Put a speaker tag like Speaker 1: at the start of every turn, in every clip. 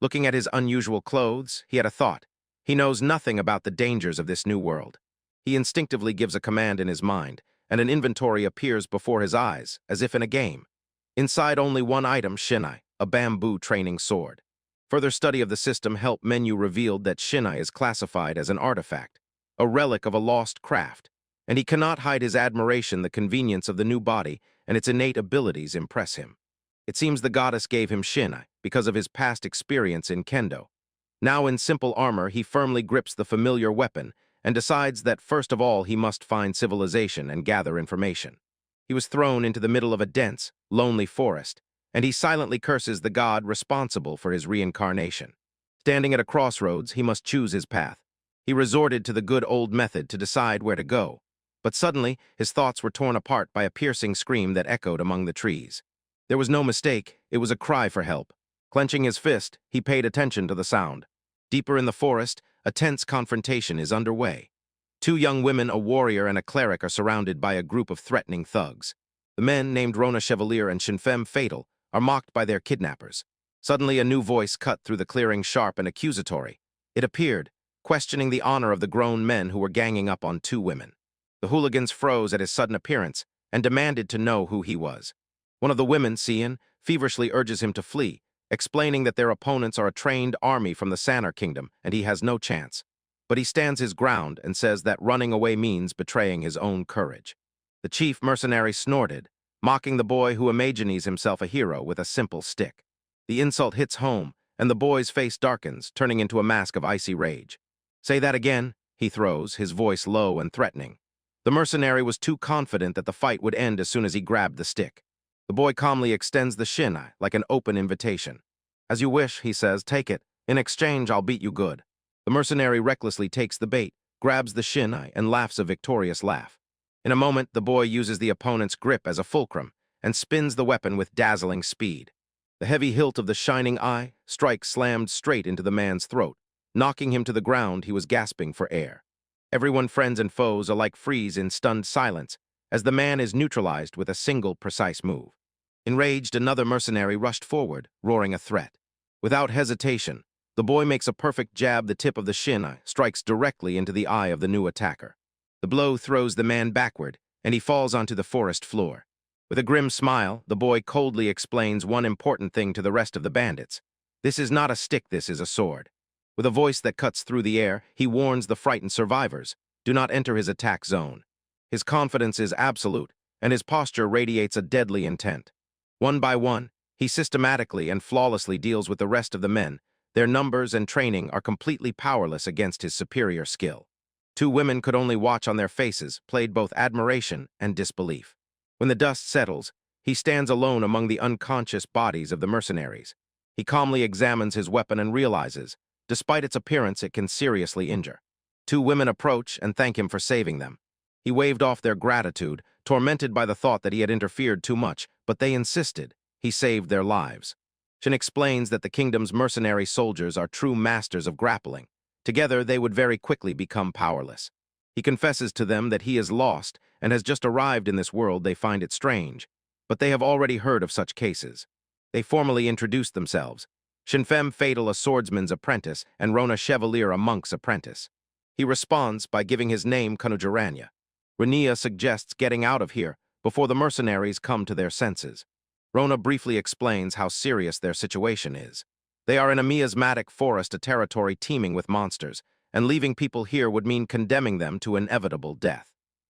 Speaker 1: Looking at his unusual clothes, he had a thought. He knows nothing about the dangers of this new world. He instinctively gives a command in his mind, and an inventory appears before his eyes, as if in a game. Inside only one item, shinai, a bamboo training sword. Further study of the system help menu revealed that shinai is classified as an artifact, a relic of a lost craft, and he cannot hide his admiration. The convenience of the new body and its innate abilities impress him. It seems the goddess gave him shinai because of his past experience in kendo. Now in simple armor, he firmly grips the familiar weapon and decides that first of all he must find civilization and gather information. He was thrown into the middle of a dense, lonely forest, and he silently curses the god responsible for his reincarnation. Standing at a crossroads, he must choose his path. He resorted to the good old method to decide where to go, but suddenly his thoughts were torn apart by a piercing scream that echoed among the trees. There was no mistake, it was a cry for help. Clenching his fist, he paid attention to the sound. Deeper in the forest, a tense confrontation is underway. Two young women, a warrior and a cleric, are surrounded by a group of threatening thugs. The men, named Rona Chevalier and Shinfem Fatal, are mocked by their kidnappers. Suddenly, a new voice cut through the clearing, sharp and accusatory. It appeared, questioning the honor of the grown men who were ganging up on two women. The hooligans froze at his sudden appearance and demanded to know who he was. One of the women, Cian, feverishly urges him to flee, explaining that their opponents are a trained army from the Sanar Kingdom and he has no chance. But he stands his ground and says that running away means betraying his own courage. The chief mercenary snorted, mocking the boy who imagines himself a hero with a simple stick. The insult hits home, and the boy's face darkens, turning into a mask of icy rage. "Say that again," he throws, his voice low and threatening. The mercenary was too confident that the fight would end as soon as he grabbed the stick. The boy calmly extends the shinai like an open invitation. "As you wish," he says, "take it. In exchange, I'll beat you good." The mercenary recklessly takes the bait, grabs the shinai, and laughs a victorious laugh. In a moment, the boy uses the opponent's grip as a fulcrum and spins the weapon with dazzling speed. The heavy hilt of the shining eye strike slammed straight into the man's throat, knocking him to the ground. He was gasping for air. Everyone, friends and foes, alike freeze in stunned silence as the man is neutralized with a single precise move. Enraged, another mercenary rushed forward, roaring a threat. Without hesitation, the boy makes a perfect jab. The tip of the shinai strikes directly into the eye of the new attacker. The blow throws the man backward, and he falls onto the forest floor. With a grim smile, the boy coldly explains one important thing to the rest of the bandits. "This is not a stick, this is a sword." With a voice that cuts through the air, he warns the frightened survivors, do not enter his attack zone. His confidence is absolute, and his posture radiates a deadly intent. One by one, he systematically and flawlessly deals with the rest of the men. Their numbers and training are completely powerless against his superior skill. Two women could only watch on their faces, played both admiration and disbelief. When the dust settles, he stands alone among the unconscious bodies of the mercenaries. He calmly examines his weapon and realizes, despite its appearance, it can seriously injure. Two women approach and thank him for saving them. He waved off their gratitude, tormented by the thought that he had interfered too much, but they insisted. He saved their lives. Shin explains that the kingdom's mercenary soldiers are true masters of grappling. Together, they would very quickly become powerless. He confesses to them that he is lost and has just arrived in this world. They find it strange, but they have already heard of such cases. They formally introduce themselves. Shinfem Fatal, a swordsman's apprentice, and Rona Chevalier, a monk's apprentice. He responds by giving his name Kanujaranya. Rania suggests getting out of here before the mercenaries come to their senses. Rona briefly explains how serious their situation is. They are in a miasmatic forest, a territory teeming with monsters, and leaving people here would mean condemning them to inevitable death.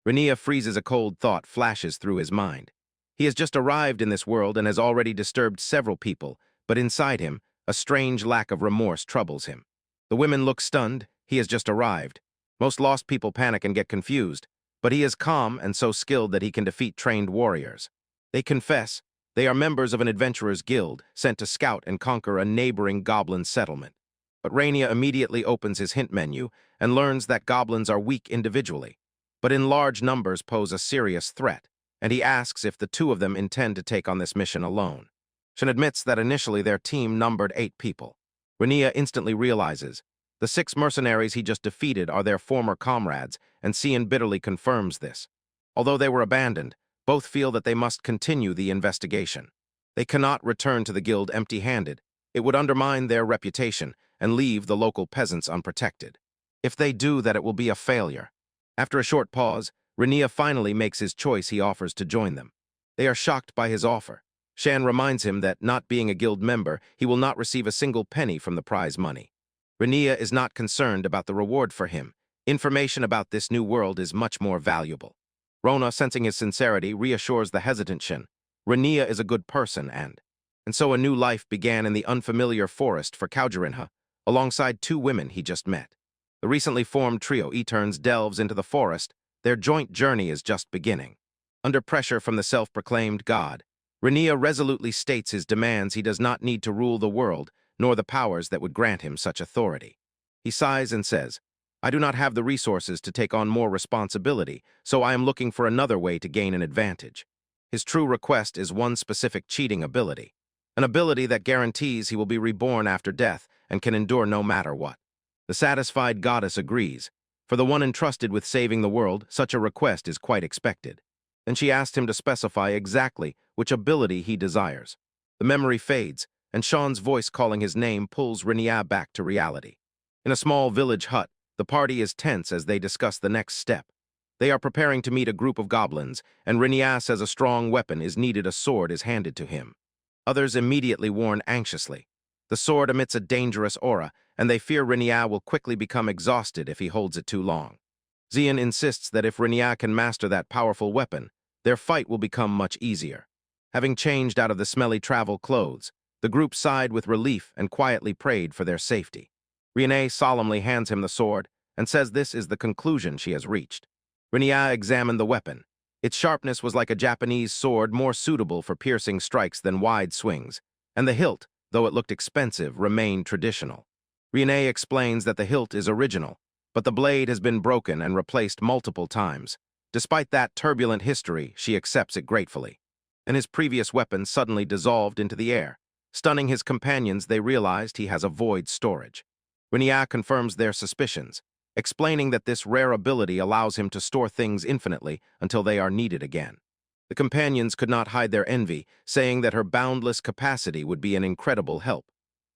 Speaker 1: Rania freezes. A cold thought flashes through his mind. He has just arrived in this world and has already disturbed several people, but inside him, a strange lack of remorse troubles him. The women look stunned. He has just arrived. Most lost people panic and get confused, but he is calm and so skilled that he can defeat trained warriors. They confess they are members of an adventurers' guild sent to scout and conquer a neighboring goblin settlement. But Rania immediately opens his hint menu and learns that goblins are weak individually, but in large numbers pose a serious threat, and he asks if the two of them intend to take on this mission alone. Shin admits that initially their team numbered 8 people. Rania instantly realizes the 6 mercenaries he just defeated are their former comrades, and Cian bitterly confirms this. Although they were abandoned, both feel that they must continue the investigation. They cannot return to the guild empty-handed. It would undermine their reputation and leave the local peasants unprotected. If they do that, it will be a failure. After a short pause, Rania finally makes his choice. He offers to join them. They are shocked by his offer. Shan reminds him that, not being a guild member, he will not receive a single penny from the prize money. Rania is not concerned about the reward for him. Information about this new world is much more valuable. Rona, sensing his sincerity, reassures the hesitant Shan. Rania is a good person, and so a new life began in the unfamiliar forest for Kaujarinha, alongside two women he just met. The recently formed trio Eterns delves into the forest. Their joint journey is just beginning. Under pressure from the self-proclaimed god, Rania resolutely states his demands. He does not need to rule the world, nor the powers that would grant him such authority. He sighs and says, "I do not have the resources to take on more responsibility, so I am looking for another way to gain an advantage." His true request is one specific cheating ability, an ability that guarantees he will be reborn after death and can endure no matter what. The satisfied goddess agrees. For the one entrusted with saving the world, such a request is quite expected. Then she asked him to specify exactly which ability he desires. The memory fades, and Sean's voice calling his name pulls Rania back to reality. In a small village hut, the party is tense as they discuss the next step. They are preparing to meet a group of goblins, and Rania says a strong weapon is needed. A sword is handed to him. Others immediately warn anxiously. The sword emits a dangerous aura, and they fear Rania will quickly become exhausted if he holds it too long. Xian insists that if Rania can master that powerful weapon, their fight will become much easier. Having changed out of the smelly travel clothes, the group sighed with relief and quietly prayed for their safety. Rania solemnly hands him the sword and says this is the conclusion she has reached. Rania examined the weapon. Its sharpness was like a Japanese sword, more suitable for piercing strikes than wide swings, and the hilt, though it looked expensive, remained traditional. Rania explains that the hilt is original, but the blade has been broken and replaced multiple times. Despite that turbulent history, she accepts it gratefully. And his previous weapon suddenly dissolved into the air. Stunning his companions, they realized he has a void storage. Rania confirms their suspicions, explaining that this rare ability allows him to store things infinitely until they are needed again. The companions could not hide their envy, saying that her boundless capacity would be an incredible help.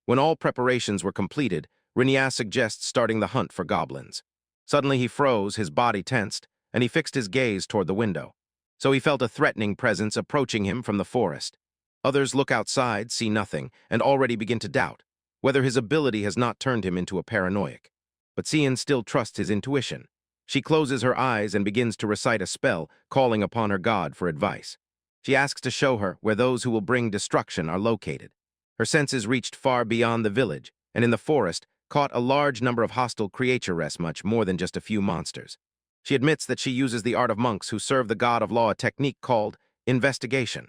Speaker 1: When all preparations were completed, Rania suggests starting the hunt for goblins. Suddenly he froze, his body tensed, and he fixed his gaze toward the window. So he felt a threatening presence approaching him from the forest. Others look outside, see nothing, and already begin to doubt whether his ability has not turned him into a paranoiac. But Xian still trusts his intuition. She closes her eyes and begins to recite a spell, calling upon her god for advice. She asks to show her where those who will bring destruction are located. Her senses reached far beyond the village, and in the forest caught a large number of hostile creatures, much more than just a few monsters. She admits that she uses the art of monks who serve the god of law, a technique called investigation,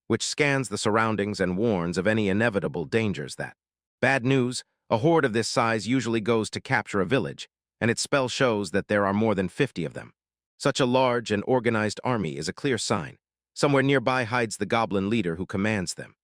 Speaker 1: which scans the surroundings and warns of any inevitable dangers that. Bad news, a horde of this size usually goes to capture a village, and its spell shows that there are more than 50 of them. Such a large and organized army is a clear sign. Somewhere nearby hides the goblin leader who commands them.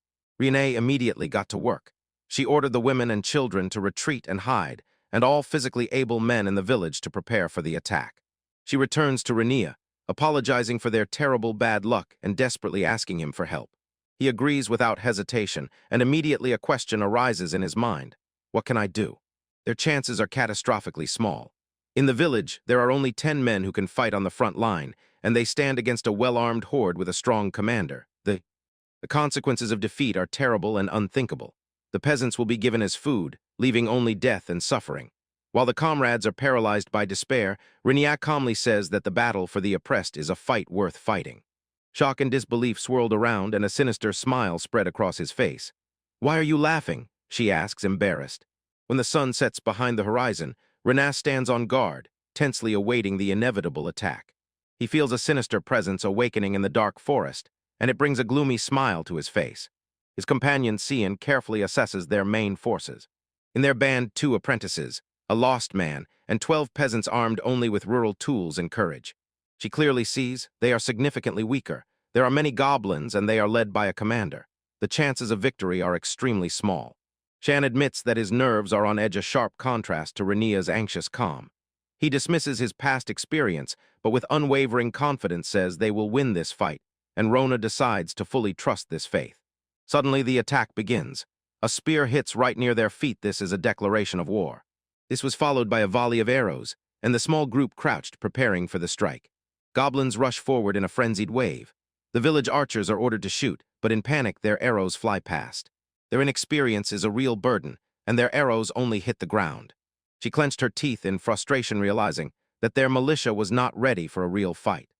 Speaker 1: Rania immediately got to work. She ordered the women and children to retreat and hide, and all physically able men in the village to prepare for the attack. She returns to Rania, apologizing for their terrible bad luck and desperately asking him for help. He agrees without hesitation, and immediately a question arises in his mind. What can I do? Their chances are catastrophically small. In the village, there are only 10 men who can fight on the front line, and they stand against a well-armed horde with a strong commander. The consequences of defeat are terrible and unthinkable. The peasants will be given as food, leaving only death and suffering. While the comrades are paralyzed by despair, Rania calmly says that the battle for the oppressed is a fight worth fighting. Shock and disbelief swirled around, and a sinister smile spread across his face. "Why are you laughing?" she asks, embarrassed. When the sun sets behind the horizon, Rania stands on guard, tensely awaiting the inevitable attack. He feels a sinister presence awakening in the dark forest, and it brings a gloomy smile to his face. His companion Xian carefully assesses their main forces. In their band, 2 apprentices, a lost man, and 12 peasants armed only with rural tools and courage. She clearly sees they are significantly weaker. There are many goblins, and they are led by a commander. The chances of victory are extremely small. Shan admits that his nerves are on edge, a sharp contrast to Rania's anxious calm. He dismisses his past experience, but with unwavering confidence says they will win this fight, and Rona decides to fully trust this faith. Suddenly, the attack begins. A spear hits right near their feet. This is a declaration of war. This was followed by a volley of arrows, and the small group crouched, preparing for the strike. Goblins rush forward in a frenzied wave. The village archers are ordered to shoot, but in panic their arrows fly past. Their inexperience is a real burden, and their arrows only hit the ground. She clenched her teeth in frustration, realizing that their militia was not ready for a real fight.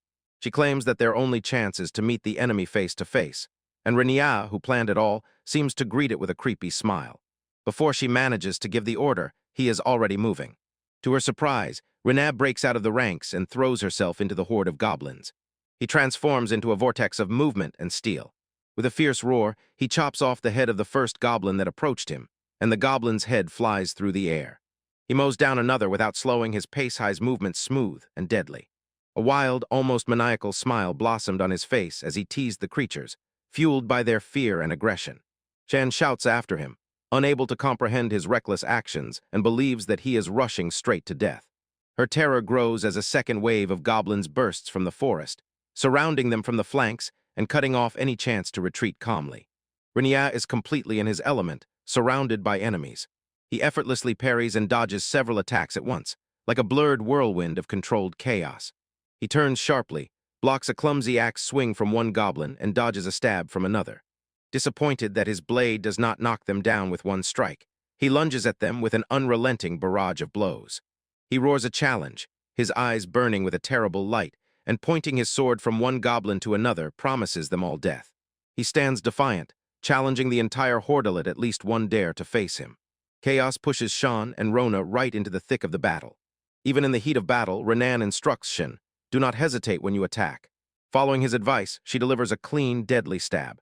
Speaker 1: She claims that their only chance is to meet the enemy face to face, and Renia, who planned it all, seems to greet it with a creepy smile. Before she manages to give the order, he is already moving. To her surprise, Renia breaks out of the ranks and throws herself into the horde of goblins. He transforms into a vortex of movement and steel. With a fierce roar, he chops off the head of the first goblin that approached him, and the goblin's head flies through the air. He mows down another without slowing his pace, his movements smooth and deadly. A wild, almost maniacal smile blossomed on his face as he teased the creatures, fueled by their fear and aggression. Shan shouts after him, unable to comprehend his reckless actions, and believes that he is rushing straight to death. Her terror grows as a second wave of goblins bursts from the forest, surrounding them from the flanks and cutting off any chance to retreat calmly. Renia is completely in his element, surrounded by enemies. He effortlessly parries and dodges several attacks at once, like a blurred whirlwind of controlled chaos. He turns sharply, blocks a clumsy axe swing from one goblin, and dodges a stab from another. Disappointed that his blade does not knock them down with one strike, he lunges at them with an unrelenting barrage of blows. He roars a challenge, his eyes burning with a terrible light, and pointing his sword from one goblin to another promises them all death. He stands defiant, challenging the entire hordelet at least one dare to face him. Chaos pushes Shan and Rona right into the thick of the battle. Even in the heat of battle, Renan instructs Shin, "Do not hesitate when you attack." Following his advice, she delivers a clean, deadly stab.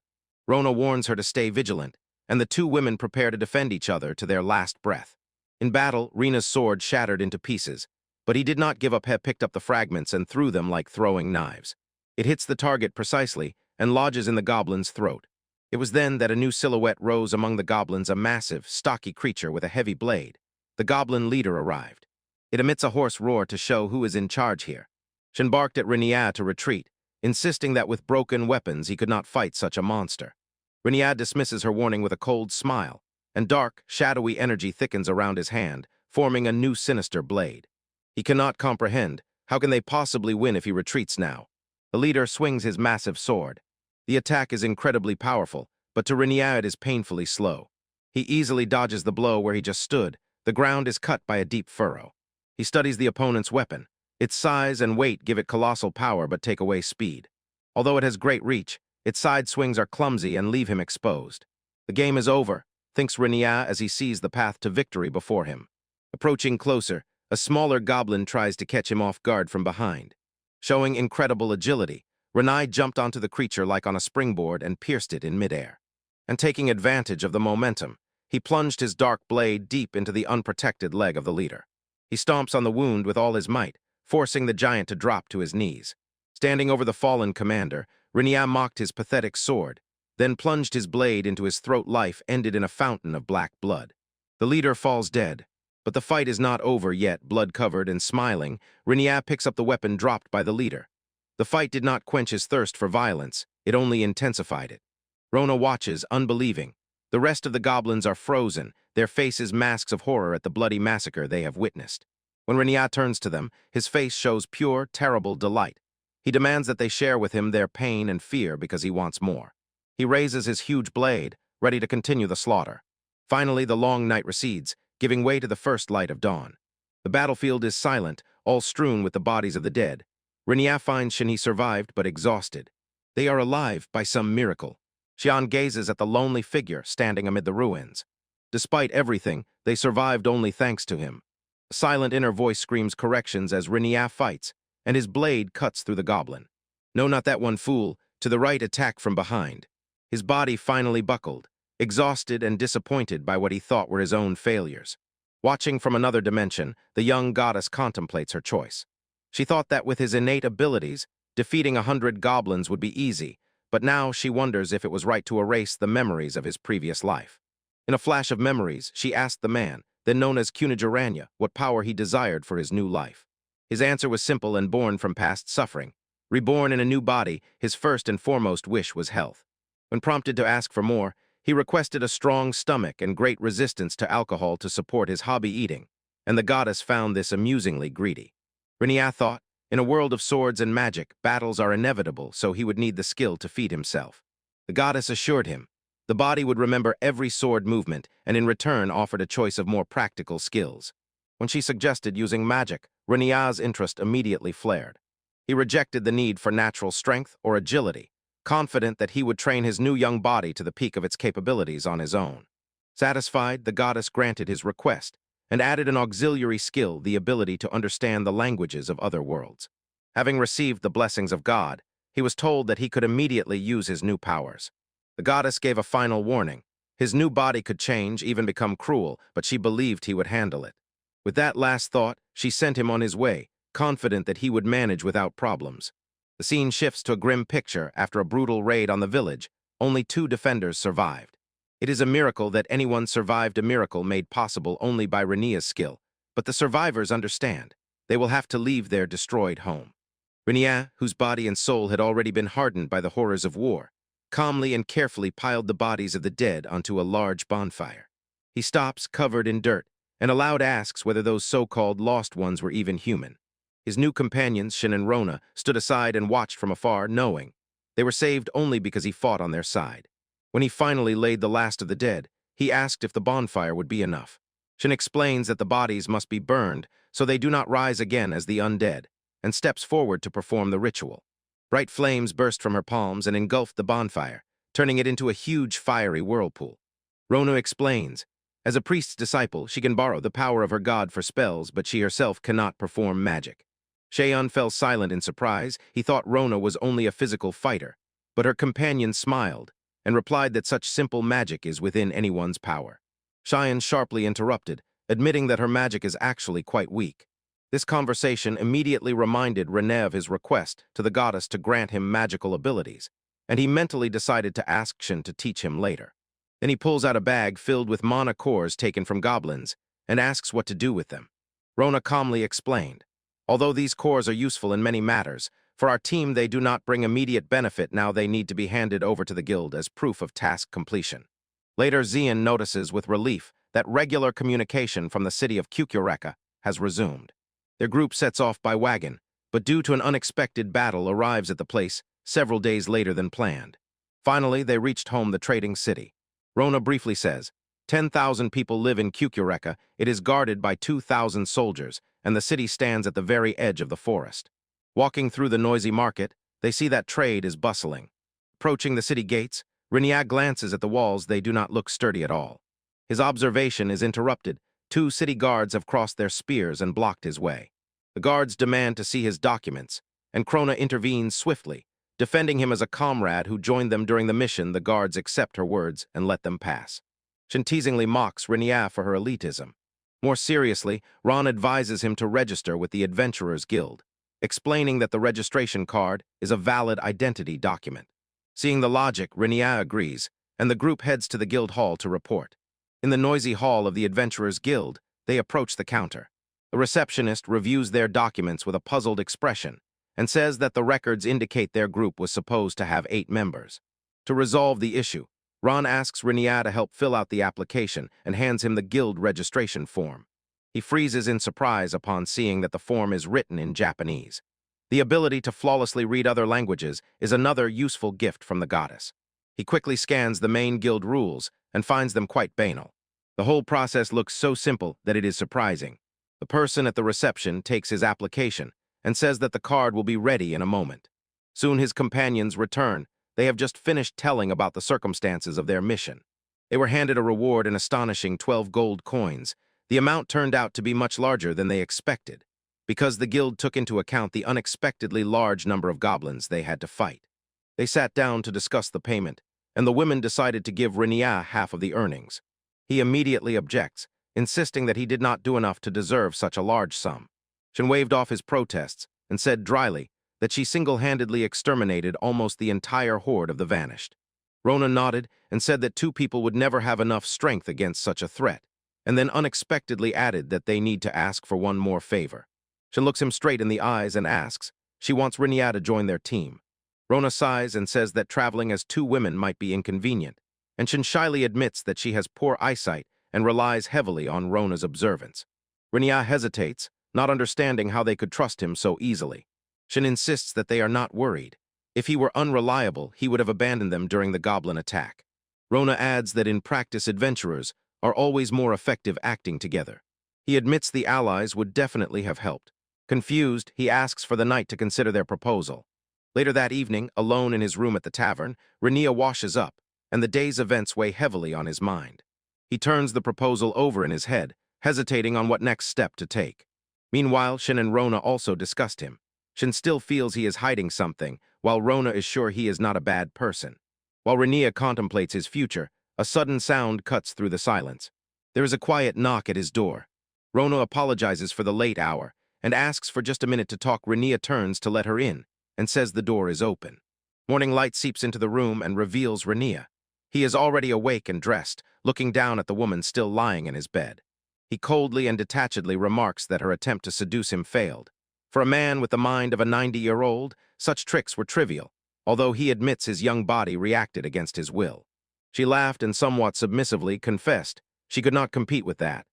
Speaker 1: Rona warns her to stay vigilant, and the two women prepare to defend each other to their last breath. In battle, Rena's sword shattered into pieces, but he did not give up. He picked up the fragments and threw them like throwing knives. It hits the target precisely and lodges in the goblin's throat. It was then that a new silhouette rose among the goblins, a massive, stocky creature with a heavy blade. The goblin leader arrived. It emits a hoarse roar to show who is in charge here. Shin barked at Renia to retreat, insisting that with broken weapons he could not fight such a monster. Renia dismisses her warning with a cold smile, and dark, shadowy energy thickens around his hand, forming a new sinister blade. He cannot comprehend. How can they possibly win if he retreats now? The leader swings his massive sword. The attack is incredibly powerful, but to Renia it is painfully slow. He easily dodges the blow where he just stood. The ground is cut by a deep furrow. He studies the opponent's weapon. Its size and weight give it colossal power but take away speed. Although it has great reach, its side swings are clumsy and leave him exposed. The game is over, thinks Renia as he sees the path to victory before him. Approaching closer, a smaller goblin tries to catch him off guard from behind. Showing incredible agility, Renai jumped onto the creature like on a springboard and pierced it in midair. And taking advantage of the momentum, he plunged his dark blade deep into the unprotected leg of the leader. He stomps on the wound with all his might, forcing the giant to drop to his knees. Standing over the fallen commander, Renia mocked his pathetic sword, then plunged his blade into his throat. Life ended in a fountain of black blood. The leader falls dead, but the fight is not over yet. Blood-covered and smiling, Renia picks up the weapon dropped by the leader. The fight did not quench his thirst for violence, it only intensified it. Rona watches, unbelieving. The rest of the goblins are frozen, their faces masks of horror at the bloody massacre they have witnessed. When Renia turns to them, his face shows pure, terrible delight. He demands that they share with him their pain and fear because he wants more. He raises his huge blade, ready to continue the slaughter. Finally, the long night recedes, giving way to the first light of dawn. The battlefield is silent, all strewn with the bodies of the dead. Renia finds Shin survived but exhausted. They are alive by some miracle. Xian gazes at the lonely figure standing amid the ruins. Despite everything, they survived only thanks to him. A silent inner voice screams corrections as Renia fights, and his blade cuts through the goblin. No, not that one fool. To the right, attack from behind. His body finally buckled, exhausted and disappointed by what he thought were his own failures. Watching from another dimension, the young goddess contemplates her choice. She thought that with his innate abilities, defeating 100 goblins would be easy, but now she wonders if it was right to erase the memories of his previous life. In a flash of memories, she asked the man, then known as Kunijaranya, what power he desired for his new life. His answer was simple and born from past suffering. Reborn in a new body, his first and foremost wish was health. When prompted to ask for more, He requested a strong stomach and great resistance to alcohol to support his hobby eating, and the goddess found this amusingly greedy. Renia thought, in a world of swords and magic, battles are inevitable, so he would need the skill to feed himself. The goddess assured him the body would remember every sword movement and in return offered a choice of more practical skills. When she suggested using magic, Renia's interest immediately flared. He rejected the need for natural strength or agility, confident that he would train his new young body to the peak of its capabilities on his own. Satisfied, the goddess granted his request and added an auxiliary skill, the ability to understand the languages of other worlds. Having received the blessings of God, he was told that he could immediately use his new powers. The goddess gave a final warning. His new body could change, even become cruel, but she believed he would handle it. With that last thought, she sent him on his way, confident that he would manage without problems. The scene shifts to a grim picture after a brutal raid on the village. Only 2 defenders survived. It is a miracle that anyone survived, a miracle made possible only by Renia's skill, but the survivors understand. They will have to leave their destroyed home. Renia, whose body and soul had already been hardened by the horrors of war, calmly and carefully piled the bodies of the dead onto a large bonfire. He stops, covered in dirt, and aloud asks whether those so-called lost ones were even human. His new companions, Shin and Rona, stood aside and watched from afar, knowing they were saved only because he fought on their side. When he finally laid the last of the dead, he asked if the bonfire would be enough. Shin explains that the bodies must be burned so they do not rise again as the undead, and steps forward to perform the ritual. Bright flames burst from her palms and engulfed the bonfire, turning it into a huge fiery whirlpool. Rona explains, as a priest's disciple, she can borrow the power of her god for spells, but she herself cannot perform magic. Cheon fell silent in surprise. He thought Rona was only a physical fighter, but her companion smiled and replied that such simple magic is within anyone's power. Cheyenne sharply interrupted, admitting that her magic is actually quite weak. This conversation immediately reminded Rene of his request to the goddess to grant him magical abilities, and he mentally decided to ask Shin to teach him later. Then he pulls out a bag filled with mana cores taken from goblins and asks what to do with them. Rona calmly explained, although these cores are useful in many matters, for our team they do not bring immediate benefit. Now they need to be handed over to the guild as proof of task completion. Later, Xian notices with relief that regular communication from the city of Kukureka has resumed. Their group sets off by wagon, but due to an unexpected battle arrives at the place several days later than planned. Finally, they reached home, the trading city. Rona briefly says, 10,000 people live in Kukureka. It is guarded by 2,000 soldiers, and the city stands at the very edge of the forest. Walking through the noisy market, they see that trade is bustling. Approaching the city gates, Reniac glances at the walls. They do not look sturdy at all. His observation is interrupted. 2 city guards have crossed their spears and blocked his way. The guards demand to see his documents, and Krona intervenes swiftly, defending him as a comrade who joined them during the mission. The guards accept her words and let them pass. Shin teasingly mocks Renia for her elitism. More seriously, Ron advises him to register with the Adventurers Guild, explaining that the registration card is a valid identity document. Seeing the logic, Renia agrees, and the group heads to the guild hall to report. In the noisy hall of the Adventurers Guild, they approach the counter. The receptionist reviews their documents with a puzzled expression and says that the records indicate their group was supposed to have 8 members. To resolve the issue, Ron asks Renia to help fill out the application and hands him the guild registration form. He freezes in surprise upon seeing that the form is written in Japanese. The ability to flawlessly read other languages is another useful gift from the goddess. He quickly scans the main guild rules and finds them quite banal. The whole process looks so simple that it is surprising. The person at the reception takes his application and says that the card will be ready in a moment. Soon his companions return. They have just finished telling about the circumstances of their mission. They were handed a reward, an astonishing 12 gold coins. The amount turned out to be much larger than they expected, because the guild took into account the unexpectedly large number of goblins they had to fight. They sat down to discuss the payment, and the women decided to give Renia half of the earnings. He immediately objects, insisting that he did not do enough to deserve such a large sum. Shin waved off his protests and said dryly that she single-handedly exterminated almost the entire horde of the Vanished. Rona nodded and said that 2 people would never have enough strength against such a threat, and then unexpectedly added that they need to ask for one more favor. Shin looks him straight in the eyes and asks, she wants Renia to join their team. Rona sighs and says that traveling as 2 women might be inconvenient, and Shin shyly admits that she has poor eyesight and relies heavily on Rona's observance. Renia hesitates, not understanding how they could trust him so easily. Shin insists that they are not worried. If he were unreliable, he would have abandoned them during the goblin attack. Rona adds that in practice adventurers are always more effective acting together. He admits the allies would definitely have helped. Confused, he asks for the knight to consider their proposal. Later that evening, alone in his room at the tavern, Renia washes up, and the day's events weigh heavily on his mind. He turns the proposal over in his head, hesitating on what next step to take. Meanwhile, Shin and Rona also discussed him. Shin still feels he is hiding something, while Rona is sure he is not a bad person. While Renia contemplates his future, a sudden sound cuts through the silence. There is a quiet knock at his door. Rona apologizes for the late hour and asks for just a minute to talk. Renia turns to let her in and says the door is open. Morning light seeps into the room and reveals Renia. He is already awake and dressed, looking down at the woman still lying in his bed. He coldly and detachedly remarks that her attempt to seduce him failed. For a man with the mind of a 90-year-old, such tricks were trivial, although he admits his young body reacted against his will. She laughed and somewhat submissively confessed she could not compete with that.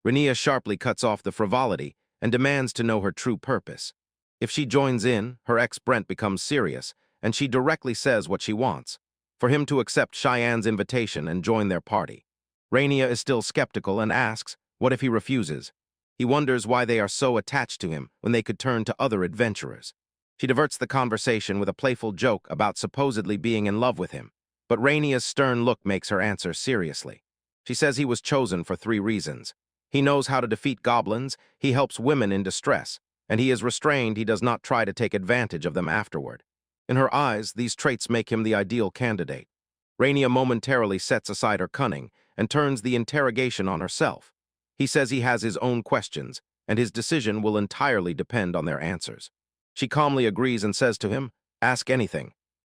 Speaker 1: Renia sharply cuts off the frivolity and demands to know her true purpose. If she joins in, her ex Brent becomes serious, and she directly says what she wants: for him to accept Cheyenne's invitation and join their party. Renia is still skeptical and asks, what if he refuses? He wonders why they are so attached to him when they could turn to other adventurers. She diverts the conversation with a playful joke about supposedly being in love with him, but Renia's stern look makes her answer seriously. She says he was chosen for 3 reasons. He knows how to defeat goblins, he helps women in distress, and he is restrained. He does not try to take advantage of them afterward. In her eyes, these traits make him the ideal candidate. Renia momentarily sets aside her cunning and turns the interrogation on herself. He says he has his own questions, and his decision will entirely depend on their answers. She calmly agrees and says to him, ask anything.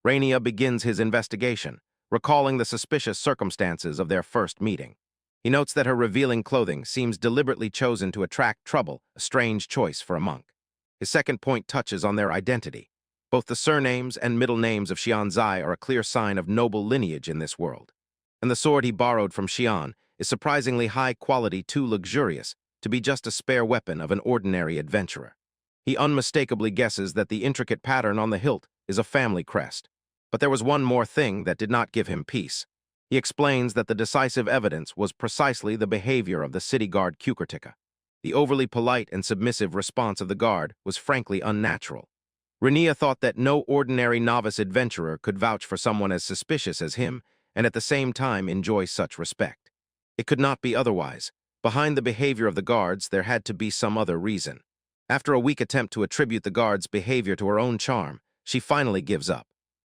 Speaker 1: Renia begins his investigation, recalling the suspicious circumstances of their first meeting. He notes that her revealing clothing seems deliberately chosen to attract trouble, a strange choice for a monk. His second point touches on their identity. Both the surnames and middle names of Xian Zai are a clear sign of noble lineage in this world. And the sword he borrowed from Xian is surprisingly high quality, too luxurious to be just a spare weapon of an ordinary adventurer. He unmistakably guesses that the intricate pattern on the hilt is a family crest. But there was one more thing that did not give him peace. He explains that the decisive evidence was precisely the behavior of the city guard Kukurtika. The overly polite and submissive response of the guard was frankly unnatural. Renia thought that no ordinary novice adventurer could vouch for someone as suspicious as him and at the same time enjoy such respect. It could not be otherwise. Behind the behavior of the guards, there had to be some other reason. After a weak attempt to attribute the guards' behavior to her own charm, she finally gives up.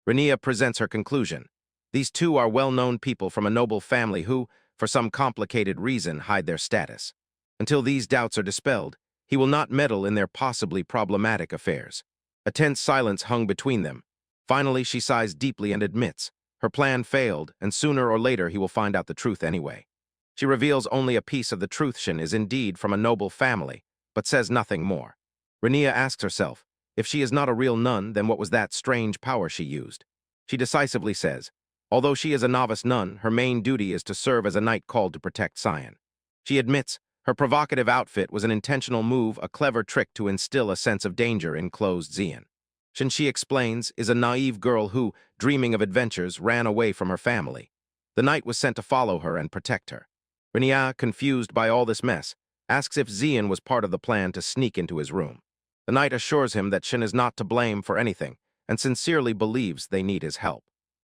Speaker 1: Renia presents her conclusion. These 2 are well-known people from a noble family who, for some complicated reason, hide their status. Until these doubts are dispelled, he will not meddle in their possibly problematic affairs. A tense silence hung between them. Finally, she sighs deeply and admits her plan failed, and sooner or later he will find out the truth anyway. She reveals only a piece of the truth. Shin is indeed from a noble family, but says nothing more. Renia asks herself, if she is not a real nun, then what was that strange power she used? She decisively says, although she is a novice nun, her main duty is to serve as a knight called to protect Sion. She admits her provocative outfit was an intentional move, a clever trick to instill a sense of danger in closed Xian. Shin, she explains, is a naive girl who, dreaming of adventures, ran away from her family. The knight was sent to follow her and protect her. Renia, confused by all this mess, asks if Xian was part of the plan to sneak into his room. The knight assures him that Shin is not to blame for anything and sincerely believes they need his help.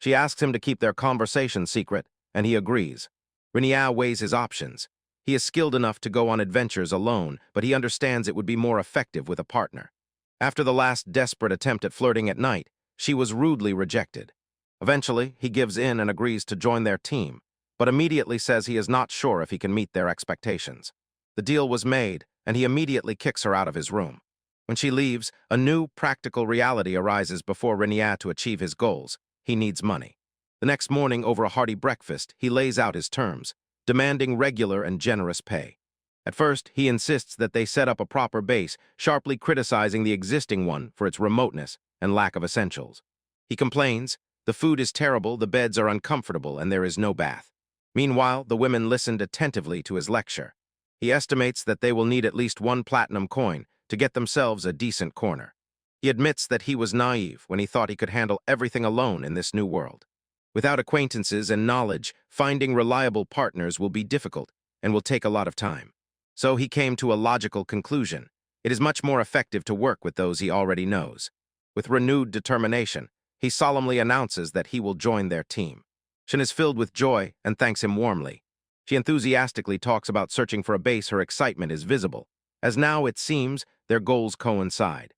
Speaker 1: She asks him to keep their conversation secret, and he agrees. Renia weighs his options. He is skilled enough to go on adventures alone, but he understands it would be more effective with a partner. After the last desperate attempt at flirting at night, she was rudely rejected. Eventually, he gives in and agrees to join their team, but immediately says he is not sure if he can meet their expectations. The deal was made, and he immediately kicks her out of his room. When she leaves, a new practical reality arises before Renia to achieve his goals. He needs money. The next morning, over a hearty breakfast, he lays out his terms, demanding regular and generous pay. At first, he insists that they set up a proper base, sharply criticizing the existing one for its remoteness and lack of essentials. He complains The food is terrible, the beds are uncomfortable, and there is no bath. Meanwhile, the women listened attentively to his lecture. He estimates that they will need at least 1 platinum coin to get themselves a decent corner. He admits that he was naive when he thought he could handle everything alone in this new world. Without acquaintances and knowledge, finding reliable partners will be difficult and will take a lot of time. So he came to a logical conclusion. It is much more effective to work with those he already knows. With renewed determination, he solemnly announces that he will join their team. Shin is filled with joy and thanks him warmly. She enthusiastically talks about searching for a base. Her excitement is visible, as now, it seems, their goals coincide.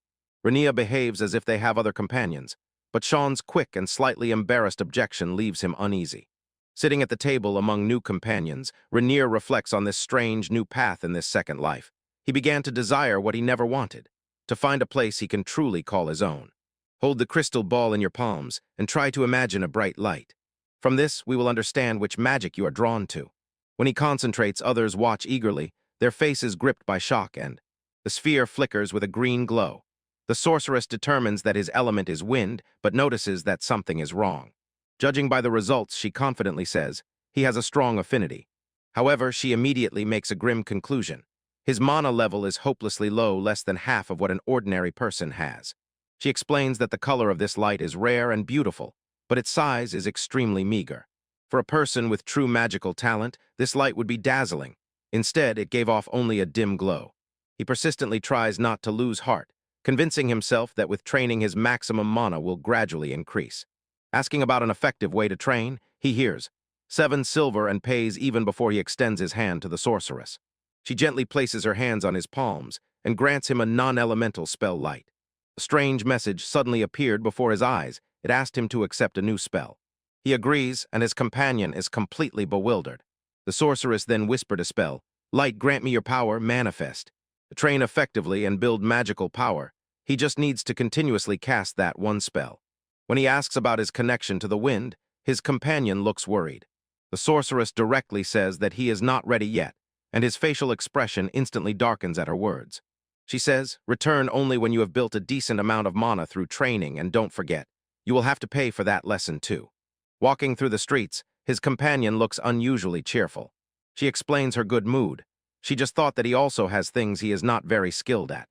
Speaker 1: Rania behaves as if they have other companions, but Sean's quick and slightly embarrassed objection leaves him uneasy. Sitting at the table among new companions, Rainier reflects on this strange new path in this second life. He began to desire what he never wanted, to find a place he can truly call his own. Hold the crystal ball in your palms and try to imagine a bright light. From this, we will understand which magic you are drawn to. When he concentrates, others watch eagerly, their faces gripped by shock, and the sphere flickers with a green glow. The sorceress determines that his element is wind, but notices that something is wrong. Judging by the results, she confidently says, he has a strong affinity. However, she immediately makes a grim conclusion. His mana level is hopelessly low, less than half of what an ordinary person has. She explains that the color of this light is rare and beautiful, but its size is extremely meager. For a person with true magical talent, this light would be dazzling. Instead, it gave off only a dim glow. He persistently tries not to lose heart, convincing himself that with training his maximum mana will gradually increase. Asking about an effective way to train, he hears 7 silver and pays even before he extends his hand to the sorceress. She gently places her hands on his palms and grants him a non-elemental spell light. A strange message suddenly appeared before his eyes. It asked him to accept a new spell. He agrees, and his companion is completely bewildered. The sorceress then whispered a spell, "Light, grant me your power, manifest." To train effectively and build magical power, he just needs to continuously cast that one spell. When he asks about his connection to the wind, his companion looks worried. The sorceress directly says that he is not ready yet, and his facial expression instantly darkens at her words. She says, "Return only when you have built a decent amount of mana through training, and don't forget, you will have to pay for that lesson too." Walking through the streets, his companion looks unusually cheerful. She explains her good mood. She just thought that he also has things he is not very skilled at.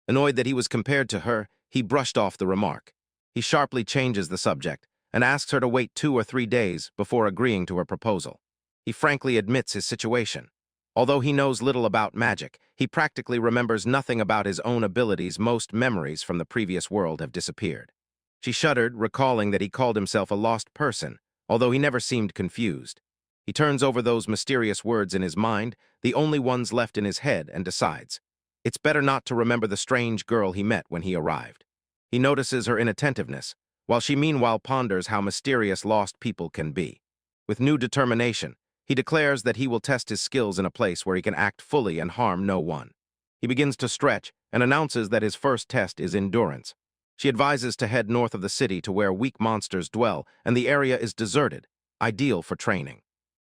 Speaker 1: Annoyed that he was compared to her, he brushed off the remark. He sharply changes the subject and asks her to wait 2 or 3 days before agreeing to her proposal. He frankly admits his situation. Although he knows little about magic, he practically remembers nothing about his own abilities. Most memories from the previous world have disappeared. She shuddered, recalling that he called himself a lost person, although he never seemed confused. He turns over those mysterious words in his mind, the only ones left in his head, and decides, it's better not to remember the strange girl he met when he arrived. He notices her inattentiveness, while she meanwhile ponders how mysterious lost people can be. With new determination, he declares that he will test his skills in a place where he can act fully and harm no one. He begins to stretch and announces that his first test is endurance. She advises to head north of the city to where weak monsters dwell, and the area is deserted, ideal for training.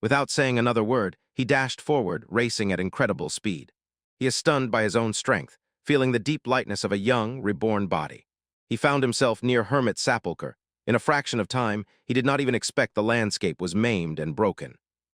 Speaker 1: Without saying another word, he dashed forward, racing at incredible speed. He is stunned by his own strength, feeling the deep lightness of a young, reborn body. He found himself near Hermit Sepulchre. In a fraction of time, he did not even expect the landscape was maimed and broken.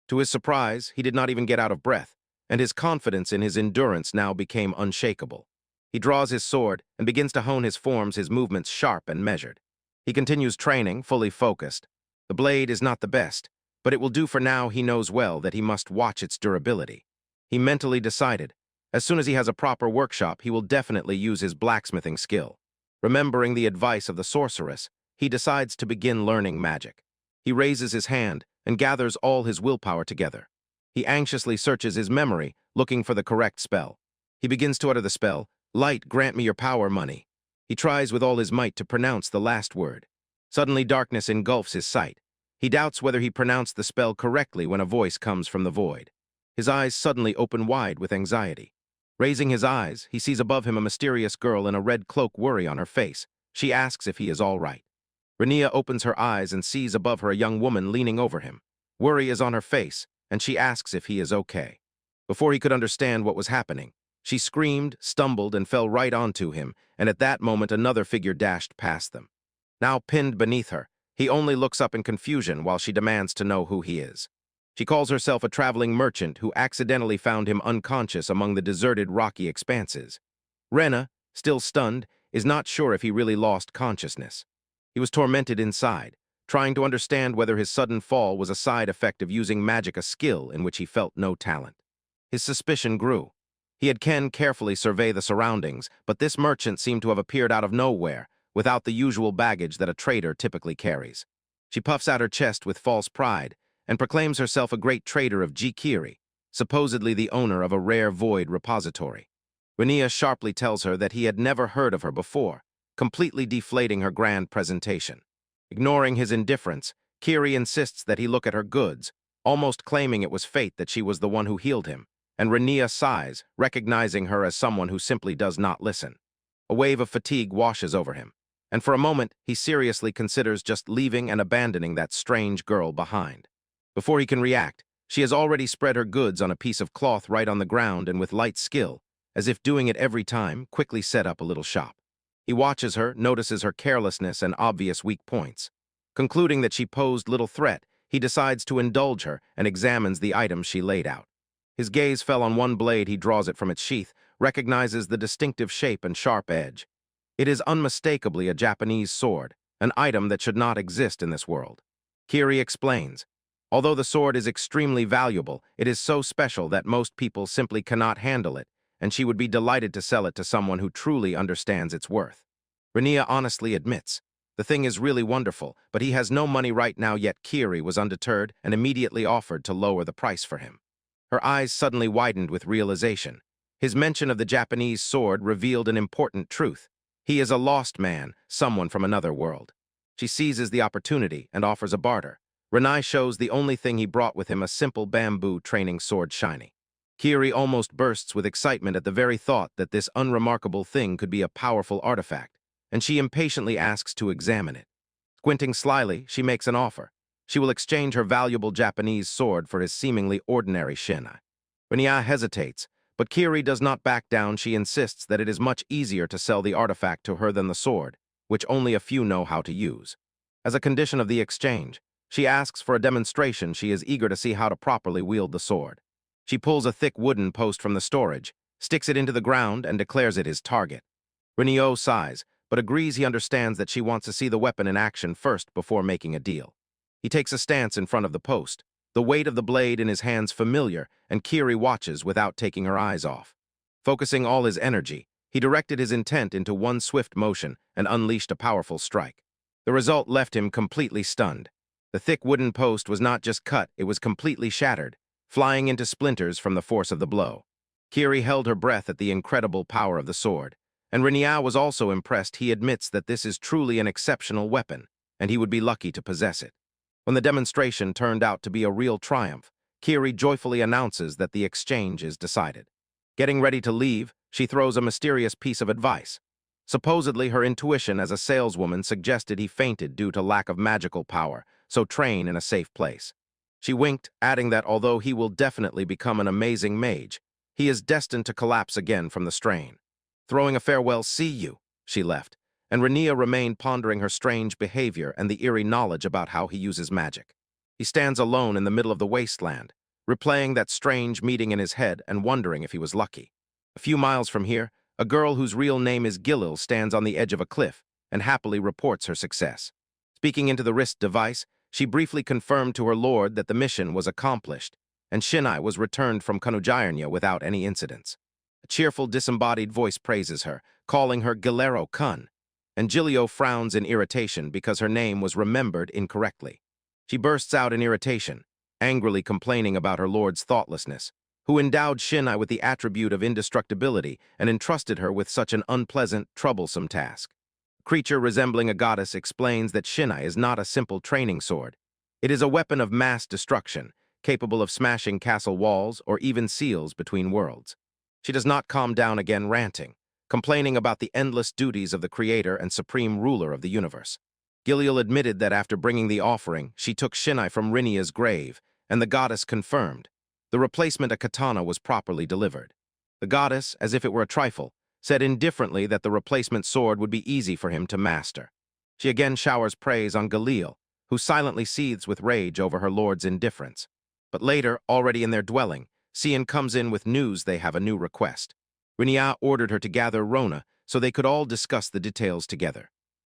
Speaker 1: To his surprise, he did not even get out of breath, and his confidence in his endurance now became unshakable. He draws his sword and begins to hone his forms, his movements sharp and measured. He continues training, fully focused. The blade is not the best, but it will do for now. He knows well that he must watch its durability. He mentally decided, as soon as he has a proper workshop, he will definitely use his blacksmithing skill. Remembering the advice of the sorceress, he decides to begin learning magic. He raises his hand and gathers all his willpower together. He anxiously searches his memory, looking for the correct spell. He begins to utter the spell, "Light, grant me your power, money." He tries with all his might to pronounce the last word. Suddenly, darkness engulfs his sight. He doubts whether he pronounced the spell correctly when a voice comes from the void. His eyes suddenly open wide with anxiety. Raising his eyes, he sees above him a mysterious girl in a red cloak, worry on her face. She asks if he is all right. Rania opens her eyes and sees above her a young woman leaning over him. Worry is on her face, and she asks if he is okay. Before he could understand what was happening, she screamed, stumbled, and fell right onto him, and at that moment another figure dashed past them. Now pinned beneath her, He only looks up in confusion while she demands to know who he is. She calls herself a traveling merchant who accidentally found him unconscious among the deserted rocky expanses. Rena, still stunned, is not sure if he really lost consciousness. He was tormented inside, trying to understand whether his sudden fall was a side effect of using magic, a skill in which he felt no talent. His suspicion grew. He had Ken carefully survey the surroundings, but this merchant seemed to have appeared out of nowhere, without the usual baggage that a trader typically carries. She puffs out her chest with false pride and proclaims herself a great trader of Jikiri, supposedly the owner of a rare void repository. Renia sharply tells her that he had never heard of her before, completely deflating her grand presentation. Ignoring his indifference, Kiri insists that he look at her goods, almost claiming it was fate that she was the one who healed him, and Renia sighs, recognizing her as someone who simply does not listen. A wave of fatigue washes over him, and for a moment he seriously considers just leaving and abandoning that strange girl behind. Before he can react, she has already spread her goods on a piece of cloth right on the ground and with light skill, as if doing it every time, quickly set up a little shop. He watches her, notices her carelessness and obvious weak points. Concluding that she posed little threat, he decides to indulge her and examines the items she laid out. His gaze fell on one blade. He draws it from its sheath, recognizes the distinctive shape and sharp edge. It is unmistakably a Japanese sword, an item that should not exist in this world. Kiri explains, although the sword is extremely valuable, it is so special that most people simply cannot handle it, and she would be delighted to sell it to someone who truly understands its worth. Renia honestly admits, the thing is really wonderful, but he has no money right now. Yet Kiri was undeterred and immediately offered to lower the price for him. Her eyes suddenly widened with realization. His mention of the Japanese sword revealed an important truth. He is a lost man, someone from another world. She seizes the opportunity and offers a barter. Renai shows the only thing he brought with him, a simple bamboo training sword shiny. Kiri almost bursts with excitement at the very thought that this unremarkable thing could be a powerful artifact, and she impatiently asks to examine it. Squinting slyly, she makes an offer. She will exchange her valuable Japanese sword for his seemingly ordinary shinai. Renia hesitates, but Kiri does not back down. She insists that it is much easier to sell the artifact to her than the sword, which only a few know how to use. As a condition of the exchange, she asks for a demonstration. She is eager to see how to properly wield the sword. She pulls a thick wooden post from the storage, sticks it into the ground, and declares it his target. Renio sighs, but agrees he understands that she wants to see the weapon in action first before making a deal. He takes a stance in front of the post, the weight of the blade in his hands familiar, and Kiri watches without taking her eyes off. Focusing all his energy, he directed his intent into one swift motion and unleashed a powerful strike. The result left him completely stunned. The thick wooden post was not just cut, it was completely shattered, flying into splinters from the force of the blow. Kiri held her breath at the incredible power of the sword, and Renia was also impressed. He admits that this is truly an exceptional weapon, and he would be lucky to possess it. When the demonstration turned out to be a real triumph, Kiri joyfully announces that the exchange is decided. Getting ready to leave, she throws a mysterious piece of advice. Supposedly, her intuition as a saleswoman suggested he fainted due to lack of magical power, so train in a safe place. She winked, adding that although he will definitely become an amazing mage, he is destined to collapse again from the strain. Throwing a farewell "see you," she left, and Renia remained pondering her strange behavior and the eerie knowledge about how he uses magic. He stands alone in the middle of the wasteland, replaying that strange meeting in his head and wondering if he was lucky. A few miles from here, a girl whose real name is Gilil stands on the edge of a cliff and happily reports her success. Speaking into the wrist device, she briefly confirmed to her lord that the mission was accomplished, and Shinai was returned from Kanujirnya without any incidents. A cheerful, disembodied voice praises her, calling her Gilero Kun, and Gilio frowns in irritation because her name was remembered incorrectly. She bursts out in irritation, angrily complaining about her lord's thoughtlessness, who endowed Shinai with the attribute of indestructibility and entrusted her with such an unpleasant, troublesome task. A creature resembling a goddess explains that Shinai is not a simple training sword. It is a weapon of mass destruction, capable of smashing castle walls or even seals between worlds. She does not calm down, again ranting, complaining about the endless duties of the creator and supreme ruler of the universe. Gilil admitted that after bringing the offering, she took Shinai from Rinia's grave, and the goddess confirmed. The replacement, a katana, was properly delivered. The goddess, as if it were a trifle, said indifferently that the replacement sword would be easy for him to master. She again showers praise on Gilil, who silently seethes with rage over her lord's indifference. But later, already in their dwelling, Sian comes in with news they have a new request. Rinia ordered her to gather Rona so they could all discuss the details together.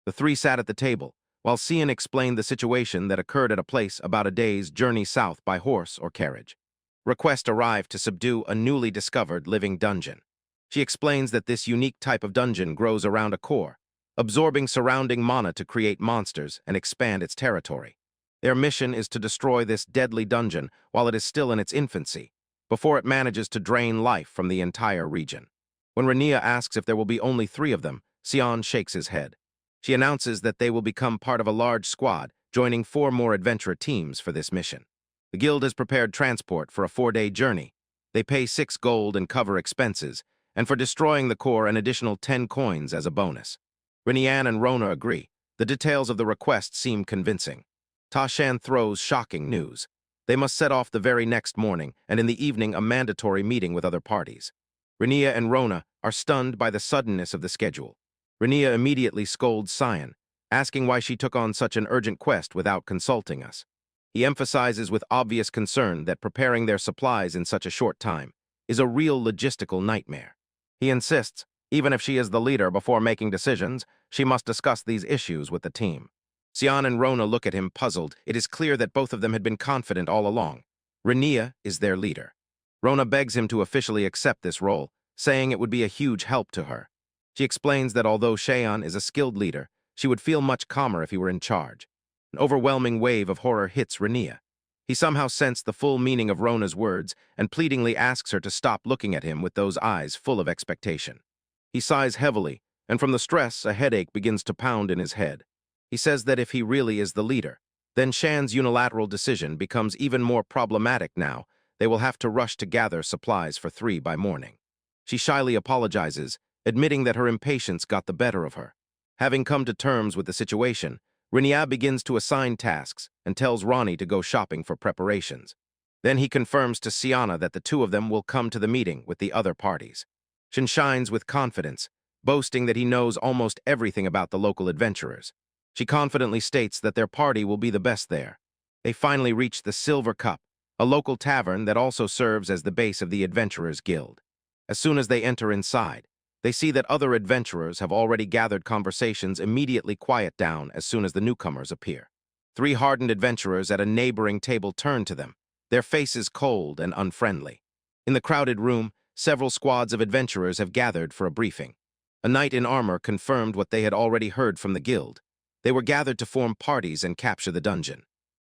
Speaker 1: The three sat at the table, while Sian explained the situation that occurred at a place about a day's journey south by horse or carriage. Request arrived to subdue a newly discovered living dungeon. She explains that this unique type of dungeon grows around a core, absorbing surrounding mana to create monsters and expand its territory. Their mission is to destroy this deadly dungeon while it is still in its infancy, before it manages to drain life from the entire region. When Rania asks if there will be only 3 of them, Sion shakes his head. She announces that they will become part of a large squad, joining 4 more adventurer teams for this mission. The guild has prepared transport for a 4-day journey. They pay 6 gold and cover expenses, and for destroying the core an additional 10 coins as a bonus. Rinian and Rona agree. The details of the request seem convincing. Tashan throws shocking news. They must set off the very next morning, and in the evening a mandatory meeting with other parties. Rinia and Rona are stunned by the suddenness of the schedule. Rinia immediately scolds Sion, asking why she took on such an urgent quest without consulting us. He emphasizes with obvious concern that preparing their supplies in such a short time is a real logistical nightmare. He insists, even if she is the leader before making decisions, she must discuss these issues with the team. Sion and Rona look at him puzzled. It is clear that both of them had been confident all along. Rinia is their leader. Rona begs him to officially accept this role, saying it would be a huge help to her. She explains that although Shaeon is a skilled leader, she would feel much calmer if he were in charge. An overwhelming wave of horror hits Rinia. He somehow sensed the full meaning of Rona's words and pleadingly asks her to stop looking at him with those eyes full of expectation. He sighs heavily, and from the stress, a headache begins to pound in his head. He says that if he really is the leader, then Shan's unilateral decision becomes even more problematic now. They will have to rush to gather supplies for 3 by morning. She shyly apologizes, admitting that her impatience got the better of her. Having come to terms with the situation, Rinia begins to assign tasks and tells Ronnie to go shopping for preparations. Then he confirms to Siana that the 2 of them will come to the meeting with the other parties. Shin shines with confidence, boasting that he knows almost everything about the local adventurers. She confidently states that their party will be the best there. They finally reach the Silver Cup, a local tavern that also serves as the base of the Adventurers Guild. As soon as they enter inside, they see that other adventurers have already gathered. Conversations immediately quiet down as soon as the newcomers appear. 3 hardened adventurers at a neighboring table turn to them, their faces cold and unfriendly. In the crowded room, several squads of adventurers have gathered for a briefing. A knight in armor confirmed what they had already heard from the guild. They were gathered to form parties and capture the dungeon.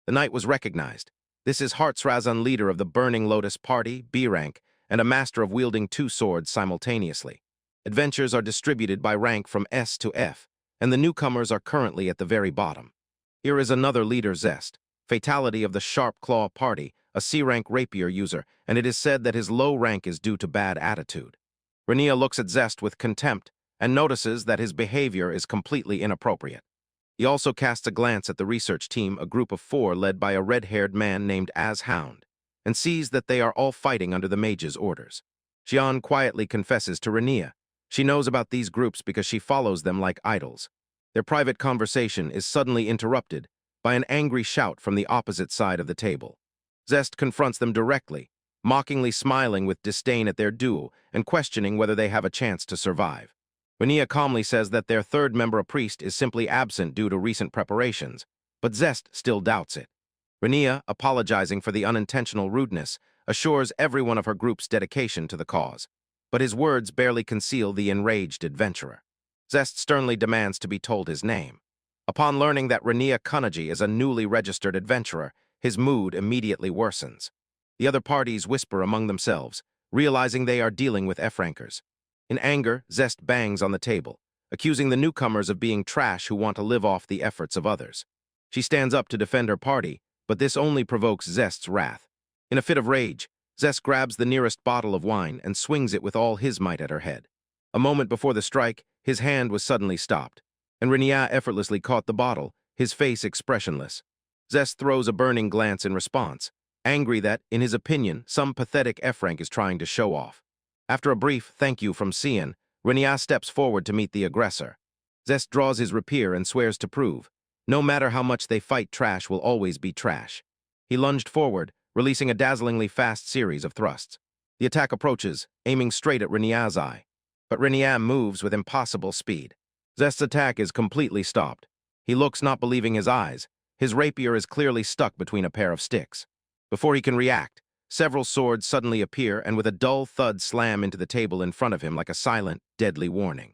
Speaker 1: The knight was recognized. This is Hartzrazan, leader of the Burning Lotus Party, B rank, and a master of wielding 2 swords simultaneously. Adventures are distributed by rank from S to F, and the newcomers are currently at the very bottom. Here is another leader, Zest, fatality of the Sharp Claw Party, a C-rank rapier user, and it is said that his low rank is due to bad attitude. Rania looks at Zest with contempt and notices that his behavior is completely inappropriate. He also casts a glance at the research team, a group of 4 led by a red-haired man named Hound, and sees that they are all fighting under the mage's orders. Xian quietly confesses to Rania. She knows about these groups because she follows them like idols. Their private conversation is suddenly interrupted by an angry shout from the opposite side of the table. Zest confronts them directly, mockingly smiling with disdain at their duo and questioning whether they have a chance to survive. Rania calmly says that their 3rd member, a priest, is simply absent due to recent preparations, but Zest still doubts it. Rania, apologizing for the unintentional rudeness, assures everyone of her group's dedication to the cause, but his words barely conceal the enraged adventurer. Zest sternly demands to be told his name. Upon learning that Rania Kunaji is a newly registered adventurer, his mood immediately worsens. The other parties whisper among themselves, realizing they are dealing with F-rankers. In anger, Zest bangs on the table, accusing the newcomers of being trash who want to live off the efforts of others. She stands up to defend her party, but this only provokes Zest's wrath. In a fit of rage, Zest grabs the nearest bottle of wine and swings it with all his might at her head. A moment before the strike, his hand was suddenly stopped, and Rania effortlessly caught the bottle, his face expressionless. Zest throws a burning glance in response, angry that, in his opinion, some pathetic F-rank is trying to show off. After a brief thank you from Sian, Rania steps forward to meet the aggressor. Zest draws his rapier and swears to prove, No matter how much they fight, trash will always be trash. He lunged forward, releasing a dazzlingly fast series of thrusts. The attack approaches, aiming straight at Renia's eye. But Renia moves with impossible speed. Zest's attack is completely stopped. He looks, not believing his eyes. His rapier is clearly stuck between a pair of sticks. Before he can react, several swords suddenly appear and with a dull thud slam into the table in front of him like a silent, deadly warning.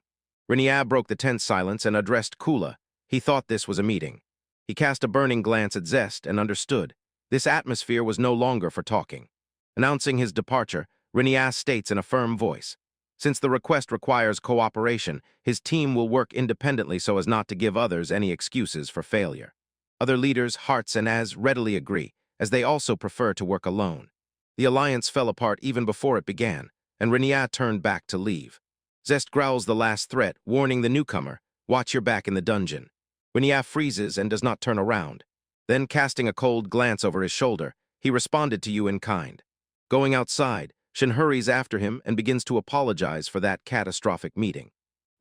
Speaker 1: Renia broke the tense silence and addressed Kula. He thought this was a meeting. He cast a burning glance at Zest and understood. This atmosphere was no longer for talking. Announcing his departure, Renia states in a firm voice, "Since the request requires cooperation, his team will work independently so as not to give others any excuses for failure." Other leaders, Hearts and Az, readily agree, as they also prefer to work alone. The alliance fell apart even before it began, and Renia turned back to leave. Zest growls the last threat, warning the newcomer, "Watch your back in the dungeon." Renia freezes and does not turn around. Then, casting a cold glance over his shoulder, he responded to you in kind. Going outside, Shin hurries after him and begins to apologize for that catastrophic meeting.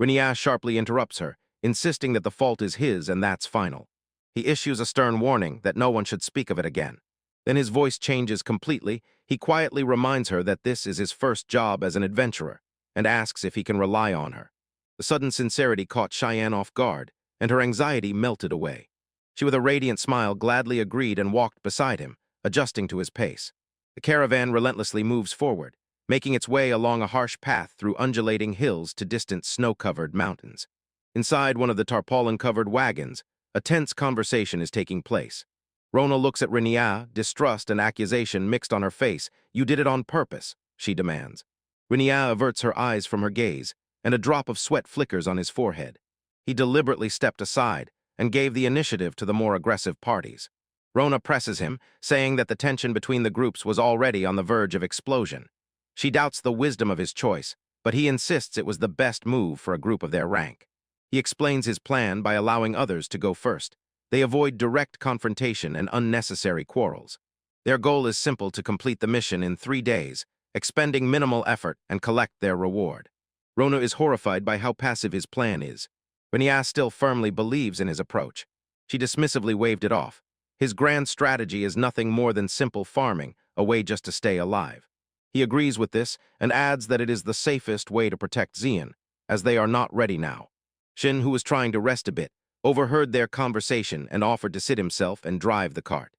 Speaker 1: Renia sharply interrupts her, insisting that the fault is his and that's final. He issues a stern warning that no one should speak of it again. Then his voice changes completely. He quietly reminds her that this is his first job as an adventurer, and asks if he can rely on her. The sudden sincerity caught Cheyenne off guard, and her anxiety melted away. She, with a radiant smile, gladly agreed and walked beside him, adjusting to his pace. The caravan relentlessly moves forward, making its way along a harsh path through undulating hills to distant snow-covered mountains. Inside one of the tarpaulin-covered wagons, a tense conversation is taking place. Rona looks at Renia, distrust and accusation mixed on her face. "You did it on purpose," she demands. Renia averts her eyes from her gaze, and a drop of sweat flickers on his forehead. He deliberately stepped aside and gave the initiative to the more aggressive parties. Rona presses him, saying that the tension between the groups was already on the verge of explosion. She doubts the wisdom of his choice, but he insists it was the best move for a group of their rank. He explains his plan by allowing others to go first. They avoid direct confrontation and unnecessary quarrels. Their goal is simple: to complete the mission in 3 days, expending minimal effort and collect their reward. Rona is horrified by how passive his plan is. Renia still firmly believes in his approach. She dismissively waved it off. His grand strategy is nothing more than simple farming, a way just to stay alive. He agrees with this and adds that it is the safest way to protect Xian, as they are not ready now. Shin, who was trying to rest a bit, overheard their conversation and offered to sit himself and drive the cart.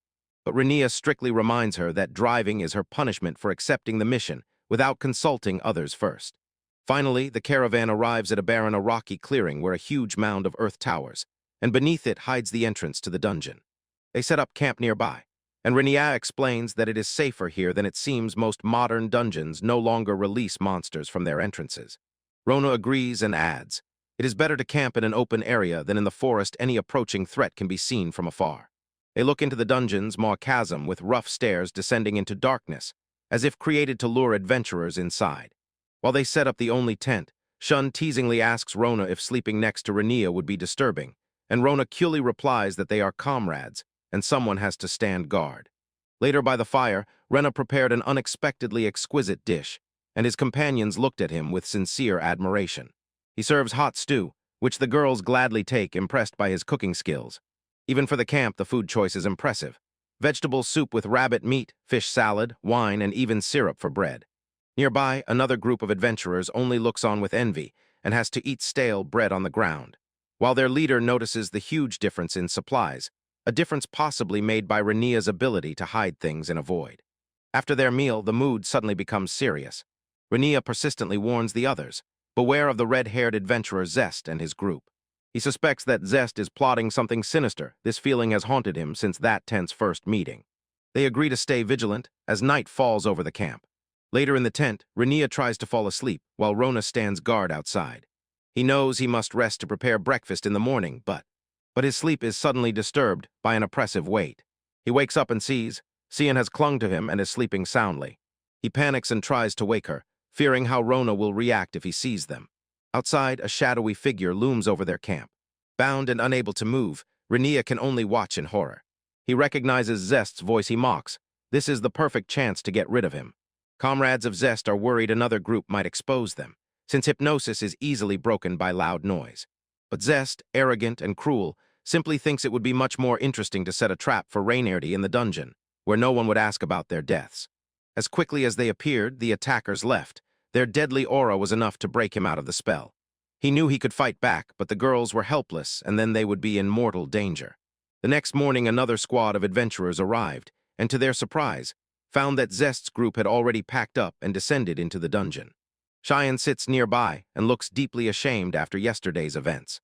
Speaker 1: But Renia strictly reminds her that driving is her punishment for accepting the mission without consulting others first. Finally, the caravan arrives at a rocky clearing where a huge mound of earth towers, and beneath it hides the entrance to the dungeon. They set up camp nearby, and Renia explains that it is safer here than it seems. Most modern dungeons no longer release monsters from their entrances. Rona agrees and adds, "It is better to camp in an open area than in the forest. Any approaching threat can be seen from afar." They look into the dungeon's maw chasm with rough stairs descending into darkness, as if created to lure adventurers inside. While they set up the only tent, Shun teasingly asks Rona if sleeping next to Renia would be disturbing, and Rona coolly replies that they are comrades, and someone has to stand guard. Later by the fire, Rena prepared an unexpectedly exquisite dish, and his companions looked at him with sincere admiration. He serves hot stew, which the girls gladly take, impressed by his cooking skills. Even for the camp, the food choice is impressive. Vegetable soup with rabbit meat, fish salad, wine, and even syrup for bread. Nearby, another group of adventurers only looks on with envy and has to eat stale bread on the ground, while their leader notices the huge difference in supplies, a difference possibly made by Renia's ability to hide things in a void. After their meal, the mood suddenly becomes serious. Renia persistently warns the others, beware of the red-haired adventurer Zest and his group. He suspects that Zest is plotting something sinister. This feeling has haunted him since that tense first meeting. They agree to stay vigilant as night falls over the camp. Later in the tent, Renia tries to fall asleep while Rona stands guard outside. He knows he must rest to prepare breakfast in the morning, but his sleep is suddenly disturbed by an oppressive weight. He wakes up and sees Xian has clung to him and is sleeping soundly. He panics and tries to wake her, fearing how Rona will react if he sees them. Outside, a shadowy figure looms over their camp. Bound and unable to move, Renia can only watch in horror. He recognizes Zest's voice. He mocks. This is the perfect chance to get rid of him. Comrades of Zest are worried another group might expose them, since hypnosis is easily broken by loud noise. But Zest, arrogant and cruel, simply thinks it would be much more interesting to set a trap for Reynardy in the dungeon, where no one would ask about their deaths. As quickly as they appeared, the attackers left. Their deadly aura was enough to break him out of the spell. He knew he could fight back, but the girls were helpless, and then they would be in mortal danger. The next morning, another squad of adventurers arrived, and to their surprise, found that Zest's group had already packed up and descended into the dungeon. Cheyenne sits nearby and looks deeply ashamed after yesterday's events.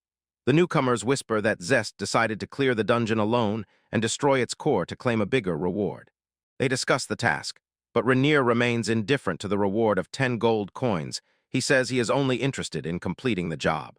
Speaker 1: The newcomers whisper that Zest decided to clear the dungeon alone and destroy its core to claim a bigger reward. They discuss the task, but Rainier remains indifferent to the reward of 10 gold coins. He says he is only interested in completing the job.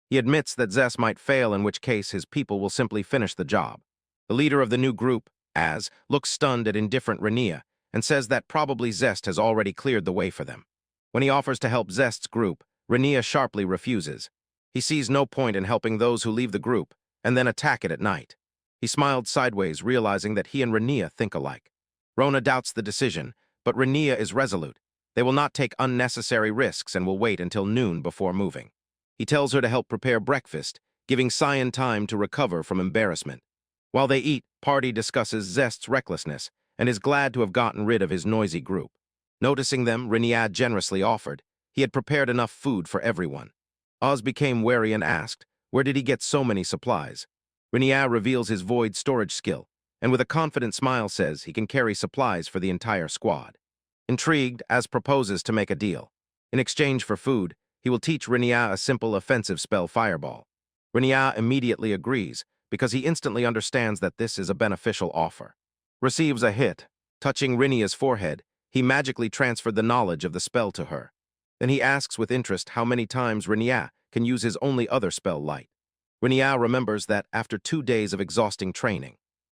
Speaker 1: He admits that Zest might fail, in which case his people will simply finish the job. The leader of the new group, Az, looks stunned at indifferent Rainier and says that probably Zest has already cleared the way for them. When he offers to help Zest's group, Rainier sharply refuses. He sees no point in helping those who leave the group and then attack it at night. He smiled sideways, realizing that he and Rainier think alike. Rona doubts the decision, but Rainier is resolute. They will not take unnecessary risks and will wait until noon before moving. He tells her to help prepare breakfast, giving Cyan time to recover from embarrassment. While they eat, Party discusses Zest's recklessness and is glad to have gotten rid of his noisy group. Noticing them, Rainier generously offered. He had prepared enough food for everyone. Oz became wary and asked, where did he get so many supplies? Rainier reveals his void storage skill, and with a confident smile says he can carry supplies for the entire squad. Intrigued, Az proposes to make a deal. In exchange for food, he will teach Rainier a simple offensive spell, Fireball. Rainier immediately agrees, because he instantly understands that this is a beneficial offer. Receives a hit. Touching Rainier's forehead, he magically transferred the knowledge of the spell to her. Then he asks with interest how many times Rainier can use his only other spell, Light. Rainier remembers that after 2 days of exhausting training,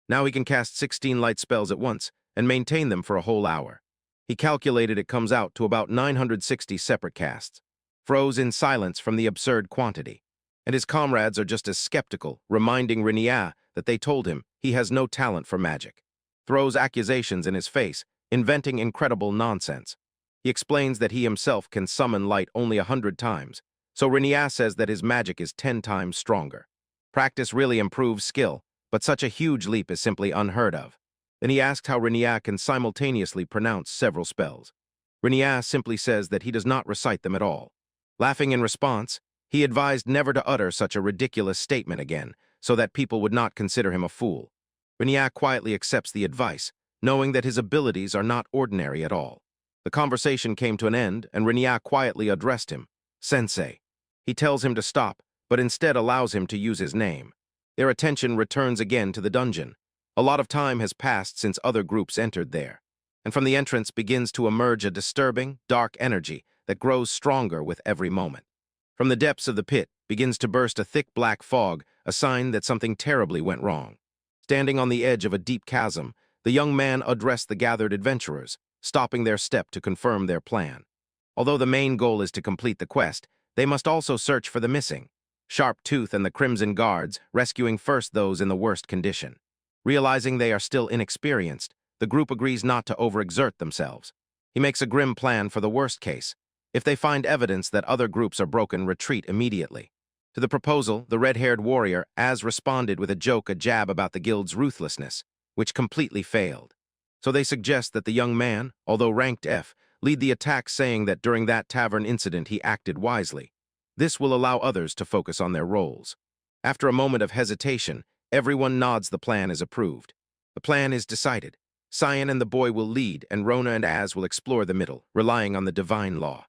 Speaker 1: now he can cast 16 light spells at once and maintain them for a whole hour. He calculated it comes out to about 960 separate casts. Froze in silence from the absurd quantity. And his comrades are just as skeptical, reminding Rainier that they told him he has no talent for magic. Throws accusations in his face, inventing incredible nonsense. He explains that he himself can summon light only 100 times, so Rainier says that his magic is 10 times stronger. Practice really improves skill, but such a huge leap is simply unheard of. Then he asks how Rainier can simultaneously pronounce several spells. Rainier simply says that he does not recite them at all. Laughing in response, he advised never to utter such a ridiculous statement again, so that people would not consider him a fool. Rainier quietly accepts the advice, knowing that his abilities are not ordinary at all. The conversation came to an end, and Rainier quietly addressed him, Sensei. He tells him to stop, but instead allows him to use his name. Their attention returns again to the dungeon. A lot of time has passed since other groups entered there, and from the entrance begins to emerge a disturbing, dark energy that grows stronger with every moment. From the depths of the pit begins to burst a thick black fog, a sign that something terribly went wrong. Standing on the edge of a deep chasm, the young man addressed the gathered adventurers, stopping their step to confirm their plan. Although the main goal is to complete the quest, they must also search for the missing. Sharp Tooth and the Crimson Guards, rescuing first those in the worst condition. Realizing they are still inexperienced, the group agrees not to overexert themselves. He makes a grim plan for the worst case. If they find evidence that other groups are broken, retreat immediately. To the proposal, the red-haired warrior, Az, responded with a jab about the guild's ruthlessness, which completely failed. So they suggest that the young man, although ranked F, lead the attack, saying that during that tavern incident he acted wisely. This will allow others to focus on their roles. After a moment of hesitation, everyone nods. The plan is approved. The plan is decided. Cyan and the boy will lead, and Rona and Az will explore the middle, relying on the divine law.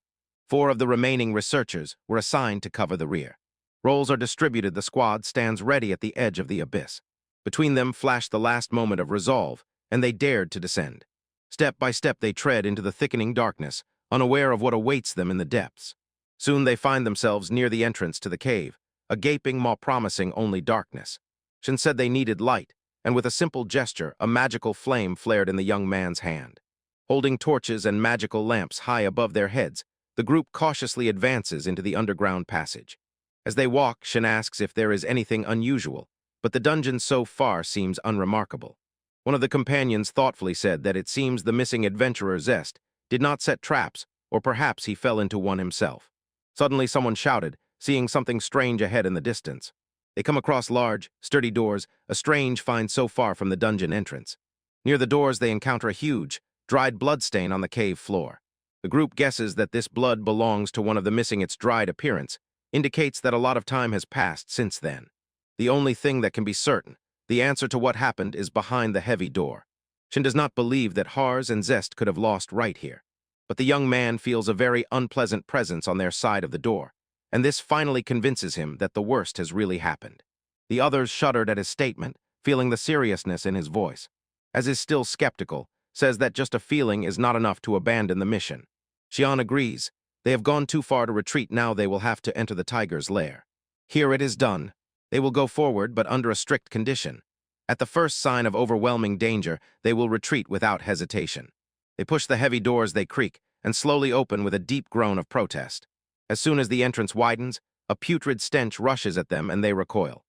Speaker 1: 4 of the remaining researchers were assigned to cover the rear. Roles are distributed. The squad stands ready at the edge of the abyss. Between them flashed the last moment of resolve, and they dared to descend. Step by step they tread into the thickening darkness, unaware of what awaits them in the depths. Soon they find themselves near the entrance to the cave, a gaping maw promising only darkness. Shin said they needed light, and with a simple gesture, a magical flame flared in the young man's hand. Holding torches and magical lamps high above their heads, the group cautiously advances into the underground passage. As they walk, Shin asks if there is anything unusual, but the dungeon so far seems unremarkable. One of the companions thoughtfully said that it seems the missing adventurer Zest did not set traps, or perhaps he fell into one himself. Suddenly someone shouted, seeing something strange ahead in the distance. They come across large, sturdy doors, a strange find so far from the dungeon entrance. Near the doors, they encounter a huge, dried bloodstain on the cave floor. The group guesses that this blood belongs to one of the missing. Its dried appearance indicates that a lot of time has passed since then. The only thing that can be certain, the answer to what happened, is behind the heavy door. Shin does not believe that Hars and Zest could have lost right here. But the young man feels a very unpleasant presence on their side of the door, and this finally convinces him that the worst has really happened. The others shuddered at his statement, feeling the seriousness in his voice. As is still skeptical, says that just a feeling is not enough to abandon the mission. Xian agrees. They have gone too far to retreat. Now they will have to enter the tiger's lair. Here it is done. They will go forward, but under a strict condition. At the first sign of overwhelming danger, they will retreat without hesitation. They push the heavy doors, they creak, and slowly open with a deep groan of protest. As soon as the entrance widens, a putrid stench rushes at them and they recoil.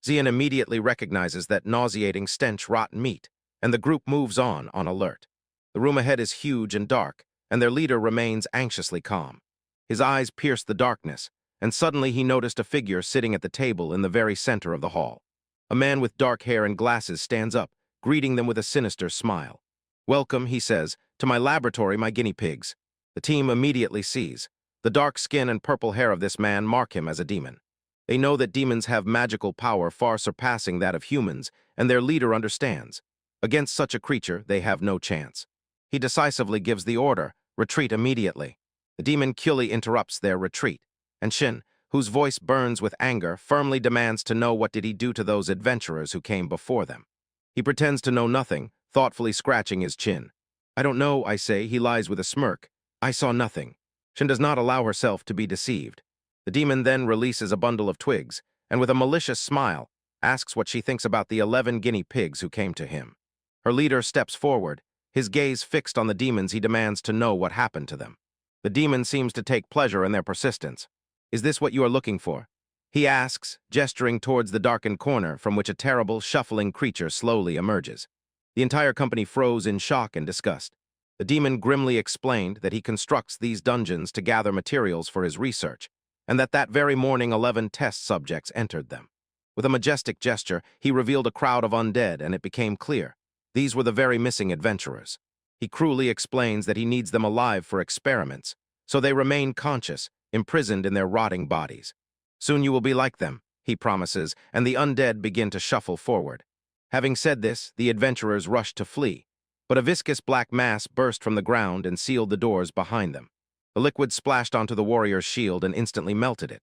Speaker 1: Xian immediately recognizes that nauseating stench, rotten meat, and the group moves on alert. The room ahead is huge and dark, and their leader remains anxiously calm. His eyes pierce the darkness, and suddenly he noticed a figure sitting at the table in the very center of the hall. A man with dark hair and glasses stands up, greeting them with a sinister smile. "Welcome," he says, "to my laboratory, my guinea pigs." The team immediately sees. The dark skin and purple hair of this man mark him as a demon. They know that demons have magical power far surpassing that of humans, and their leader understands. Against such a creature, they have no chance. He decisively gives the order, "Retreat immediately." The demon Kyuli interrupts their retreat, and Shin, whose voice burns with anger, firmly demands to know what did he do to those adventurers who came before them. He pretends to know nothing, thoughtfully scratching his chin. "I don't know," I say. He lies with a smirk. "I saw nothing." Shin does not allow herself to be deceived. The demon then releases a bundle of twigs, and with a malicious smile, asks what she thinks about the 11 guinea pigs who came to him. Her leader steps forward. His gaze fixed on the demons, he demands to know what happened to them. The demon seems to take pleasure in their persistence. "Is this what you are looking for?" he asks, gesturing towards the darkened corner from which a terrible, shuffling creature slowly emerges. The entire company froze in shock and disgust. The demon grimly explained that he constructs these dungeons to gather materials for his research, and that very morning 11 test subjects entered them. With a majestic gesture, he revealed a crowd of undead, and it became clear. These were the very missing adventurers. He cruelly explains that he needs them alive for experiments, so they remain conscious, imprisoned in their rotting bodies. "Soon you will be like them," he promises, and the undead begin to shuffle forward. Having said this, the adventurers rushed to flee, but a viscous black mass burst from the ground and sealed the doors behind them. The liquid splashed onto the warrior's shield and instantly melted it.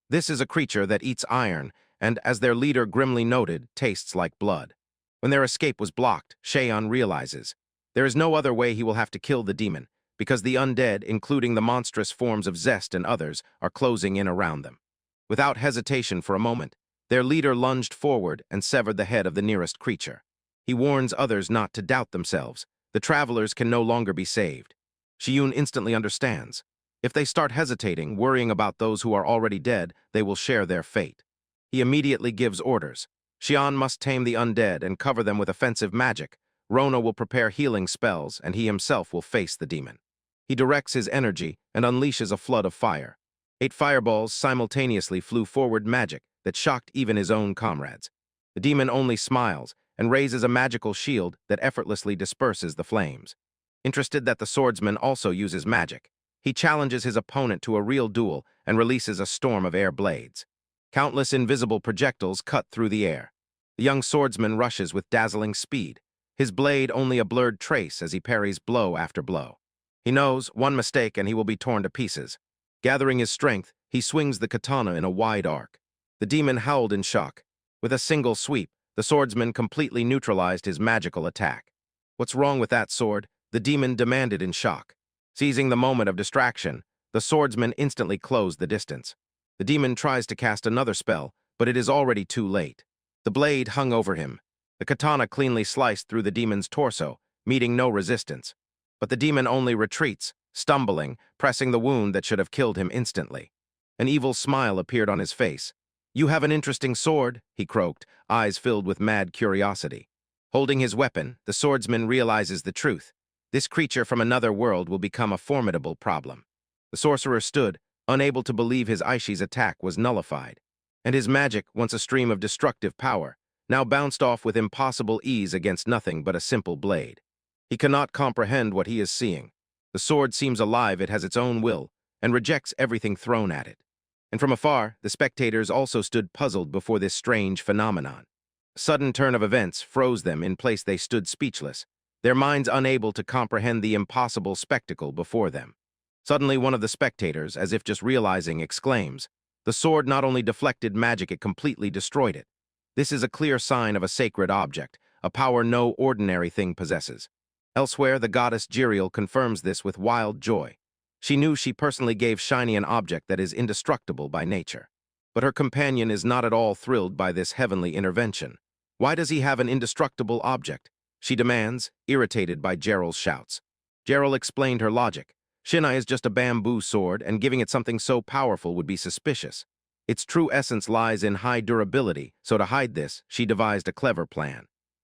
Speaker 1: This is a creature that eats iron, and, as their leader grimly noted, tastes like blood. When their escape was blocked, Shaeon realizes there is no other way. He will have to kill the demon, because the undead, including the monstrous forms of Zest and others, are closing in around them. Without hesitation for a moment, their leader lunged forward and severed the head of the nearest creature. He warns others not to doubt themselves. The travelers can no longer be saved. Shiyun instantly understands. If they start hesitating, worrying about those who are already dead, they will share their fate. He immediately gives orders. Xian must tame the undead and cover them with offensive magic. Rona will prepare healing spells, and he himself will face the demon. He directs his energy and unleashes a flood of fire. 8 fireballs simultaneously flew forward, magic that shocked even his own comrades. The demon only smiles and raises a magical shield that effortlessly disperses the flames. Interested that the swordsman also uses magic, he challenges his opponent to a real duel and releases a storm of air blades. Countless invisible projectiles cut through the air. The young swordsman rushes with dazzling speed, his blade only a blurred trace as he parries blow after blow. He knows one mistake and he will be torn to pieces. Gathering his strength, he swings the katana in a wide arc. The demon howled in shock. With a single sweep, the swordsman completely neutralized his magical attack. "What's wrong with that sword?" the demon demanded in shock. Seizing the moment of distraction, the swordsman instantly closed the distance. The demon tries to cast another spell, but it is already too late. The blade hung over him. The katana cleanly sliced through the demon's torso, meeting no resistance. But the demon only retreats, stumbling, pressing the wound that should have killed him instantly. An evil smile appeared on his face. "You have an interesting sword," he croaked, eyes filled with mad curiosity. Holding his weapon, the swordsman realizes the truth. This creature from another world will become a formidable problem. The sorcerer stood, unable to believe his Aishi's attack was nullified. And his magic, once a stream of destructive power, now bounced off with impossible ease against nothing but a simple blade. He cannot comprehend what he is seeing. The sword seems alive, it has its own will, and rejects everything thrown at it. And from afar, the spectators also stood puzzled before this strange phenomenon. A sudden turn of events froze them in place. They stood speechless, their minds unable to comprehend the impossible spectacle before them. Suddenly, one of the spectators, as if just realizing, exclaims, "The sword not only deflected magic, it completely destroyed it. This is a clear sign of a sacred object, a power no ordinary thing possesses." Elsewhere, the goddess Jiriel confirms this with wild joy. She knew she personally gave Shiny an object that is indestructible by nature. But her companion is not at all thrilled by this heavenly intervention. Why does he have an indestructible object? She demands, irritated by Jeriel's shouts. Jeriel explained her logic. Shinai is just a bamboo sword, and giving it something so powerful would be suspicious. Its true essence lies in high durability, so to hide this, she devised a clever plan.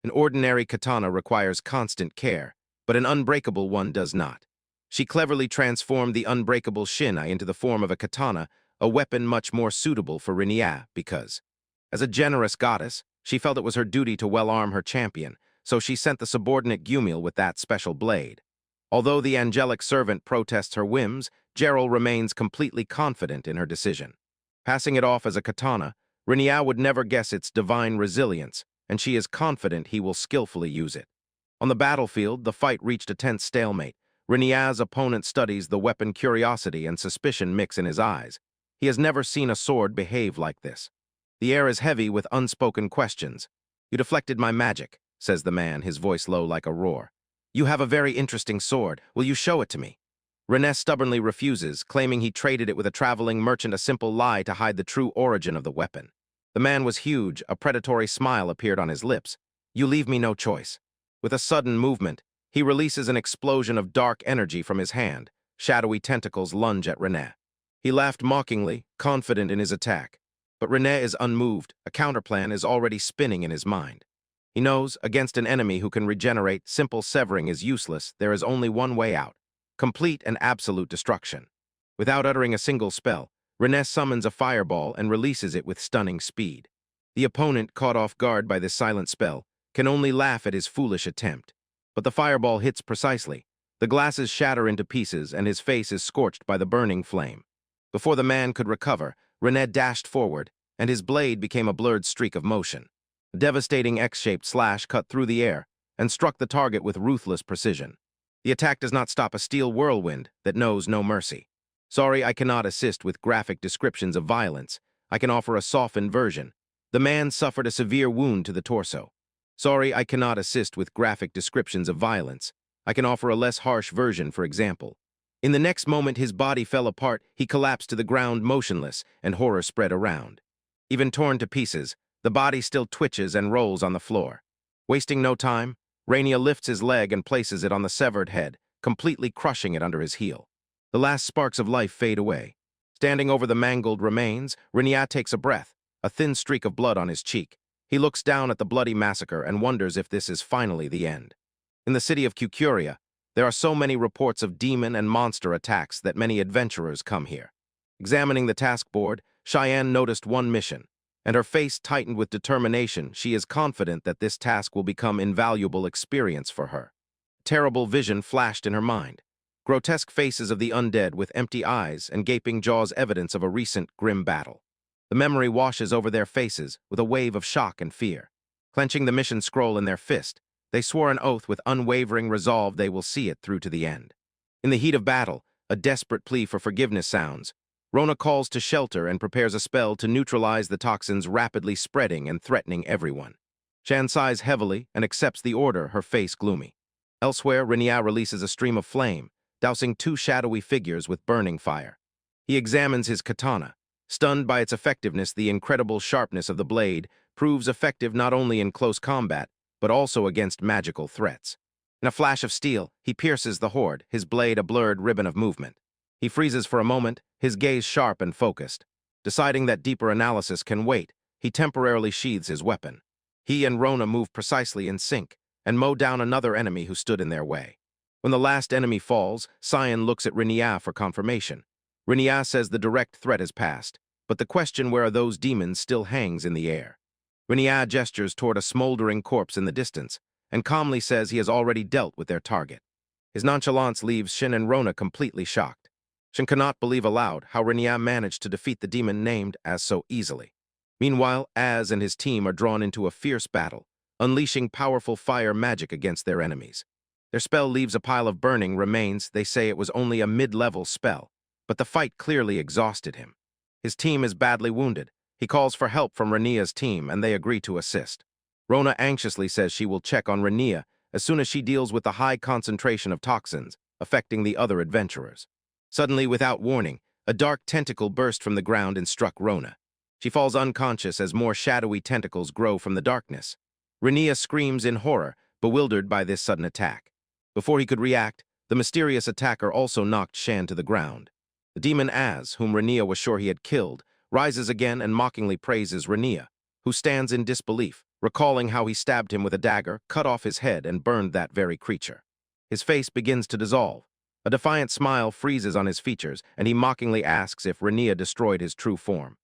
Speaker 1: An ordinary katana requires constant care, but an unbreakable one does not. She cleverly transformed the unbreakable Shinai into the form of a katana, a weapon much more suitable for Rinia because, as a generous goddess, she felt it was her duty to well-arm her champion, so she sent the subordinate Gumiel with that special blade. Although the angelic servant protests her whims, Jeriel remains completely confident in her decision. Passing it off as a katana, Rinia would never guess its divine resilience, and she is confident he will skillfully use it. On the battlefield, the fight reached a tense stalemate. Rinia's opponent studies the weapon. Curiosity and suspicion mix in his eyes. He has never seen a sword behave like this. The air is heavy with unspoken questions. "You deflected my magic," says the man, his voice low like a roar. "You have a very interesting sword. Will you show it to me?" René stubbornly refuses, claiming he traded it with a traveling merchant, a simple lie to hide the true origin of the weapon. The man was huge, a predatory smile appeared on his lips. "You leave me no choice." With a sudden movement, he releases an explosion of dark energy from his hand. Shadowy tentacles lunge at René. He laughed mockingly, confident in his attack. But René is unmoved. A counterplan is already spinning in his mind. He knows, against an enemy who can regenerate, simple severing is useless. There is only one way out: complete and absolute destruction. Without uttering a single spell, René summons a fireball and releases it with stunning speed. The opponent, caught off guard by this silent spell, can only laugh at his foolish attempt. But the fireball hits precisely. The glasses shatter into pieces, and his face is scorched by the burning flame. Before the man could recover, René dashed forward, and his blade became a blurred streak of motion. A devastating X-shaped slash cut through the air and struck the target with ruthless precision. The attack does not stop a steel whirlwind that knows no mercy. "Sorry, I cannot assist with graphic descriptions of violence. I can offer a softened version. The man suffered a severe wound to the torso. Sorry, I cannot assist with graphic descriptions of violence. I can offer a less harsh version, for example." In the next moment, his body fell apart, he collapsed to the ground motionless, and horror spread around. Even torn to pieces, the body still twitches and rolls on the floor. Wasting no time, Rainia lifts his leg and places it on the severed head, completely crushing it under his heel. The last sparks of life fade away. Standing over the mangled remains, Rainia takes a breath, a thin streak of blood on his cheek. He looks down at the bloody massacre and wonders if this is finally the end. In the city of Cucuria, there are so many reports of demon and monster attacks that many adventurers come here. Examining the task board, Cheyenne noticed one mission, and her face tightened with determination. She is confident that this task will become invaluable experience for her. A terrible vision flashed in her mind. Grotesque faces of the undead with empty eyes and gaping jaws, evidence of a recent grim battle. The memory washes over their faces with a wave of shock and fear. Clenching the mission scroll in their fist, they swore an oath with unwavering resolve they will see it through to the end. In the heat of battle, a desperate plea for forgiveness sounds. Rona calls to shelter and prepares a spell to neutralize the toxins rapidly spreading and threatening everyone. Shan sighs heavily and accepts the order, her face gloomy. Elsewhere, Rainia releases a stream of flame, dousing two shadowy figures with burning fire. He examines his katana. Stunned by its effectiveness, the incredible sharpness of the blade proves effective not only in close combat, but also against magical threats. In a flash of steel, he pierces the horde, his blade a blurred ribbon of movement. He freezes for a moment, his gaze sharp and focused. Deciding that deeper analysis can wait, he temporarily sheathes his weapon. He and Rona move precisely in sync and mow down another enemy who stood in their way. When the last enemy falls, Cyan looks at Rainia for confirmation. Rainia says the direct threat has passed. but the question where are those demons still hangs in the air. Renia gestures toward a smoldering corpse in the distance and calmly says he has already dealt with their target. His nonchalance leaves Shin and Rona completely shocked. Shin cannot believe aloud how Renia managed to defeat the demon named as so easily. Meanwhile, Az and his team are drawn into a fierce battle, unleashing powerful fire magic against their enemies. Their spell leaves a pile of burning remains. They say it was only a mid-level spell, but the fight clearly exhausted him. His team is badly wounded. He calls for help from Renia's team, and they agree to assist. Rona anxiously says she will check on Renia as soon as she deals with the high concentration of toxins affecting the other adventurers. Suddenly, without warning, a dark tentacle burst from the ground and struck Rona. She falls unconscious as more shadowy tentacles grow from the darkness. Renia screams in horror, bewildered by this sudden attack. Before he could react, the mysterious attacker also knocked Shan to the ground. The demon Az, whom Renia was sure he had killed, rises again and mockingly praises Renia, who stands in disbelief, recalling how he stabbed him with a dagger, cut off his head, and burned that very creature. His face begins to dissolve. A defiant smile freezes on his features, and he mockingly asks if Renia destroyed his true form.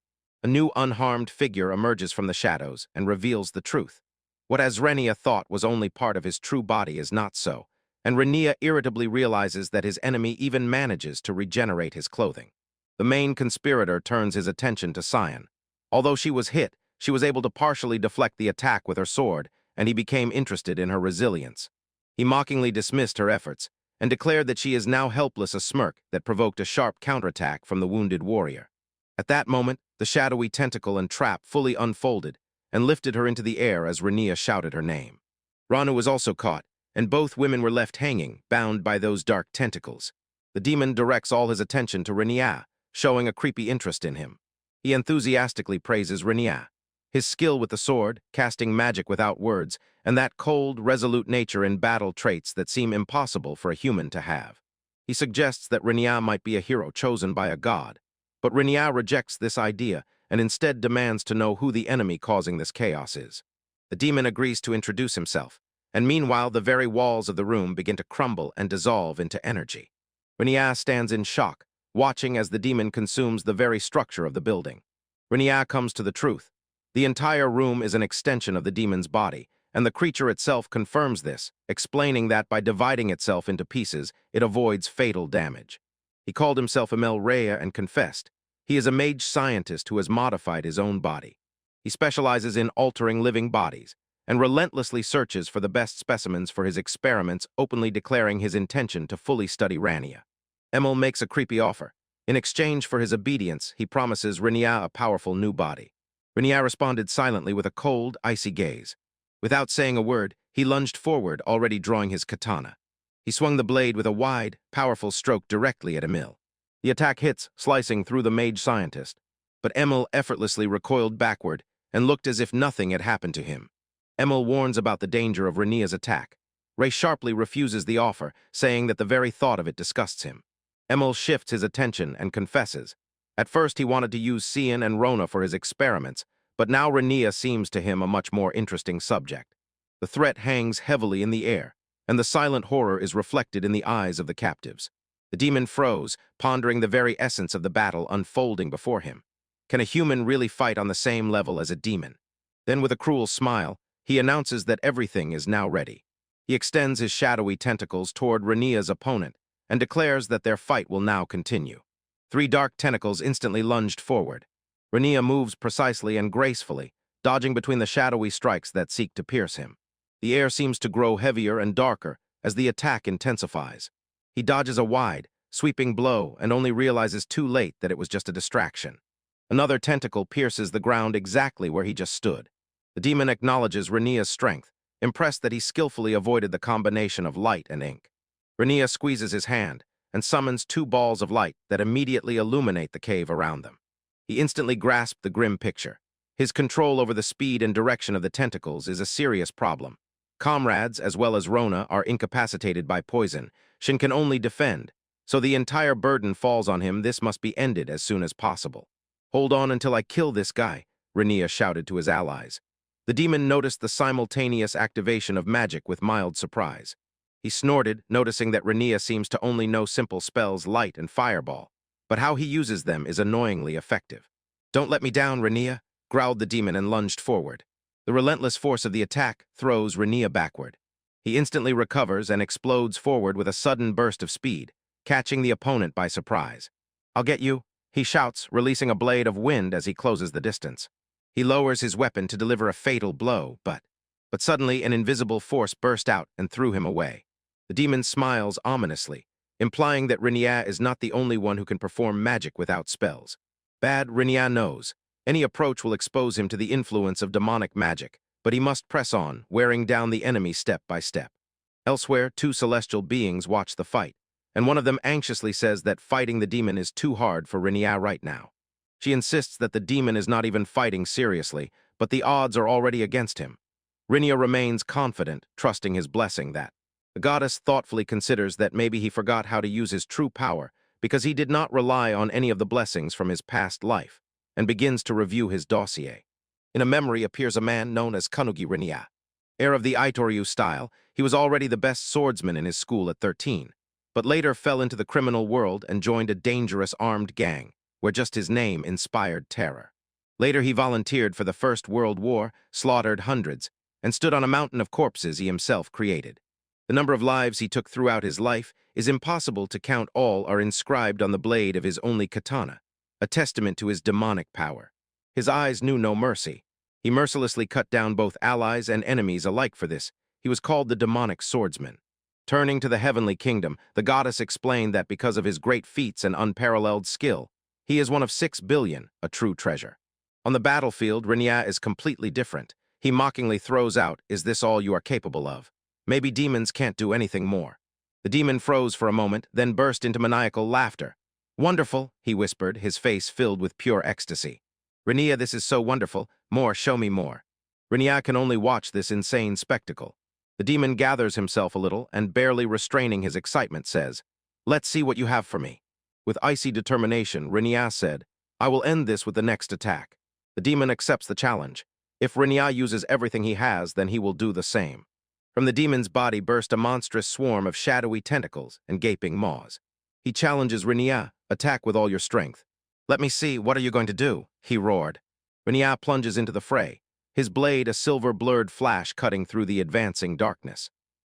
Speaker 1: A new unharmed figure emerges from the shadows and reveals the truth. What Renia thought was only part of his true body is not so, and Renia irritably realizes that his enemy even manages to regenerate his clothing. The main conspirator turns his attention to Cyan. Although she was hit, she was able to partially deflect the attack with her sword, and he became interested in her resilience. He mockingly dismissed her efforts and declared that she is now helpless, a smirk that provoked a sharp counterattack from the wounded warrior. At that moment, the shadowy tentacle and trap fully unfolded and lifted her into the air as Renia shouted her name. Ranu was also caught, and both women were left hanging, bound by those dark tentacles. The demon directs all his attention to Renia, showing a creepy interest in him. He enthusiastically praises Renia. His skill with the sword, casting magic without words, and that cold, resolute nature in battle traits that seem impossible for a human to have. He suggests that Renia might be a hero chosen by a god, but Renia rejects this idea and instead demands to know who the enemy causing this chaos is. The demon agrees to introduce himself, and meanwhile the very walls of the room begin to crumble and dissolve into energy. Renia stands in shock, watching as the demon consumes the very structure of the building. Renia comes to the truth. The entire room is an extension of the demon's body, and the creature itself confirms this, explaining that by dividing itself into pieces, it avoids fatal damage. He called himself Emel Rhea and confessed. He is a mage scientist who has modified his own body. He specializes in altering living bodies, and relentlessly searches for the best specimens for his experiments, openly declaring his intention to fully study Rania. Emil makes a creepy offer. In exchange for his obedience, he promises Renia a powerful new body. Renia responded silently with a cold, icy gaze. Without saying a word, he lunged forward, already drawing his katana. He swung the blade with a wide, powerful stroke directly at Emil. The attack hits, slicing through the mage scientist, but Emil effortlessly recoiled backward and looked as if nothing had happened to him. Emil warns about the danger of Renia's attack. Ray sharply refuses the offer, saying that the very thought of it disgusts him. Emil shifts his attention and confesses. At first he wanted to use Cyan and Rona for his experiments, but now Renia seems to him a much more interesting subject. The threat hangs heavily in the air, and the silent horror is reflected in the eyes of the captives. The demon froze, pondering the very essence of the battle unfolding before him. Can a human really fight on the same level as a demon? Then with a cruel smile, he announces that everything is now ready. He extends his shadowy tentacles toward Renia's opponent and declares that their fight will now continue. 3 dark tentacles instantly lunged forward. Renia moves precisely and gracefully, dodging between the shadowy strikes that seek to pierce him. The air seems to grow heavier and darker as the attack intensifies. He dodges a wide, sweeping blow and only realizes too late that it was just a distraction. Another tentacle pierces the ground exactly where he just stood. The demon acknowledges Renia's strength, impressed that he skillfully avoided the combination of light and ink. Renia squeezes his hand and summons 2 balls of light that immediately illuminate the cave around them. He instantly grasped the grim picture. His control over the speed and direction of the tentacles is a serious problem. Comrades, as well as Rona, are incapacitated by poison. Shin can only defend, so the entire burden falls on him. This must be ended as soon as possible. "Hold on until I kill this guy," Renia shouted to his allies. The demon noticed the simultaneous activation of magic with mild surprise. He snorted, noticing that Renia seems to only know simple spells light and fireball, but how he uses them is annoyingly effective. "Don't let me down, Renia," growled the demon and lunged forward. The relentless force of the attack throws Renia backward. He instantly recovers and explodes forward with a sudden burst of speed, catching the opponent by surprise. "I'll get you," he shouts, releasing a blade of wind as he closes the distance. He lowers his weapon to deliver a fatal blow, but suddenly an invisible force burst out and threw him away. The demon smiles ominously, implying that Renia is not the only one who can perform magic without spells. Bad Renia knows. Any approach will expose him to the influence of demonic magic, but he must press on, wearing down the enemy step by step. Elsewhere, two celestial beings watch the fight, and one of them anxiously says that fighting the demon is too hard for Renia right now. She insists that the demon is not even fighting seriously, but the odds are already against him. Renia remains confident, trusting his blessing that. The goddess thoughtfully considers that maybe he forgot how to use his true power because he did not rely on any of the blessings from his past life, and begins to review his dossier. In a memory appears a man known as Kanugi Renia. Heir of the Itoryu style, he was already the best swordsman in his school at 13, but later fell into the criminal world and joined a dangerous armed gang, where just his name inspired terror. Later he volunteered for the First World War, slaughtered hundreds, and stood on a mountain of corpses he himself created. The number of lives he took throughout his life is impossible to count. All are inscribed on the blade of his only katana, a testament to his demonic power. His eyes knew no mercy. He mercilessly cut down both allies and enemies alike. For this, he was called the demonic swordsman. Turning to the heavenly kingdom, the goddess explained that because of his great feats and unparalleled skill, he is one of 6 billion, a true treasure. On the battlefield, Renia is completely different. He mockingly throws out, "Is this all you are capable of? Maybe demons can't do anything more." The demon froze for a moment, then burst into maniacal laughter. "Wonderful," he whispered, his face filled with pure ecstasy. "Renia, this is so wonderful. More, show me more." Renia can only watch this insane spectacle. The demon gathers himself a little and, barely restraining his excitement, says, "Let's see what you have for me." With icy determination, Renia said, "I will end this with the next attack." The demon accepts the challenge. If Renia uses everything he has, then he will do the same. From the demon's body burst a monstrous swarm of shadowy tentacles and gaping maws. He challenges Renia, "Attack with all your strength." "Let me see, what are you going to do?" he roared. Renia plunges into the fray, his blade a silver blurred flash cutting through the advancing darkness.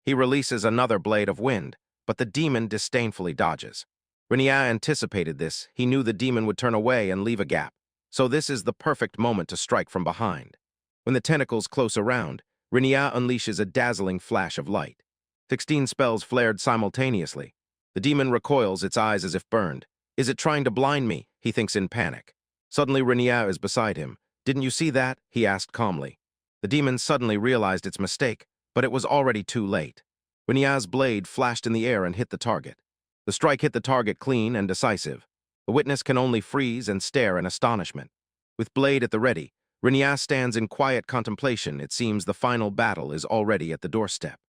Speaker 1: He releases another blade of wind, but the demon disdainfully dodges. Renia anticipated this. He knew the demon would turn away and leave a gap, so this is the perfect moment to strike from behind. When the tentacles close around, Renia unleashes a dazzling flash of light. 16 spells flared simultaneously. The demon recoils, its eyes as if burned. "Is it trying to blind me?" he thinks in panic. Suddenly Renia is beside him. "Didn't you see that?" he asked calmly. The demon suddenly realized its mistake, but it was already too late. Renia's blade flashed in the air and hit the target. The strike hit the target clean and decisive. The witness can only freeze and stare in astonishment. With blade at the ready, Renia stands in quiet contemplation. It seems the final battle is already at the doorstep.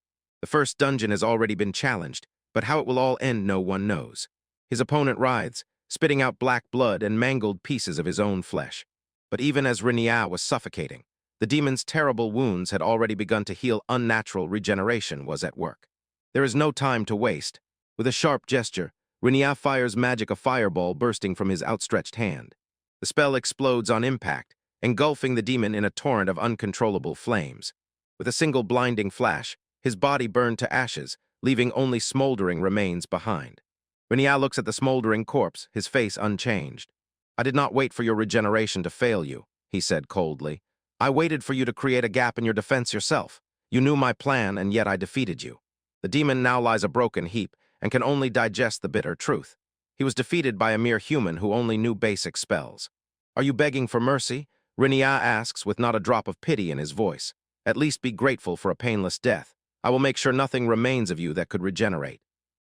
Speaker 1: The first dungeon has already been challenged, but how it will all end no one knows. His opponent writhes, spitting out black blood and mangled pieces of his own flesh. But even as Renia was suffocating, the demon's terrible wounds had already begun to heal. Unnatural regeneration was at work. There is no time to waste. With a sharp gesture, Renia fires magic, a fireball bursting from his outstretched hand. The spell explodes on impact, engulfing the demon in a torrent of uncontrollable flames. With a single blinding flash, his body burned to ashes, leaving only smoldering remains behind. Renia looks at the smoldering corpse, his face unchanged. "I did not wait for your regeneration to fail you," he said coldly. "I waited for you to create a gap in your defense yourself. You knew my plan, and yet I defeated you." The demon now lies a broken heap and can only digest the bitter truth. He was defeated by a mere human who only knew basic spells. "Are you begging for mercy?" Renia asks with not a drop of pity in his voice. "At least be grateful for a painless death. I will make sure nothing remains of you that could regenerate."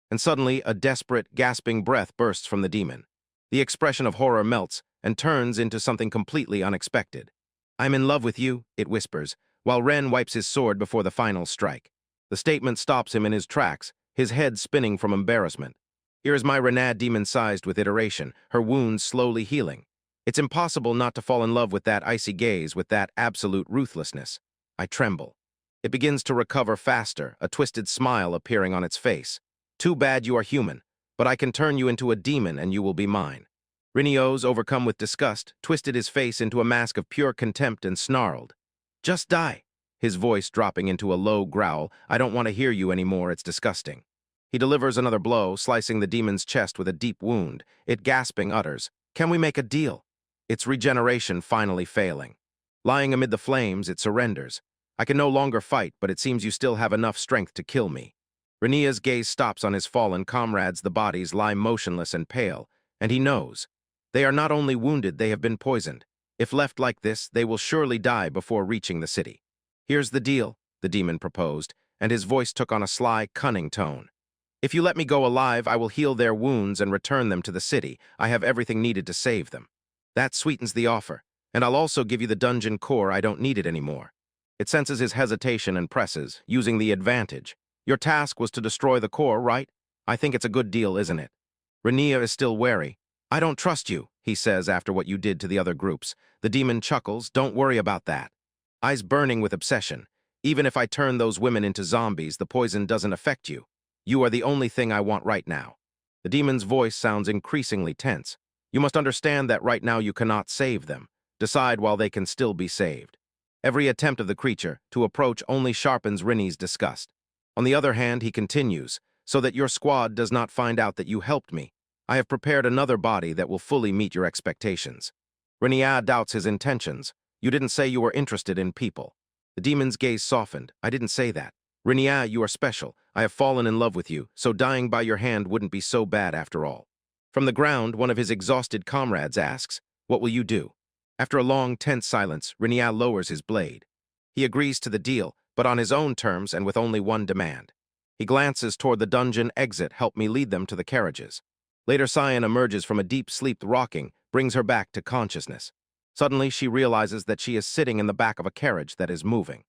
Speaker 1: And suddenly, a desperate, gasping breath bursts from the demon. The expression of horror melts and turns into something completely unexpected. "I'm in love with you," it whispers, while Ren wipes his sword before the final strike. The statement stops him in his tracks, his head spinning from embarrassment. Here is my Renia demon-sized with iteration, her wounds slowly healing. It's impossible not to fall in love with that icy gaze, with that absolute ruthlessness. I tremble. It begins to recover faster, a twisted smile appearing on its face. "Too bad you are human, but I can turn you into a demon and you will be mine." Rinio's, overcome with disgust, twisted his face into a mask of pure contempt and snarled. Just die. His voice dropping into a low growl. I don't want to hear you anymore, it's disgusting. He delivers another blow, slicing the demon's chest with a deep wound. It gasping utters, can we make a deal? Its regeneration finally failing. Lying amid the flames, it surrenders. I can no longer fight, but it seems you still have enough strength to kill me. Renia's gaze stops on his fallen comrades. The bodies lie motionless and pale, and he knows. They are not only wounded, they have been poisoned. If left like this, they will surely die before reaching the city. Here's the deal, the demon proposed, and his voice took on a sly, cunning tone. If you let me go alive, I will heal their wounds and return them to the city. I have everything needed to save them. That sweetens the offer, and I'll also give you the dungeon core. I don't need it anymore. It senses his hesitation and presses, using the advantage. Your task was to destroy the core, right? I think it's a good deal, isn't it? Renia is still wary. I don't trust you, he says after what you did to the other groups. The demon chuckles. Don't worry about that. Eyes burning with obsession. Even if I turn those women into zombies, the poison doesn't affect you. You are the only thing I want right now. The demon's voice sounds increasingly tense. You must understand that right now you cannot save them. Decide while they can still be saved. Every attempt of the creature to approach only sharpens Rinnie's disgust. On the other hand, he continues, so that your squad does not find out that you helped me. I have prepared another body that will fully meet your expectations. Rinnia doubts his intentions. You didn't say you were interested in people. The demon's gaze softened. I didn't say that. Rinnia, you are special. I have fallen in love with you, so dying by your hand wouldn't be so bad after all. From the ground, one of his exhausted comrades asks, what will you do? After a long, tense silence, Rinnia lowers his blade. He agrees to the deal, but on his own terms and with only one demand. He glances toward the dungeon exit. Help me lead them to the carriages. Later, Cyan emerges from a deep sleep. Rocking brings her back to consciousness. Suddenly, she realizes that she is sitting in the back of a carriage that is moving.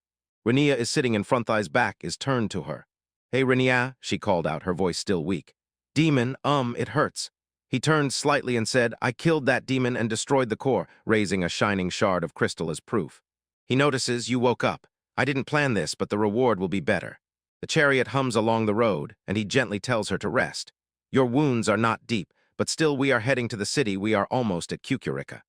Speaker 1: Rinnia is sitting in front. Thigh's back is turned to her. Hey, Rinnia, she called out, her voice still weak. Demon, it hurts. He turned slightly and said, I killed that demon and destroyed the core, raising a shining shard of crystal as proof. He notices you woke up. I didn't plan this, but the reward will be better. The chariot hums along the road, and he gently tells her to rest. Your wounds are not deep, but still we are heading to the city. We are almost at Kukurica.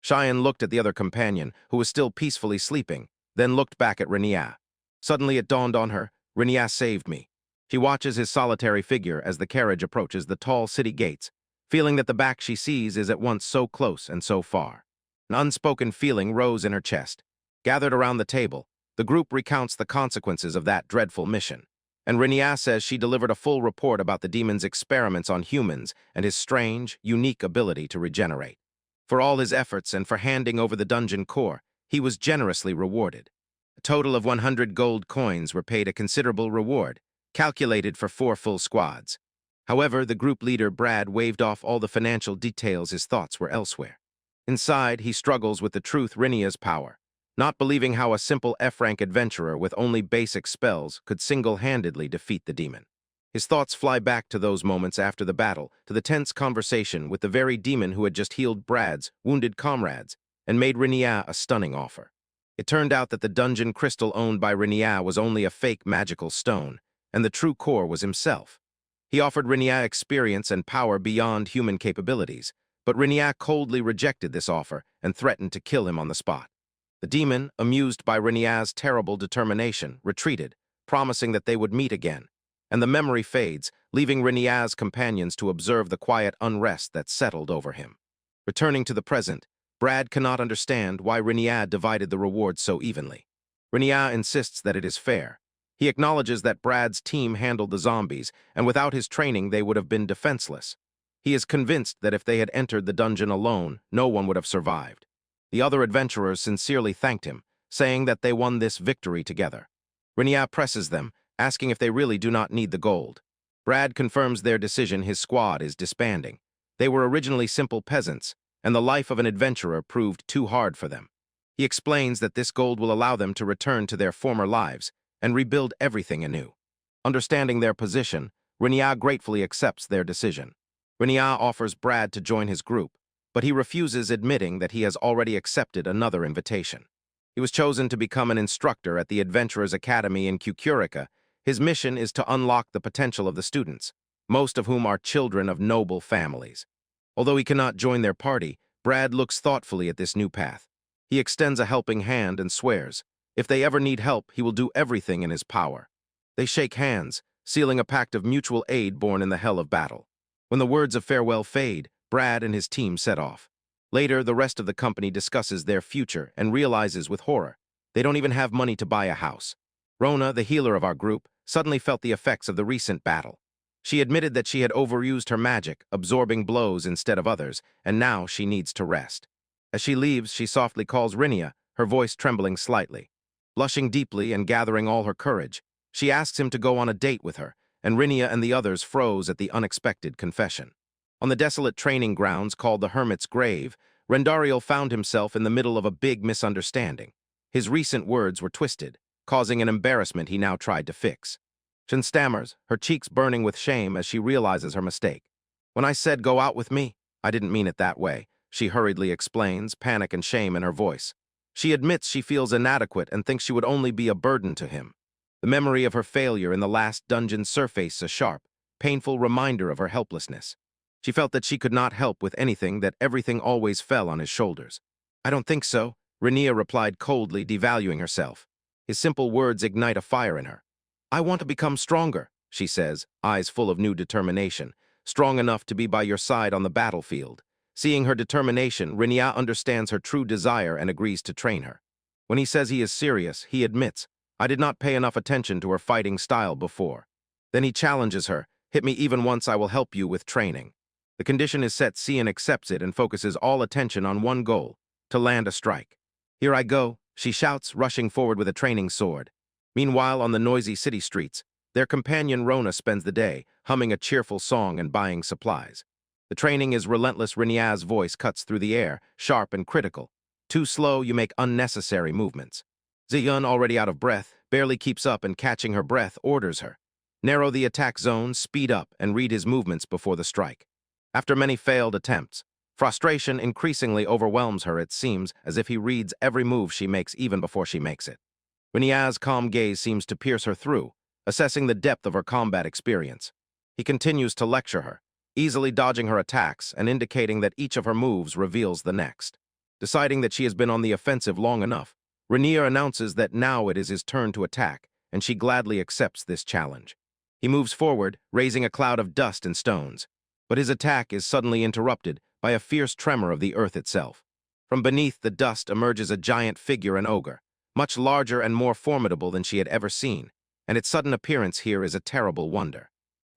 Speaker 1: Cheyenne looked at the other companion, who was still peacefully sleeping, then looked back at Rinnia. Suddenly it dawned on her, Rinnia saved me. She watches his solitary figure as the carriage approaches the tall city gates, feeling that the back she sees is at once so close and so far. An unspoken feeling rose in her chest. Gathered around the table, the group recounts the consequences of that dreadful mission, and Rinnia says she delivered a full report about the demon's experiments on humans and his strange, unique ability to regenerate. For all his efforts and for handing over the dungeon core, he was generously rewarded. A total of 100 gold coins were paid, a considerable reward, calculated for 4 full squads. However, the group leader, Brad, waved off all the financial details. His thoughts were elsewhere. Inside, he struggles with the truth, Rinnia's power, not believing how a simple F-rank adventurer with only basic spells could single-handedly defeat the demon. His thoughts fly back to those moments after the battle, to the tense conversation with the very demon who had just healed Brad's wounded comrades and made Rinnia a stunning offer. It turned out that the dungeon crystal owned by Rinnia was only a fake magical stone, and the true core was himself. He offered Rinnia experience and power beyond human capabilities, but Rinnia coldly rejected this offer and threatened to kill him on the spot. The demon, amused by Rinnia's terrible determination, retreated, promising that they would meet again, and the memory fades, leaving Rinnia's companions to observe the quiet unrest that settled over him. Returning to the present, Brad cannot understand why Rinnia divided the reward so evenly. Rinnia insists that it is fair. He acknowledges that Brad's team handled the zombies, and without his training they would have been defenseless. He is convinced that if they had entered the dungeon alone, no one would have survived. The other adventurers sincerely thanked him, saying that they won this victory together. Rinnia presses them, asking if they really do not need the gold. Brad confirms their decision. His squad is disbanding. They were originally simple peasants, and the life of an adventurer proved too hard for them. He explains that this gold will allow them to return to their former lives and rebuild everything anew. Understanding their position, Rinnia gratefully accepts their decision. Rinnia offers Brad to join his group, but he refuses, admitting that he has already accepted another invitation. He was chosen to become an instructor at the Adventurers Academy in Kukurica. His mission is to unlock the potential of the students, most of whom are children of noble families. Although he cannot join their party, Brad looks thoughtfully at this new path. He extends a helping hand and swears, if they ever need help, he will do everything in his power. They shake hands, sealing a pact of mutual aid born in the hell of battle. When the words of farewell fade, Brad and his team set off. Later, the rest of the company discusses their future and realizes with horror, they don't even have money to buy a house. Rona, the healer of our group, suddenly felt the effects of the recent battle. She admitted that she had overused her magic, absorbing blows instead of others, and now she needs to rest. As she leaves, she softly calls Rinia, her voice trembling slightly. Blushing deeply and gathering all her courage, she asks him to go on a date with her, and Rinia and the others froze at the unexpected confession. On the desolate training grounds called the Hermit's Grave, Rendariel found himself in the middle of a big misunderstanding. His recent words were twisted, causing an embarrassment he now tried to fix. Shin stammers, her cheeks burning with shame as she realizes her mistake. When I said go out with me, I didn't mean it that way, she hurriedly explains, panic and shame in her voice. She admits she feels inadequate and thinks she would only be a burden to him. The memory of her failure in the last dungeon surfaced a sharp, painful reminder of her helplessness. She felt that she could not help with anything, that everything always fell on his shoulders. I don't think so, Rinia replied coldly, devaluing herself. His simple words ignite a fire in her. I want to become stronger, she says, eyes full of new determination, strong enough to be by your side on the battlefield. Seeing her determination, Rinia understands her true desire and agrees to train her. When he says he is serious, he admits, I did not pay enough attention to her fighting style before. Then he challenges her, hit me even once, I will help you with training. The condition is set, Cian accepts it and focuses all attention on one goal, to land a strike. Here I go, she shouts, rushing forward with a training sword. Meanwhile, on the noisy city streets, their companion Rona spends the day, humming a cheerful song and buying supplies. The training is relentless. Rinia's voice cuts through the air, sharp and critical. Too slow, you make unnecessary movements. Ziyun, already out of breath, barely keeps up and catching her breath, orders her. Narrow the attack zone, speed up, and read his movements before the strike. After many failed attempts, frustration increasingly overwhelms her. It seems as if he reads every move she makes even before she makes it. Rinia's calm gaze seems to pierce her through, assessing the depth of her combat experience. He continues to lecture her, easily dodging her attacks and indicating that each of her moves reveals the next. Deciding that she has been on the offensive long enough, Rinia announces that now it is his turn to attack, and she gladly accepts this challenge. He moves forward, raising a cloud of dust and stones, but his attack is suddenly interrupted by a fierce tremor of the earth itself. From beneath the dust emerges a giant figure, an ogre, much larger and more formidable than she had ever seen, and its sudden appearance here is a terrible wonder.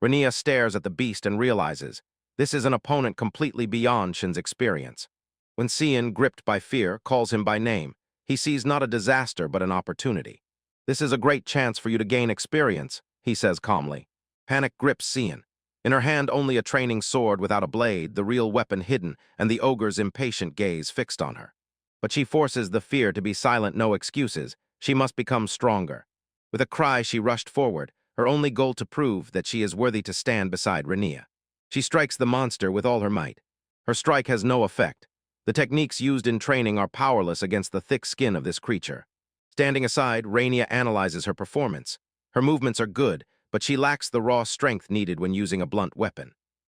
Speaker 1: Rinia stares at the beast and realizes this is an opponent completely beyond Shin's experience. When Cian, gripped by fear, calls him by name, he sees not a disaster but an opportunity. This is a great chance for you to gain experience, he says calmly. Panic grips Cian. In her hand only a training sword without a blade, the real weapon hidden, and the ogre's impatient gaze fixed on her. But she forces the fear to be silent. No excuses. She must become stronger. With a cry, she rushed forward, her only goal to prove that she is worthy to stand beside Rinia. She strikes the monster with all her might. Her strike has no effect. The techniques used in training are powerless against the thick skin of this creature. Standing aside, Rinia analyzes her performance. Her movements are good, but she lacks the raw strength needed when using a blunt weapon.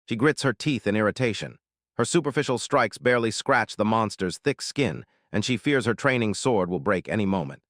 Speaker 1: She grits her teeth in irritation. Her superficial strikes barely scratch the monster's thick skin, and she fears her training sword will break any moment.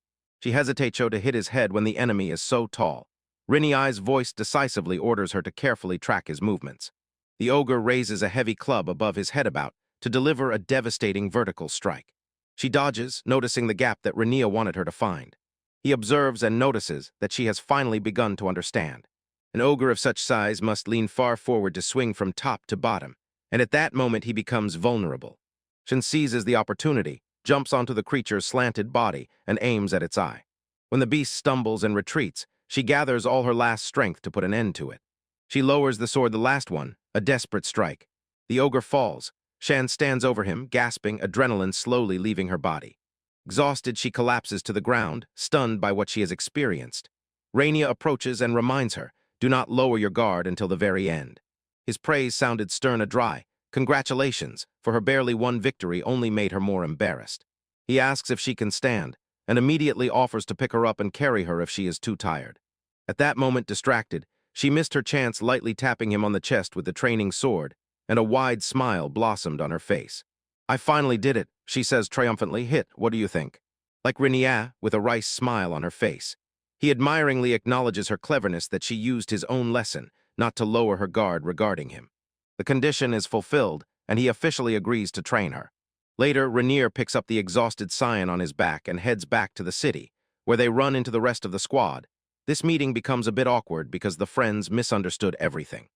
Speaker 1: She hesitates to hit his head when the enemy is so tall. Rinia's voice decisively orders her to carefully track his movements. The ogre raises a heavy club above his head about to deliver a devastating vertical strike. She dodges, noticing the gap that Rinia wanted her to find. He observes and notices that she has finally begun to understand. An ogre of such size must lean far forward to swing from top to bottom, and at that moment he becomes vulnerable. Shin seizes the opportunity, jumps onto the creature's slanted body, and aims at its eye. When the beast stumbles and retreats, she gathers all her last strength to put an end to it. She lowers the sword, the last one, a desperate strike. The ogre falls. Shan stands over him, gasping, adrenaline slowly leaving her body. Exhausted, she collapses to the ground, stunned by what she has experienced. Rinia approaches and reminds her, do not lower your guard until the very end. His praise sounded stern and dry. Congratulations, for her barely won victory only made her more embarrassed. He asks if she can stand, and immediately offers to pick her up and carry her if she is too tired. At that moment, distracted, she missed her chance, lightly tapping him on the chest with the training sword, and a wide smile blossomed on her face. "I finally did it," she says triumphantly. "Hit, what do you think?" Like Rinia, with a wry smile on her face. He admiringly acknowledges her cleverness that she used his own lesson, not to lower her guard regarding him. The condition is fulfilled, and he officially agrees to train her. Later, Rainier picks up the exhausted Scion on his back and heads back to the city, where they run into the rest of the squad. This meeting becomes a bit awkward because the friends misunderstood everything.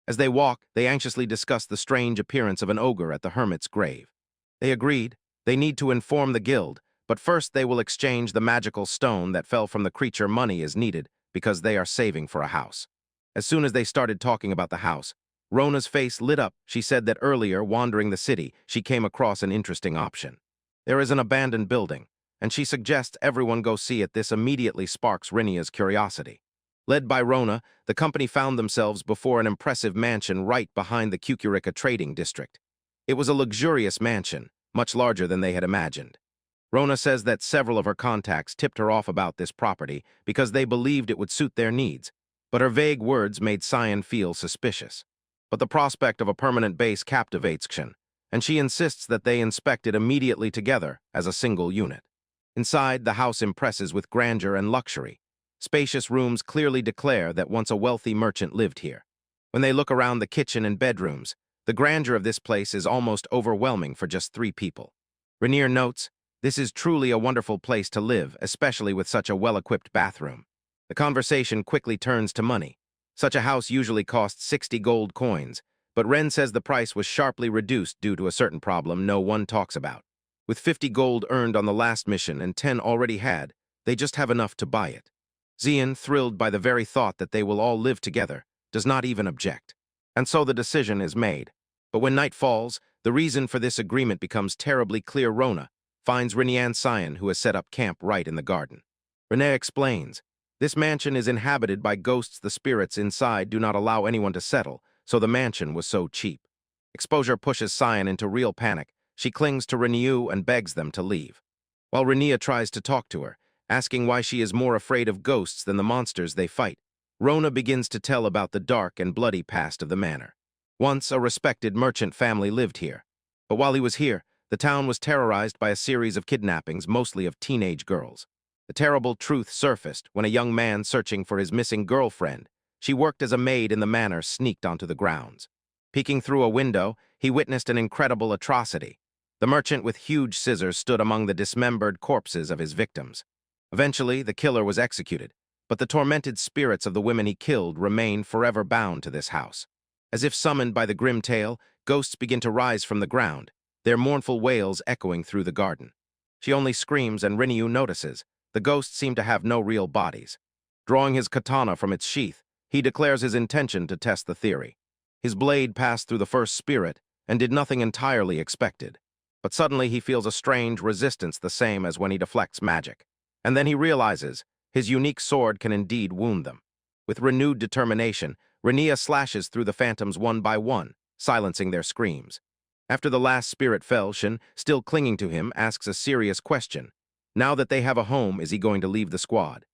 Speaker 1: As they walk, they anxiously discuss the strange appearance of an ogre at the hermit's grave. They agreed they need to inform the guild, but first they will exchange the magical stone that fell from the creature. Money is needed because they are saving for a house. As soon as they started talking about the house, Rona's face lit up. She said that earlier, wandering the city, she came across an interesting option. There is an abandoned building, and she suggests everyone go see it. This immediately sparks Rinia's curiosity. Led by Rona, the company found themselves before an impressive mansion right behind the Kukurika trading district. It was a luxurious mansion, much larger than they had imagined. Rona says that several of her contacts tipped her off about this property because they believed it would suit their needs, but her vague words made Cyan feel suspicious. But the prospect of a permanent base captivates Kshin, and she insists that they inspect it immediately together as a single unit. Inside, the house impresses with grandeur and luxury. Spacious rooms clearly declare that once a wealthy merchant lived here. When they look around the kitchen and bedrooms, the grandeur of this place is almost overwhelming for just 3 people. Rainier notes, "This is truly a wonderful place to live, especially with such a well-equipped bathroom." The conversation quickly turns to money. Such a house usually costs 60 gold coins, but Ren says the price was sharply reduced due to a certain problem no one talks about. With 50 gold earned on the last mission and 10 already had, they just have enough to buy it. Xian, thrilled by the very thought that they will all live together, does not even object. And so the decision is made. But when night falls, the reason for this agreement becomes terribly clear. Rona finds Rinian Cyan, who has set up camp right in the garden. Renee explains, "This mansion is inhabited by ghosts. The spirits inside do not allow anyone to settle, so the mansion was so cheap." Exposure pushes Cyan into real panic. She clings to Renew and begs them to leave. While Renia tries to talk to her, asking why she is more afraid of ghosts than the monsters they fight, Rona begins to tell about the dark and bloody past of the manor. Once, a respected merchant family lived here. But while he was here, the town was terrorized by a series of kidnappings, mostly of teenage girls. The terrible truth surfaced when a young man searching for his missing girlfriend, she worked as a maid in the manor, sneaked onto the grounds. Peeking through a window, he witnessed an incredible atrocity. The merchant with huge scissors stood among the dismembered corpses of his victims. Eventually, the killer was executed, but the tormented spirits of the women he killed remain forever bound to this house. As if summoned by the grim tale, ghosts begin to rise from the ground, their mournful wails echoing through the garden. She only screams, and Rinyu notices. The ghosts seem to have no real bodies. Drawing his katana from its sheath, he declares his intention to test the theory. His blade passed through the first spirit and did nothing entirely expected. But suddenly he feels a strange resistance, the same as when he deflects magic. And then he realizes his unique sword can indeed wound them. With renewed determination, Renia slashes through the phantoms one by one, silencing their screams. After the last spirit fell, Shin, still clinging to him, asks a serious question. Now that they have a home, is he going to leave the squad?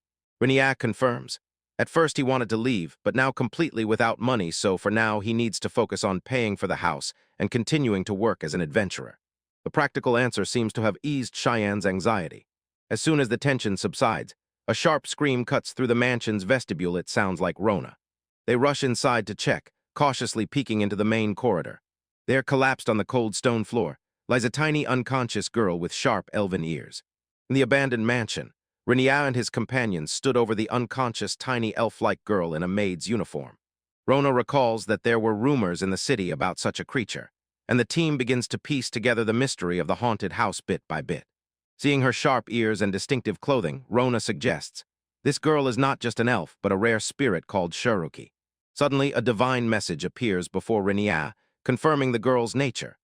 Speaker 1: Renia confirms. At first he wanted to leave, but now completely without money, so for now he needs to focus on paying for the house and continuing to work as an adventurer. The practical answer seems to have eased Cheyenne's anxiety. As soon as the tension subsides, a sharp scream cuts through the mansion's vestibule. It sounds like Rona. They rush inside to check, cautiously peeking into the main corridor. There, collapsed on the cold stone floor, lies a tiny unconscious girl with sharp elven ears. In the abandoned mansion, Renia and his companions stood over the unconscious tiny elf-like girl in a maid's uniform. Rona recalls that there were rumors in the city about such a creature, and the team begins to piece together the mystery of the haunted house bit by bit. Seeing her sharp ears and distinctive clothing, Rona suggests, this girl is not just an elf, but a rare spirit called Shiruki. Suddenly, a divine message appears before Renia, confirming the girl's nature.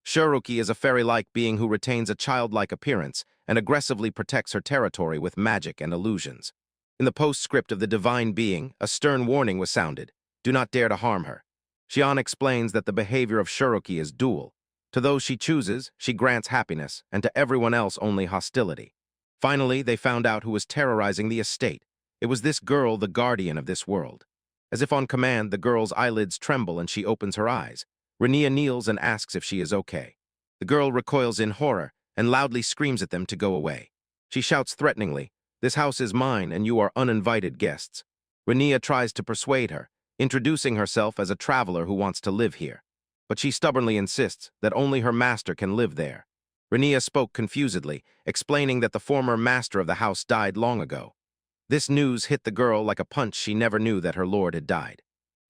Speaker 1: Shiruki is a fairy-like being who retains a childlike appearance and aggressively protects her territory with magic and illusions. In the postscript of the divine being, a stern warning was sounded. Do not dare to harm her. Xian explains that the behavior of Shiruki is dual. To those she chooses, she grants happiness, and to everyone else only hostility. Finally, they found out who was terrorizing the estate. It was this girl, the guardian of this world. As if on command, the girl's eyelids tremble and she opens her eyes. Renia kneels and asks if she is okay. The girl recoils in horror and loudly screams at them to go away. She shouts threateningly, "This house is mine and you are uninvited guests." Renia tries to persuade her, introducing herself as a traveler who wants to live here. But she stubbornly insists that only her master can live there. Renia spoke confusedly, explaining that the former master of the house died long ago. This news hit the girl like a punch. She never knew that her lord had died.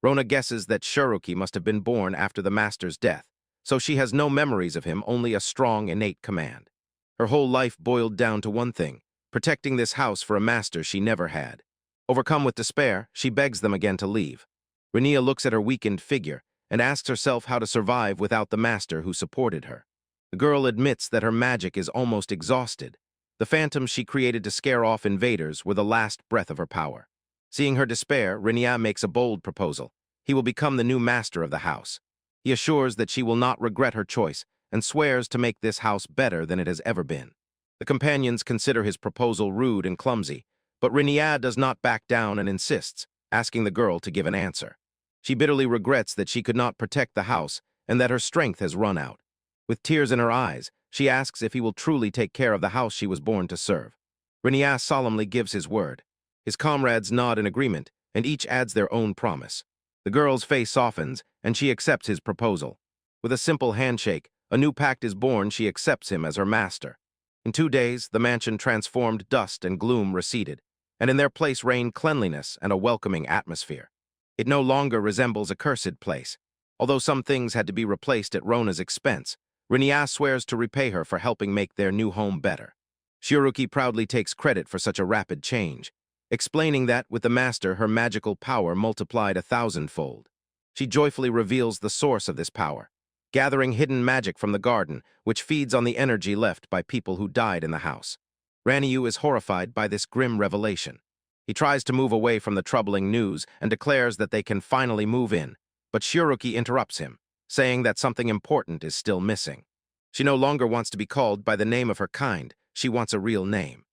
Speaker 1: Rona guesses that Shiruki must have been born after the master's death, so she has no memories of him, only a strong, innate command. Her whole life boiled down to one thing: protecting this house for a master she never had. Overcome with despair, she begs them again to leave. Renia looks at her weakened figure and asks herself how to survive without the master who supported her. The girl admits that her magic is almost exhausted. The phantoms she created to scare off invaders were the last breath of her power. Seeing her despair, Renia makes a bold proposal. He will become the new master of the house. He assures that she will not regret her choice and swears to make this house better than it has ever been. The companions consider his proposal rude and clumsy, but Renia does not back down and insists, asking the girl to give an answer. She bitterly regrets that she could not protect the house and that her strength has run out. With tears in her eyes, she asks if he will truly take care of the house she was born to serve. Renia solemnly gives his word. His comrades nod in agreement, and each adds their own promise. The girl's face softens, and she accepts his proposal. With a simple handshake, a new pact is born. She accepts him as her master. In 2 days, the mansion transformed, dust and gloom receded, and in their place reigned cleanliness and a welcoming atmosphere. It no longer resembles a cursed place. Although some things had to be replaced at Rona's expense, Renia swears to repay her for helping make their new home better. Shiruki proudly takes credit for such a rapid change, explaining that, with the master, her magical power multiplied 1,000-fold. She joyfully reveals the source of this power, gathering hidden magic from the garden, which feeds on the energy left by people who died in the house. Raniu is horrified by this grim revelation. He tries to move away from the troubling news and declares that they can finally move in, but Shiruki interrupts him, saying that something important is still missing. She no longer wants to be called by the name of her kind. She wants a real name.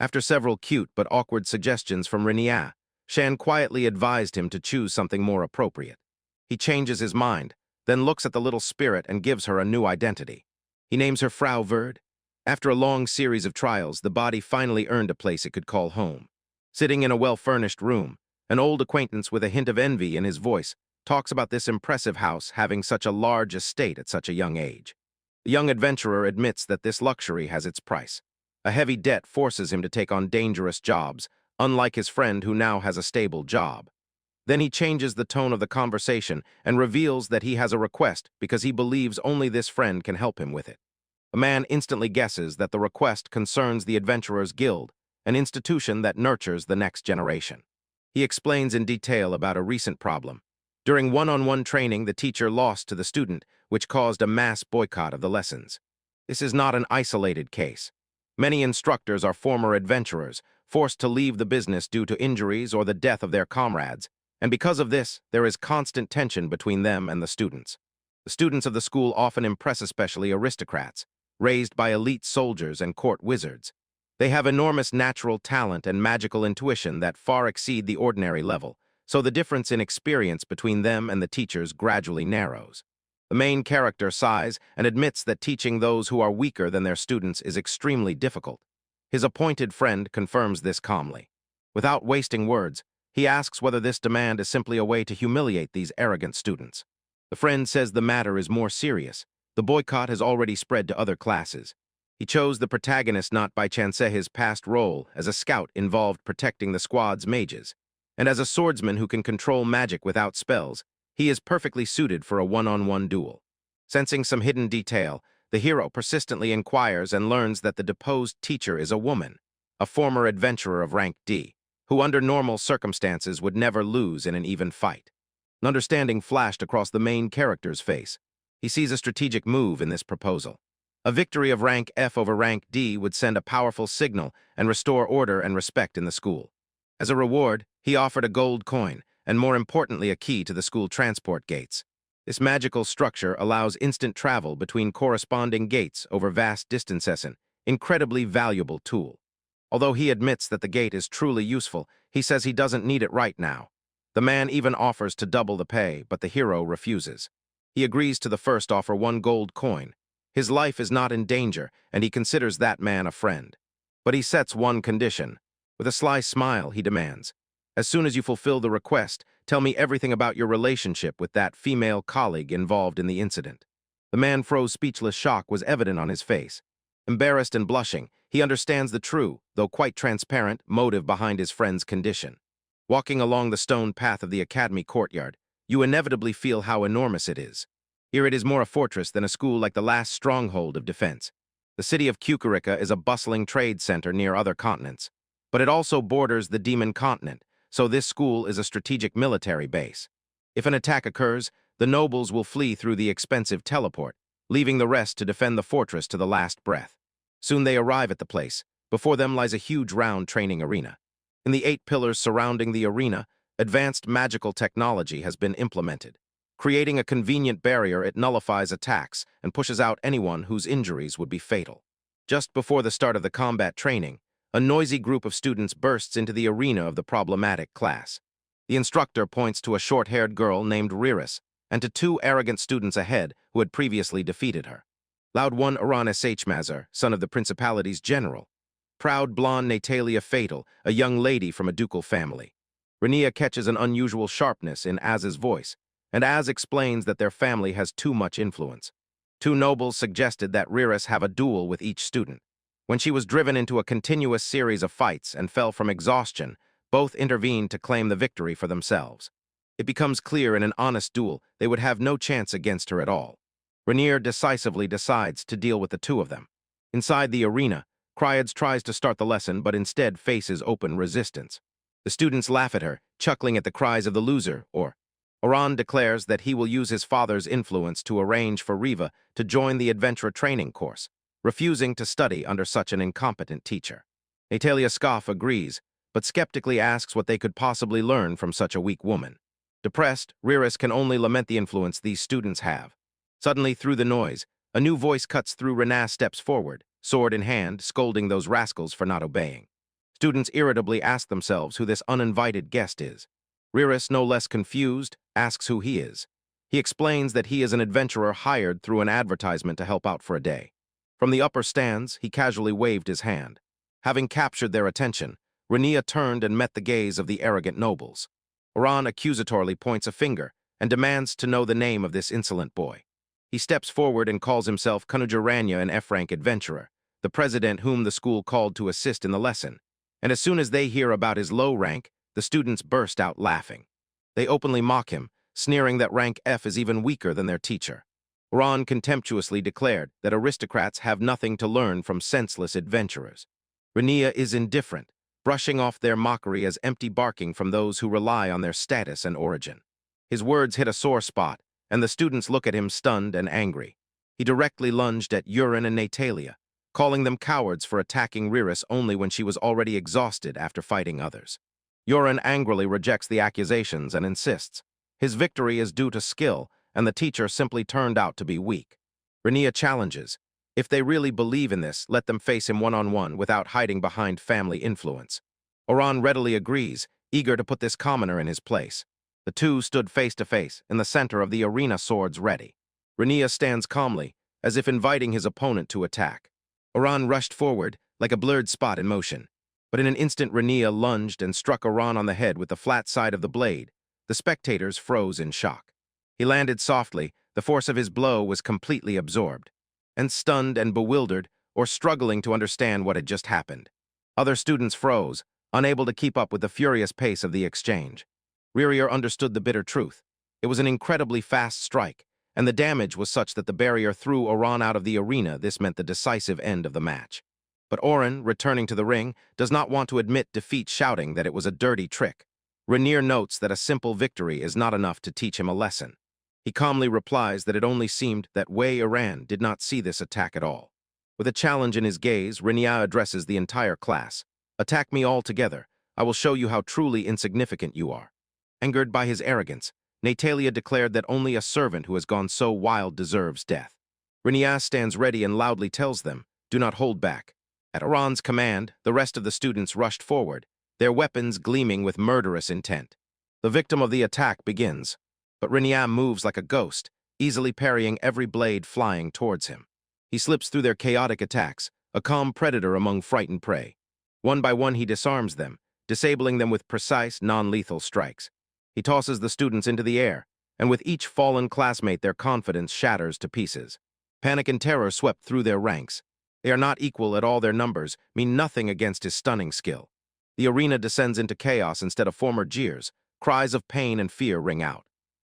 Speaker 1: After several cute but awkward suggestions from Renia, Shan quietly advised him to choose something more appropriate. He changes his mind, then looks at the little spirit and gives her a new identity. He names her Frau Verd. After a long series of trials, the body finally earned a place it could call home. Sitting in a well-furnished room, an old acquaintance with a hint of envy in his voice talks about this impressive house having such a large estate at such a young age. The young adventurer admits that this luxury has its price. A heavy debt forces him to take on dangerous jobs, unlike his friend who now has a stable job. Then he changes the tone of the conversation and reveals that he has a request because he believes only this friend can help him with it. A man instantly guesses that the request concerns the Adventurers Guild, an institution that nurtures the next generation. He explains in detail about a recent problem. During one-on-one training, the teacher lost to the student, which caused a mass boycott of the lessons. This is not an isolated case. Many instructors are former adventurers, forced to leave the business due to injuries or the death of their comrades, and because of this, there is constant tension between them and the students. The students of the school often impress especially aristocrats, raised by elite soldiers and court wizards. They have enormous natural talent and magical intuition that far exceed the ordinary level, so the difference in experience between them and the teachers gradually narrows. The main character sighs and admits that teaching those who are weaker than their students is extremely difficult. His appointed friend confirms this calmly. Without wasting words, he asks whether this demand is simply a way to humiliate these arrogant students. The friend says the matter is more serious. The boycott has already spread to other classes. He chose the protagonist not by chance. His past role as a scout involved protecting the squad's mages, and as a swordsman who can control magic without spells, he is perfectly suited for a one-on-one duel. Sensing some hidden detail, the hero persistently inquires and learns that the deposed teacher is a woman, a former adventurer of rank D, who under normal circumstances would never lose in an even fight. An understanding flashed across the main character's face. He sees a strategic move in this proposal. A victory of rank F over rank D would send a powerful signal and restore order and respect in the school. As a reward, he offered a gold coin, and more importantly a key to the school transport gates. This magical structure allows instant travel between corresponding gates over vast distances, an incredibly valuable tool. Although he admits that the gate is truly useful, he says he doesn't need it right now. The man even offers to double the pay, but the hero refuses. He agrees to the first offer 1 gold coin. His life is not in danger, and he considers that man a friend. But he sets one condition. With a sly smile, he demands, "As soon as you fulfill the request, tell me everything about your relationship with that female colleague involved in the incident." The man froze speechless. Shock was evident on his face. Embarrassed and blushing, he understands the true, though quite transparent, motive behind his friend's condition. Walking along the stone path of the academy courtyard, you inevitably feel how enormous it is. Here it is more a fortress than a school, like the last stronghold of defense. The city of Cucurica is a bustling trade center near other continents, but it also borders the Demon Continent, so this school is a strategic military base. If an attack occurs, the nobles will flee through the expensive teleport, leaving the rest to defend the fortress to the last breath. Soon they arrive at the place. Before them lies a huge round training arena. In the 8 pillars surrounding the arena, advanced magical technology has been implemented. Creating a convenient barrier, it nullifies attacks and pushes out anyone whose injuries would be fatal. Just before the start of the combat training, a noisy group of students bursts into the arena of the problematic class. The instructor points to a short-haired girl named Riris and to 2 arrogant students ahead who had previously defeated her. Loud one Aran Shmazer, son of the principality's general. Proud blonde Natalia Fatal, a young lady from a ducal family. Rania catches an unusual sharpness in Az's voice, and Az explains that their family has too much influence. 2 nobles suggested that Riris have a duel with each student. When she was driven into a continuous series of fights and fell from exhaustion, both intervened to claim the victory for themselves. It becomes clear in an honest duel they would have no chance against her at all. Rainier decisively decides to deal with the 2 of them. Inside the arena, Cryades tries to start the lesson but instead faces open resistance. The students laugh at her, chuckling at the cries of the loser, or Oran declares that he will use his father's influence to arrange for Riva to join the adventure training course, refusing to study under such an incompetent teacher. Natalia Scoff agrees, but skeptically asks what they could possibly learn from such a weak woman. Depressed, Riris can only lament the influence these students have. Suddenly, through the noise, a new voice cuts through. Renaz steps forward, sword in hand, scolding those rascals for not obeying. Students irritably ask themselves who this uninvited guest is. Riris, no less confused, asks who he is. He explains that he is an adventurer hired through an advertisement to help out for a day. From the upper stands, he casually waved his hand. Having captured their attention, Rania turned and met the gaze of the arrogant nobles. Oran accusatorily points a finger and demands to know the name of this insolent boy. He steps forward and calls himself Kanujaranya, an F-rank adventurer, the president whom the school called to assist in the lesson. And as soon as they hear about his low rank, the students burst out laughing. They openly mock him, sneering that rank F is even weaker than their teacher. Oran contemptuously declared that aristocrats have nothing to learn from senseless adventurers. Rania is indifferent, brushing off their mockery as empty barking from those who rely on their status and origin. His words hit a sore spot, and the students look at him stunned and angry. He directly lunged at Urin and Natalia, calling them cowards for attacking Riris only when she was already exhausted after fighting others. Urin angrily rejects the accusations and insists his victory is due to skill, and the teacher simply turned out to be weak. Rania challenges, if they really believe in this, let them face him one-on-one without hiding behind family influence. Oran readily agrees, eager to put this commoner in his place. The 2 stood face to face in the center of the arena, swords ready. Rania stands calmly, as if inviting his opponent to attack. Oran rushed forward, like a blurred spot in motion. But in an instant, Rania lunged and struck Oran on the head with the flat side of the blade. The spectators froze in shock. He landed softly, the force of his blow was completely absorbed. And stunned and bewildered, or struggling to understand what had just happened. Other students froze, unable to keep up with the furious pace of the exchange. Ririer understood the bitter truth. It was an incredibly fast strike, and the damage was such that the barrier threw Oran out of the arena. This meant the decisive end of the match. But Oran, returning to the ring, does not want to admit defeat, shouting that it was a dirty trick. Rainier notes that a simple victory is not enough to teach him a lesson. He calmly replies that it only seemed that Wei Iran did not see this attack at all. With a challenge in his gaze, Rainier addresses the entire class. Attack me all together. I will show you how truly insignificant you are. Angered by his arrogance, Natalia declared that only a servant who has gone so wild deserves death. Rainier stands ready and loudly tells them, do not hold back. At Iran's command, the rest of the students rushed forward, their weapons gleaming with murderous intent. The victim of the attack begins, but Rainier moves like a ghost, easily parrying every blade flying towards him. He slips through their chaotic attacks, a calm predator among frightened prey. One by one he disarms them, disabling them with precise, non-lethal strikes. He tosses the students into the air, and with each fallen classmate their confidence shatters to pieces. Panic and terror swept through their ranks. They are not equal at all, their numbers mean nothing against his stunning skill. The arena descends into chaos instead of former jeers. Cries of pain and fear ring out.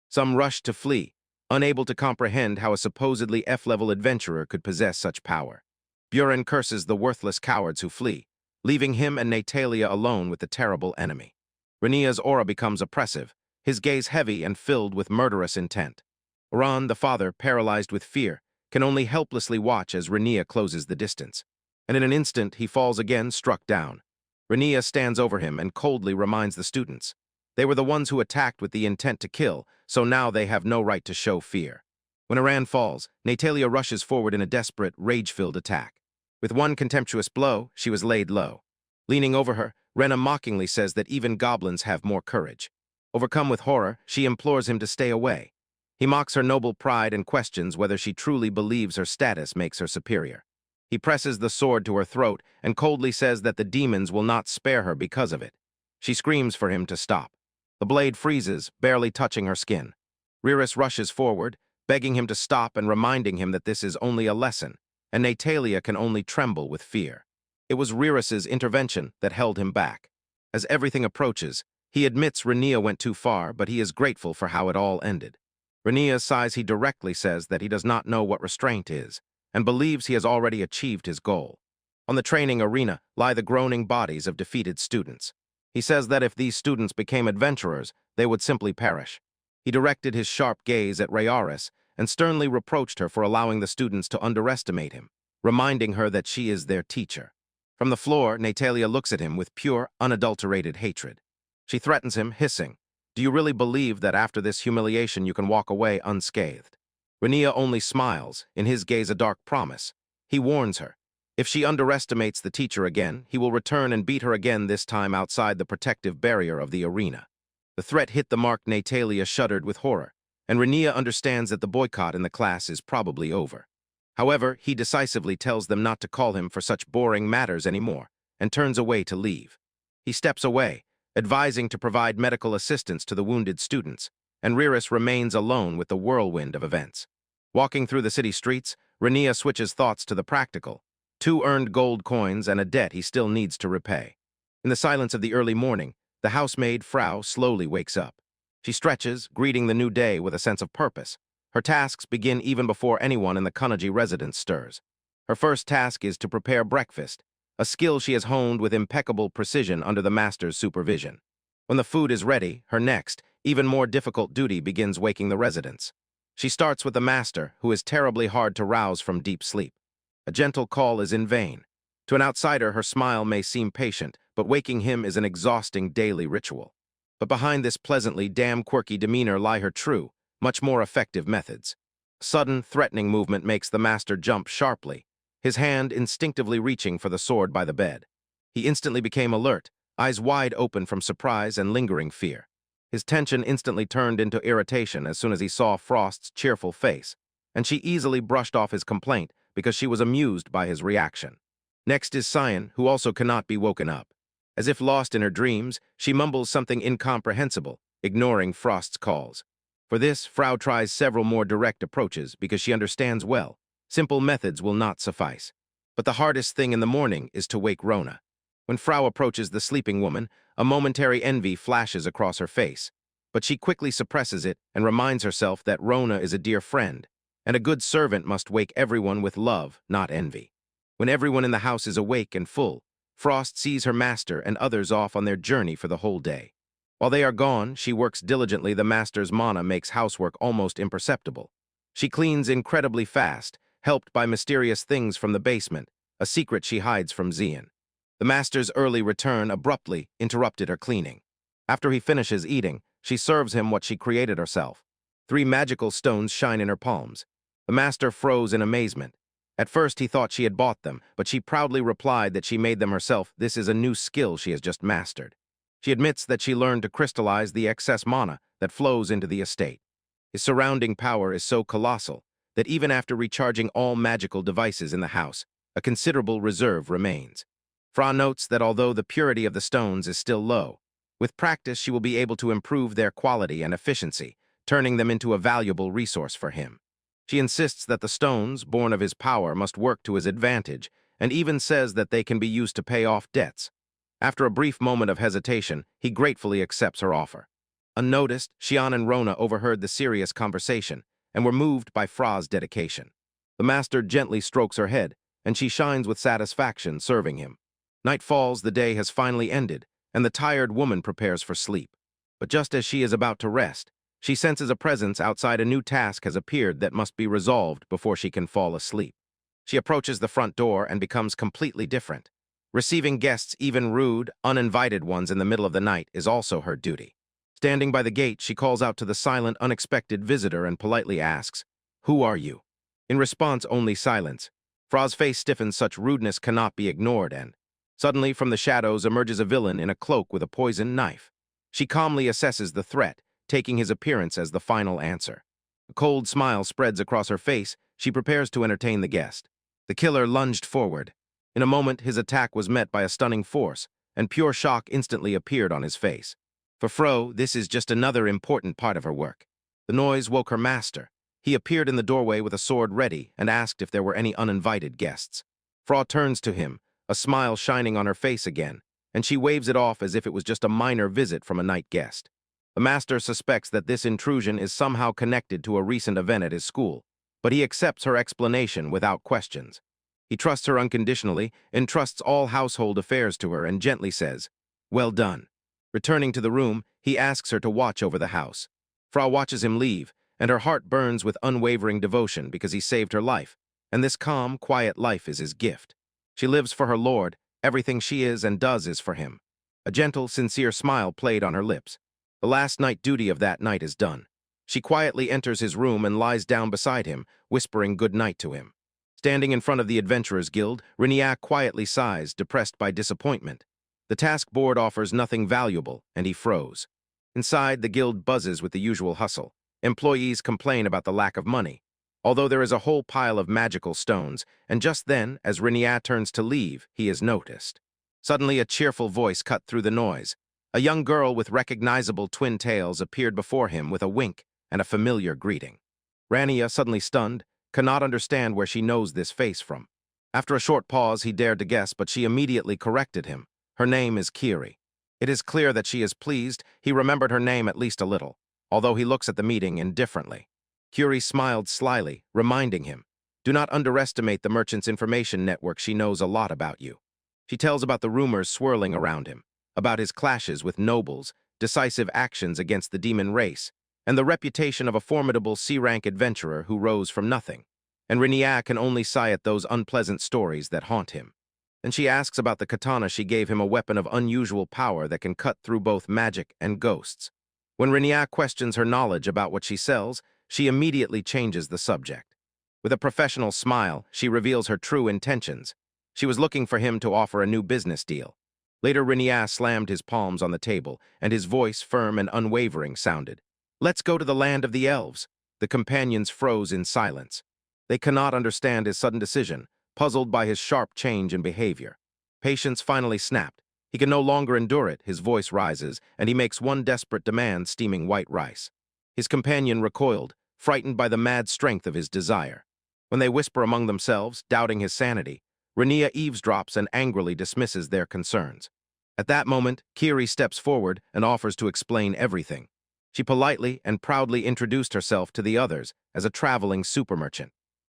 Speaker 1: Some rush to flee, unable to comprehend how a supposedly F-level adventurer could possess such power. Buren curses the worthless cowards who flee, leaving him and Natalia alone with the terrible enemy. Renia's aura becomes oppressive, his gaze heavy and filled with murderous intent. Ron, the father, paralyzed with fear, can only helplessly watch as Renia closes the distance. And in an instant, he falls again, struck down. Renia stands over him and coldly reminds the students. They were the ones who attacked with the intent to kill, so now they have no right to show fear. When Iran falls, Natalia rushes forward in a desperate, rage-filled attack. With one contemptuous blow, she was laid low. Leaning over her, Rena mockingly says that even goblins have more courage. Overcome with horror, she implores him to stay away. He mocks her noble pride and questions whether she truly believes her status makes her superior. He presses the sword to her throat and coldly says that the demons will not spare her because of it. She screams for him to stop. The blade freezes, barely touching her skin. Riris rushes forward, begging him to stop and reminding him that this is only a lesson, and Natalia can only tremble with fear. It was Riris's intervention that held him back. As everything approaches, he admits Renia went too far, but he is grateful for how it all ended. Renia sighs. He directly says that he does not know what restraint is, and believes he has already achieved his goal. On the training arena lie the groaning bodies of defeated students. He says that if these students became adventurers, they would simply perish. He directed his sharp gaze at Rayaris and sternly reproached her for allowing the students to underestimate him, reminding her that she is their teacher. From the floor, Natalia looks at him with pure, unadulterated hatred. She threatens him, hissing, "Do you really believe that after this humiliation you can walk away unscathed?" Renia only smiles, in his gaze a dark promise. He warns her. If she underestimates the teacher again, he will return and beat her again, this time outside the protective barrier of the arena. The threat hit the mark. Natalia shuddered with horror, and Renia understands that the boycott in the class is probably over. However, he decisively tells them not to call him for such boring matters anymore, and turns away to leave. He steps away, advising to provide medical assistance to the wounded students, and Riris remains alone with the whirlwind of events. Walking through the city streets, Renia switches thoughts to the practical. 2 earned gold coins and a debt he still needs to repay. In the silence of the early morning, the housemaid, Frau, slowly wakes up. She stretches, greeting the new day with a sense of purpose. Her tasks begin even before anyone in the Kanji residence stirs. Her first task is to prepare breakfast, a skill she has honed with impeccable precision under the master's supervision. When the food is ready, her next, even more difficult duty begins, waking the residents. She starts with the master, who is terribly hard to rouse from deep sleep. A gentle call is in vain. To an outsider, her smile may seem patient, but waking him is an exhausting daily ritual. But behind this pleasantly damn quirky demeanor lie her true, much more effective methods. A sudden, threatening movement makes the master jump sharply, his hand instinctively reaching for the sword by the bed. He instantly became alert, eyes wide open from surprise and lingering fear. His tension instantly turned into irritation as soon as he saw Frost's cheerful face, and she easily brushed off his complaint because she was amused by his reaction. Next is Cyan, who also cannot be woken up. As if lost in her dreams, she mumbles something incomprehensible, ignoring Frost's calls. For this, Frau tries several more direct approaches because she understands well. Simple methods will not suffice. But the hardest thing in the morning is to wake Rona. When Frau approaches the sleeping woman, a momentary envy flashes across her face. But she quickly suppresses it and reminds herself that Rona is a dear friend, and a good servant must wake everyone with love, not envy. When everyone in the house is awake and full, Frost sees her master and others off on their journey for the whole day. While they are gone, she works diligently. The master's mana makes housework almost imperceptible. She cleans incredibly fast, helped by mysterious things from the basement, a secret she hides from Xian. The master's early return abruptly interrupted her cleaning. After he finishes eating, she serves him what she created herself. 3 magical stones shine in her palms. The master froze in amazement. At first he thought she had bought them, but she proudly replied that she made them herself. This is a new skill she has just mastered. She admits that she learned to crystallize the excess mana that flows into the estate. His surrounding power is so colossal that even after recharging all magical devices in the house, a considerable reserve remains. Fra notes that although the purity of the stones is still low, with practice she will be able to improve their quality and efficiency, turning them into a valuable resource for him. She insists that the stones, born of his power, must work to his advantage, and even says that they can be used to pay off debts. After a brief moment of hesitation, he gratefully accepts her offer. Unnoticed, Xian and Rona overheard the serious conversation and were moved by Fra's dedication. The master gently strokes her head, and she shines with satisfaction serving him. Night falls, the day has finally ended, and the tired woman prepares for sleep. But just as she is about to rest, she senses a presence outside. A new task has appeared that must be resolved before she can fall asleep. She approaches the front door and becomes completely different. Receiving guests, even rude, uninvited ones in the middle of the night, is also her duty. Standing by the gate, she calls out to the silent, unexpected visitor and politely asks, "Who are you?" In response, only silence. Fra's face stiffens. Such rudeness cannot be ignored, and suddenly from the shadows emerges a villain in a cloak with a poisoned knife. She calmly assesses the threat, taking his appearance as the final answer. A cold smile spreads across her face. She prepares to entertain the guest. The killer lunged forward. In a moment, his attack was met by a stunning force, and pure shock instantly appeared on his face. For Fro, this is just another important part of her work. The noise woke her master. He appeared in the doorway with a sword ready and asked if there were any uninvited guests. Fra turns to him, a smile shining on her face again, and she waves it off as if it was just a minor visit from a night guest. The master suspects that this intrusion is somehow connected to a recent event at his school, but he accepts her explanation without questions. He trusts her unconditionally, entrusts all household affairs to her, and gently says, "Well done." Returning to the room, he asks her to watch over the house. Fra watches him leave, and her heart burns with unwavering devotion because he saved her life, and this calm, quiet life is his gift. She lives for her lord. Everything she is and does is for him. A gentle, sincere smile played on her lips. The last night duty of that night is done. She quietly enters his room and lies down beside him, whispering good night to him. Standing in front of the Adventurers Guild, Reniac quietly sighs, depressed by disappointment. The task board offers nothing valuable, and he froze. Inside, the guild buzzes with the usual hustle. Employees complain about the lack of money, although there is a whole pile of magical stones, and just then, as Reniac turns to leave, he is noticed. Suddenly, a cheerful voice cut through the noise. A young girl with recognizable twin tails appeared before him with a wink and a familiar greeting. Rania, suddenly stunned, cannot understand where she knows this face from. After a short pause, he dared to guess, but she immediately corrected him. Her name is Kiri. It is clear that she is pleased. He remembered her name at least a little, although he looks at the meeting indifferently. Kiri smiled slyly, reminding him, "Do not underestimate the merchant's information network. She knows a lot about you." She tells about the rumors swirling around him, about his clashes with nobles, decisive actions against the demon race, and the reputation of a formidable C-rank adventurer who rose from nothing. And Reniac can only sigh at those unpleasant stories that haunt him. Then she asks about the katana she gave him, a weapon of unusual power that can cut through both magic and ghosts. When Reniac questions her knowledge about what she sells, she immediately changes the subject. With a professional smile, she reveals her true intentions. She was looking for him to offer a new business deal. Later, Reniac slammed his palms on the table, and his voice, firm and unwavering, sounded, "Let's go to the land of the elves." The companions froze in silence. They cannot understand his sudden decision, puzzled by his sharp change in behavior. Patience finally snapped. He can no longer endure it. His voice rises, and he makes one desperate demand: steaming white rice. His companion recoiled, frightened by the mad strength of his desire. When they whisper among themselves, doubting his sanity, Renia eavesdrops and angrily dismisses their concerns. At that moment, Kiri steps forward and offers to explain everything. She politely and proudly introduced herself to the others as a traveling supermerchant.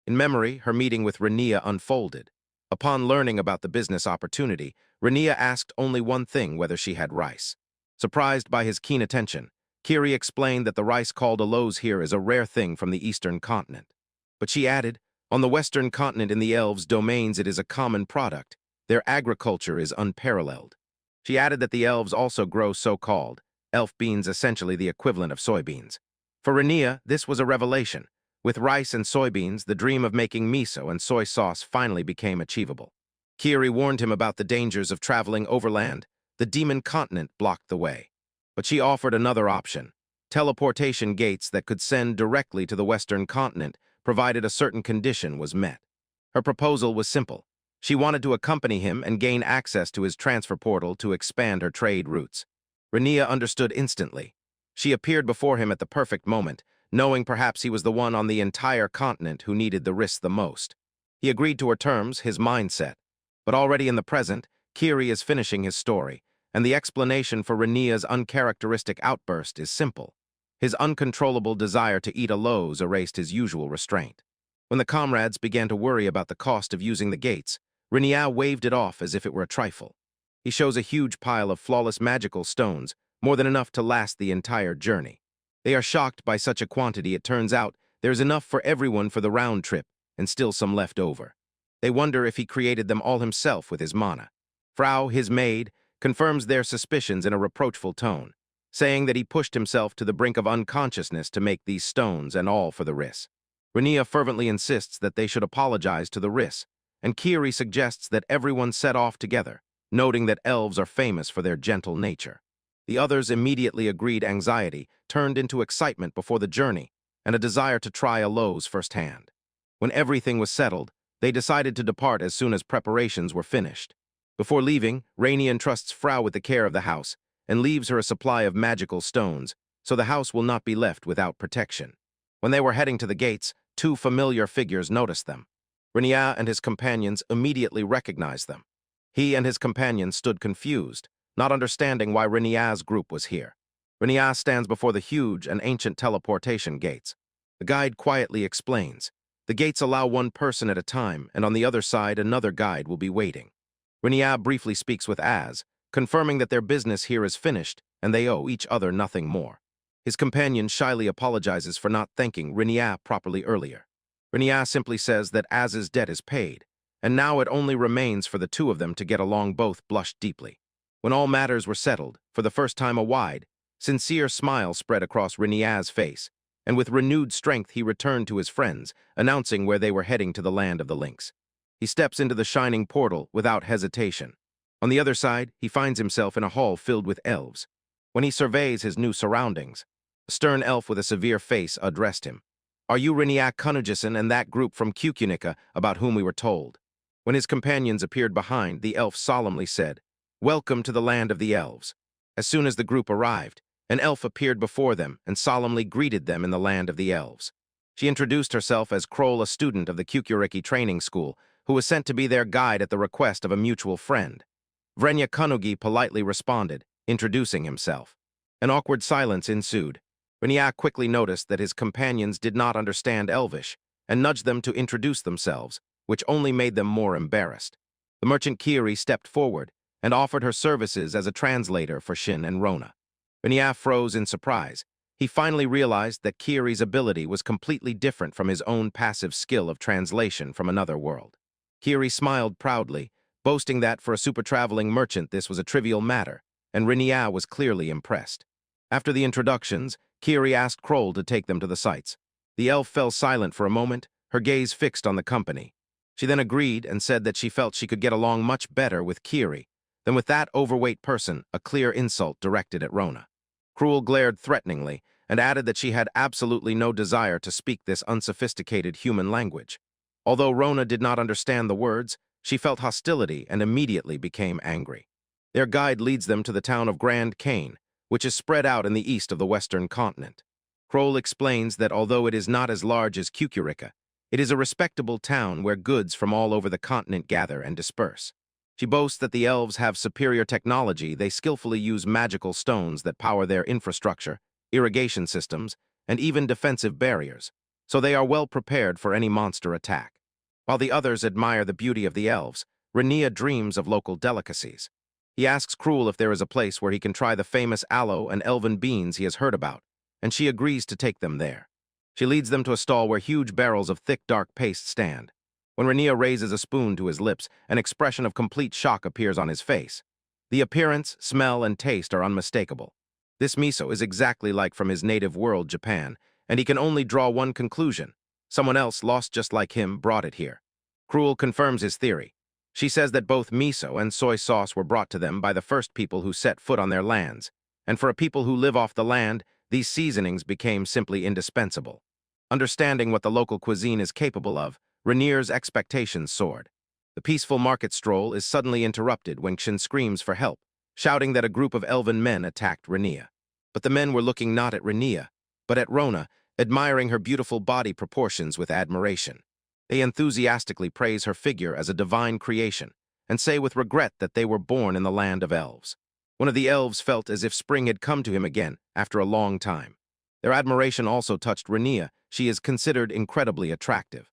Speaker 1: In memory, her meeting with Renia unfolded. Upon learning about the business opportunity, Renia asked only one thing: whether she had rice. Surprised by his keen attention, Kiri explained that the rice called aloes here is a rare thing from the eastern continent. But she added, on the western continent in the elves' domains it is a common product. Their agriculture is unparalleled. She added that the elves also grow so-called elf beans, essentially the equivalent of soybeans. For Renia, this was a revelation. With rice and soybeans, the dream of making miso and soy sauce finally became achievable. Kiri warned him about the dangers of traveling overland. The demon continent blocked the way. But she offered another option: teleportation gates that could send directly to the Western continent, provided a certain condition was met. Her proposal was simple. She wanted to accompany him and gain access to his transfer portal to expand her trade routes. Rania understood instantly. She appeared before him at the perfect moment, knowing perhaps he was the one on the entire continent who needed the risk the most. He agreed to her terms, his mindset. But already in the present, Kiri is finishing his story, and the explanation for Rania's uncharacteristic outburst is simple. His uncontrollable desire to eat a lows erased his usual restraint. When the comrades began to worry about the cost of using the gates, Rania waved it off as if it were a trifle. He shows a huge pile of flawless magical stones, more than enough to last the entire journey. They are shocked by such a quantity. It turns out there's enough for everyone for the round trip, and still some left over. They wonder if he created them all himself with his mana. Frau, his maid, confirms their suspicions in a reproachful tone, saying that he pushed himself to the brink of unconsciousness to make these stones, and all for the Riss. Rania fervently insists that they should apologize to the Riss, and Kiri suggests that everyone set off together, noting that elves are famous for their gentle nature. The others immediately agreed. Anxiety turned into excitement before the journey, and a desire to try a lows firsthand. When everything was settled, they decided to depart as soon as preparations were finished. Before leaving, Rainy entrusts Frau with the care of the house, and leaves her a supply of magical stones, so the house will not be left without protection. When they were heading to the gates, two familiar figures noticed them. Rania and his companions immediately recognized them. He and his companions stood confused, not understanding why Rania's group was here. Rania stands before the huge and ancient teleportation gates. The guide quietly explains, the gates allow one person at a time, and on the other side another guide will be waiting. Rania briefly speaks with Az, confirming that their business here is finished and they owe each other nothing more. His companion shyly apologizes for not thanking Rania properly earlier. Rania simply says that Az's debt is paid, and now it only remains for the two of them to get along. Both blushed deeply. When all matters were settled, for the first time a wide, sincere smile spread across Rania's face, and with renewed strength he returned to his friends, announcing where they were heading to the land of the Lynx. He steps into the shining portal without hesitation. On the other side, he finds himself in a hall filled with elves. When he surveys his new surroundings, a stern elf with a severe face addressed him. "Are you Riniak Kunujison and that group from Kukunika about whom we were told?" When his companions appeared behind, the elf solemnly said, "Welcome to the land of the elves." As soon as the group arrived, an elf appeared before them and solemnly greeted them in the land of the elves. She introduced herself as Kroll, a student of the Kukuriki training school, who was sent to be their guide at the request of a mutual friend. Vrenya Kunugi politely responded, introducing himself. An awkward silence ensued. Renia quickly noticed that his companions did not understand Elvish, and nudged them to introduce themselves, which only made them more embarrassed. The merchant Kiri stepped forward and offered her services as a translator for Shin and Rona. Renia froze in surprise. He finally realized that Kiri's ability was completely different from his own passive skill of translation from another world. Kiri smiled proudly, boasting that for a super-traveling merchant this was a trivial matter, and Renia was clearly impressed. After the introductions, Kiri asked Kroll to take them to the sights. The elf fell silent for a moment, her gaze fixed on the company. She then agreed and said that she felt she could get along much better with Kiri than with that overweight person, a clear insult directed at Rona. Kroll glared threateningly and added that she had absolutely no desire to speak this unsophisticated human language. Although Rona did not understand the words, she felt hostility and immediately became angry. Their guide leads them to the town of Grand Cane, which is spread out in the east of the western continent. Kroll explains that although it is not as large as Kukurika, it is a respectable town where goods from all over the continent gather and disperse. She boasts that the elves have superior technology. They skillfully use magical stones that power their infrastructure, irrigation systems, and even defensive barriers, so they are well prepared for any monster attack. While the others admire the beauty of the elves, Renia dreams of local delicacies. He asks Kroll if there is a place where he can try the famous aloe and elven beans he has heard about, and she agrees to take them there. She leads them to a stall where huge barrels of thick, dark paste stand. When Renia raises a spoon to his lips, an expression of complete shock appears on his face. The appearance, smell, and taste are unmistakable. This miso is exactly like from his native world, Japan, and he can only draw one conclusion. Someone else, lost just like him, brought it here. Kroll confirms his theory. She says that both miso and soy sauce were brought to them by the first people who set foot on their lands, and for a people who live off the land, these seasonings became simply indispensable. Understanding what the local cuisine is capable of, Rainier's expectations soared. The peaceful market stroll is suddenly interrupted when Xin screams for help, shouting that a group of elven men attacked Rainier. But the men were looking not at Rainier, but at Rona, admiring her beautiful body proportions with admiration. They enthusiastically praise her figure as a divine creation, and say with regret that they were born in the land of elves. One of the elves felt as if spring had come to him again after a long time. Their admiration also touched Rainier. She is considered incredibly attractive.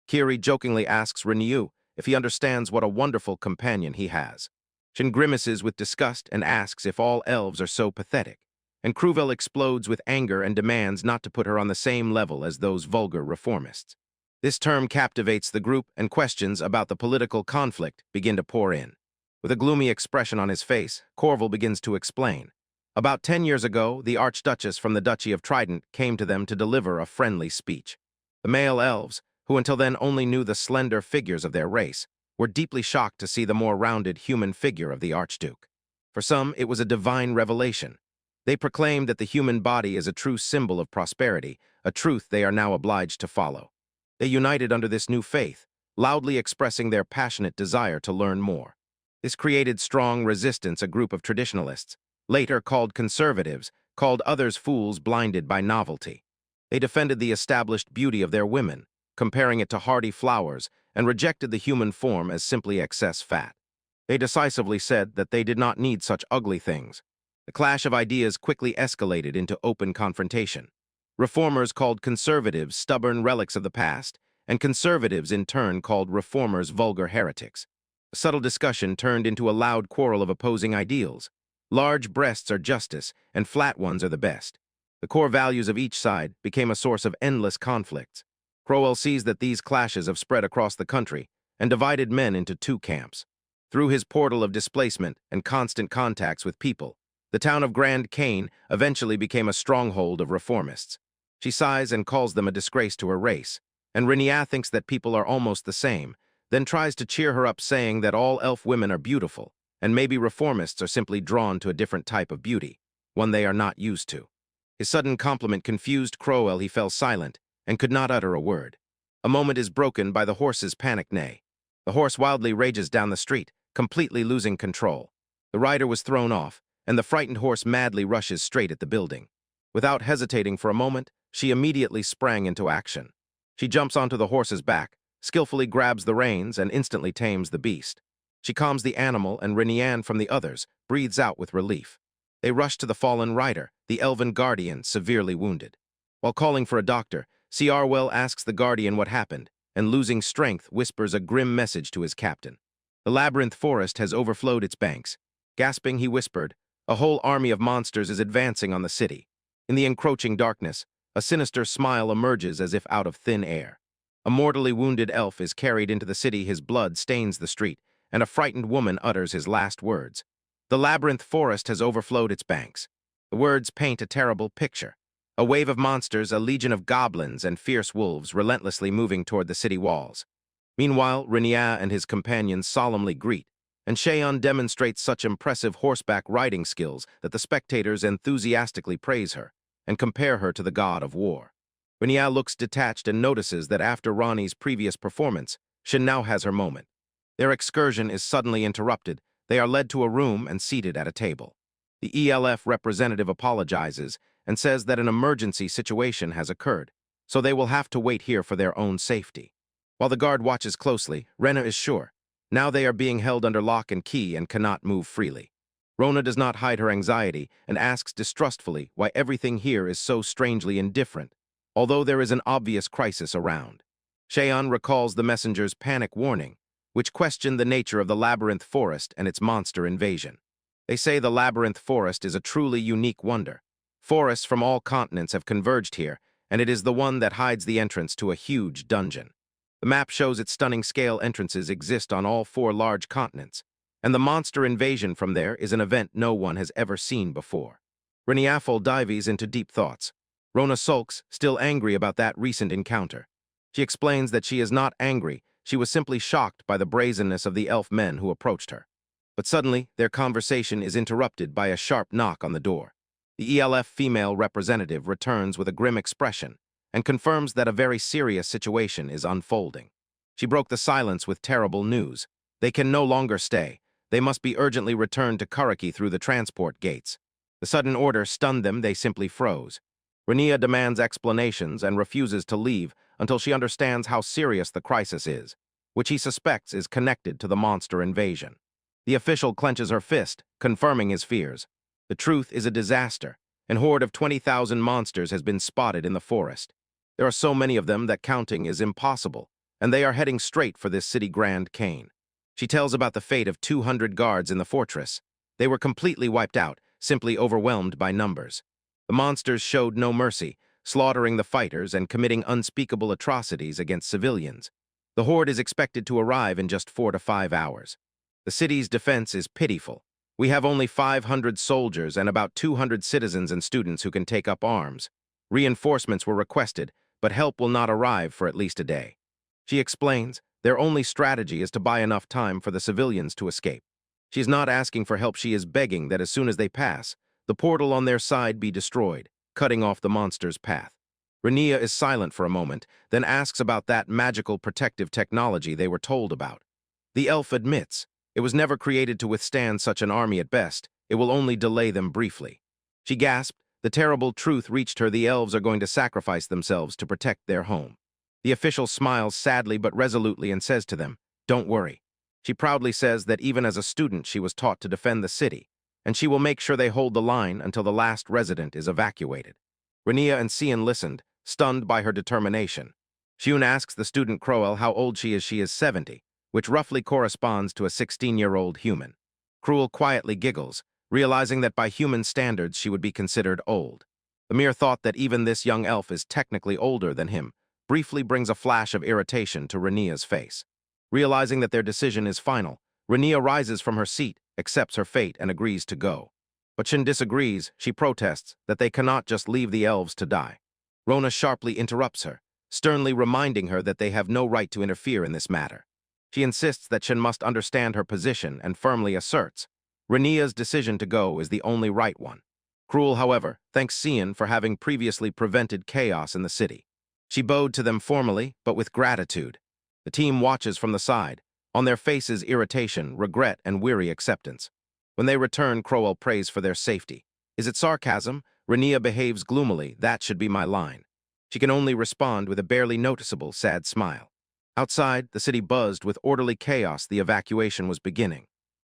Speaker 1: Kiri jokingly asks Rainier if he understands what a wonderful companion he has. Shin grimaces with disgust and asks if all elves are so pathetic, and Cruvel explodes with anger and demands not to put her on the same level as those vulgar reformists. This term captivates the group, and questions about the political conflict begin to pour in. With a gloomy expression on his face, Corval begins to explain. About 10 years ago, the Archduchess from the Duchy of Trident came to them to deliver a friendly speech. The male elves, who until then only knew the slender figures of their race, were deeply shocked to see the more rounded human figure of the Archduke. For some, it was a divine revelation. They proclaimed that the human body is a true symbol of prosperity, a truth they are now obliged to follow. They united under this new faith, loudly expressing their passionate desire to learn more. This created strong resistance. A group of traditionalists, later called conservatives, called others fools blinded by novelty. They defended the established beauty of their women, comparing it to hardy flowers, and rejected the human form as simply excess fat. They decisively said that they did not need such ugly things. The clash of ideas quickly escalated into open confrontation. Reformers called conservatives stubborn relics of the past, and conservatives in turn called reformers vulgar heretics. A subtle discussion turned into a loud quarrel of opposing ideals. Large breasts are justice, and flat ones are the best. The core values of each side became a source of endless conflicts. Crowell sees that these clashes have spread across the country and divided men into two camps. Through his portal of displacement and constant contacts with people, the town of Grand Cane eventually became a stronghold of reformists. She sighs and calls them a disgrace to her race, and Rainier thinks that people are almost the same, then tries to cheer her up saying that all elf women are beautiful, and maybe reformists are simply drawn to a different type of beauty, one they are not used to. His sudden compliment confused Crowell. He fell silent and could not utter a word. A moment is broken by the horse's panic neigh. The horse wildly rages down the street, completely losing control. The rider was thrown off, and the frightened horse madly rushes straight at the building. Without hesitating for a moment, she immediately sprang into action. She jumps onto the horse's back, skillfully grabs the reins, and instantly tames the beast. She calms the animal, and Rainier from the others breathes out with relief. They rush to the fallen rider, the elven guardian, severely wounded. While calling for a doctor, Ciarwell asks the guardian what happened, and losing strength whispers a grim message to his captain. The labyrinth forest has overflowed its banks. Gasping, he whispered, a whole army of monsters is advancing on the city. In the encroaching darkness, a sinister smile emerges as if out of thin air. A mortally wounded elf is carried into the city. His blood stains the street, and a frightened woman utters his last words. The labyrinth forest has overflowed its banks. The words paint a terrible picture. A wave of monsters, a legion of goblins and fierce wolves relentlessly moving toward the city walls. Meanwhile, Rainier and his companions solemnly greet, and Cheon demonstrates such impressive horseback riding skills that the spectators enthusiastically praise her and compare her to the god of war. Rainier looks detached and notices that after Ronnie's previous performance, she now has her moment. Their excursion is suddenly interrupted. They are led to a room and seated at a table. The ELF representative apologizes and says that an emergency situation has occurred, so they will have to wait here for their own safety. While the guard watches closely, Rena is sure. Now they are being held under lock and key and cannot move freely. Rona does not hide her anxiety and asks distrustfully why everything here is so strangely indifferent, although there is an obvious crisis around. Cheon recalls the messenger's panic warning, which questioned the nature of the labyrinth forest and its monster invasion. They say the labyrinth forest is a truly unique wonder. Forests from all continents have converged here, and it is the one that hides the entrance to a huge dungeon. The map shows its stunning scale entrances exist on all 4 large continents, and the monster invasion from there is an event no one has ever seen before. Riniafol dives into deep thoughts. Rona sulks, still angry about that recent encounter. She explains that she is not angry, she was simply shocked by the brazenness of the elf men who approached her. But suddenly, their conversation is interrupted by a sharp knock on the door. The ELF female representative returns with a grim expression and confirms that a very serious situation is unfolding. She broke the silence with terrible news. They can no longer stay. They must be urgently returned to Karaki through the transport gates. The sudden order stunned them, they simply froze. Rania demands explanations and refuses to leave until she understands how serious the crisis is, which he suspects is connected to the monster invasion. The official clenches her fist, confirming his fears. The truth is a disaster. An horde of 20,000 monsters has been spotted in the forest. There are so many of them that counting is impossible, and they are heading straight for this city Grand Cane. She tells about the fate of 200 guards in the fortress. They were completely wiped out, simply overwhelmed by numbers. The monsters showed no mercy, slaughtering the fighters and committing unspeakable atrocities against civilians. The horde is expected to arrive in just 4 to 5 hours. The city's defense is pitiful. We have only 500 soldiers and about 200 citizens and students who can take up arms. Reinforcements were requested, but help will not arrive for at least a day. She explains their only strategy is to buy enough time for the civilians to escape. She is not asking for help, she is begging that as soon as they pass, the portal on their side be destroyed, cutting off the monster's path. Rania is silent for a moment, then asks about that magical protective technology they were told about. The elf admits, it was never created to withstand such an army at best, it will only delay them briefly. She gasped, the terrible truth reached her, the elves are going to sacrifice themselves to protect their home. The official smiles sadly but resolutely and says to them, don't worry. She proudly says that even as a student she was taught to defend the city, and she will make sure they hold the line until the last resident is evacuated. Rania and Cian listened, stunned by her determination. Xiun asks the student Crowell how old she is 70, which roughly corresponds to a 16-year-old human. Cruel quietly giggles, realizing that by human standards she would be considered old. The mere thought that even this young elf is technically older than him briefly brings a flash of irritation to Rania's face. Realizing that their decision is final, Rania rises from her seat, accepts her fate, and agrees to go. But Shin disagrees. She protests that they cannot just leave the elves to die. Rona sharply interrupts her, sternly reminding her that they have no right to interfere in this matter. She insists that Shin must understand her position and firmly asserts Rania's decision to go is the only right one. Cruel, however, thanks Cian for having previously prevented chaos in the city. She bowed to them formally, but with gratitude. The team watches from the side, on their faces irritation, regret, and weary acceptance. When they return, Crowell prays for their safety. Is it sarcasm? Rania behaves gloomily. That should be my line. She can only respond with a barely noticeable, sad smile. Outside, the city buzzed with orderly chaos. The evacuation was beginning.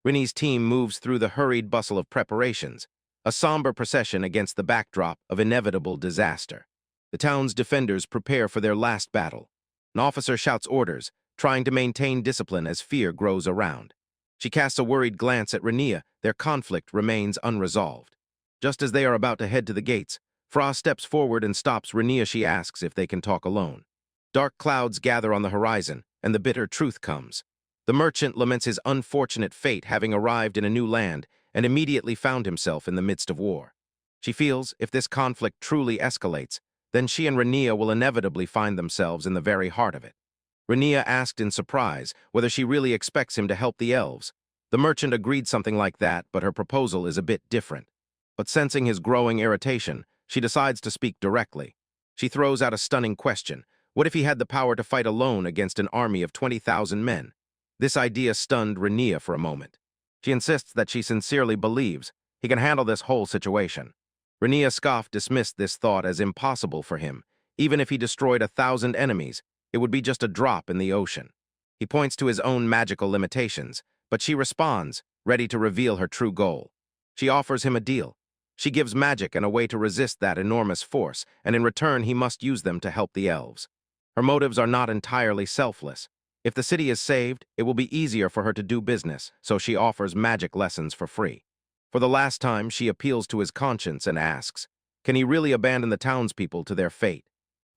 Speaker 1: Rinnie's team moves through the hurried bustle of preparations, a somber procession against the backdrop of inevitable disaster. The town's defenders prepare for their last battle. An officer shouts orders, trying to maintain discipline as fear grows around. She casts a worried glance at Rania. Their conflict remains unresolved. Just as they are about to head to the gates, Fra steps forward and stops Rania. She asks if they can talk alone. Dark clouds gather on the horizon, and the bitter truth comes. The merchant laments his unfortunate fate, having arrived in a new land and immediately found himself in the midst of war. She feels if this conflict truly escalates, then she and Rania will inevitably find themselves in the very heart of it. Rania asked in surprise whether she really expects him to help the elves. The merchant agreed something like that, but her proposal is a bit different. But sensing his growing irritation, she decides to speak directly. She throws out a stunning question. What if he had the power to fight alone against an army of 20,000 men? This idea stunned Rania for a moment. She insists that she sincerely believes he can handle this whole situation. Rania scoffed, dismissed this thought as impossible for him. Even if he destroyed 1,000 enemies, it would be just a drop in the ocean. He points to his own magical limitations, but she responds, ready to reveal her true goal. She offers him a deal. She gives magic and a way to resist that enormous force, and in return he must use them to help the elves. Her motives are not entirely selfless. If the city is saved, it will be easier for her to do business, so she offers magic lessons for free. For the last time, she appeals to his conscience and asks, can he really abandon the townspeople to their fate?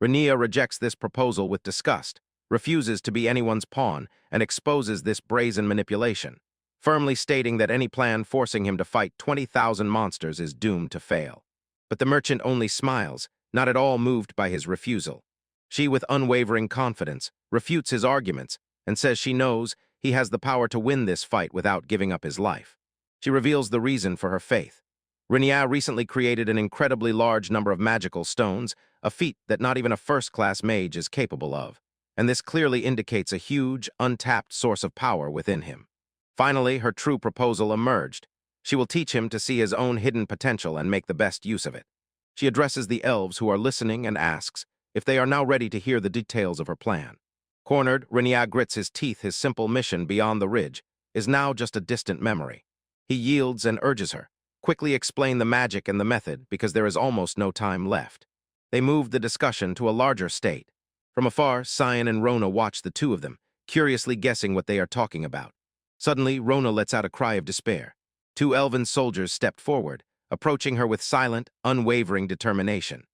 Speaker 1: Rania rejects this proposal with disgust, refuses to be anyone's pawn, and exposes this brazen manipulation, firmly stating that any plan forcing him to fight 20,000 monsters is doomed to fail. But the merchant only smiles, not at all moved by his refusal. She, with unwavering confidence, refutes his arguments and says she knows he has the power to win this fight without giving up his life. She reveals the reason for her faith. Renia recently created an incredibly large number of magical stones, a feat that not even a first-class mage is capable of, and this clearly indicates a huge, untapped source of power within him. Finally, her true proposal emerged. She will teach him to see his own hidden potential and make the best use of it. She addresses the elves who are listening and asks if they are now ready to hear the details of her plan. Cornered, Renia grits his teeth. His simple mission beyond the ridge is now just a distant memory. He yields and urges her, quickly explain the magic and the method because there is almost no time left. They moved the discussion to a larger state. From afar, Cyan and Rona watch the two of them, curiously guessing what they are talking about. Suddenly, Rona lets out a cry of despair. Two elven soldiers stepped forward, approaching her with silent, unwavering determination.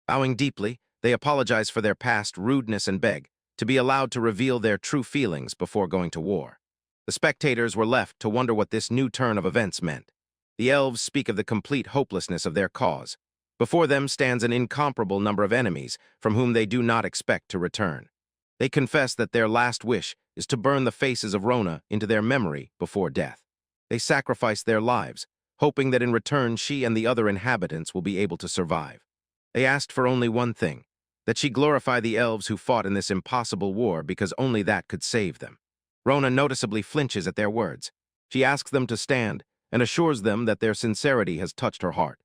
Speaker 1: Bowing deeply, they apologize for their past rudeness and beg to be allowed to reveal their true feelings before going to war. The spectators were left to wonder what this new turn of events meant. The elves speak of the complete hopelessness of their cause. Before them stands an incomparable number of enemies from whom they do not expect to return. They confess that their last wish is to burn the faces of Rona into their memory before death. They sacrifice their lives, hoping that in return she and the other inhabitants will be able to survive. They asked for only one thing, that she glorify the elves who fought in this impossible war because only that could save them. Rona noticeably flinches at their words. She asks them to stand and assures them that their sincerity has touched her heart.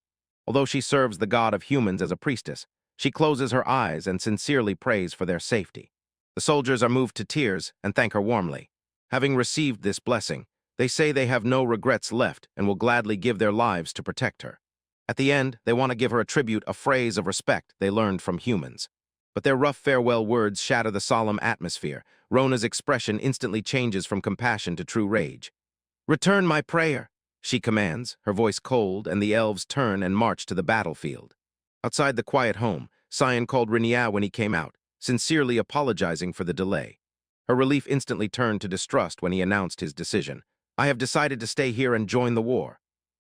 Speaker 1: Although she serves the god of humans as a priestess, she closes her eyes and sincerely prays for their safety. The soldiers are moved to tears and thank her warmly. Having received this blessing, they say they have no regrets left and will gladly give their lives to protect her. At the end, they want to give her a tribute, a phrase of respect they learned from humans. But their rough farewell words shatter the solemn atmosphere. Rona's expression instantly changes from compassion to true rage. "Return my prayer," she commands, her voice cold, and the elves turn and march to the battlefield. Outside the quiet home, Cyan called Renia when he came out, sincerely apologizing for the delay. Her relief instantly turned to distrust when he announced his decision. "I have decided to stay here and join the war."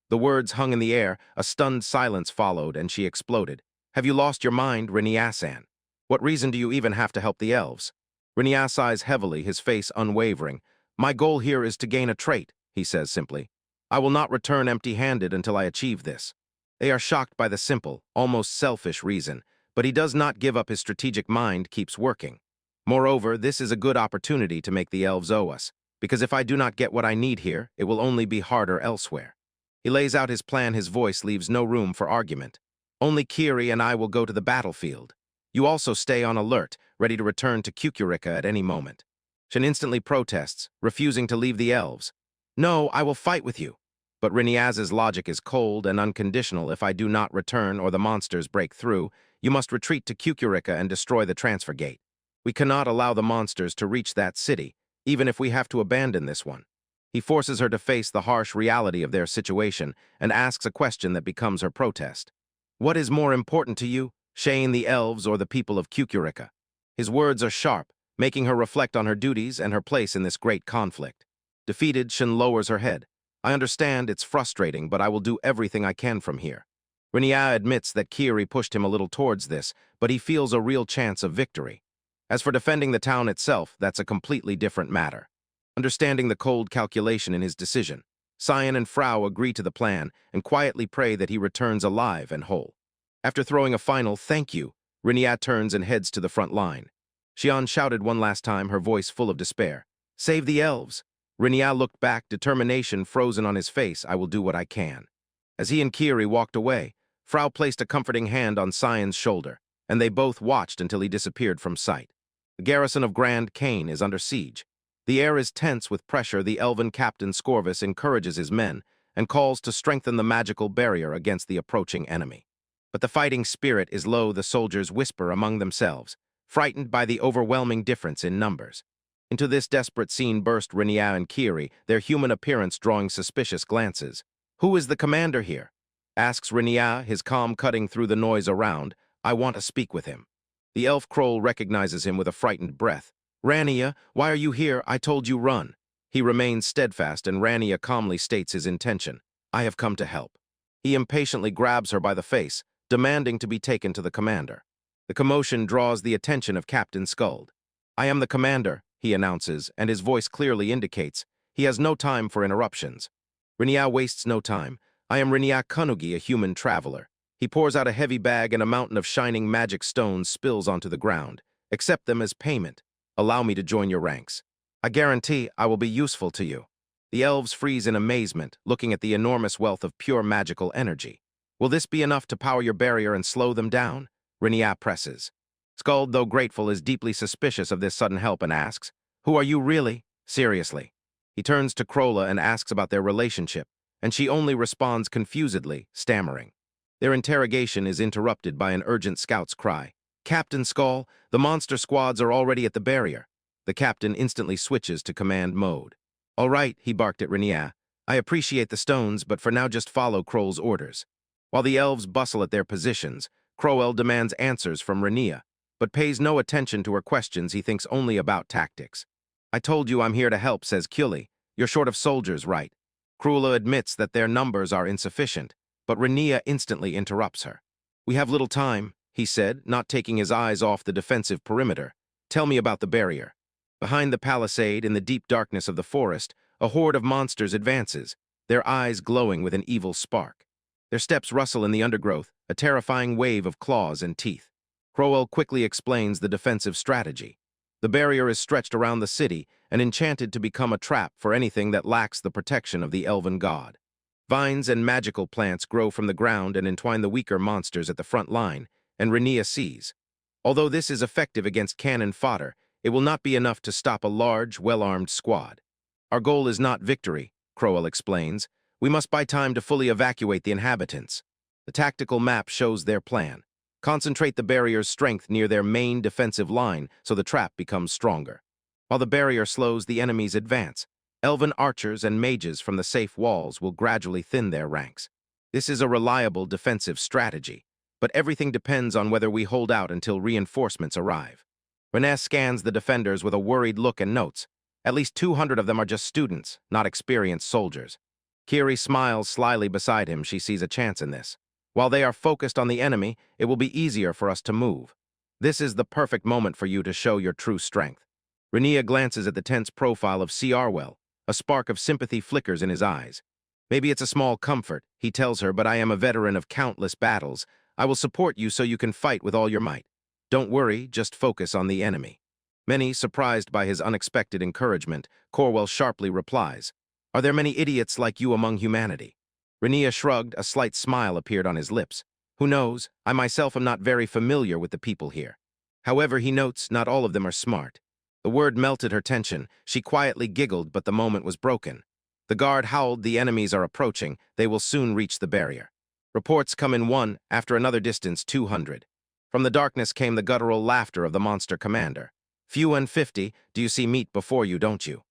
Speaker 1: The words hung in the air, a stunned silence followed, and she exploded. "Have you lost your mind, Renia-san? What reason do you even have to help the elves?" Renia sighs heavily, his face unwavering. "My goal here is to gain a trait," he says simply. "I will not return empty-handed until I achieve this." They are shocked by the simple, almost selfish reason, but he does not give up. His strategic mind keeps working. "Moreover, this is a good opportunity to make the elves owe us, because if I do not get what I need here, it will only be harder elsewhere." He lays out his plan. His voice leaves no room for argument. "Only Kiri and I will go to the battlefield. You also stay on alert, ready to return to Kukurika at any moment." Shin instantly protests, refusing to leave the elves. "No, I will fight with you." But Reniaz's logic is cold and unconditional. "If I do not return or the monsters break through, you must retreat to Kukurika and destroy the transfer gate. We cannot allow the monsters to reach that city, even if we have to abandon this one." He forces her to face the harsh reality of their situation and asks a question that becomes her protest. "What is more important to you, Shane, the elves, or the people of Kukurika?" His words are sharp, making her reflect on her duties and her place in this great conflict. Defeated, Shin lowers her head. "I understand it's frustrating, but I will do everything I can from here." Renia admits that Kiri pushed him a little towards this, but he feels a real chance of victory. As for defending the town itself, that's a completely different matter. Understanding the cold calculation in his decision, Cyan and Frau agree to the plan and quietly pray that he returns alive and whole. After throwing a final "thank you," Renia turns and heads to the front line. Xian shouted one last time, her voice full of despair. "Save the elves." Renia looked back, determination frozen on his face. "I will do what I can." As he and Kiri walked away, Frau placed a comforting hand on Cyan's shoulder, and they both watched until he disappeared from sight. The garrison of Grand Cane is under siege. The air is tense with pressure. The elven captain Scorvus encourages his men and calls to strengthen the magical barrier against the approaching enemy. But the fighting spirit is low. The soldiers whisper among themselves, frightened by the overwhelming difference in numbers. Into this desperate scene burst Renia and Kiri, their human appearance drawing suspicious glances. "Who is the commander here?" asks Renia, his calm cutting through the noise around. "I want to speak with him." The elf Kroll recognizes him with a frightened breath. "Rania, why are you here? I told you run." He remains steadfast, and Rania calmly states his intention. "I have come to help." He impatiently grabs her by the face, demanding to be taken to the commander. The commotion draws the attention of Captain Skuld. "I am the commander," he announces, and his voice clearly indicates he has no time for interruptions. Renia wastes no time. I am Kanugi, a human traveler. He pours out a heavy bag and a mountain of shining magic stones spills onto the ground. Accept them as payment. Allow me to join your ranks. I guarantee I will be useful to you. The elves freeze in amazement, looking at the enormous wealth of pure magical energy. Will this be enough to power your barrier and slow them down? Rinia presses. Skuld, though grateful, is deeply suspicious of this sudden help and asks, "Who are you really? Seriously?" He turns to Krola and asks about their relationship, and she only responds confusedly, stammering. Their interrogation is interrupted by an urgent scout's cry. "Captain Skull, the monster squads are already at the barrier." The captain instantly switches to command mode. "All right," he barked at Rinia. "I appreciate the stones, but for now just follow Kroll's orders." While the elves bustle at their positions, Crowell demands answers from Rinia, but pays no attention to her questions. He thinks only about tactics. "I told you I'm here to help," says Cully. "You're short of soldiers, right?" Krula admits that their numbers are insufficient, but Rinia instantly interrupts her. "We have little time," he said, not taking his eyes off the defensive perimeter. "Tell me about the barrier." Behind the palisade, in the deep darkness of the forest, a horde of monsters advances, their eyes glowing with an evil spark. Their steps rustle in the undergrowth, a terrifying wave of claws and teeth. Crowell quickly explains the defensive strategy. The barrier is stretched around the city and enchanted to become a trap for anything that lacks the protection of the elven god. Vines and magical plants grow from the ground and entwine the weaker monsters at the front line, and Rinia sees. Although this is effective against cannon fodder, it will not be enough to stop a large, well-armed squad. "Our goal is not victory," Crowell explains. "We must buy time to fully evacuate the inhabitants." The tactical map shows their plan. Concentrate the barrier's strength near their main defensive line so the trap becomes stronger. While the barrier slows the enemy's advance, elven archers and mages from the safe walls will gradually thin their ranks. This is a reliable defensive strategy, but everything depends on whether we hold out until reinforcements arrive. Renée scans the defenders with a worried look and notes. At least 200 of them are just students, not experienced soldiers. Kiri smiles slyly beside him. She sees a chance in this. While they are focused on the enemy, it will be easier for us to move. This is the perfect moment for you to show your true strength. Rinia glances at the tense profile of C. Arwell. A spark of sympathy flickers in his eyes. "Maybe it's a small comfort," he tells her, "but I am a veteran of countless battles. I will support you so you can fight with all your might. Don't worry, just focus on the enemy." Many, surprised by his unexpected encouragement, Corwell sharply replies, "Are there many idiots like you among humanity?" Rinia shrugged, a slight smile appeared on his lips. "Who knows? I myself am not very familiar with the people here." However, he notes not all of them are smart. The word melted her tension. She quietly giggled, but the moment was broken. The guard howled, "The enemies are approaching. They will soon reach the barrier." Reports come in one, after another distance 200. From the darkness came the guttural laughter of the monster commander. "Few and 50, do you see meat before you, don't you?"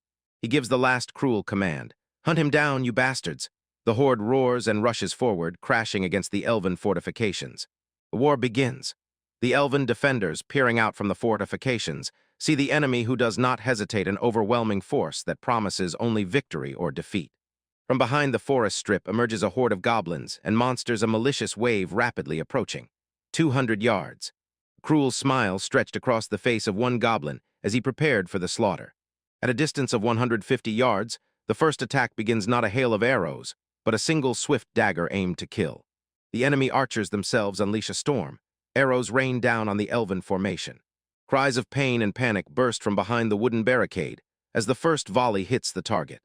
Speaker 1: He gives the last cruel command. "Hunt him down, you bastards." The horde roars and rushes forward, crashing against the elven fortifications. The war begins. The elven defenders, peering out from the fortifications, see the enemy who does not hesitate, an overwhelming force that promises only victory or defeat. From behind the forest strip emerges a horde of goblins and monsters, a malicious wave rapidly approaching. 200 yards. A cruel smile stretched across the face of one goblin as he prepared for the slaughter. At a distance of 150 yards, the first attack begins, not a hail of arrows, but a single swift dagger aimed to kill. The enemy archers themselves unleash a storm. Arrows rain down on the elven formation. Cries of pain and panic burst from behind the wooden barricade as the first volley hits the target.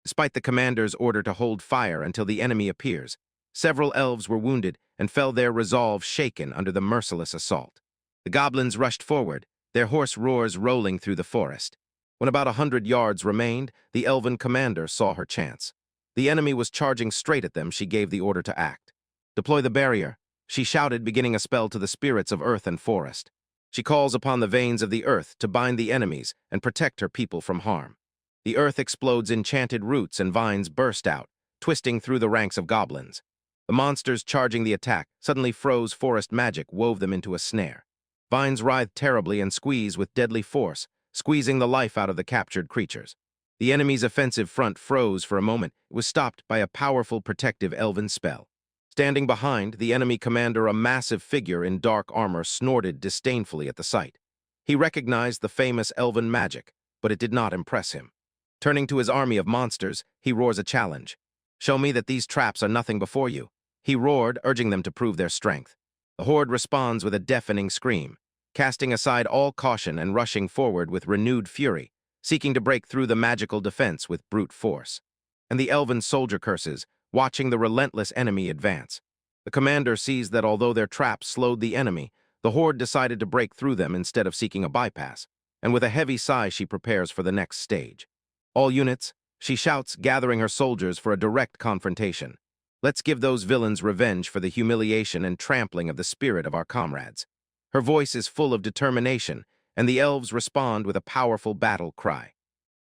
Speaker 1: Despite the commander's order to hold fire until the enemy appears, several elves were wounded and fell, their resolve shaken under the merciless assault. The goblins rushed forward, their hoarse roars rolling through the forest. When about 100 yards remained, the elven commander saw her chance. The enemy was charging straight at them. She gave the order to act. "Deploy the barrier," she shouted, beginning a spell to the spirits of earth and forest. She calls upon the veins of the earth to bind the enemies and protect her people from harm. The earth explodes, enchanted roots and vines burst out, twisting through the ranks of goblins. The monsters charging the attack suddenly froze. Forest magic wove them into a snare. Vines writhe terribly and squeeze with deadly force, squeezing the life out of the captured creatures. The enemy's offensive front froze for a moment. It was stopped by a powerful protective elven spell. Standing behind, the enemy commander, a massive figure in dark armor, snorted disdainfully at the sight. He recognized the famous elven magic, but it did not impress him. Turning to his army of monsters, he roars a challenge. Show me that these traps are nothing before you. He roared, urging them to prove their strength. The horde responds with a deafening scream, casting aside all caution and rushing forward with renewed fury, seeking to break through the magical defense with brute force. And the elven soldier curses, watching the relentless enemy advance. The commander sees that although their traps slowed the enemy, the horde decided to break through them instead of seeking a bypass, and with a heavy sigh she prepares for the next stage. All units, she shouts, gathering her soldiers for a direct confrontation. Let's give those villains revenge for the humiliation and trampling of the spirit of our comrades. Her voice is full of determination, and the elves respond with a powerful battle cry.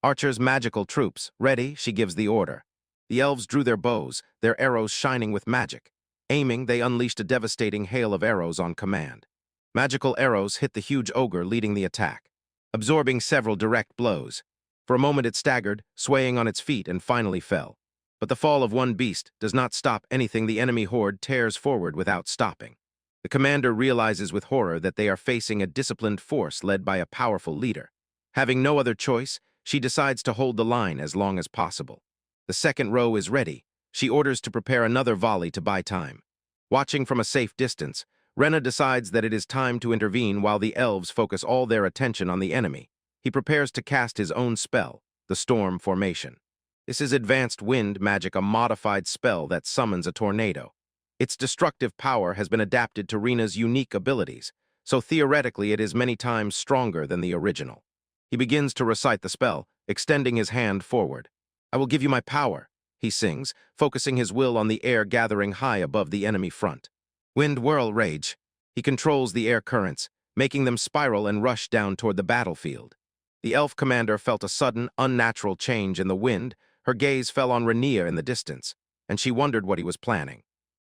Speaker 1: Archer's magical troops, ready, she gives the order. The elves drew their bows, their arrows shining with magic. Aiming, they unleashed a devastating hail of arrows on command. Magical arrows hit the huge ogre leading the attack, absorbing several direct blows. For a moment it staggered, swaying on its feet, and finally fell. But the fall of one beast does not stop anything the enemy horde tears forward without stopping. The commander realizes with horror that they are facing a disciplined force led by a powerful leader. Having no other choice, she decides to hold the line as long as possible. The second row is ready. She orders to prepare another volley to buy time. Watching from a safe distance, Rena decides that it is time to intervene while the elves focus all their attention on the enemy. He prepares to cast his own spell, the Storm Formation. This is advanced wind magic, a modified spell that summons a tornado. Its destructive power has been adapted to Rena's unique abilities, so theoretically it is many times stronger than the original. He begins to recite the spell, extending his hand forward. "I will give you my power," he sings, focusing his will on the air gathering high above the enemy front. Wind whirl rage. He controls the air currents, making them spiral and rush down toward the battlefield. The elf commander felt a sudden, unnatural change in the wind. Her gaze fell on Rhaenyra in the distance, and she wondered what he was planning.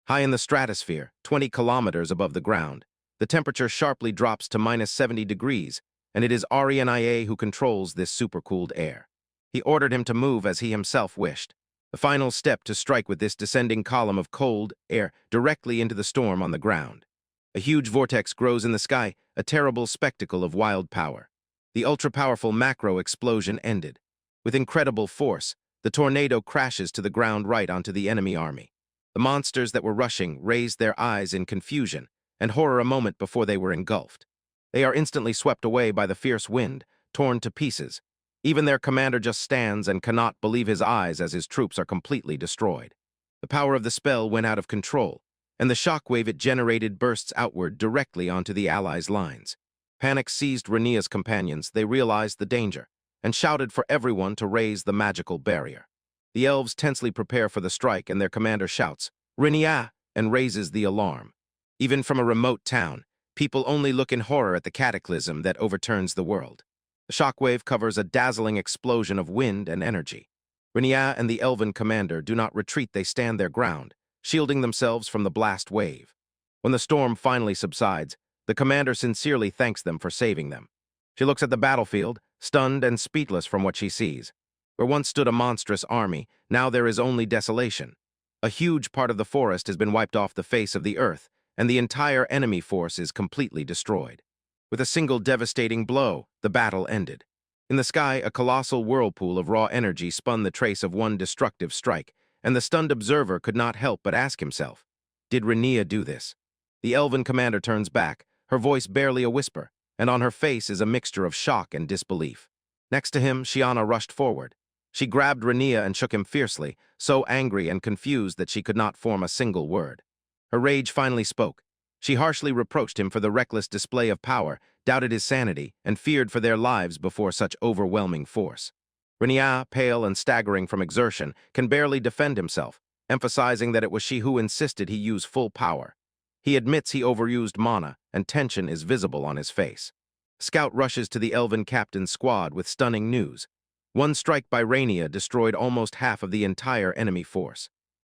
Speaker 1: High in the stratosphere, 20 kilometers above the ground, the temperature sharply drops to -70 degrees, and it is Rhaenyra who controls this supercooled air. He ordered him to move as he himself wished. The final step to strike with this descending column of cold air directly into the storm on the ground. A huge vortex grows in the sky, a terrible spectacle of wild power. The ultra-powerful macro explosion ended. With incredible force, the tornado crashes to the ground right onto the enemy army. The monsters that were rushing raised their eyes in confusion and horror a moment before they were engulfed. They are instantly swept away by the fierce wind, torn to pieces. Even their commander just stands and cannot believe his eyes as his troops are completely destroyed. The power of the spell went out of control, and the shockwave it generated bursts outward directly onto the Allies' lines. Panic seized Rhaenyra's companions. They realized the danger and shouted for everyone to raise the magical barrier. The elves tensely prepare for the strike, and their commander shouts, "Rhaenyra," and raises the alarm. Even from a remote town, people only look in horror at the cataclysm that overturns the world. The shockwave covers a dazzling explosion of wind and energy. Rhaenyra and the elven commander do not retreat, they stand their ground, shielding themselves from the blast wave. When the storm finally subsides, the commander sincerely thanks them for saving them. She looks at the battlefield, stunned and speechless from what she sees. Where once stood a monstrous army, now there is only desolation. A huge part of the forest has been wiped off the face of the earth, and the entire enemy force is completely destroyed. With a single devastating blow, the battle ended. In the sky, a colossal whirlpool of raw energy spun the trace of one destructive strike, and the stunned observer could not help but ask himself, did Rhaenyra do this? The elven commander turns back, her voice barely a whisper, and on her face is a mixture of shock and disbelief. Next to him, Shiana rushed forward. She grabbed Rhaenyra and shook him fiercely, so angry and confused that she could not form a single word. Her rage finally spoke. She harshly reproached him for the reckless display of power, doubted his sanity, and feared for their lives before such overwhelming force. Rhaenyra, pale and staggering from exertion, can barely defend himself, emphasizing that it was she who insisted he use full power. He admits he overused mana, and tension is visible on his face. Scout rushes to the elven captain's squad with stunning news. One strike by Rhaenyra destroyed almost half of the entire enemy force.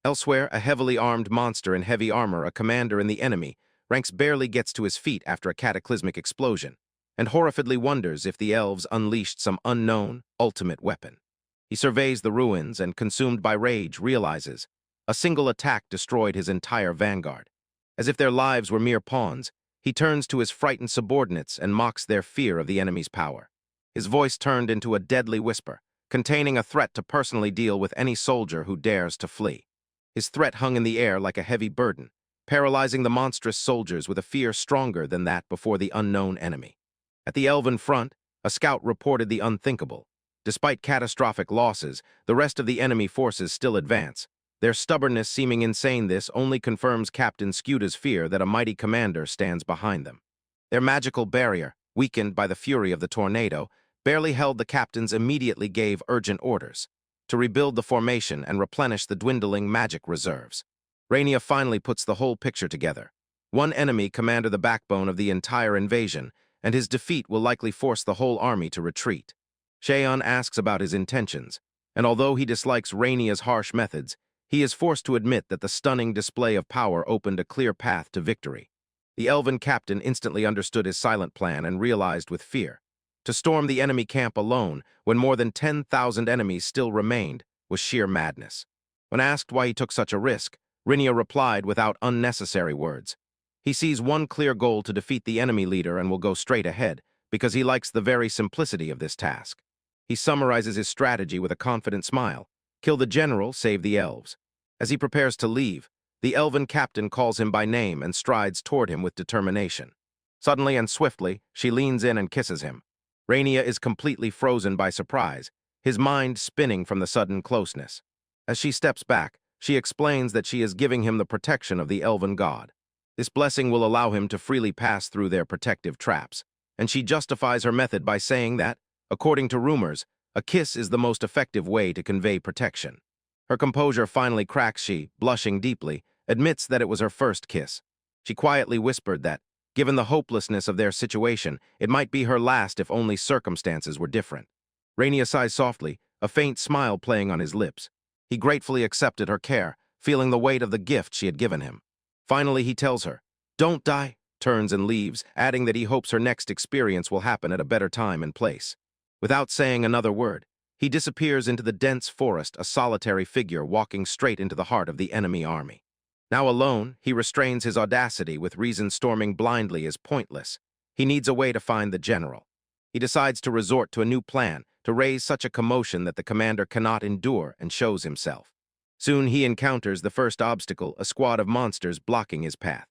Speaker 1: Elsewhere, a heavily armed monster in heavy armor, a commander in the enemy, ranks barely gets to his feet after a cataclysmic explosion, and horrifiedly wonders if the elves unleashed some unknown, ultimate weapon. He surveys the ruins and, consumed by rage, realizes a single attack destroyed his entire vanguard. As if their lives were mere pawns, he turns to his frightened subordinates and mocks their fear of the enemy's power. His voice turned into a deadly whisper, containing a threat to personally deal with any soldier who dares to flee. His threat hung in the air like a heavy burden, paralyzing the monstrous soldiers with a fear stronger than that before the unknown enemy. At the Elven front, a scout reported the unthinkable. Despite catastrophic losses, the rest of the enemy forces still advance. Their stubbornness seeming insane, this only confirms Captain Skewda's fear that a mighty commander stands behind them. Their magical barrier, weakened by the fury of the tornado, barely held the captains immediately gave urgent orders to rebuild the formation and replenish the dwindling magic reserves. Rhaenyra finally puts the whole picture together. One enemy commanded the backbone of the entire invasion, and his defeat will likely force the whole army to retreat. Shaeon asks about his intentions, and although he dislikes Rhaenyra's harsh methods, he is forced to admit that the stunning display of power opened a clear path to victory. The Elven captain instantly understood his silent plan and realized with fear. To storm the enemy camp alone, when more than 10,000 enemies still remained, was sheer madness. When asked why he took such a risk, Rhaenyra replied without unnecessary words. He sees one clear goal: to defeat the enemy leader, and will go straight ahead, because he likes the very simplicity of this task. He summarizes his strategy with a confident smile: kill the general, save the elves. As he prepares to leave, the Elven captain calls him by name and strides toward him with determination. Suddenly and swiftly, she leans in and kisses him. Rhaenyra is completely frozen by surprise, his mind spinning from the sudden closeness. As she steps back, she explains that she is giving him the protection of the Elven god. This blessing will allow him to freely pass through their protective traps, and she justifies her method by saying that, according to rumors, a kiss is the most effective way to convey protection. Her composure finally cracks. She, blushing deeply, admits that it was her first kiss. She quietly whispered that, given the hopelessness of their situation, it might be her last if only circumstances were different. Rhaenyra sighs softly, a faint smile playing on his lips. He gratefully accepted her care, feeling the weight of the gift she had given him. Finally, he tells her, "Don't die," turns and leaves, adding that he hopes her next experience will happen at a better time and place. Without saying another word, he disappears into the dense forest, a solitary figure walking straight into the heart of the enemy army. Now alone, he restrains his audacity, with reason storming blindly is pointless. He needs a way to find the general. He decides to resort to a new plan, to raise such a commotion that the commander cannot endure, and shows himself. Soon he encounters the first obstacle, a squad of monsters blocking his path.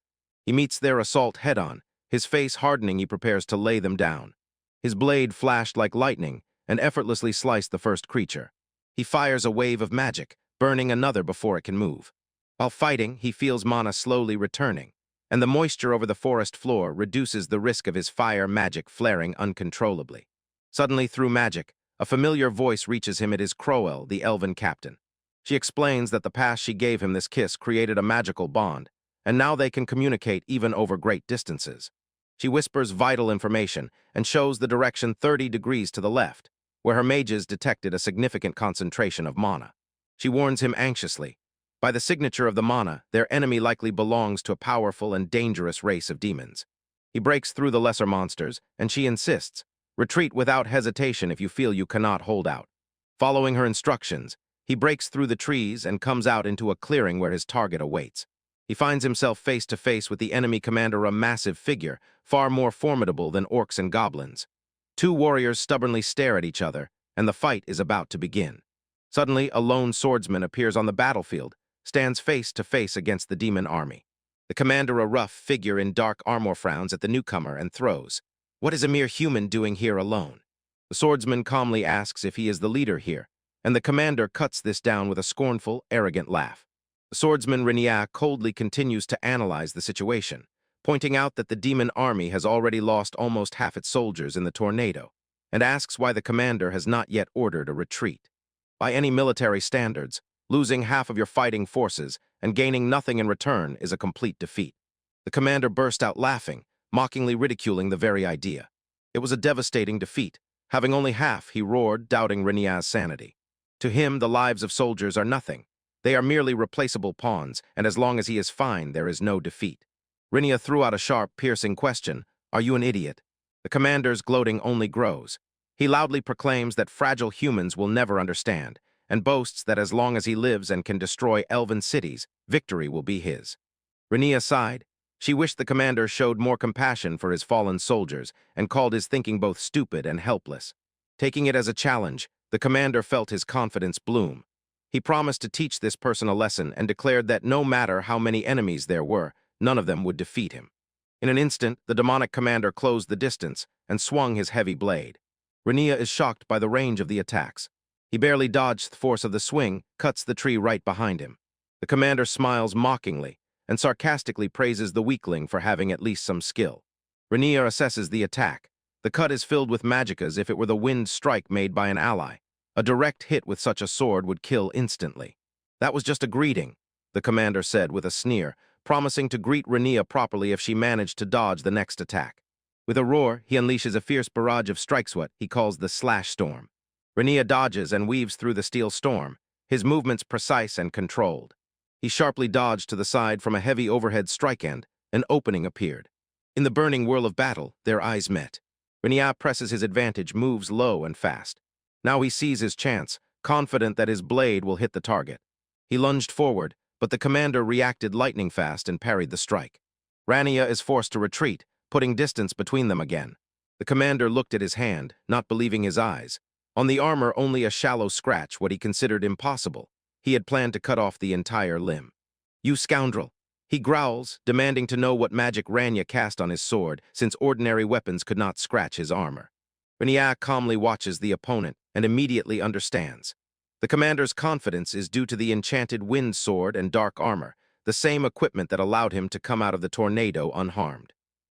Speaker 1: He meets their assault head-on. His face hardening, he prepares to lay them down. His blade flashed like lightning and effortlessly sliced the first creature. He fires a wave of magic, burning another before it can move. While fighting, he feels mana slowly returning, and the moisture over the forest floor reduces the risk of his fire magic flaring uncontrollably. Suddenly, through magic, a familiar voice reaches him. It is Crowell, the Elven captain. She explains that the past she gave him this kiss created a magical bond, and now they can communicate even over great distances. She whispers vital information and shows the direction 30 degrees to the left, where her mages detected a significant concentration of mana. She warns him anxiously. By the signature of the mana, their enemy likely belongs to a powerful and dangerous race of demons. He breaks through the lesser monsters, and she insists, "Retreat without hesitation if you feel you cannot hold out." Following her instructions, he breaks through the trees and comes out into a clearing where his target awaits. He finds himself face to face with the enemy commander, a massive figure, far more formidable than orcs and goblins. Two warriors stubbornly stare at each other, and the fight is about to begin. Suddenly, a lone swordsman appears on the battlefield, stands face to face against the demon army. The commander, a rough figure in dark armor, frowns at the newcomer and throws, "What is a mere human doing here alone?" The swordsman calmly asks if he is the leader here, and the commander cuts this down with a scornful, arrogant laugh. The swordsman Rhaenyra coldly continues to analyze the situation, pointing out that the demon army has already lost almost half its soldiers in the tornado, and asks why the commander has not yet ordered a retreat. By any military standards, losing half of your fighting forces and gaining nothing in return is a complete defeat. The commander burst out laughing, mockingly ridiculing the very idea. It was a devastating defeat. Having only half, he roared, doubting Rhaenyra's sanity. To him, the lives of soldiers are nothing. They are merely replaceable pawns, and as long as he is fine, there is no defeat. Rhaenyra threw out a sharp, piercing question, "Are you an idiot?" The commander's gloating only grows. He loudly proclaims that fragile humans will never understand, and boasts that as long as he lives and can destroy elven cities, victory will be his. Rhaenyra sighed. She wished the commander showed more compassion for his fallen soldiers and called his thinking both stupid and helpless. Taking it as a challenge, The commander felt his confidence bloom. He promised to teach this person a lesson and declared that no matter how many enemies there were, none of them would defeat him. In an instant, the demonic commander closed the distance and swung his heavy blade. Rania is shocked by the range of the attacks. He barely dodged the force of the swing, cuts the tree right behind him. The commander smiles mockingly and sarcastically praises the weakling for having at least some skill. Rania assesses the attack. The cut is filled with magic as if it were the wind strike made by an ally. A direct hit with such a sword would kill instantly. That was just a greeting, the commander said with a sneer, promising to greet Rania properly if she managed to dodge the next attack. With a roar, he unleashes a fierce barrage of strikes what he calls the slash storm. Rania dodges and weaves through the steel storm, his movements precise and controlled. He sharply dodged to the side from a heavy overhead strike end. An opening appeared. In the burning whirl of battle, their eyes met. Rania presses his advantage, moves low and fast. Now he sees his chance, confident that his blade will hit the target. He lunged forward, but the commander reacted lightning fast and parried the strike. Rania is forced to retreat, putting distance between them again. The commander looked at his hand, not believing his eyes. On the armor, only a shallow scratch, what he considered impossible. He had planned to cut off the entire limb. "You scoundrel!" He growls, demanding to know what magic Rania cast on his sword, since ordinary weapons could not scratch his armor. Rania calmly watches the opponent and immediately understands. The commander's confidence is due to the enchanted wind sword and dark armor, the same equipment that allowed him to come out of the tornado unharmed.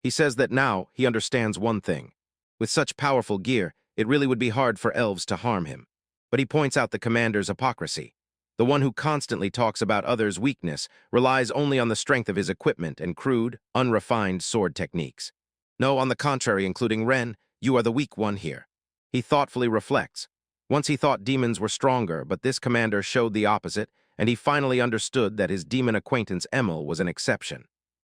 Speaker 1: He says that now he understands one thing. With such powerful gear, it really would be hard for elves to harm him. But he points out the commander's hypocrisy. The one who constantly talks about others' weakness relies only on the strength of his equipment and crude, unrefined sword techniques. No, on the contrary, including Ren, you are the weak one here. He thoughtfully reflects. Once he thought demons were stronger, but this commander showed the opposite, and he finally understood that his demon acquaintance Emil was an exception.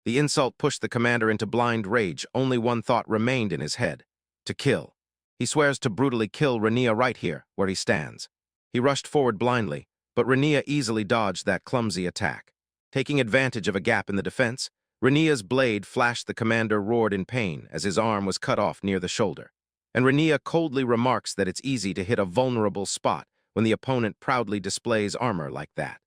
Speaker 1: The insult pushed the commander into blind rage. Only one thought remained in his head: to kill. He swears to brutally kill Rania right here, where he stands. He rushed forward blindly, but Rania easily dodged that clumsy attack. Taking advantage of a gap in the defense, Rania's blade flashed. The commander roared in pain as his arm was cut off near the shoulder. And Rania coldly remarks that it's easy to hit a vulnerable spot when the opponent proudly displays armor like that.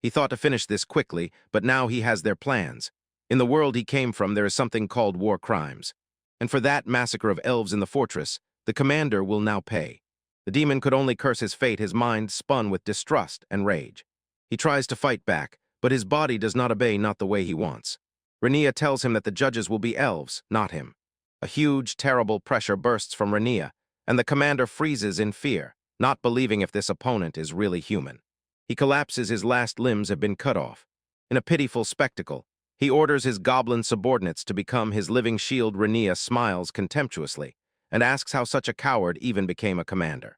Speaker 1: He thought to finish this quickly, but now he has their plans. In the world he came from, there is something called war crimes. And for that massacre of elves in the fortress, the commander will now pay. The demon could only curse his fate, his mind spun with distrust and rage. He tries to fight back, but his body does not obey, not the way he wants. Rania tells him that the judges will be elves, not him. A huge, terrible pressure bursts from Rania, and the commander freezes in fear, not believing if this opponent is really human. He collapses, his last limbs have been cut off. In a pitiful spectacle, he orders his goblin subordinates to become his living shield. Rania smiles contemptuously and asks how such a coward even became a commander.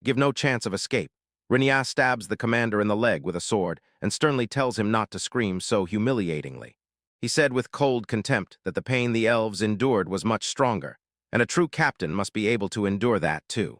Speaker 1: Give no chance of escape. Rania stabs the commander in the leg with a sword and sternly tells him not to scream so humiliatingly. He said with cold contempt that the pain the elves endured was much stronger, and a true captain must be able to endure that too.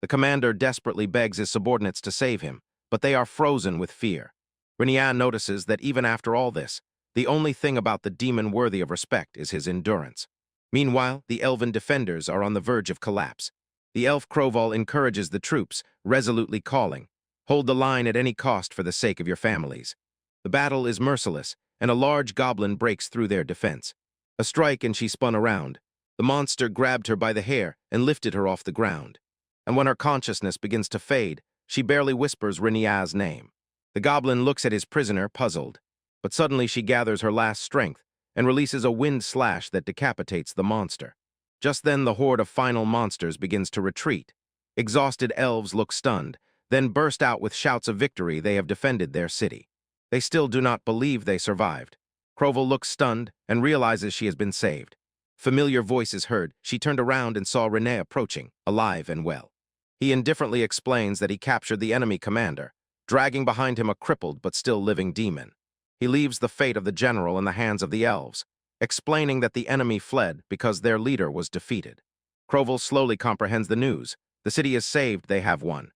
Speaker 1: The commander desperately begs his subordinates to save him, but they are frozen with fear. Rania notices that even after all this, the only thing about the demon worthy of respect is his endurance. Meanwhile, the elven defenders are on the verge of collapse. The elf Kroval encourages the troops, resolutely calling, "Hold the line at any cost for the sake of your families." The battle is merciless, and a large goblin breaks through their defense. A strike and she spun around. The monster grabbed her by the hair and lifted her off the ground. And when her consciousness begins to fade, she barely whispers Rania's name. The goblin looks at his prisoner, puzzled. But suddenly she gathers her last strength and releases a wind slash that decapitates the monster. Just then the horde of final monsters begins to retreat. Exhausted elves look stunned, then burst out with shouts of victory. They have defended their city. They still do not believe they survived. Kroval looks stunned and realizes she has been saved. Familiar voice is heard. She turned around and saw Rene approaching, alive and well. He indifferently explains that he captured the enemy commander, dragging behind him a crippled but still living demon. He leaves the fate of the general in the hands of the elves, explaining that the enemy fled because their leader was defeated. Kroval slowly comprehends the news. The city is saved, they have won.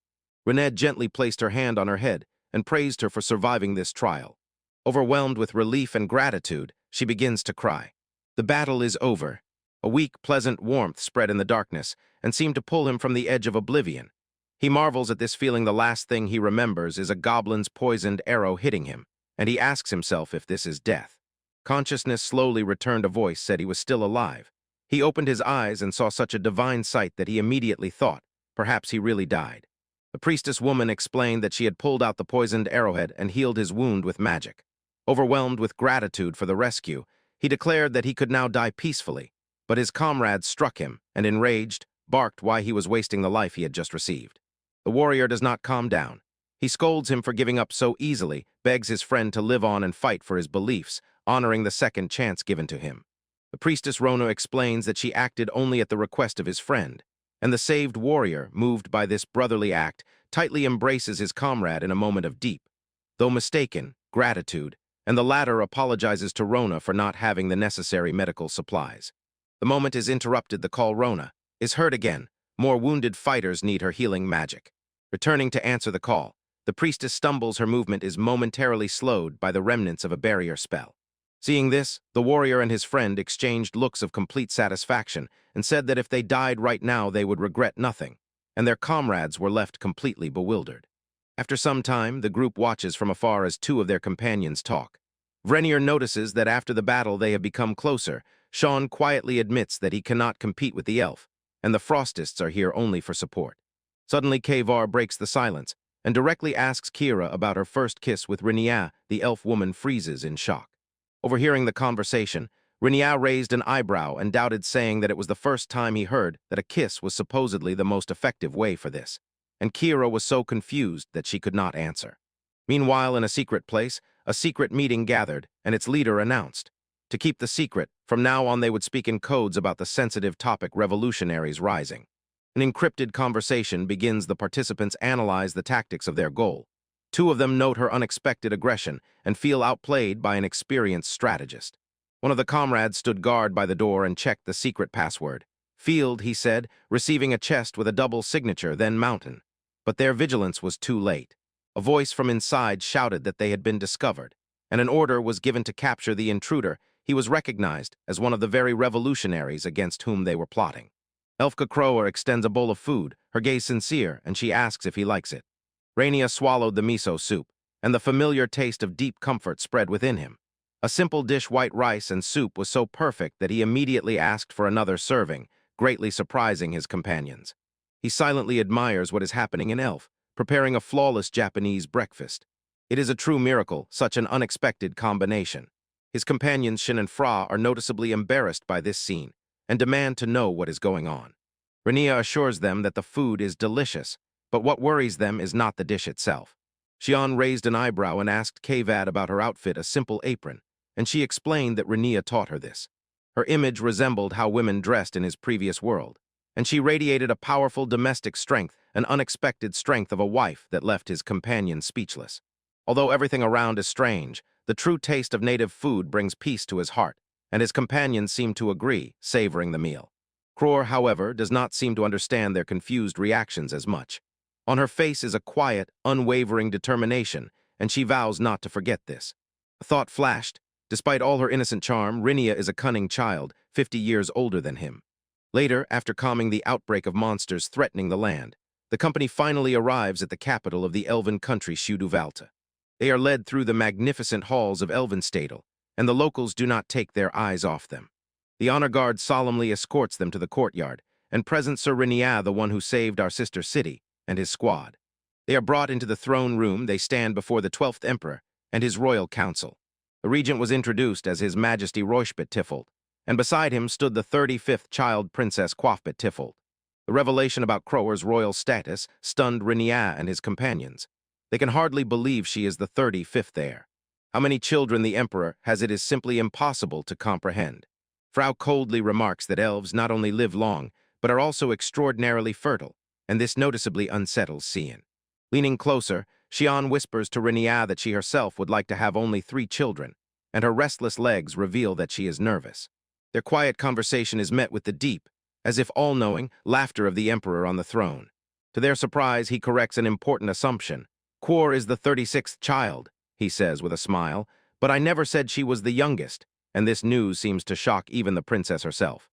Speaker 1: Rene gently placed her hand on her head and praised her for surviving this trial. Overwhelmed with relief and gratitude, she begins to cry. The battle is over. A weak, pleasant warmth spread in the darkness and seemed to pull him from the edge of oblivion. He marvels at this, feeling the last thing he remembers is a goblin's poisoned arrow hitting him, and he asks himself if this is death. Consciousness slowly returned. A voice said he was still alive. He opened his eyes and saw such a divine sight that he immediately thought, perhaps he really died. The priestess woman explained that she had pulled out the poisoned arrowhead and healed his wound with magic. Overwhelmed with gratitude for the rescue, he declared that he could now die peacefully, but his comrades struck him and, enraged, barked why he was wasting the life he had just received. The warrior does not calm down. He scolds him for giving up so easily, begs his friend to live on and fight for his beliefs, honoring the second chance given to him. The priestess Rona explains that she acted only at the request of his friend, and the saved warrior, moved by this brotherly act, tightly embraces his comrade in a moment of deep, though mistaken, gratitude, and the latter apologizes to Rona for not having the necessary medical supplies. The moment is interrupted. The call Rona is heard again. More wounded fighters need her healing magic. Returning to answer the call, the priestess stumbles. Her movement is momentarily slowed by the remnants of a barrier spell. Seeing this, the warrior and his friend exchanged looks of complete satisfaction and said that if they died right now they would regret nothing, and their comrades were left completely bewildered. After some time, the group watches from afar as two of their companions talk. Vrenier notices that after the battle they have become closer. Sean quietly admits that he cannot compete with the elf, and the Frostists are here only for support. Suddenly, Kavar breaks the silence and directly asks Kira about her first kiss with Renia. The elf woman freezes in shock. Overhearing the conversation, Renia raised an eyebrow and doubted, saying that it was the first time he heard that a kiss was supposedly the most effective way for this, and Kira was so confused that she could not answer. Meanwhile, in a secret place, a secret meeting gathered, and its leader announced. To keep the secret, from now on they would speak in codes about the sensitive topic revolutionaries rising. An encrypted conversation begins. The participants analyze the tactics of their goal. Two of them note her unexpected aggression and feel outplayed by an experienced strategist. One of the comrades stood guard by the door and checked the secret password. Field, he said, receiving a chest with a double signature, then mountain. But their vigilance was too late. A voice from inside shouted that they had been discovered, and an order was given to capture the intruder. He was recognized as one of the very revolutionaries against whom they were plotting. Elfka Crower extends a bowl of food, her gaze sincere, and she asks if he likes it. Rania swallowed the miso soup, and the familiar taste of deep comfort spread within him. A simple dish, white rice and soup, was so perfect that he immediately asked for another serving, greatly surprising his companions. He silently admires what is happening in Elf, preparing a flawless Japanese breakfast. It is a true miracle, such an unexpected combination. His companions Shin and Fra are noticeably embarrassed by this scene and demand to know what is going on. Rania assures them that the food is delicious, but what worries them is not the dish itself. Xian raised an eyebrow and asked Kavad about her outfit, a simple apron, and she explained that Rania taught her this. Her image resembled how women dressed in his previous world, and she radiated a powerful domestic strength, an unexpected strength of a wife that left his companion speechless. Although everything around is strange, the true taste of native food brings peace to his heart, and his companions seem to agree, savoring the meal. Kror, however, does not seem to understand their confused reactions as much. On her face is a quiet, unwavering determination, and she vows not to forget this. A thought flashed. Despite all her innocent charm, Rania is a cunning child, 50 years older than him. Later, after calming the outbreak of monsters threatening the land, the company finally arrives at the capital of the elven country, Shuduvalta. They are led through the magnificent halls of Elvenstadel, and the locals do not take their eyes off them. The honor guard solemnly escorts them to the courtyard, and presents Sir Renia, the one who saved our sister city, and his squad. They are brought into the throne room. They stand before the 12th Emperor and his royal council. The regent was introduced as His Majesty Roishbet Tiffold, and beside him stood the 35th child Princess Quaffbet Tiffold. The revelation about Crower's royal status stunned Renia and his companions. They can hardly believe she is the 35th heir. How many children the emperor has, it is simply impossible to comprehend. Frau coldly remarks that elves not only live long, but are also extraordinarily fertile, and this noticeably unsettles Cian. Leaning closer, Xian whispers to Renia that she herself would like to have only 3 children, and her restless legs reveal that she is nervous. Their quiet conversation is met with the deep, as if all-knowing, laughter of the emperor on the throne. To their surprise, he corrects an important assumption. Quor is the 36th child, he says with a smile, but I never said she was the youngest, and this news seems to shock even the princess herself.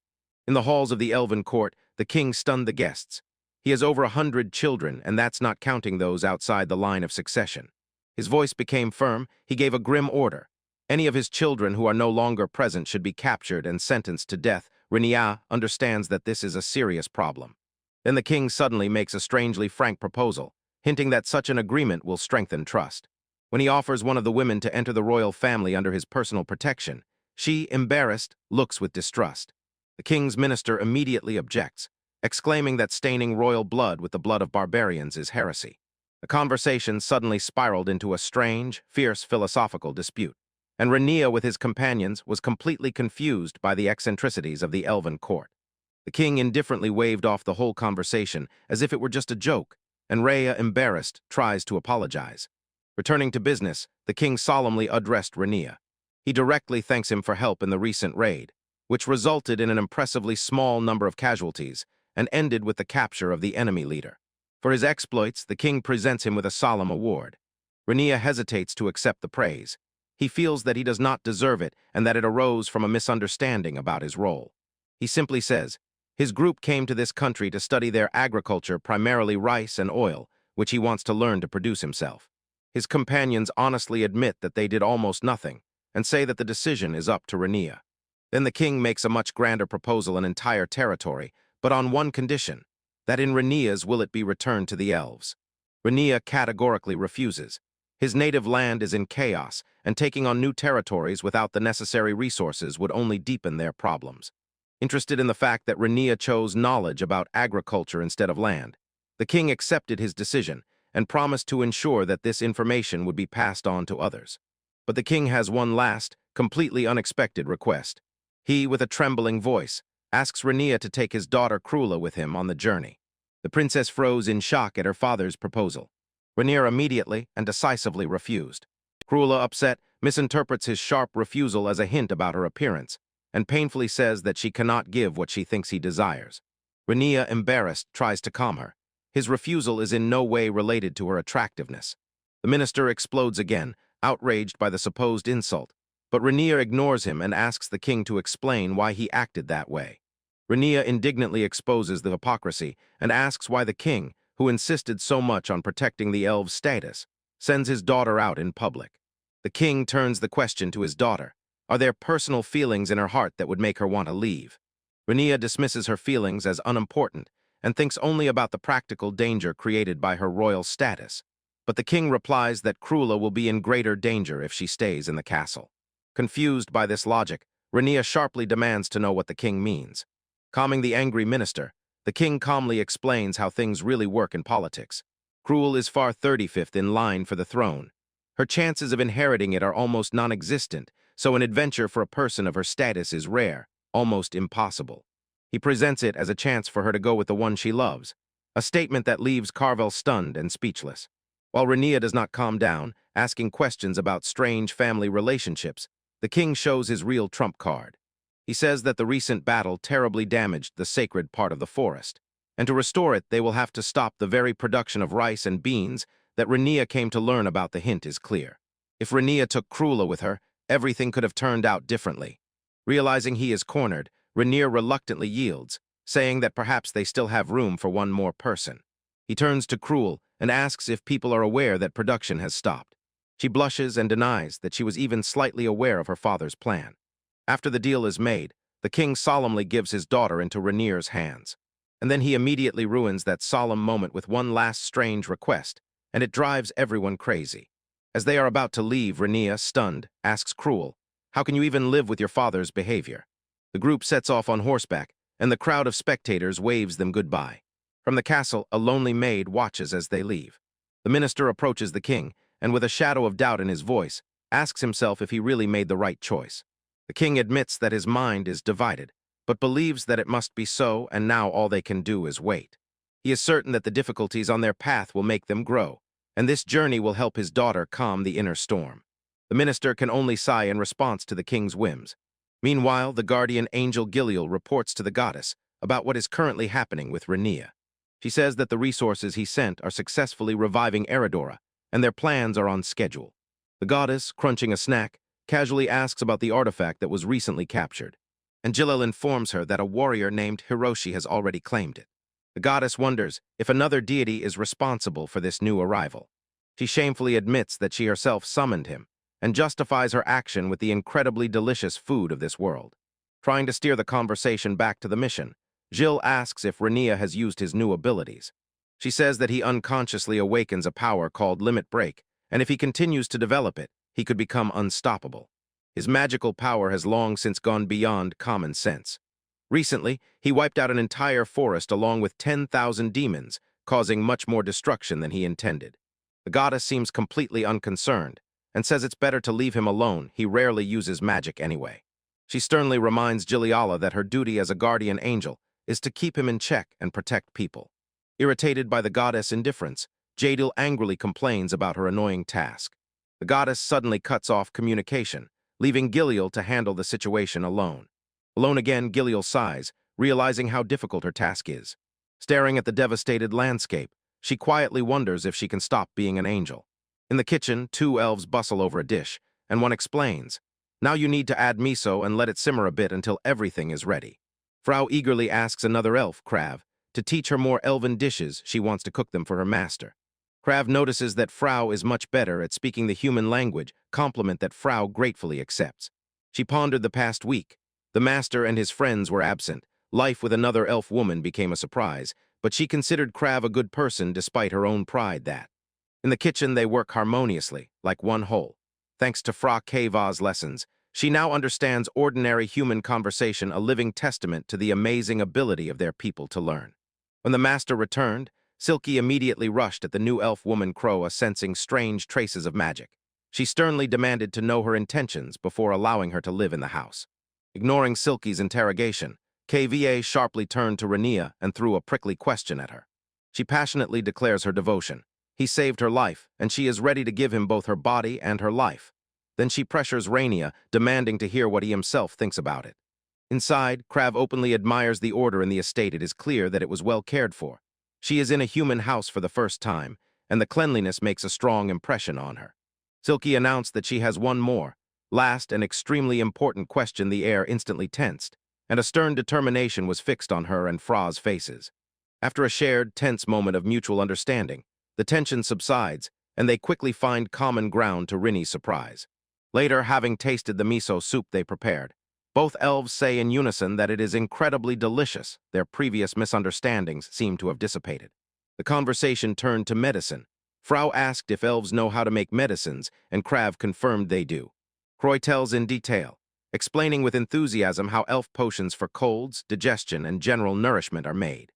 Speaker 1: In the halls of the elven court, the king stunned the guests. He has over 100 children, and that's not counting those outside the line of succession. His voice became firm. He gave a grim order. Any of his children who are no longer present should be captured and sentenced to death. Renia understands that this is a serious problem. Then the king suddenly makes a strangely frank proposal, hinting that such an agreement will strengthen trust. When he offers one of the women to enter the royal family under his personal protection, she, embarrassed, looks with distrust. The king's minister immediately objects, exclaiming that staining royal blood with the blood of barbarians is heresy. The conversation suddenly spiraled into a strange, fierce philosophical dispute, and Renia with his companions was completely confused by the eccentricities of the elven court. The king indifferently waved off the whole conversation as if it were just a joke, and Rhea, embarrassed, tries to apologize. Returning to business, the king solemnly addressed Renia. He directly thanks him for help in the recent raid, which resulted in an impressively small number of casualties and ended with the capture of the enemy leader. For his exploits, the king presents him with a solemn award. Renia hesitates to accept the praise. He feels that he does not deserve it and that it arose from a misunderstanding about his role. He simply says, his group came to this country to study their agriculture, primarily rice and oil, which he wants to learn to produce himself. His companions honestly admit that they did almost nothing and say that the decision is up to Renia. Then the king makes a much grander proposal, an entire territory, but on one condition, that in Renia's will it be returned to the elves. Renia categorically refuses. His native land is in chaos, and taking on new territories without the necessary resources would only deepen their problems. Interested in the fact that Renia chose knowledge about agriculture instead of land, the king accepted his decision and promised to ensure that this information would be passed on to others. But the king has one last, completely unexpected request. He, with a trembling voice, asks Renia to take his daughter Cruella with him on the journey. The princess froze in shock at her father's proposal. Renia immediately and decisively refused. Cruella, upset, misinterprets his sharp refusal as a hint about her appearance, and painfully says that she cannot give what she thinks he desires. Renia, embarrassed, tries to calm her. His refusal is in no way related to her attractiveness. The minister explodes again, outraged by the supposed insult, but Renia ignores him and asks the king to explain why he acted that way. Renia indignantly exposes the hypocrisy and asks why the king, who insisted so much on protecting the elves' status, sends his daughter out in public. The king turns the question to his daughter. Are there personal feelings in her heart that would make her want to leave? Renia dismisses her feelings as unimportant and thinks only about the practical danger created by her royal status. But the king replies that Cruella will be in greater danger if she stays in the castle. Confused by this logic, Renia sharply demands to know what the king means. Calming the angry minister, the king calmly explains how things really work in politics. Cruella is far 35th in line for the throne. Her chances of inheriting it are almost non-existent, so an adventure for a person of her status is rare, almost impossible. He presents it as a chance for her to go with the one she loves, a statement that leaves Carvel stunned and speechless. While Renia does not calm down, asking questions about strange family relationships, the king shows his real trump card. He says that the recent battle terribly damaged the sacred part of the forest, and to restore it they will have to stop the very production of rice and beans that Renia came to learn about. The hint is clear. If Renia took Cruella with her, everything could have turned out differently. Realizing he is cornered, Renia reluctantly yields, saying that perhaps they still have room for one more person. He turns to Cruella and asks if people are aware that production has stopped. She blushes and denies that she was even slightly aware of her father's plan. After the deal is made, the king solemnly gives his daughter into Renia's hands. And then he immediately ruins that solemn moment with one last strange request, and it drives everyone crazy. As they are about to leave, Renia, stunned, asks Cruella, "How can you even live with your father's behavior?" The group sets off on horseback, and the crowd of spectators waves them goodbye. From the castle, a lonely maid watches as they leave. The minister approaches the king, and with a shadow of doubt in his voice, asks himself if he really made the right choice. The king admits that his mind is divided, but believes that it must be so, and now all they can do is wait. He is certain that the difficulties on their path will make them grow, and this journey will help his daughter calm the inner storm. The minister can only sigh in response to the king's whims. Meanwhile, the guardian angel Giliel reports to the goddess about what is currently happening with Renia. She says that the resources he sent are successfully reviving Eridora, and their plans are on schedule. The goddess, crunching a snack, casually asks about the artifact that was recently captured, and Giliel informs her that a warrior named Hiroshi has already claimed it. The goddess wonders if another deity is responsible for this new arrival. She shamefully admits that she herself summoned him, and justifies her action with the incredibly delicious food of this world. Trying to steer the conversation back to the mission, Jill asks if Rania has used his new abilities. She says that he unconsciously awakens a power called Limit Break, and if he continues to develop it, he could become unstoppable. His magical power has long since gone beyond common sense. Recently, he wiped out an entire forest along with 10,000 demons, causing much more destruction than he intended. The goddess seems completely unconcerned, and says it's better to leave him alone. He rarely uses magic anyway. She sternly reminds Giliala that her duty as a guardian angel is to keep him in check and protect people. Irritated by the goddess' indifference, Jadil angrily complains about her annoying task. The goddess suddenly cuts off communication, leaving Gilial to handle the situation alone. Alone again, Gilial sighs, realizing how difficult her task is. Staring at the devastated landscape, she quietly wonders if she can stop being an angel. In the kitchen, two elves bustle over a dish, and one explains, "Now you need to add miso and let it simmer a bit until everything is ready." Frau eagerly asks another elf, Krav, to teach her more elven dishes. She wants to cook them for her master. Krav notices that Frau is much better at speaking the human language, compliment that Frau gratefully accepts. She pondered the past week. The master and his friends were absent. Life with another elf woman became a surprise, but she considered Krav a good person despite her own pride that. In the kitchen, they work harmoniously, like one whole. Thanks to Fra Keva's lessons, she now understands ordinary human conversation, a living testament to the amazing ability of their people to learn. When the master returned, Silky immediately rushed at the new elf woman Croa, sensing strange traces of magic. She sternly demanded to know her intentions before allowing her to live in the house. Ignoring Silky's interrogation, Kva sharply turned to Rania and threw a prickly question at her. She passionately declares her devotion. He saved her life, and she is ready to give him both her body and her life. Then she pressures Rania, demanding to hear what he himself thinks about it. Inside, Krav openly admires the order in the estate. It is clear that it was well cared for. She is in a human house for the first time, and the cleanliness makes a strong impression on her. Silky announced that she has one more, last and extremely important question. The air instantly tensed, and a stern determination was fixed on her and Fra's faces. After a shared, tense moment of mutual understanding, the tension subsides, and they quickly find common ground to Rinnie's surprise. Later, having tasted the miso soup they prepared, both elves say in unison that it is incredibly delicious. Their previous misunderstandings seem to have dissipated. The conversation turned to medicine. Frau asked if elves know how to make medicines, and Krav confirmed they do. Croy tells in detail, explaining with enthusiasm how elf potions for colds, digestion, and general nourishment are made.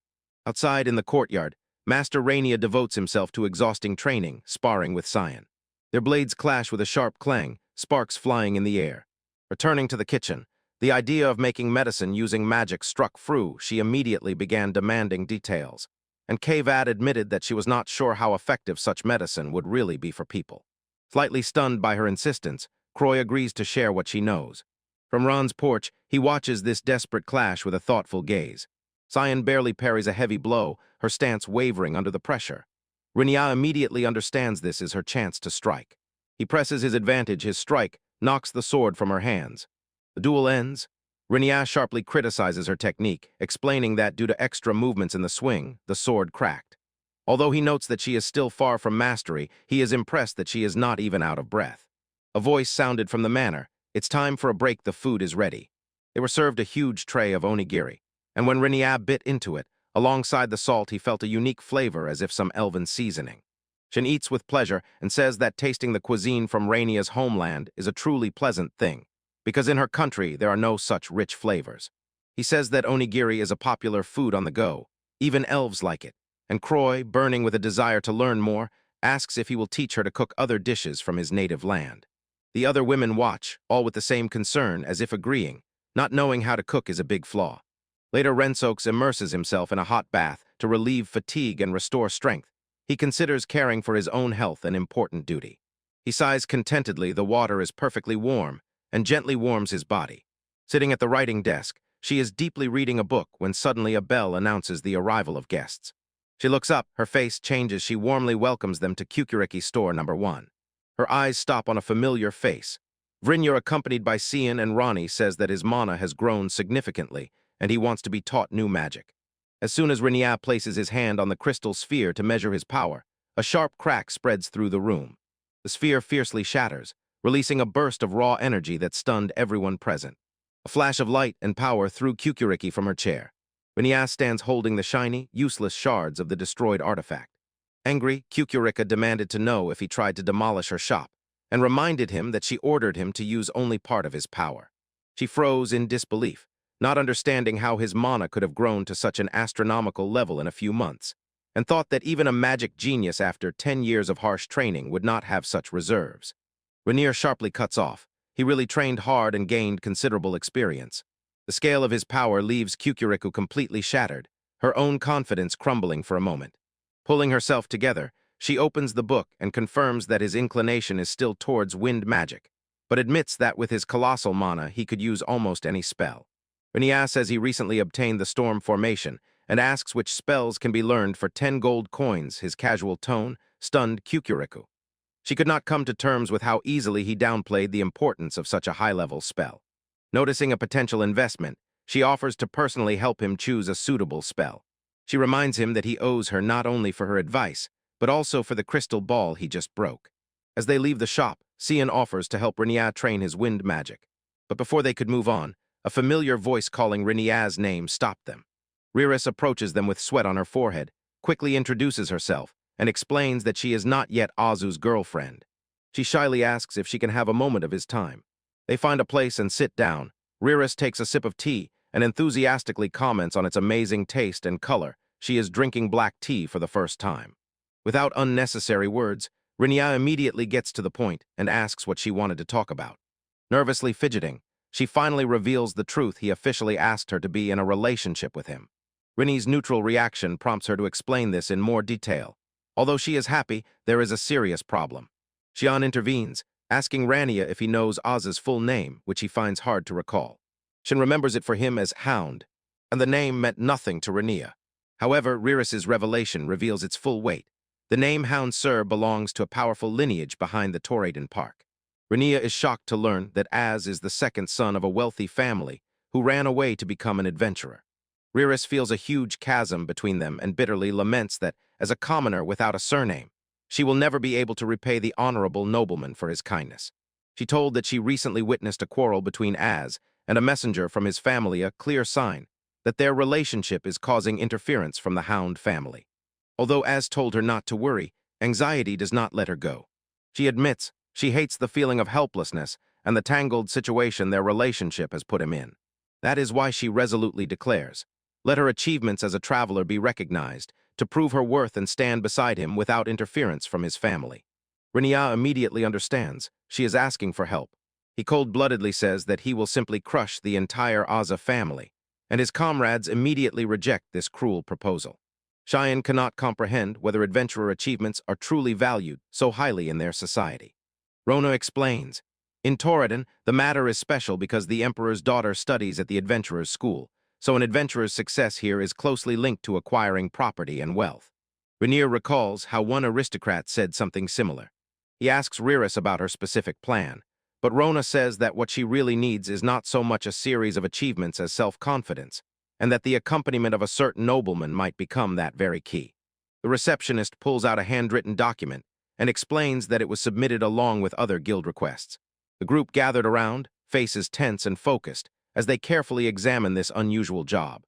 Speaker 1: Outside in the courtyard, Master Rania devotes himself to exhausting training, sparring with Cyan. Their blades clash with a sharp clang, sparks flying in the air. Returning to the kitchen, the idea of making medicine using magic struck Fru. She immediately began demanding details, and Kvad admitted that she was not sure how effective such medicine would really be for people. Slightly stunned by her insistence, Croy agrees to share what she knows. From Ron's porch, he watches this desperate clash with a thoughtful gaze. Cyan barely parries a heavy blow, her stance wavering under the pressure. Rinia immediately understands this is her chance to strike. He presses his advantage. His strike knocks the sword from her hands. The duel ends. Rinia sharply criticizes her technique, explaining that due to extra movements in the swing, the sword cracked. Although he notes that she is still far from mastery, he is impressed that she is not even out of breath. A voice sounded from the manor. "It's time for a break. The food is ready." They were served a huge tray of onigiri, and when Rinia bit into it, alongside the salt, he felt a unique flavor as if some elven seasoning. Shin eats with pleasure and says that tasting the cuisine from Rainia's homeland is a truly pleasant thing, because in her country there are no such rich flavors. He says that onigiri is a popular food on the go. Even elves like it, and Croy, burning with a desire to learn more, asks if he will teach her to cook other dishes from his native land. The other women watch, all with the same concern, as if agreeing. Not knowing how to cook is a big flaw. Later, Rensox immerses himself in a hot bath to relieve fatigue and restore strength. He considers caring for his own health an important duty. He sighs contentedly. The water is perfectly warm and gently warms his body. Sitting at the writing desk, she is deeply reading a book when suddenly a bell announces the arrival of guests. She looks up, her face changes. She warmly welcomes them to Kukureki store number 1. Her eyes stop on a familiar face. Vrinyar, accompanied by Cian and Ronnie, says that his mana has grown significantly, and he wants to be taught new magic. As soon as Renia places his hand on the crystal sphere to measure his power, a sharp crack spreads through the room. The sphere fiercely shatters, releasing a burst of raw energy that stunned everyone present. A flash of light and power threw Kukuriki from her chair. Renia stands holding the shiny, useless shards of the destroyed artifact. Angry, Kukurika demanded to know if he tried to demolish her shop, and reminded him that she ordered him to use only part of his power. She froze in disbelief, not understanding how his mana could have grown to such an astronomical level in a few months, and thought that even a magic genius after 10 years of harsh training would not have such reserves. Rainier sharply cuts off. He really trained hard and gained considerable experience. The scale of his power leaves Kukuriku completely shattered, her own confidence crumbling for a moment. Pulling herself together, she opens the book and confirms that his inclination is still towards wind magic, but admits that with his colossal mana he could use almost any spell. Renia says he recently obtained the storm formation and asks which spells can be learned for 10 gold coins. His casual tone stunned Kukuriku. She could not come to terms with how easily he downplayed the importance of such a high-level spell. Noticing a potential investment, she offers to personally help him choose a suitable spell. She reminds him that he owes her not only for her advice, but also for the crystal ball he just broke. As they leave the shop, Cian offers to help Renia train his wind magic. But before they could move on, a familiar voice calling Renia's name stopped them. Riris approaches them with sweat on her forehead, quickly introduces herself, and explains that she is not yet Azu's girlfriend. She shyly asks if she can have a moment of his time. They find a place and sit down. Riris takes a sip of tea and enthusiastically comments on its amazing taste and color. She is drinking black tea for the first time. Without unnecessary words, Renia immediately gets to the point and asks what she wanted to talk about. Nervously fidgeting, she finally reveals the truth he officially asked her to be in a relationship with him. Rinnie's neutral reaction prompts her to explain this in more detail. Although she is happy, there is a serious problem. Xian intervenes, asking Rania if he knows Oz's full name, which he finds hard to recall. Shin remembers it for him as Hound, and the name meant nothing to Rania. However, Riris's revelation reveals its full weight. The name Hound Sir belongs to a powerful lineage behind the Toraden Park. Rania is shocked to learn that Az is the second son of a wealthy family who ran away to become an adventurer. Riris feels a huge chasm between them and bitterly laments that, as a commoner without a surname, she will never be able to repay the honorable nobleman for his kindness. She told that she recently witnessed a quarrel between Az and a messenger from his family, a clear sign that their relationship is causing interference from the Hound family. Although Az told her not to worry, anxiety does not let her go. She admits she hates the feeling of helplessness and the tangled situation their relationship has put him in. That is why she resolutely declares, let her achievements as a traveler be recognized, to prove her worth and stand beside him without interference from his family. Renia immediately understands she is asking for help. He cold-bloodedly says that he will simply crush the entire Aza family, and his comrades immediately reject this cruel proposal. Cheyenne cannot comprehend whether adventurer achievements are truly valued so highly in their society. Rona explains, in Toraden, the matter is special because the Emperor's daughter studies at the adventurer's school, so an adventurer's success here is closely linked to acquiring property and wealth. Rainier recalls how one aristocrat said something similar. He asks Riris about her specific plan, but Rona says that what she really needs is not so much a series of achievements as self-confidence, and that the accompaniment of a certain nobleman might become that very key. The receptionist pulls out a handwritten document and explains that it was submitted along with other guild requests. The group gathered around, faces tense and focused, as they carefully examine this unusual job.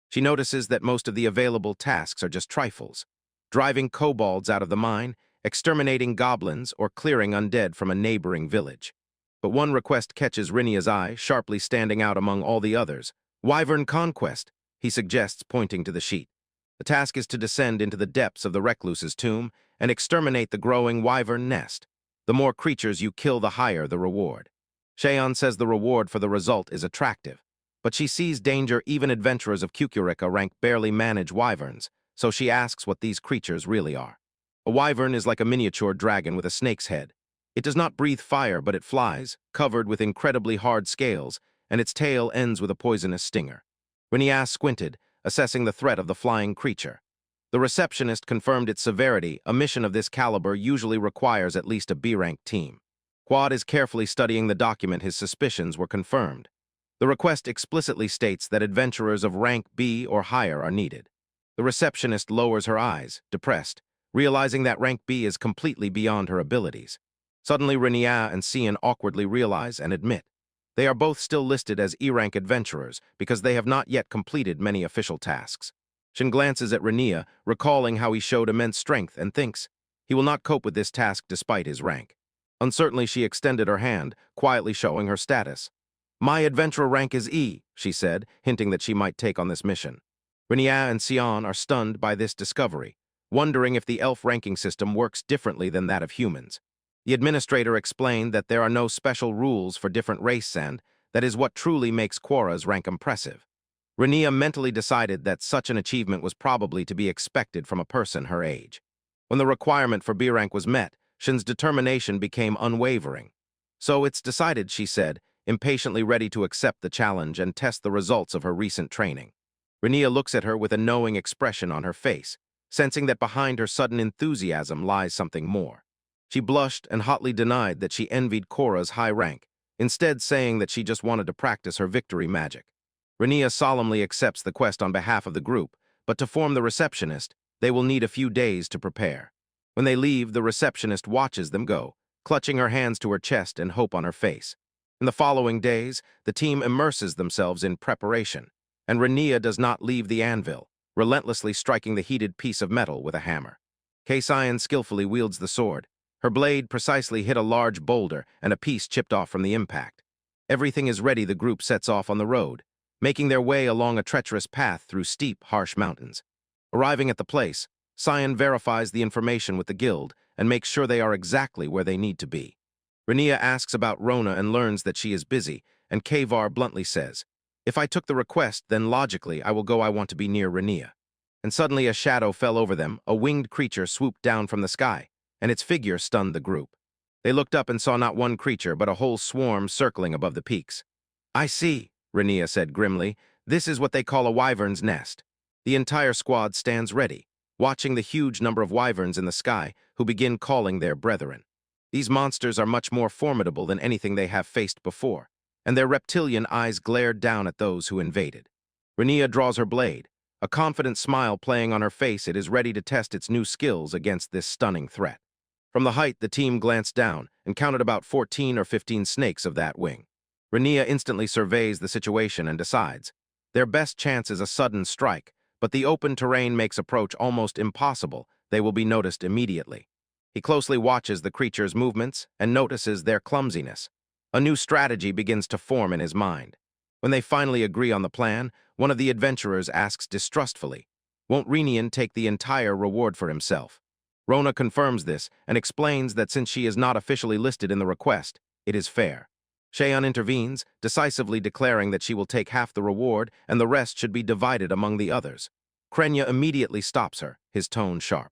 Speaker 1: She notices that most of the available tasks are just trifles: driving kobolds out of the mine, exterminating goblins, or clearing undead from a neighboring village. But one request catches Rinia's eye, sharply standing out among all the others. Wyvern Conquest, he suggests, pointing to the sheet. The task is to descend into the depths of the recluse's tomb and exterminate the growing wyvern nest. The more creatures you kill, the higher the reward. Cheyenne says the reward for the result is attractive, but she sees danger. Even adventurers of Kukurika rank barely manage wyverns, so she asks what these creatures really are. A wyvern is like a miniature dragon with a snake's head. It does not breathe fire, but it flies, covered with incredibly hard scales, and its tail ends with a poisonous stinger. Renia squinted, assessing the threat of the flying creature. The receptionist confirmed its severity. A mission of this caliber usually requires at least a B-rank team. Quad is carefully studying the document. His suspicions were confirmed. The request explicitly states that adventurers of rank B or higher are needed. The receptionist lowers her eyes, depressed, realizing that rank B is completely beyond her abilities. Suddenly, Renia and Cian awkwardly realize and admit. They are both still listed as E-rank adventurers because they have not yet completed many official tasks. Shin glances at Renia, recalling how he showed immense strength, and thinks he will not cope with this task despite his rank. Uncertainly, she extended her hand, quietly showing her status. "My adventurer rank is E," she said, hinting that she might take on this mission. Renia and Cian are stunned by this discovery, wondering if the elf ranking system works differently than that of humans. The administrator explained that there are no special rules for different race, and that is what truly makes Quora's rank impressive. Renia mentally decided that such an achievement was probably to be expected from a person her age. When the requirement for B rank was met, Shin's determination became unwavering. "So it's decided," she said, impatiently ready to accept the challenge and test the results of her recent training. Renia looks at her with a knowing expression on her face, sensing that behind her sudden enthusiasm lies something more. She blushed and hotly denied that she envied Quora's high rank, instead saying that she just wanted to practice her victory magic. Renia solemnly accepts the quest on behalf of the group, but to form the receptionist, they will need a few days to prepare. When they leave, the receptionist watches them go, clutching her hands to her chest and hope on her face. In the following days, the team immerses themselves in preparation, and Renia does not leave the anvil, relentlessly striking the heated piece of metal with a hammer. Cian skillfully wields the sword. Her blade precisely hit a large boulder, and a piece chipped off from the impact. Everything is ready. The group sets off on the road, making their way along a treacherous path through steep, harsh mountains. Arriving at the place, Cian verifies the information with the guild and makes sure they are exactly where they need to be. Renia asks about Rona and learns that she is busy, and Kavar bluntly says, "If I took the request, then logically I will go. I want to be near Renia." And suddenly a shadow fell over them, a winged creature swooped down from the sky, and its figure stunned the group. They looked up and saw not one creature, but a whole swarm circling above the peaks. "I see," Renia said grimly. "This is what they call a wyvern's nest." The entire squad stands ready, watching the huge number of wyverns in the sky, who begin calling their brethren. These monsters are much more formidable than anything they have faced before, and their reptilian eyes glared down at those who invaded. Renia draws her blade, a confident smile playing on her face. It is ready to test its new skills against this stunning threat. From the height, the team glanced down and counted about 14 or 15 snakes of that wing. Renia instantly surveys the situation and decides. Their best chance is a sudden strike, but the open terrain makes approach almost impossible. They will be noticed immediately. He closely watches the creature's movements and notices their clumsiness. A new strategy begins to form in his mind. When they finally agree on the plan, one of the adventurers asks distrustfully, "Won't Renian take the entire reward for himself?" Rona confirms this and explains that since she is not officially listed in the request, it is fair. Cheyenne intervenes, decisively declaring that she will take half the reward and the rest should be divided among the others. Krenya immediately stops her, his tone sharp.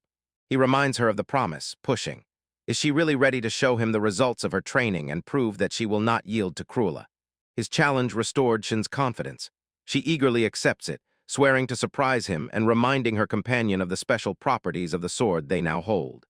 Speaker 1: He reminds her of the promise, pushing. Is she really ready to show him the results of her training and prove that she will not yield to Cruella? His challenge restored Shin's confidence. She eagerly accepts it, swearing to surprise him and reminding her companion of the special properties of the sword they now hold.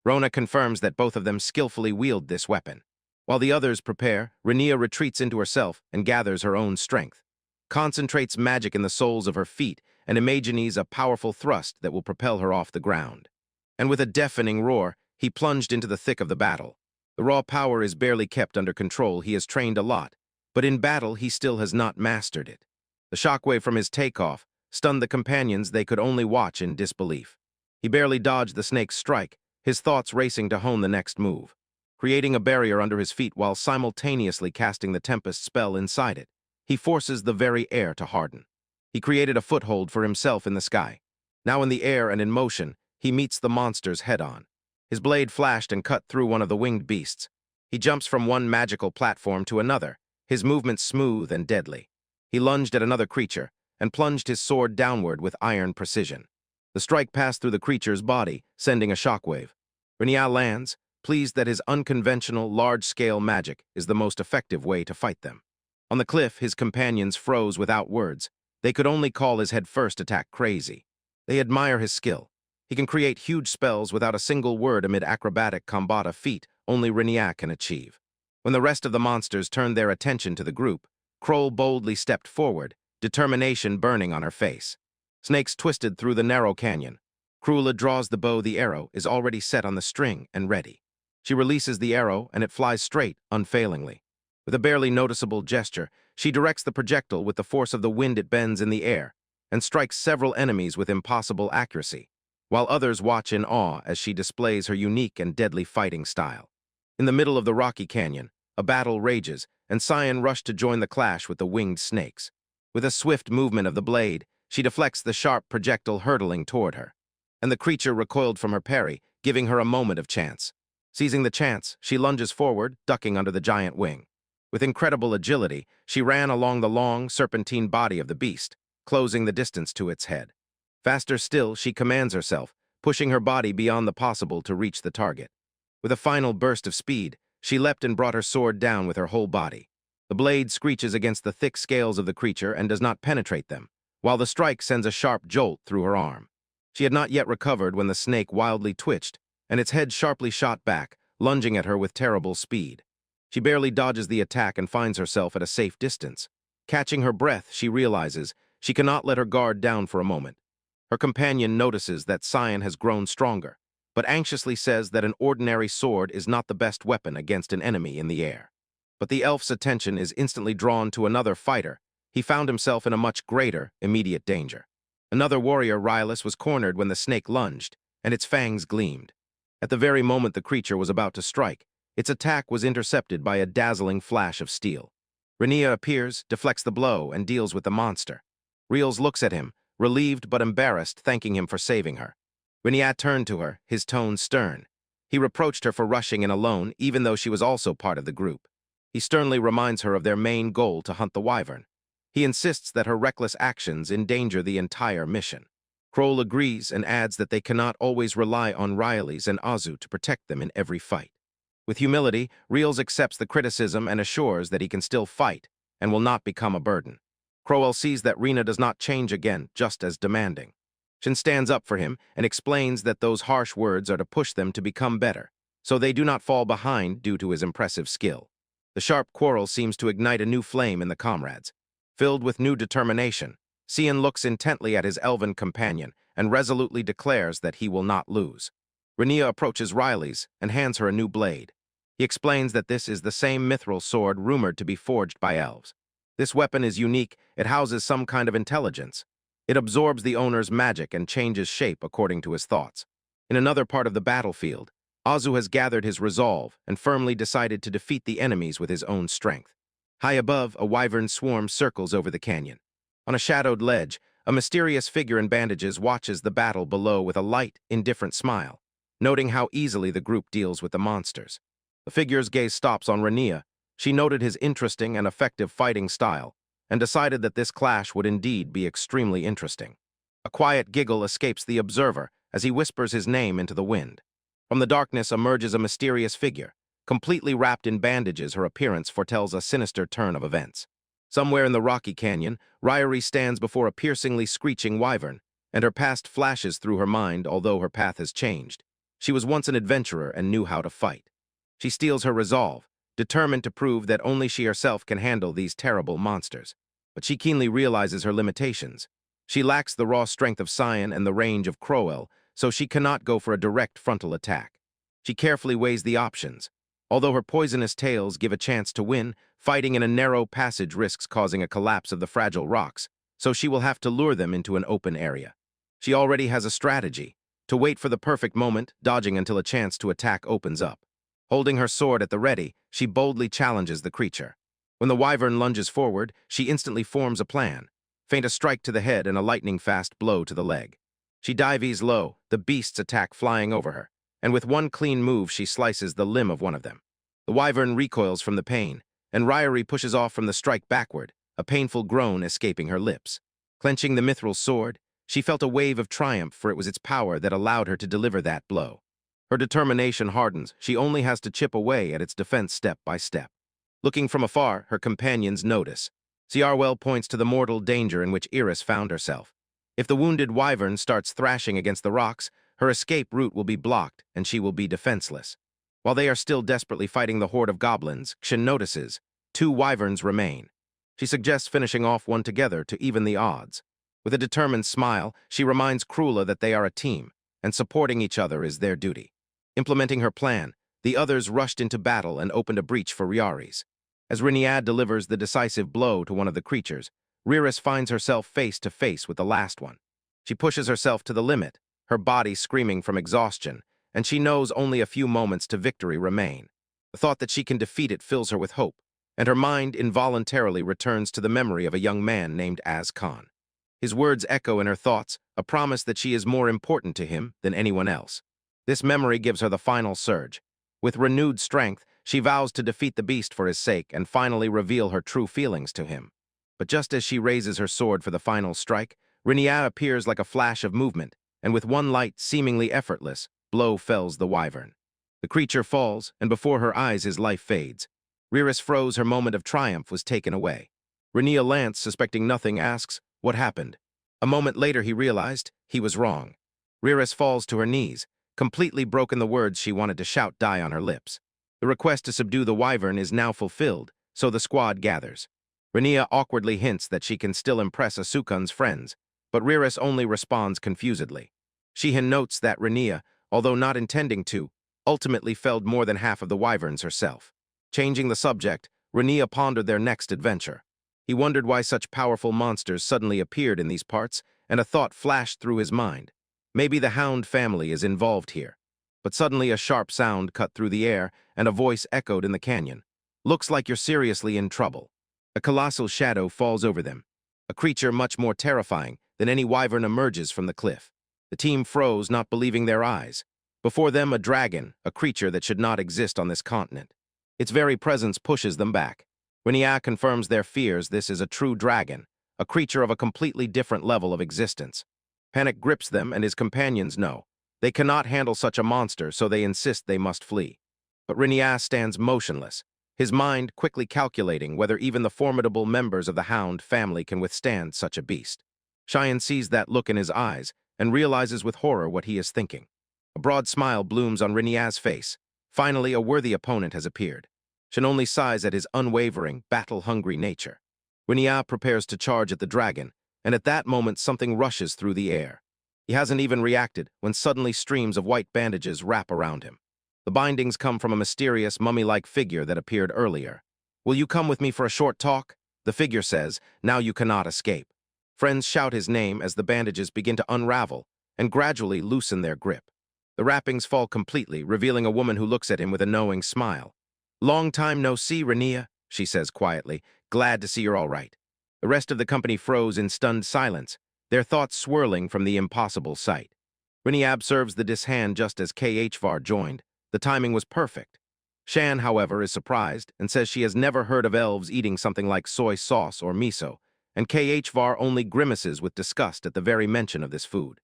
Speaker 1: Rona confirms that both of them skillfully wield this weapon. While the others prepare, Renia retreats into herself and gathers her own strength, concentrates magic in the soles of her feet, and imagines a powerful thrust that will propel her off the ground. And with a deafening roar, he plunged into the thick of the battle. The raw power is barely kept under control. He has trained a lot, but in battle he still has not mastered it. The shockwave from his takeoff stunned the companions. They could only watch in disbelief. He barely dodged the snake's strike, his thoughts racing to hone the next move, creating a barrier under his feet while simultaneously casting the Tempest spell inside it. He forces the very air to harden. He created a foothold for himself in the sky. Now in the air and in motion, he meets the monsters head-on. His blade flashed and cut through one of the winged beasts. He jumps from one magical platform to another, his movements smooth and deadly. He lunged at another creature and plunged his sword downward with iron precision. The strike passed through the creature's body, sending a shockwave. Renia lands, pleased that his unconventional, large-scale magic is the most effective way to fight them. On the cliff, his companions froze without words. They could only call his head-first attack crazy. They admire his skill. He can create huge spells without a single word amid acrobatic combat, a feat only Renia can achieve. When the rest of the monsters turned their attention to the group, Kroll boldly stepped forward, determination burning on her face. Snakes twisted through the narrow canyon. Cruella draws the bow. The arrow is already set on the string and ready. She releases the arrow, and it flies straight, unfailingly. With a barely noticeable gesture, she directs the projectile with the force of the wind. It bends in the air and strikes several enemies with impossible accuracy, while others watch in awe as she displays her unique and deadly fighting style. In the middle of the rocky canyon, a battle rages, and Cyan rushes to join the clash with the winged snakes. With a swift movement of the blade, she deflects the sharp projectile hurtling toward her, and the creature recoiled from her parry, giving her a moment of chance. Seizing the chance, she lunges forward, ducking under the giant wing. With incredible agility, she ran along the long, serpentine body of the beast, closing the distance to its head. Faster still, she commands herself, pushing her body beyond the possible to reach the target. With a final burst of speed, she leapt and brought her sword down with her whole body. The blade screeches against the thick scales of the creature and does not penetrate them, while the strike sends a sharp jolt through her arm. She had not yet recovered when the snake wildly twitched, and its head sharply shot back, lunging at her with terrible speed. She barely dodges the attack and finds herself at a safe distance. Catching her breath, she realizes she cannot let her guard down for a moment. Her companion notices that Cyan has grown stronger, but anxiously says that an ordinary sword is not the best weapon against an enemy in the air. But the elf's attention is instantly drawn to another fighter. He found himself in a much greater, immediate danger. Another warrior, Rylus, was cornered when the snake lunged, and its fangs gleamed. At the very moment the creature was about to strike, its attack was intercepted by a dazzling flash of steel. Renia appears, deflects the blow, and deals with the monster. Reels looks at him, relieved but embarrassed, thanking him for saving her. Renia turned to her, his tone stern. He reproached her for rushing in alone, even though she was also part of the group. He sternly reminds her of their main goal, to hunt the wyvern. He insists that her reckless actions endanger the entire mission. Kroll agrees and adds that they cannot always rely on Rylus and Azu to protect them in every fight. With humility, Reels accepts the criticism and assures that he can still fight and will not become a burden. Crowell sees that Rena does not change again, just as demanding. Shin stands up for him and explains that those harsh words are to push them to become better, so they do not fall behind due to his impressive skill. The sharp quarrel seems to ignite a new flame in the comrades. Filled with new determination, Cian looks intently at his elven companion and resolutely declares that he will not lose. Renia approaches Rylus and hands her a new blade. He explains that this is the same mithril sword rumored to be forged by elves. This weapon is unique. It houses some kind of intelligence. It absorbs the owner's magic and changes shape according to his thoughts. In another part of the battlefield, Azu has gathered his resolve and firmly decided to defeat the enemies with his own strength. High above, a wyvern swarm circles over the canyon. On a shadowed ledge, a mysterious figure in bandages watches the battle below with a light, indifferent smile, noting how easily the group deals with the monsters. The figure's gaze stops on Renia. She noted his interesting and effective fighting style and decided that this clash would indeed be extremely interesting. A quiet giggle escapes the observer as he whispers his name into the wind. From the darkness emerges a mysterious figure. Completely wrapped in bandages, her appearance foretells a sinister turn of events. Somewhere in the rocky canyon, Ryrie stands before a piercingly screeching wyvern, and her past flashes through her mind, although her path has changed. She was once an adventurer and knew how to fight. She steels her resolve, determined to prove that only she herself can handle these terrible monsters. But she keenly realizes her limitations. She lacks the raw strength of Cyan and the range of Crowell, so she cannot go for a direct frontal attack. She carefully weighs the options. Although her poisonous tails give a chance to win, fighting in a narrow passage risks causing a collapse of the fragile rocks, so she will have to lure them into an open area. She already has a strategy: to wait for the perfect moment, dodging until a chance to attack opens up. Holding her sword at the ready, she boldly challenges the creature. When the wyvern lunges forward, she instantly forms a plan. Feint a strike to the head and a lightning-fast blow to the leg. She dives low, the beast's attack flying over her, and with one clean move she slices the limb of one of them. The wyvern recoils from the pain, and Ryrie pushes off from the strike backward, a painful groan escaping her lips. Clenching the mithril sword, she felt a wave of triumph, for it was its power that allowed her to deliver that blow. Her determination hardens. She only has to chip away at its defense step by step. Looking from afar, her companions notice. Ciarwell points to the mortal danger in which Iris found herself. If the wounded wyvern starts thrashing against the rocks, her escape route will be blocked, and she will be defenseless. While they are still desperately fighting the horde of goblins, Kshin notices 2 wyverns remain. She suggests finishing off one together to even the odds. With a determined smile, she reminds Krula that they are a team, and supporting each other is their duty. Implementing her plan, the others rushed into battle and opened a breach for Riaris. As Rinnead delivers the decisive blow to one of the creatures, Riris finds herself face to face with the last one. She pushes herself to the limit, her body screaming from exhaustion, and she knows only a few moments to victory remain. The thought that she can defeat it fills her with hope, and her mind involuntarily returns to the memory of a young man named Az Khan. His words echo in her thoughts, a promise that she is more important to him than anyone else. This memory gives her the final surge. With renewed strength, she vows to defeat the beast for his sake and finally reveal her true feelings to him. But just as she raises her sword for the final strike, Rinnead appears like a flash of movement, and with one light, seemingly effortless, blow fells the wyvern. The creature falls, and before her eyes his life fades. Riris froze, her moment of triumph was taken away. Rinnead Lance, suspecting nothing, asks, "What happened?" A moment later he realized he was wrong. Riris falls to her knees, completely broken, the words she wanted to shout die on her lips. The request to subdue the wyvern is now fulfilled, so the squad gathers. Rinnead awkwardly hints that she can still impress Asukan's friends, but Riris only responds confusedly. Sheehan notes that Rinnead, although not intending to, ultimately felled more than half of the wyverns herself. Changing the subject, Rinnead pondered their next adventure. He wondered why such powerful monsters suddenly appeared in these parts, and a thought flashed through his mind. Maybe the hound family is involved here. But suddenly a sharp sound cut through the air, and a voice echoed in the canyon. "Looks like you're seriously in trouble." A colossal shadow falls over them. A creature much more terrifying than any wyvern emerges from the cliff. The team froze, not believing their eyes. Before them, a dragon, a creature that should not exist on this continent. Its very presence pushes them back. Rinnead confirms their fears. This is a true dragon, a creature of a completely different level of existence. Panic grips them, and his companions know. They cannot handle such a monster, so they insist they must flee. But Rinnead stands motionless, his mind quickly calculating whether even the formidable members of the hound family can withstand such a beast. Cheyenne sees that look in his eyes and realizes with horror what he is thinking. A broad smile blooms on Rinnead's face. Finally, a worthy opponent has appeared. Shen only sighs at his unwavering, battle-hungry nature. Rinnead prepares to charge at the dragon, and at that moment something rushes through the air. He hasn't even reacted when suddenly streams of white bandages wrap around him. The bindings come from a mysterious, mummy-like figure that appeared earlier. "Will you come with me for a short talk?" The figure says. "Now you cannot escape." Friends shout his name as the bandages begin to unravel and gradually loosen their grip. The wrappings fall completely, revealing a woman who looks at him with a knowing smile. "Long time no see, Rinnead," she says quietly. "Glad to see you're all right." The rest of the company froze in stunned silence, their thoughts swirling from the impossible sight. Rinnead observes the dishand just as Khvar joined. The timing was perfect. Shan, however, is surprised and says she has never heard of elves eating something like soy sauce or miso, and Khvar only grimaces with disgust at the very mention of this food.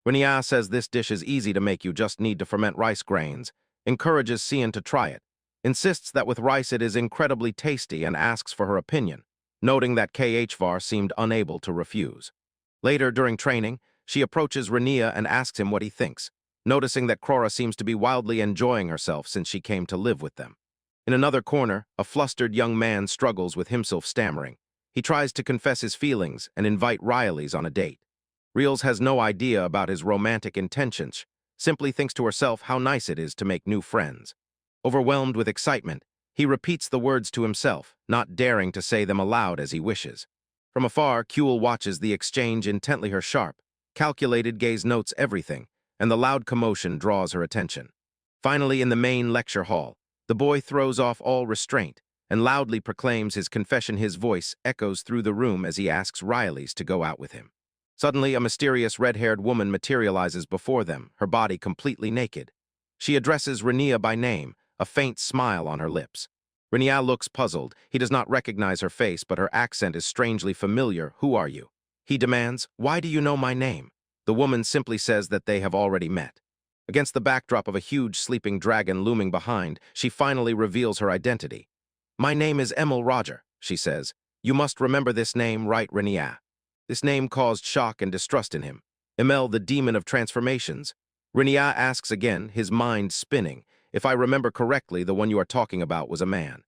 Speaker 1: Rinnead says this dish is easy to make, you just need to ferment rice grains, encourages Cian to try it, insists that with rice it is incredibly tasty, and asks for her opinion, noting that Khvar seemed unable to refuse. Later, during training, she approaches Rinnead and asks him what he thinks, noticing that Krora seems to be wildly enjoying herself since she came to live with them. In another corner, a flustered young man struggles with himself, stammering. He tries to confess his feelings and invite Rialis on a date. Reels has no idea about his romantic intentions, simply thinks to herself how nice it is to make new friends. Overwhelmed with excitement, he repeats the words to himself, not daring to say them aloud as he wishes. From afar, Kuel watches the exchange intently. Her sharp, calculated gaze notes everything, and the loud commotion draws her attention. Finally, in the main lecture hall, the boy throws off all restraint and loudly proclaims his confession. His voice echoes through the room as he asks Rialis to go out with him. Suddenly, a mysterious red-haired woman materializes before them, her body completely naked. She addresses Rinnead by name, a faint smile on her lips. Rinnead looks puzzled. He does not recognize her face, but her accent is strangely familiar. "Who are you?" He demands. "Why do you know my name?" The woman simply says that they have already met. Against the backdrop of a huge sleeping dragon looming behind, she finally reveals her identity. "My name is Emil Roger," she says. "You must remember this name, right, Rinnead?" This name caused shock and distrust in him. Emil, the demon of transformations. Rinnead asks again, his mind spinning. "If I remember correctly, the one you are talking about was a man."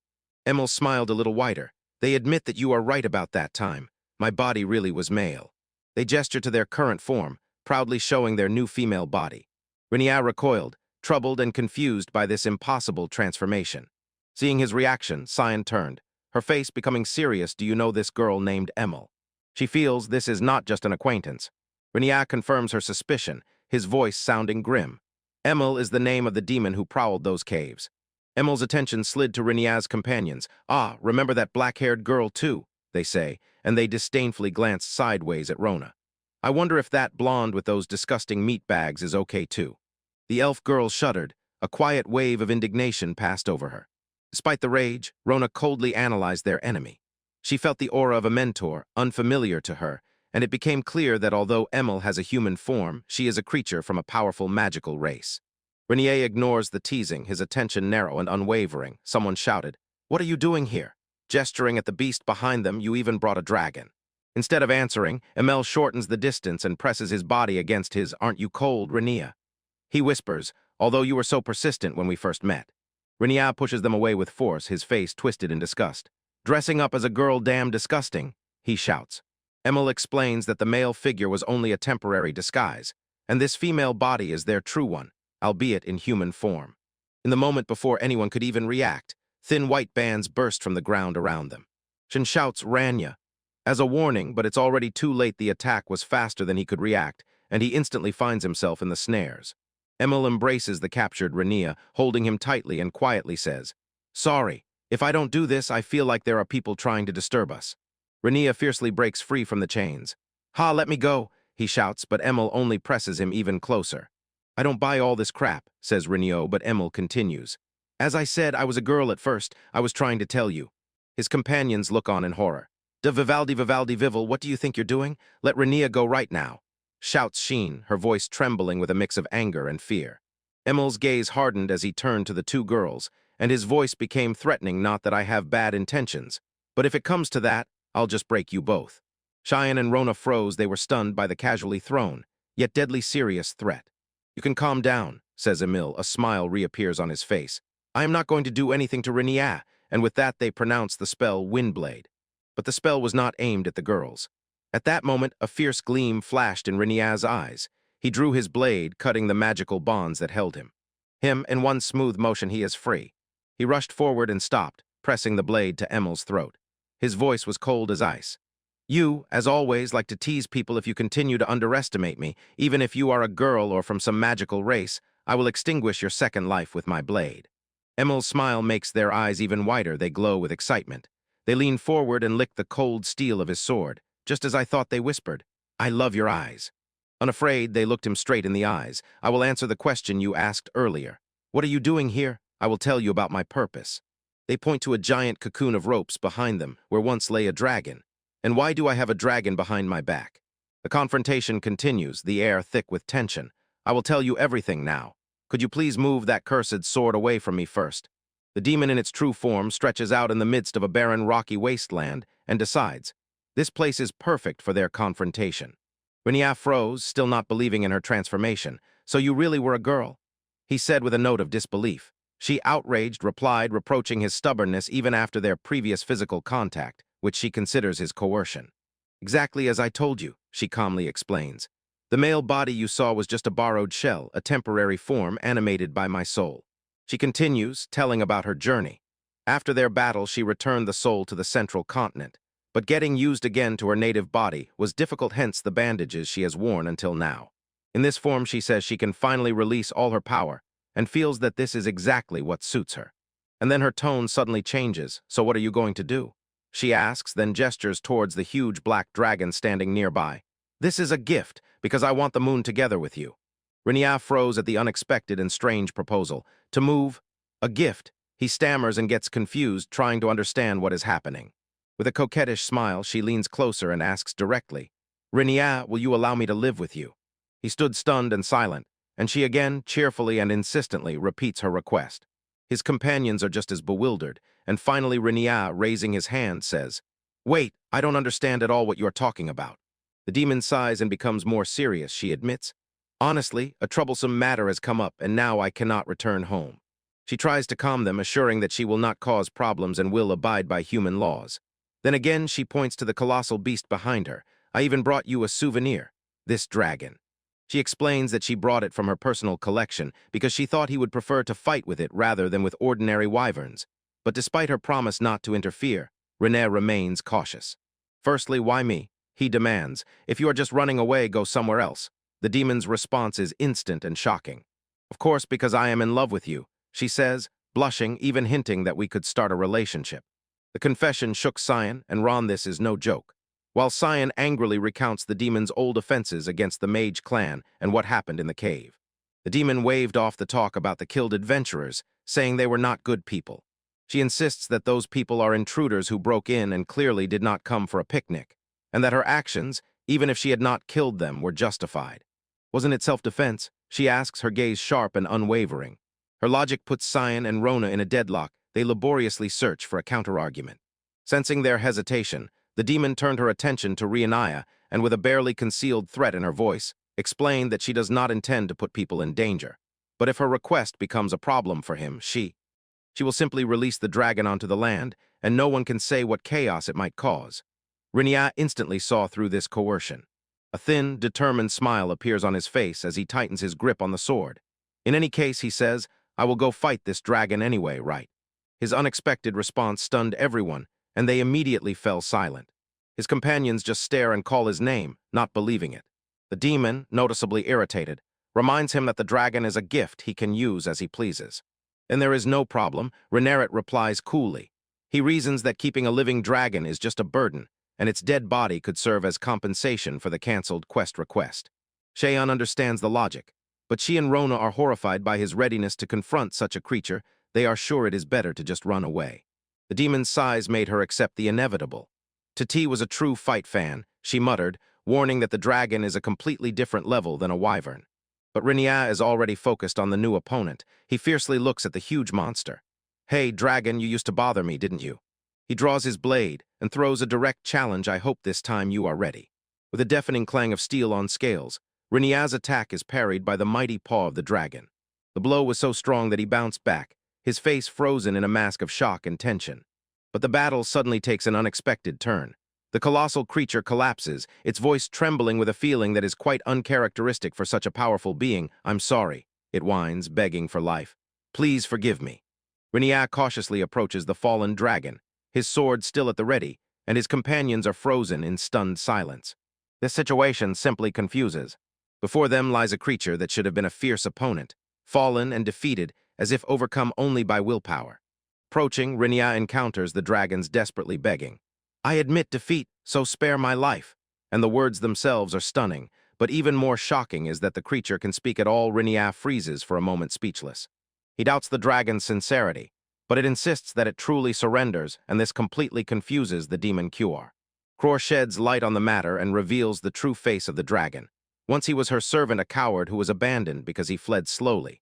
Speaker 1: Emil smiled a little wider. "They admit that you are right about that time. My body really was male." They gesture to their current form, proudly showing their new female body. Rinea recoiled, troubled and confused by this impossible transformation. Seeing his reaction, Cyan turned, her face becoming serious. Do you know this girl named Emil? She feels this is not just an acquaintance. Rinea confirms her suspicion, his voice sounding grim. Emil is the name of the demon who prowled those caves. Emil's attention slid to Rinea's companions. Ah, remember that black-haired girl too, they say, and they disdainfully glance sideways at Rona. I wonder if that blonde with those disgusting meat bags is okay too. The elf girl shuddered. A quiet wave of indignation passed over her. Despite the rage, Rona coldly analyzed their enemy. She felt the aura of a mentor, unfamiliar to her, and it became clear that although Emil has a human form, she is a creature from a powerful magical race. Renier ignores the teasing, his attention narrow and unwavering. Someone shouted, "What are you doing here?" Gesturing at the beast behind them, "You even brought a dragon." Instead of answering, Emil shortens the distance and presses his body against his "Aren't you cold, Renia?" He whispers, "Although you were so persistent when we first met." Renia pushes them away with force, his face twisted in disgust. "Dressing up as a girl, damn disgusting," he shouts. Emil explains that the male figure was only a temporary disguise, and this female body is their true one, albeit in human form. In the moment before anyone could even react, thin white bands burst from the ground around them. Shin shouts Ranya as a warning, but it's already too late. The attack was faster than he could react, and he instantly finds himself in the snares. Emil embraces the captured Rania, holding him tightly and quietly says, "Sorry, if I don't do this, I feel like there are people trying to disturb us." Rania fiercely breaks free from the chains. "Ha, let me go," he shouts, but Emil only presses him even closer. "I don't buy all this crap," says Renio, but Emil continues. "As I said, I was a girl at first. I was trying to tell you." His companions look on in horror. "De Vivaldi Vival, what do you think you're doing? Let Renia go right now," shouts Sheen, her voice trembling with a mix of anger and fear. Emil's gaze hardened as he turned to the two girls, and his voice became threatening. "Not that I have bad intentions, but if it comes to that, I'll just break you both." Cheyenne and Rona froze. They were stunned by the casually thrown, yet deadly serious threat. "You can calm down," says Emil. A smile reappears on his face. "I am not going to do anything to Renia," and with that they pronounce the spell Windblade. But the spell was not aimed at the girls. At that moment, a fierce gleam flashed in Renia's eyes. He drew his blade, cutting the magical bonds that held him. In one smooth motion, he is free. He rushed forward and stopped, pressing the blade to Emil's throat. His voice was cold as ice. "You, as always, like to tease people. If you continue to underestimate me, even if you are a girl or from some magical race, I will extinguish your second life with my blade." Emil's smile makes their eyes even wider. They glow with excitement. They lean forward and lick the cold steel of his sword. "Just as I thought," they whispered. "I love your eyes." Unafraid, they looked him straight in the eyes. "I will answer the question you asked earlier. What are you doing here? I will tell you about my purpose." They point to a giant cocoon of ropes behind them, where once lay a dragon. "And why do I have a dragon behind my back?" The confrontation continues, the air thick with tension. "I will tell you everything now. Could you please move that cursed sword away from me first?" The demon in its true form stretches out in the midst of a barren rocky wasteland and decides, this place is perfect for their confrontation. Renia froze, still not believing in her transformation. "So you really were a girl?" he said with a note of disbelief. She, outraged, replied, reproaching his stubbornness even after their previous physical contact, which she considers his coercion. "Exactly as I told you," she calmly explains. "The male body you saw was just a borrowed shell, a temporary form animated by my soul." She continues, telling about her journey. After their battle, she returned the soul to the central continent, but getting used again to her native body was difficult, hence the bandages she has worn until now. In this form, she says she can finally release all her power and feels that this is exactly what suits her. And then her tone suddenly changes. "So what are you going to do?" she asks, then gestures towards the huge black dragon standing nearby. "This is a gift, because I want the moon together with you." Renia froze at the unexpected and strange proposal. "To move? A gift?" He stammers and gets confused, trying to understand what is happening. With a coquettish smile, she leans closer and asks directly, "Renia, will you allow me to live with you?" He stood stunned and silent, and she again, cheerfully and insistently, repeats her request. His companions are just as bewildered, and finally Renia, raising his hand, says, "Wait, I don't understand at all what you're talking about." The demon sighs and becomes more serious, she admits. "Honestly, a troublesome matter has come up, and now I cannot return home." She tries to calm them, assuring that she will not cause problems and will abide by human laws. Then again she points to the colossal beast behind her. I even brought you a souvenir, this dragon. She explains that she brought it from her personal collection because she thought he would prefer to fight with it rather than with ordinary wyverns. But despite her promise not to interfere, René remains cautious. Firstly, why me? He demands. If you are just running away, go somewhere else. The demon's response is instant and shocking. Of course, because I am in love with you, she says, blushing, even hinting that we could start a relationship. The confession shook Cyan, and Ron, this is no joke. While Cyan angrily recounts the demon's old offenses against the mage clan and what happened in the cave. The demon waved off the talk about the killed adventurers, saying they were not good people. She insists that those people are intruders who broke in and clearly did not come for a picnic, and that her actions, even if she had not killed them, were justified. Wasn't it self-defense? She asks, her gaze sharp and unwavering. Her logic puts Cyan and Rona in a deadlock. They laboriously search for a counterargument. Sensing their hesitation, the demon turned her attention to Rianaya and, with a barely concealed threat in her voice, explained that she does not intend to put people in danger. But if her request becomes a problem for him, she will simply release the dragon onto the land, and no one can say what chaos it might cause. Rianaya instantly saw through this coercion. A thin, determined smile appears on his face as he tightens his grip on the sword. In any case, he says, I will go fight this dragon anyway, right? His unexpected response stunned everyone, and they immediately fell silent. His companions just stare and call his name, not believing it. The demon, noticeably irritated, reminds him that the dragon is a gift he can use as he pleases. And there is no problem, Reneret replies coolly. He reasons that keeping a living dragon is just a burden, and its dead body could serve as compensation for the cancelled quest request. Cheyenne understands the logic, but she and Rona are horrified by his readiness to confront such a creature. They are sure it is better to just run away. The demon's size made her accept the inevitable. Tati was a true fight fan, she muttered, warning that the dragon is a completely different level than a wyvern. But Rianaya is already focused on the new opponent. He fiercely looks at the huge monster. Hey, dragon, you used to bother me, didn't you? He draws his blade and throws a direct challenge. I hope this time you are ready. With a deafening clang of steel on scales, Rianya's attack is parried by the mighty paw of the dragon. The blow was so strong that he bounced back, his face frozen in a mask of shock and tension. But the battle suddenly takes an unexpected turn. The colossal creature collapses, its voice trembling with a feeling that is quite uncharacteristic for such a powerful being. I'm sorry, it whines, begging for life. Please forgive me. Rianaya cautiously approaches the fallen dragon, his sword still at the ready, and his companions are frozen in stunned silence. This situation simply confuses. Before them lies a creature that should have been a fierce opponent, fallen and defeated as if overcome only by willpower. Approaching, Rianaya encounters the dragons desperately begging. I admit defeat, so spare my life. And the words themselves are stunning, but even more shocking is that the creature can speak at all. Rianaya freezes for a moment speechless. He doubts the dragon's sincerity, but it insists that it truly surrenders, and this completely confuses the demon Cure. Cror sheds light on the matter and reveals the true face of the dragon. Once he was her servant, a coward who was abandoned because he fled slowly.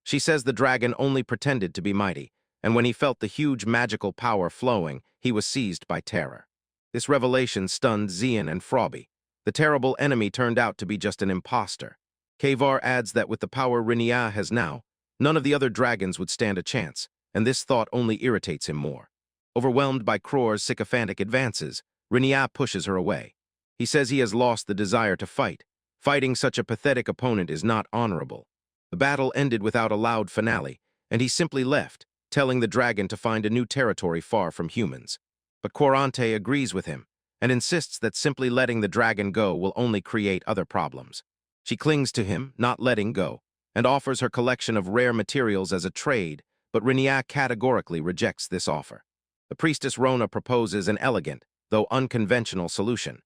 Speaker 1: She says the dragon only pretended to be mighty, and when he felt the huge magical power flowing, he was seized by terror. This revelation stunned Xian and Frobby. The terrible enemy turned out to be just an imposter. Kavar adds that with the power Rianaya has now, none of the other dragons would stand a chance, and this thought only irritates him more. Overwhelmed by Cror's sycophantic advances, Rianaya pushes her away. He says he has lost the desire to fight. Fighting such a pathetic opponent is not honorable. The battle ended without a loud finale, and he simply left, telling the dragon to find a new territory far from humans. But Quarante agrees with him, and insists that simply letting the dragon go will only create other problems. She clings to him, not letting go, and offers her collection of rare materials as a trade, but Rianaya categorically rejects this offer. The priestess Rona proposes an elegant, though unconventional solution.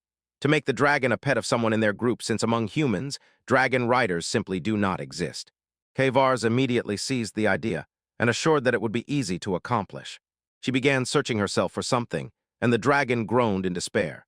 Speaker 1: To make the dragon a pet of someone in their group, since among humans, dragon riders simply do not exist. Kavars immediately seized the idea, and assured that it would be easy to accomplish. She began searching herself for something, and the dragon groaned in despair.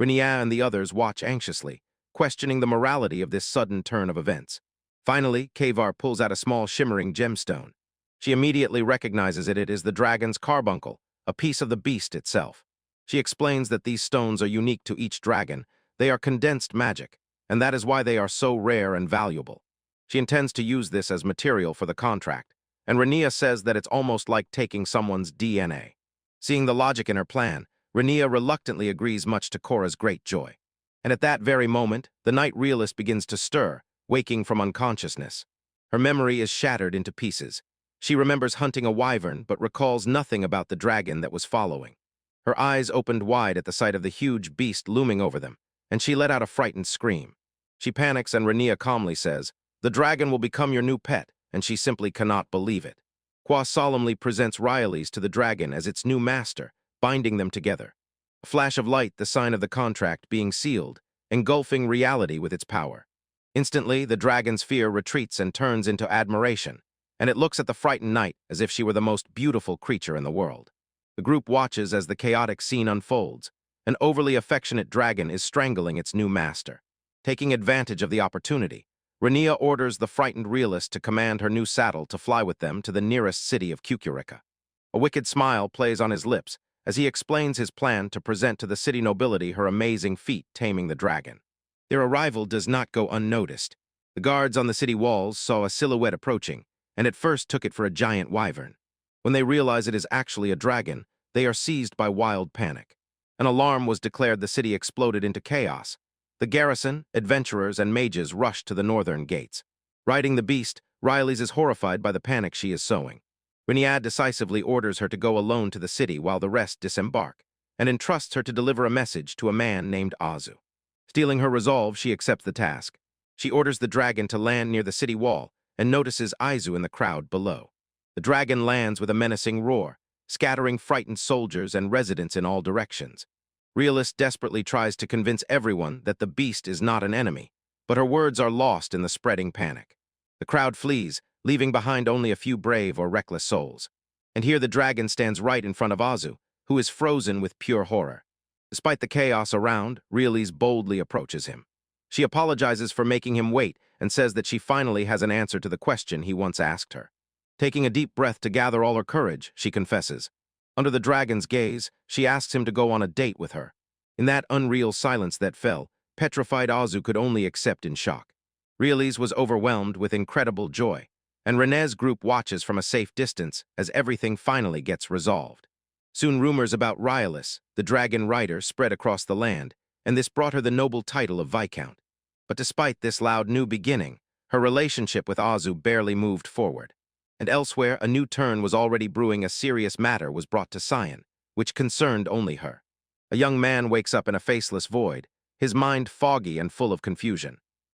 Speaker 1: Rianaya and the others watch anxiously, questioning the morality of this sudden turn of events. Finally, Kavar pulls out a small shimmering gemstone. She immediately recognizes it is the dragon's carbuncle, a piece of the beast itself. She explains that these stones are unique to each dragon. They are condensed magic, and that is why they are so rare and valuable. She intends to use this as material for the contract, and Rianaya says that it's almost like taking someone's DNA. Seeing the logic in her plan, Rianaya reluctantly agrees, much to Korra's great joy. And at that very moment, the night realist begins to stir, waking from unconsciousness. Her memory is shattered into pieces. She remembers hunting a wyvern, but recalls nothing about the dragon that was following. Her eyes opened wide at the sight of the huge beast looming over them, and she let out a frightened scream. She panics and Rania calmly says, "The dragon will become your new pet," and she simply cannot believe it. Qua solemnly presents Rylie's to the dragon as its new master, binding them together. A flash of light, the sign of the contract being sealed, engulfing reality with its power. Instantly, the dragon's fear retreats and turns into admiration, and it looks at the frightened knight as if she were the most beautiful creature in the world. The group watches as the chaotic scene unfolds. An overly affectionate dragon is strangling its new master. Taking advantage of the opportunity, Rania orders the frightened realist to command her new saddle to fly with them to the nearest city of Kukurika. A wicked smile plays on his lips as he explains his plan to present to the city nobility her amazing feat taming the dragon. Their arrival does not go unnoticed. The guards on the city walls saw a silhouette approaching, and at first took it for a giant wyvern. When they realize it is actually a dragon, they are seized by wild panic. An alarm was declared, the city exploded into chaos. The garrison, adventurers, and mages rushed to the northern gates. Riding the beast, Rylie's is horrified by the panic she is sowing. Rania decisively orders her to go alone to the city while the rest disembark, and entrusts her to deliver a message to a man named Azu. Stealing her resolve, she accepts the task. She orders the dragon to land near the city wall and notices Aizu in the crowd below. The dragon lands with a menacing roar, scattering frightened soldiers and residents in all directions. Realist desperately tries to convince everyone that the beast is not an enemy, but her words are lost in the spreading panic. The crowd flees, leaving behind only a few brave or reckless souls. And here the dragon stands right in front of Azu, who is frozen with pure horror. Despite the chaos around, Rylie's boldly approaches him. She apologizes for making him wait and says that she finally has an answer to the question he once asked her. Taking a deep breath to gather all her courage, she confesses. Under the dragon's gaze, she asks him to go on a date with her. In that unreal silence that fell, petrified Azu could only accept in shock. Rylie's was overwhelmed with incredible joy, and Rene's group watches from a safe distance as everything finally gets resolved. Soon rumors about Rylie's, the dragon rider, spread across the land, and this brought her the noble title of Viscount. But despite this loud new beginning, her relationship with Azu barely moved forward. And elsewhere, a new turn was already brewing. A serious matter was brought to Sion, which concerned only her. A young man wakes up in a faceless void, his mind foggy and full of confusion.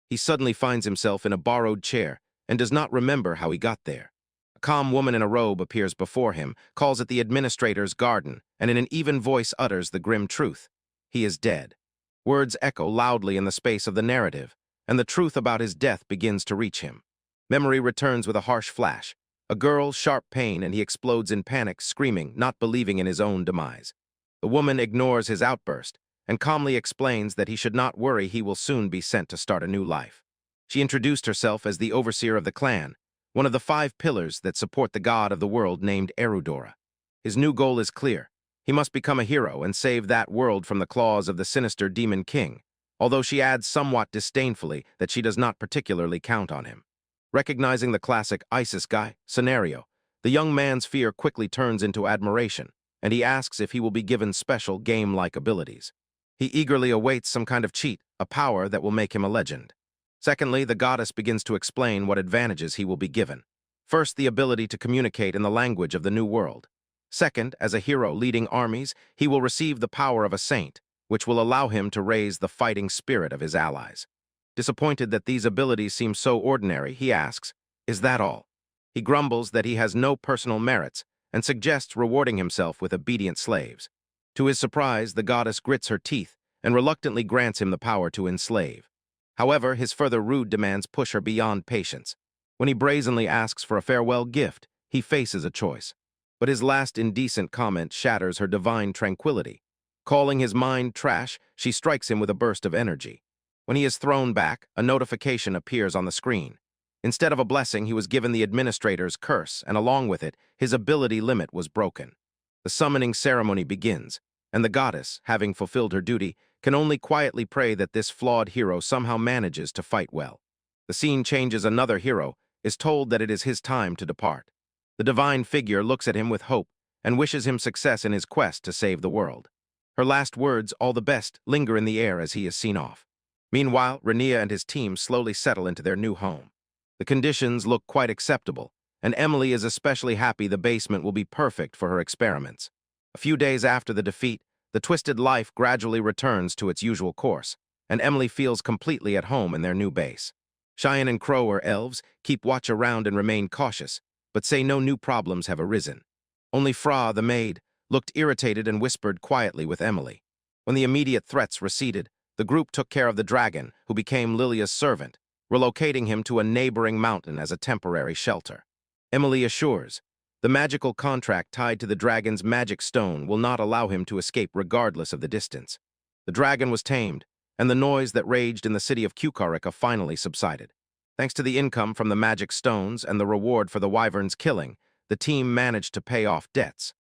Speaker 1: He suddenly finds himself in a borrowed chair and does not remember how he got there. A calm woman in a robe appears before him, calls it the administrator's garden, and in an even voice utters the grim truth. He is dead. Words echo loudly in the space of the narrative, and the truth about his death begins to reach him. Memory returns with a harsh flash. A girl's sharp pain, and he explodes in panic, screaming, not believing in his own demise. The woman ignores his outburst and calmly explains that he should not worry, he will soon be sent to start a new life. She introduced herself as the overseer of the clan, one of the 5 pillars that support the god of the world named Erudora. His new goal is clear. He must become a hero and save that world from the claws of the sinister demon king, although she adds somewhat disdainfully that she does not particularly count on him. Recognizing the classic Isekai'D scenario, the young man's fear quickly turns into admiration, and he asks if he will be given special game-like abilities. He eagerly awaits some kind of cheat, a power that will make him a legend. Secondly, the goddess begins to explain what advantages he will be given. First, the ability to communicate in the language of the new world. Second, as a hero leading armies, he will receive the power of a saint, which will allow him to raise the fighting spirit of his allies. Disappointed that these abilities seem so ordinary, he asks, "Is that all?" He grumbles that he has no personal merits and suggests rewarding himself with obedient slaves. To his surprise, the goddess grits her teeth and reluctantly grants him the power to enslave. However, his further rude demands push her beyond patience. When he brazenly asks for a farewell gift, he faces a choice. But his last indecent comment shatters her divine tranquility. Calling his mind trash, she strikes him with a burst of energy. When he is thrown back, a notification appears on the screen. Instead of a blessing, he was given the administrator's curse, and along with it, his ability limit was broken. The summoning ceremony begins, and the goddess, having fulfilled her duty, can only quietly pray that this flawed hero somehow manages to fight well. The scene changes. Another hero is told that it is his time to depart. The divine figure looks at him with hope and wishes him success in his quest to save the world. Her last words, "all the best," linger in the air as he is seen off. Meanwhile, Rania and his team slowly settle into their new home. The conditions look quite acceptable, and Emily is especially happy the basement will be perfect for her experiments. A few days after the defeat, the twisted life gradually returns to its usual course, and Emily feels completely at home in their new base. Cheyenne and Crow are elves, keep watch around and remain cautious, but say no new problems have arisen. Only Fra, the maid, looked irritated and whispered quietly with Emily. When the immediate threats receded, the group took care of the dragon, who became Lilia's servant, relocating him to a neighboring mountain as a temporary shelter. Emily assures, the magical contract tied to the dragon's magic stone will not allow him to escape regardless of the distance. The dragon was tamed, and the noise that raged in the city of Kukarika finally subsided. Thanks to the income from the magic stones and the reward for the wyvern's killing, the team managed to pay off debts.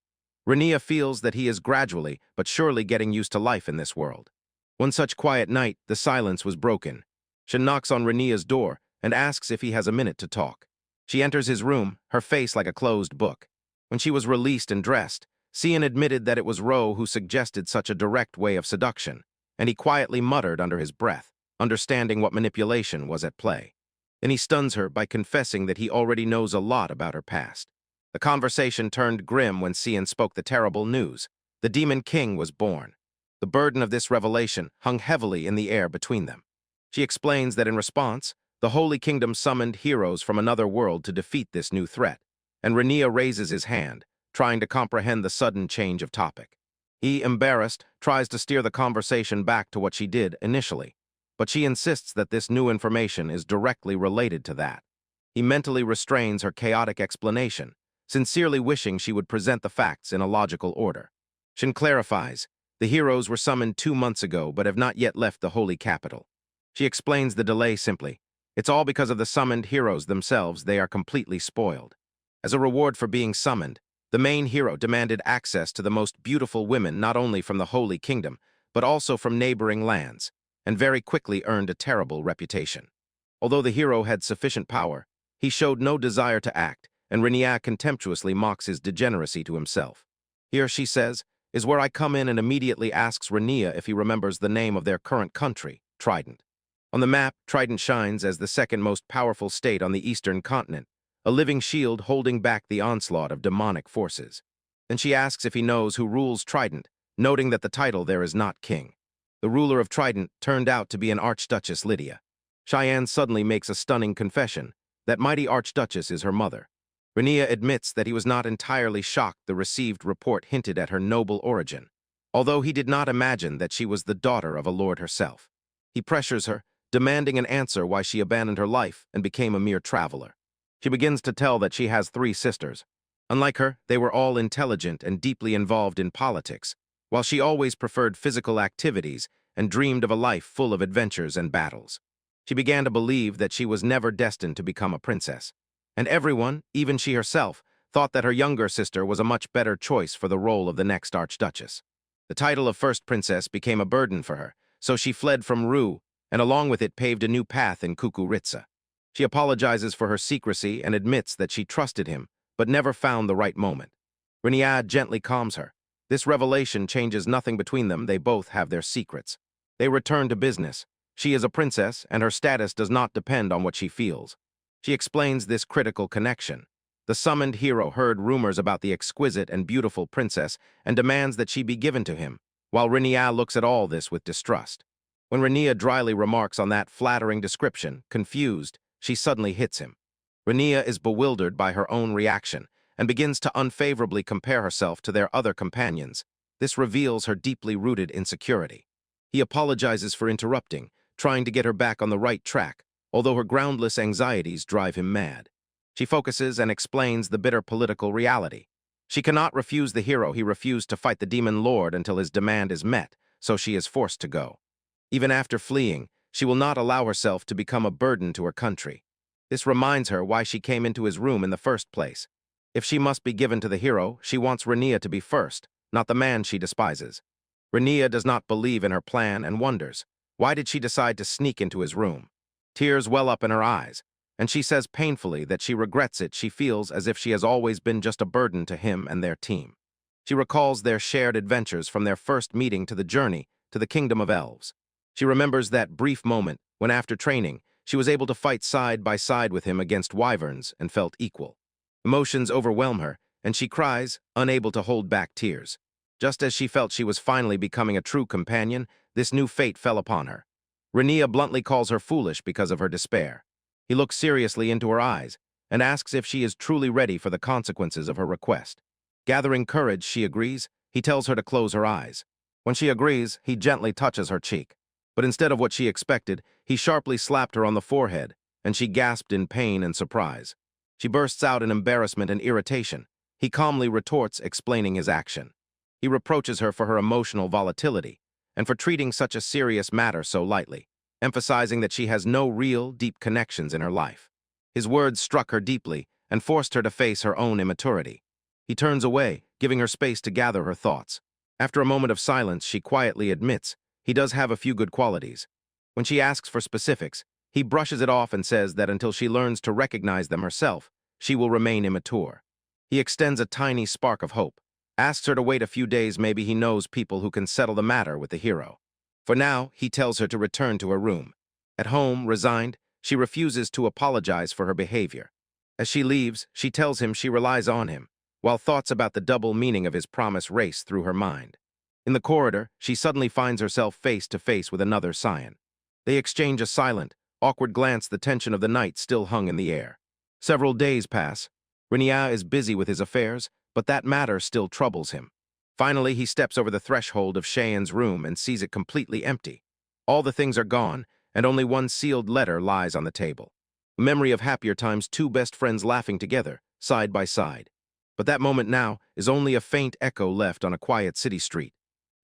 Speaker 1: Rania feels that he is gradually but surely getting used to life in this world. One such quiet night, the silence was broken. Shin knocks on Rania's door and asks if he has a minute to talk. She enters his room, her face like a closed book. When she was released and dressed, Cian admitted that it was Ro who suggested such a direct way of seduction, and he quietly muttered under his breath, understanding what manipulation was at play. Then he stuns her by confessing that he already knows a lot about her past. The conversation turned grim when Cian spoke the terrible news. The Demon King was born. The burden of this revelation hung heavily in the air between them. She explains that in response, the Holy Kingdom summoned heroes from another world to defeat this new threat, and Rania raises his hand, trying to comprehend the sudden change of topic. He, embarrassed, tries to steer the conversation back to what she did initially, but she insists that this new information is directly related to that. He mentally restrains her chaotic explanation, sincerely wishing she would present the facts in a logical order. Shin clarifies, the heroes were summoned 2 months ago but have not yet left the holy capital. She explains the delay simply. It's all because of the summoned heroes themselves. They are completely spoiled. As a reward for being summoned, the main hero demanded access to the most beautiful women not only from the Holy Kingdom, but also from neighboring lands, and very quickly earned a terrible reputation. Although the hero had sufficient power, he showed no desire to act, and Rania contemptuously mocks his degeneracy to himself. Here, she says, is where I come in and immediately asks Rania if he remembers the name of their current country, Trident. On the map, Trident shines as the second most powerful state on the eastern continent, a living shield holding back the onslaught of demonic forces. Then she asks if he knows who rules Trident, noting that the title there is not king. The ruler of Trident turned out to be an Archduchess Lydia. Cheyenne suddenly makes a stunning confession, that mighty Archduchess is her mother. Rania admits that he was not entirely shocked the received report hinted at her noble origin, although he did not imagine that she was the daughter of a lord herself. He pressures her, demanding an answer why she abandoned her life and became a mere traveler. She begins to tell that she has 3 sisters. Unlike her, they were all intelligent and deeply involved in politics, while she always preferred physical activities and dreamed of a life full of adventures and battles. She began to believe that she was never destined to become a princess, and everyone, even she herself, thought that her younger sister was a much better choice for the role of the next Archduchess. The title of first princess became a burden for her, so she fled from Ru, and along with it paved a new path in Kukuritsa. She apologizes for her secrecy and admits that she trusted him, but never found the right moment. Rania gently calms her. This revelation changes nothing between them. They both have their secrets. They return to business. She is a princess, and her status does not depend on what she feels. She explains this critical connection. The summoned hero heard rumors about the exquisite and beautiful princess and demands that she be given to him, while Rania looks at all this with distrust. When Rania dryly remarks on that flattering description, confused, she suddenly hits him. Rania is bewildered by her own reaction and begins to unfavorably compare herself to their other companions. This reveals her deeply rooted insecurity. He apologizes for interrupting, trying to get her back on the right track, although her groundless anxieties drive him mad. She focuses and explains the bitter political reality. She cannot refuse the hero. He refused to fight the demon lord until his demand is met, so she is forced to go. Even after fleeing, she will not allow herself to become a burden to her country. This reminds her why she came into his room in the first place. If she must be given to the hero, she wants Rania to be first, not the man she despises. Rania does not believe in her plan and wonders, why did she decide to sneak into his room? Tears well up in her eyes, and she says painfully that she regrets it. She feels as if she has always been just a burden to him and their team. She recalls their shared adventures from their first meeting to the journey to the kingdom of elves. She remembers that brief moment when, after training, she was able to fight side by side with him against wyverns and felt equal. Emotions overwhelm her, and she cries, unable to hold back tears. Just as she felt she was finally becoming a true companion, this new fate fell upon her. Renia bluntly calls her foolish because of her despair. He looks seriously into her eyes and asks if she is truly ready for the consequences of her request. Gathering courage, she agrees. He tells her to close her eyes. When she agrees, he gently touches her cheek. But instead of what she expected, he sharply slapped her on the forehead, and she gasped in pain and surprise. She bursts out in embarrassment and irritation. He calmly retorts, explaining his action. He reproaches her for her emotional volatility and for treating such a serious matter so lightly, emphasizing that she has no real, deep connections in her life. His words struck her deeply and forced her to face her own immaturity. He turns away, giving her space to gather her thoughts. After a moment of silence, she quietly admits he does have a few good qualities. When she asks for specifics, he brushes it off and says that until she learns to recognize them herself, she will remain immature. He extends a tiny spark of hope, asks her to wait a few days. Maybe he knows people who can settle the matter with the hero. For now, he tells her to return to her room. At home, resigned, she refuses to apologize for her behavior. As she leaves, she tells him she relies on him, while thoughts about the double meaning of his promise race through her mind. In the corridor, she suddenly finds herself face to face with another scion. They exchange a silent, awkward glance. The tension of the night still hung in the air. Several days pass. Renia is busy with his affairs, but that matter still troubles him. Finally, he steps over the threshold of Cheyenne's room and sees it completely empty. All the things are gone, and only one sealed letter lies on the table. A memory of happier times, two best friends laughing together, side by side. But that moment now is only a faint echo left on a quiet city street.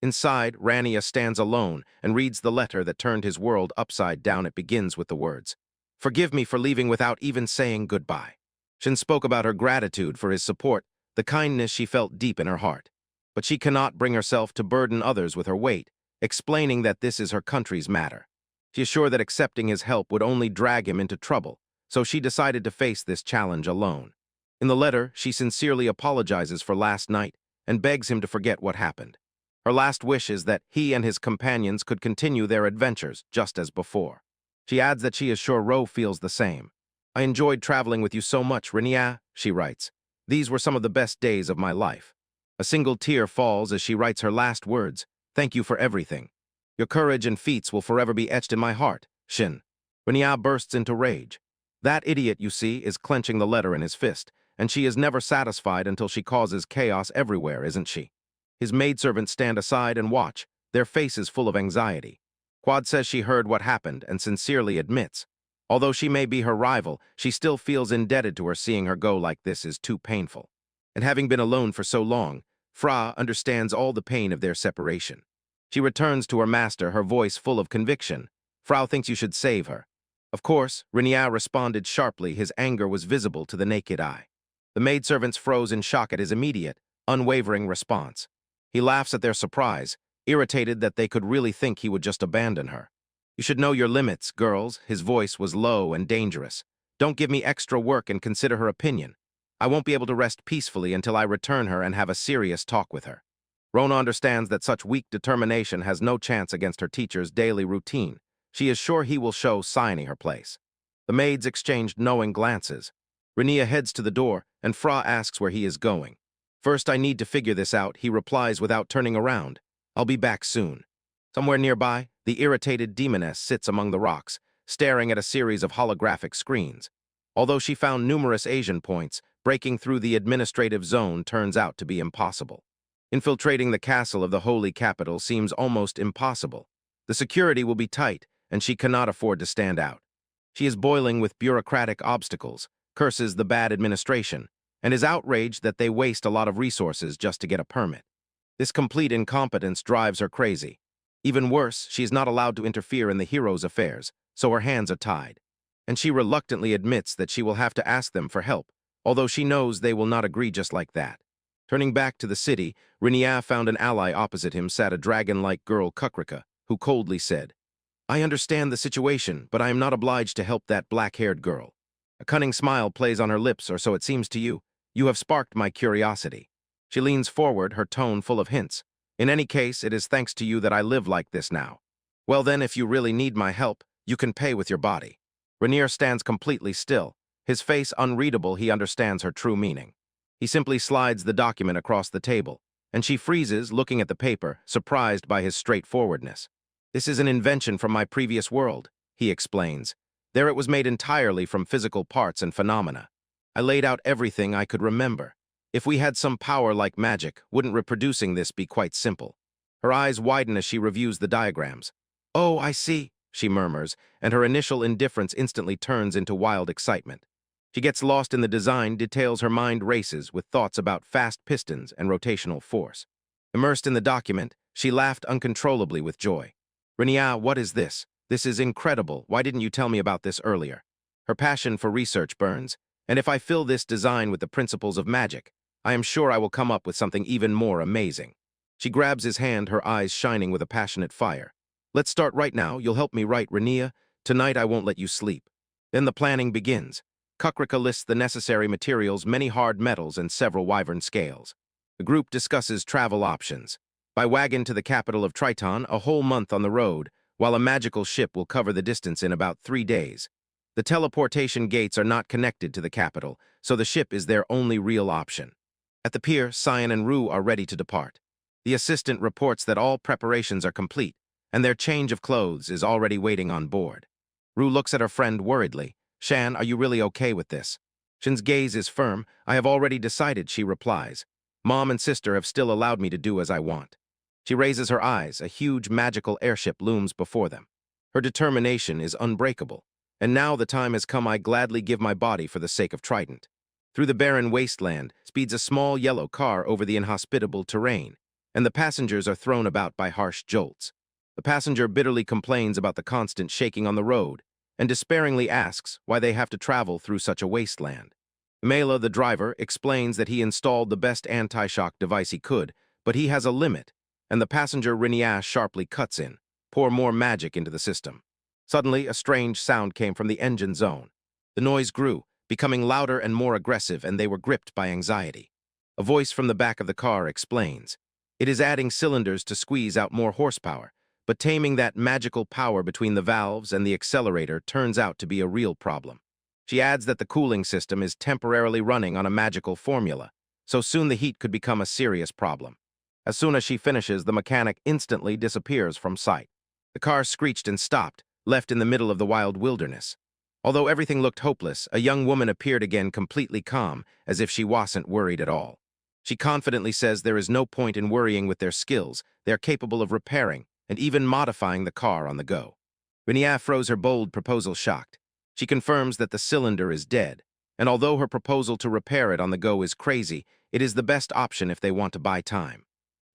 Speaker 1: Inside, Rania stands alone and reads the letter that turned his world upside down. It begins with the words, "Forgive me for leaving without even saying goodbye." Shin spoke about her gratitude for his support, the kindness she felt deep in her heart. But she cannot bring herself to burden others with her weight, explaining that this is her country's matter. She is sure that accepting his help would only drag him into trouble, so she decided to face this challenge alone. In the letter, she sincerely apologizes for last night and begs him to forget what happened. Her last wish is that he and his companions could continue their adventures just as before. She adds that she is sure Ro feels the same. "I enjoyed traveling with you so much, Renia," she writes. "These were some of the best days of my life." A single tear falls as she writes her last words. "Thank you for everything. Your courage and feats will forever be etched in my heart, Shin." Renia bursts into rage. That idiot, you see, is clenching the letter in his fist, and she is never satisfied until she causes chaos everywhere, isn't she? His maidservants stand aside and watch, their faces full of anxiety. Quad says she heard what happened and sincerely admits. Although she may be her rival, she still feels indebted to her. Seeing her go like this is too painful. And having been alone for so long, Fra understands all the pain of their separation. She returns to her master, her voice full of conviction. "Frau thinks you should save her." Of course, Renia responded sharply. His anger was visible to the naked eye. The maidservants froze in shock at his immediate, unwavering response. He laughs at their surprise, irritated that they could really think he would just abandon her. "You should know your limits, girls." His voice was low and dangerous. "Don't give me extra work and consider her opinion. I won't be able to rest peacefully until I return her and have a serious talk with her." Rona understands that such weak determination has no chance against her teacher's daily routine. She is sure he will show signing her place. The maids exchanged knowing glances. Renia heads to the door, and Fra asks where he is going. "First, I need to figure this out," he replies without turning around. "I'll be back soon." Somewhere nearby, the irritated demoness sits among the rocks, staring at a series of holographic screens. Although she found numerous Asian points, breaking through the administrative zone turns out to be impossible. Infiltrating the castle of the holy capital seems almost impossible. The security will be tight, and she cannot afford to stand out. She is boiling with bureaucratic obstacles, curses the bad administration, and is outraged that they waste a lot of resources just to get a permit. This complete incompetence drives her crazy. Even worse, she is not allowed to interfere in the hero's affairs, so her hands are tied. And she reluctantly admits that she will have to ask them for help, although she knows they will not agree just like that. Turning back to the city, Renia found an ally. Opposite him sat a dragon-like girl, Kukrika, who coldly said, "I understand the situation, but I am not obliged to help that black-haired girl." A cunning smile plays on her lips, or so it seems to you. "You have sparked my curiosity." She leans forward, her tone full of hints. In any case, it is thanks to you that I live like this now. Well then, if you really need my help, you can pay with your body. Rainier stands completely still. His face unreadable, he understands her true meaning. He simply slides the document across the table, and she freezes, looking at the paper, surprised by his straightforwardness. This is an invention from my previous world, he explains. There it was made entirely from physical parts and phenomena. I laid out everything I could remember. If we had some power like magic, wouldn't reproducing this be quite simple? Her eyes widen as she reviews the diagrams. Oh, I see, she murmurs, and her initial indifference instantly turns into wild excitement. She gets lost in the design, details her mind races with thoughts about fast pistons and rotational force. Immersed in the document, she laughed uncontrollably with joy. Renia, what is this? This is incredible. Why didn't you tell me about this earlier? Her passion for research burns, and if I fill this design with the principles of magic, I am sure I will come up with something even more amazing. She grabs his hand, her eyes shining with a passionate fire. Let's start right now. You'll help me write, Renia. Tonight I won't let you sleep. Then the planning begins. Kukrika lists the necessary materials, many hard metals, and several wyvern scales. The group discusses travel options. By wagon to the capital of Triton, a whole month on the road, while a magical ship will cover the distance in about 3 days. The teleportation gates are not connected to the capital, so the ship is their only real option. At the pier, Cyan and Rue are ready to depart. The assistant reports that all preparations are complete, and their change of clothes is already waiting on board. Rue looks at her friend worriedly. Shan, are you really okay with this? Shan's gaze is firm. I have already decided, she replies. Mom and sister have still allowed me to do as I want. She raises her eyes. A huge magical airship looms before them. Her determination is unbreakable. And now the time has come. I gladly give my body for the sake of Trident. Through the barren wasteland speeds a small yellow car over the inhospitable terrain, and the passengers are thrown about by harsh jolts. The passenger bitterly complains about the constant shaking on the road, and despairingly asks why they have to travel through such a wasteland. Mela, the driver, explains that he installed the best anti-shock device he could, but he has a limit, and the passenger Renia sharply cuts in, pour more magic into the system. Suddenly, a strange sound came from the engine zone. The noise grew, becoming louder and more aggressive, and they were gripped by anxiety. A voice from the back of the car explains. It is adding cylinders to squeeze out more horsepower, but taming that magical power between the valves and the accelerator turns out to be a real problem. She adds that the cooling system is temporarily running on a magical formula, so soon the heat could become a serious problem. As soon as she finishes, the mechanic instantly disappears from sight. The car screeched and stopped, left in the middle of the wild wilderness. Although everything looked hopeless, a young woman appeared again, completely calm, as if she wasn't worried at all. She confidently says there is no point in worrying with their skills. They are capable of repairing and even modifying the car on the go. Renia froze her bold proposal, shocked. She confirms that the cylinder is dead, and although her proposal to repair it on the go is crazy, it is the best option if they want to buy time.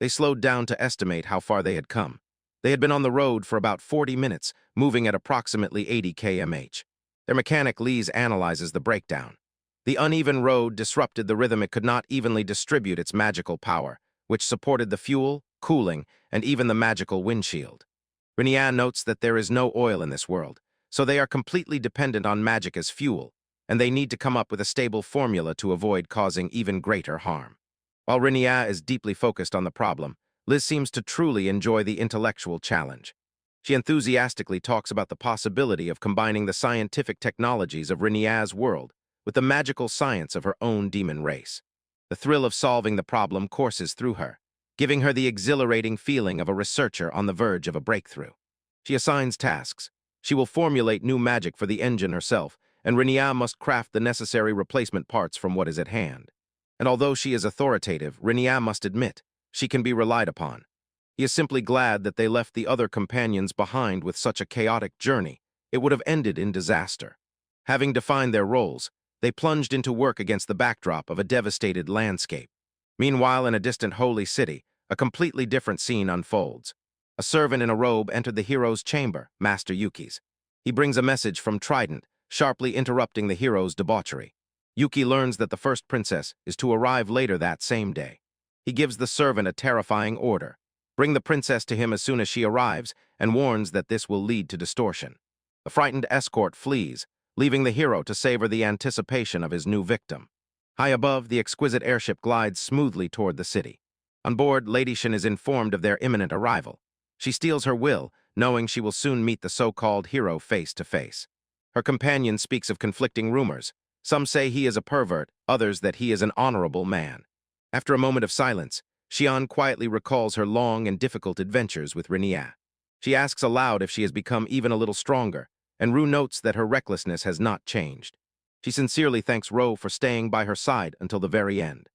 Speaker 1: They slowed down to estimate how far they had come. They had been on the road for about 40 minutes, moving at approximately 80 km/h. Their mechanic Lees analyzes the breakdown. The uneven road disrupted the rhythm. It could not evenly distribute its magical power, which supported the fuel, cooling, and even the magical windshield. Renia notes that there is no oil in this world, so they are completely dependent on magic as fuel, and they need to come up with a stable formula to avoid causing even greater harm. While Renia is deeply focused on the problem, Liz seems to truly enjoy the intellectual challenge. She enthusiastically talks about the possibility of combining the scientific technologies of Renia's world with the magical science of her own demon race. The thrill of solving the problem courses through her, giving her the exhilarating feeling of a researcher on the verge of a breakthrough. She assigns tasks. She will formulate new magic for the engine herself, and Renia must craft the necessary replacement parts from what is at hand. And although she is authoritative, Renia must admit, she can be relied upon. He is simply glad that they left the other companions behind with such a chaotic journey. It would have ended in disaster. Having defined their roles, they plunged into work against the backdrop of a devastated landscape. Meanwhile, in a distant holy city, a completely different scene unfolds. A servant in a robe entered the hero's chamber, Master Yuki's. He brings a message from Trident, sharply interrupting the hero's debauchery. Yuki learns that the first princess is to arrive later that same day. He gives the servant a terrifying order. Bring the princess to him as soon as she arrives, and warns that this will lead to distortion. The frightened escort flees, leaving the hero to savor the anticipation of his new victim. High above, the exquisite airship glides smoothly toward the city. On board, Lady Shin is informed of their imminent arrival. She steels her will, knowing she will soon meet the so-called hero face to face. Her companion speaks of conflicting rumors. Some say he is a pervert, others that he is an honorable man. After a moment of silence, Xian quietly recalls her long and difficult adventures with Renia. She asks aloud if she has become even a little stronger, and Ru notes that her recklessness has not changed. She sincerely thanks Ro for staying by her side until the very end.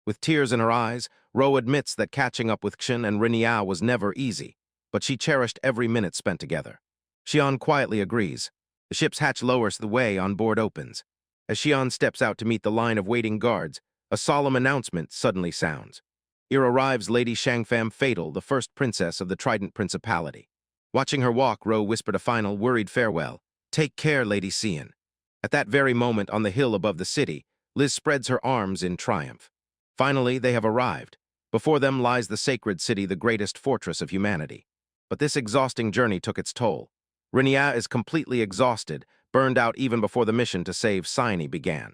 Speaker 1: With tears in her eyes, Ro admits that catching up with Xin and Renia was never easy, but she cherished every minute spent together. Xian quietly agrees. The ship's hatch lowers, the way on board opens. As Xian steps out to meet the line of waiting guards, a solemn announcement suddenly sounds. Here arrives Lady Shangfam Fatal, the first princess of the Trident Principality. Watching her walk, Ro whispered a final, worried farewell. "Take care, Lady Xian." At that very moment, on the hill above the city, Liz spreads her arms in triumph. Finally, they have arrived. Before them lies the sacred city, the greatest fortress of humanity. But this exhausting journey took its toll. Renia is completely exhausted, burned out even before the mission to save Cyne began.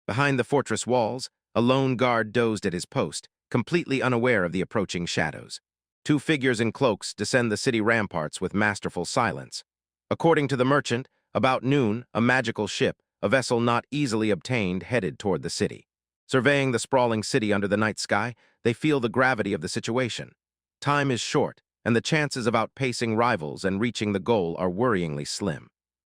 Speaker 1: Behind the fortress walls, a lone guard dozed at his post, completely unaware of the approaching shadows. Two figures in cloaks descend the city ramparts with masterful silence. According to the merchant, about noon, a magical ship, a vessel not easily obtained, headed toward the city. Surveying the sprawling city under the night sky, they feel the gravity of the situation. Time is short, and the chances of outpacing rivals and reaching the goal are worryingly slim.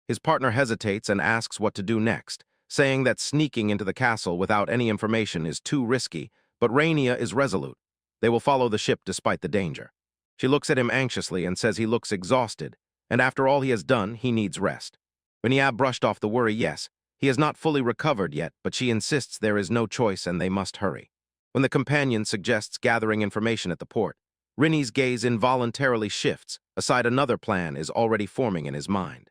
Speaker 1: His partner hesitates and asks what to do next, saying that sneaking into the castle without any information is too risky, but Rania is resolute. They will follow the ship despite the danger. She looks at him anxiously and says he looks exhausted, and after all he has done, he needs rest. Rania brushed off the worry. Yes, he has not fully recovered yet, but she insists there is no choice and they must hurry. When the companion suggests gathering information at the port, Rinnie's gaze involuntarily shifts, aside another plan is already forming in his mind.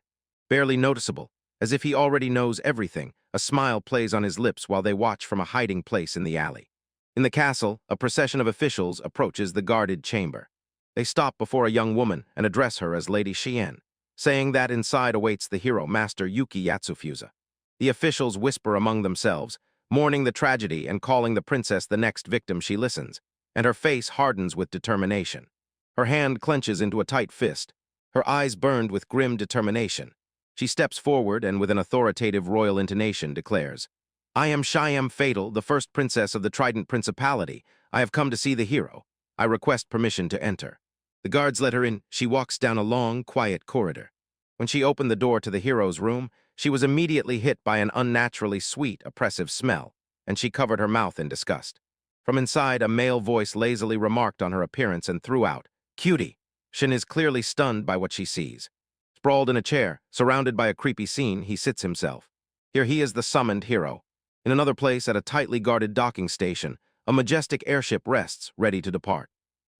Speaker 1: Barely noticeable, as if he already knows everything, a smile plays on his lips while they watch from a hiding place in the alley. In the castle, a procession of officials approaches the guarded chamber. They stop before a young woman and address her as Lady Xian, saying that inside awaits the hero, Master Yuki Yatsufusa. The officials whisper among themselves, mourning the tragedy and calling the princess the next victim. She listens, and her face hardens with determination. Her hand clenches into a tight fist, her eyes burned with grim determination. She steps forward and with an authoritative royal intonation declares, "I am Shyam Fatal, the first princess of the Trident Principality. I have come to see the hero. I request permission to enter." The guards let her in. She walks down a long, quiet corridor. When she opened the door to the hero's room, she was immediately hit by an unnaturally sweet, oppressive smell, and she covered her mouth in disgust. From inside, a male voice lazily remarked on her appearance and threw out, "Cutie." Shin is clearly stunned by what she sees. Sprawled in a chair, surrounded by a creepy scene, he sits himself. Here he is, the summoned hero. In another place, at a tightly guarded docking station, a majestic airship rests, ready to depart.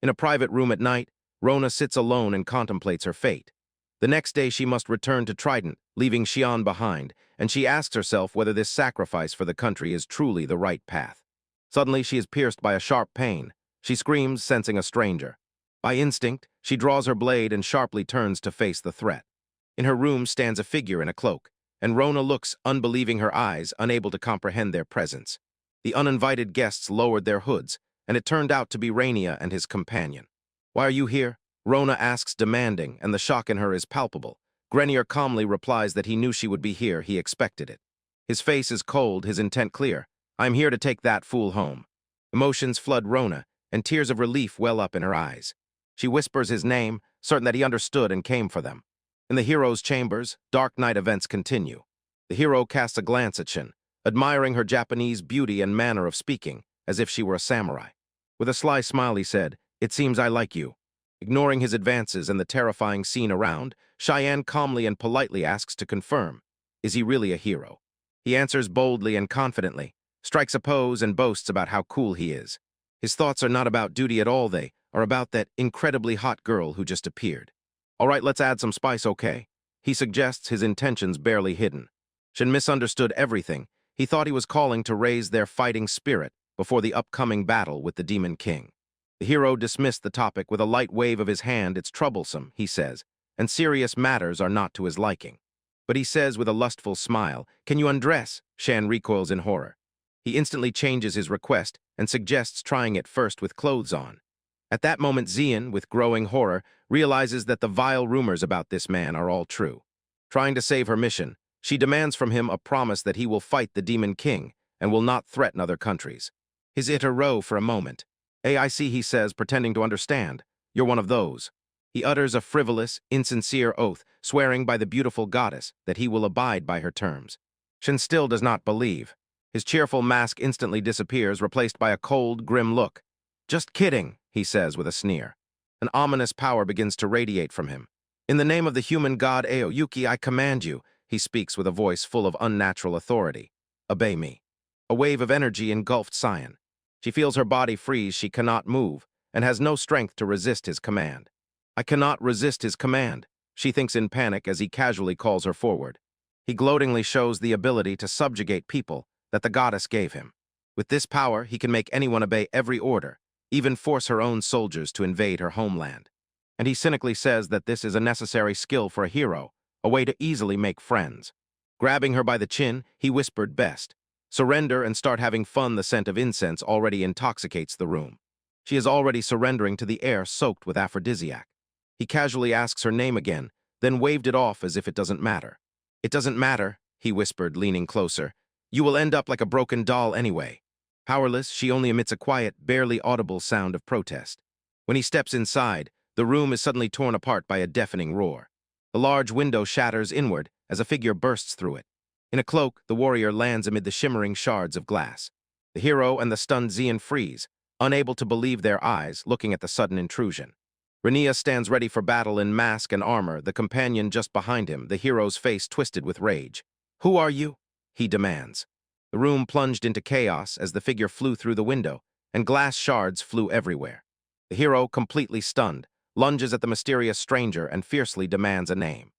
Speaker 1: In a private room at night, Rona sits alone and contemplates her fate. The next day she must return to Trident, leaving Xian behind, and she asks herself whether this sacrifice for the country is truly the right path. Suddenly she is pierced by a sharp pain. She screams, sensing a stranger. By instinct, she draws her blade and sharply turns to face the threat. In her room stands a figure in a cloak, and Rona looks, unbelieving her eyes, unable to comprehend their presence. The uninvited guests lowered their hoods, and it turned out to be Rania and his companion. "Why are you here?" Rona asks, demanding, and the shock in her is palpable. Grenier calmly replies that he knew she would be here, he expected it. His face is cold, his intent clear. "I'm here to take that fool home." Emotions flood Rona, and tears of relief well up in her eyes. She whispers his name, certain that he understood and came for them. In the hero's chambers, dark night events continue. The hero casts a glance at Shin, admiring her Japanese beauty and manner of speaking, as if she were a samurai. With a sly smile he said, "It seems I like you." Ignoring his advances and the terrifying scene around, Cheyenne calmly and politely asks to confirm, is he really a hero? He answers boldly and confidently, strikes a pose and boasts about how cool he is. His thoughts are not about duty at all, they are about that incredibly hot girl who just appeared. "All right, let's add some spice, okay?" He suggests, his intentions barely hidden. Shin misunderstood everything. He thought he was calling to raise their fighting spirit before the upcoming battle with the Demon King. The hero dismissed the topic with a light wave of his hand. "It's troublesome," he says, "and serious matters are not to his liking." But he says with a lustful smile, "Can you undress?" Shan recoils in horror. He instantly changes his request and suggests trying it first with clothes on. At that moment, Xian, with growing horror, realizes that the vile rumors about this man are all true. Trying to save her mission, she demands from him a promise that he will fight the Demon King and will not threaten other countries. His iter row for a moment. I see, he says, pretending to understand. You're one of those. He utters a frivolous, insincere oath, swearing by the beautiful goddess that he will abide by her terms. Shen still does not believe. His cheerful mask instantly disappears, replaced by a cold, grim look. Just kidding, he says with a sneer. An ominous power begins to radiate from him. In the name of the human god Aoyuki, I command you, he speaks with a voice full of unnatural authority. Obey me. A wave of energy engulfed Xian. She feels her body freeze, she cannot move, and has no strength to resist his command. I cannot resist his command, she thinks in panic as he casually calls her forward. He gloatingly shows the ability to subjugate people that the goddess gave him. With this power, he can make anyone obey every order, even force her own soldiers to invade her homeland. And he cynically says that this is a necessary skill for a hero, a way to easily make friends. Grabbing her by the chin, he whispered best. Surrender and start having fun. The scent of incense already intoxicates the room. She is already surrendering to the air soaked with aphrodisiac. He casually asks her name again, then waved it off as if it doesn't matter. It doesn't matter, he whispered, leaning closer. You will end up like a broken doll anyway. Powerless, she only emits a quiet, barely audible sound of protest. When he steps inside, the room is suddenly torn apart by a deafening roar. The large window shatters inward as a figure bursts through it. In a cloak, the warrior lands amid the shimmering shards of glass. The hero and the stunned Xian freeze, unable to believe their eyes, looking at the sudden intrusion. Renia stands ready for battle in mask and armor, the companion just behind him, the hero's face twisted with rage. Who are you? He demands. The room plunged into chaos as the figure flew through the window, and glass shards flew everywhere. The hero, completely stunned, lunges at the mysterious stranger and fiercely demands a name.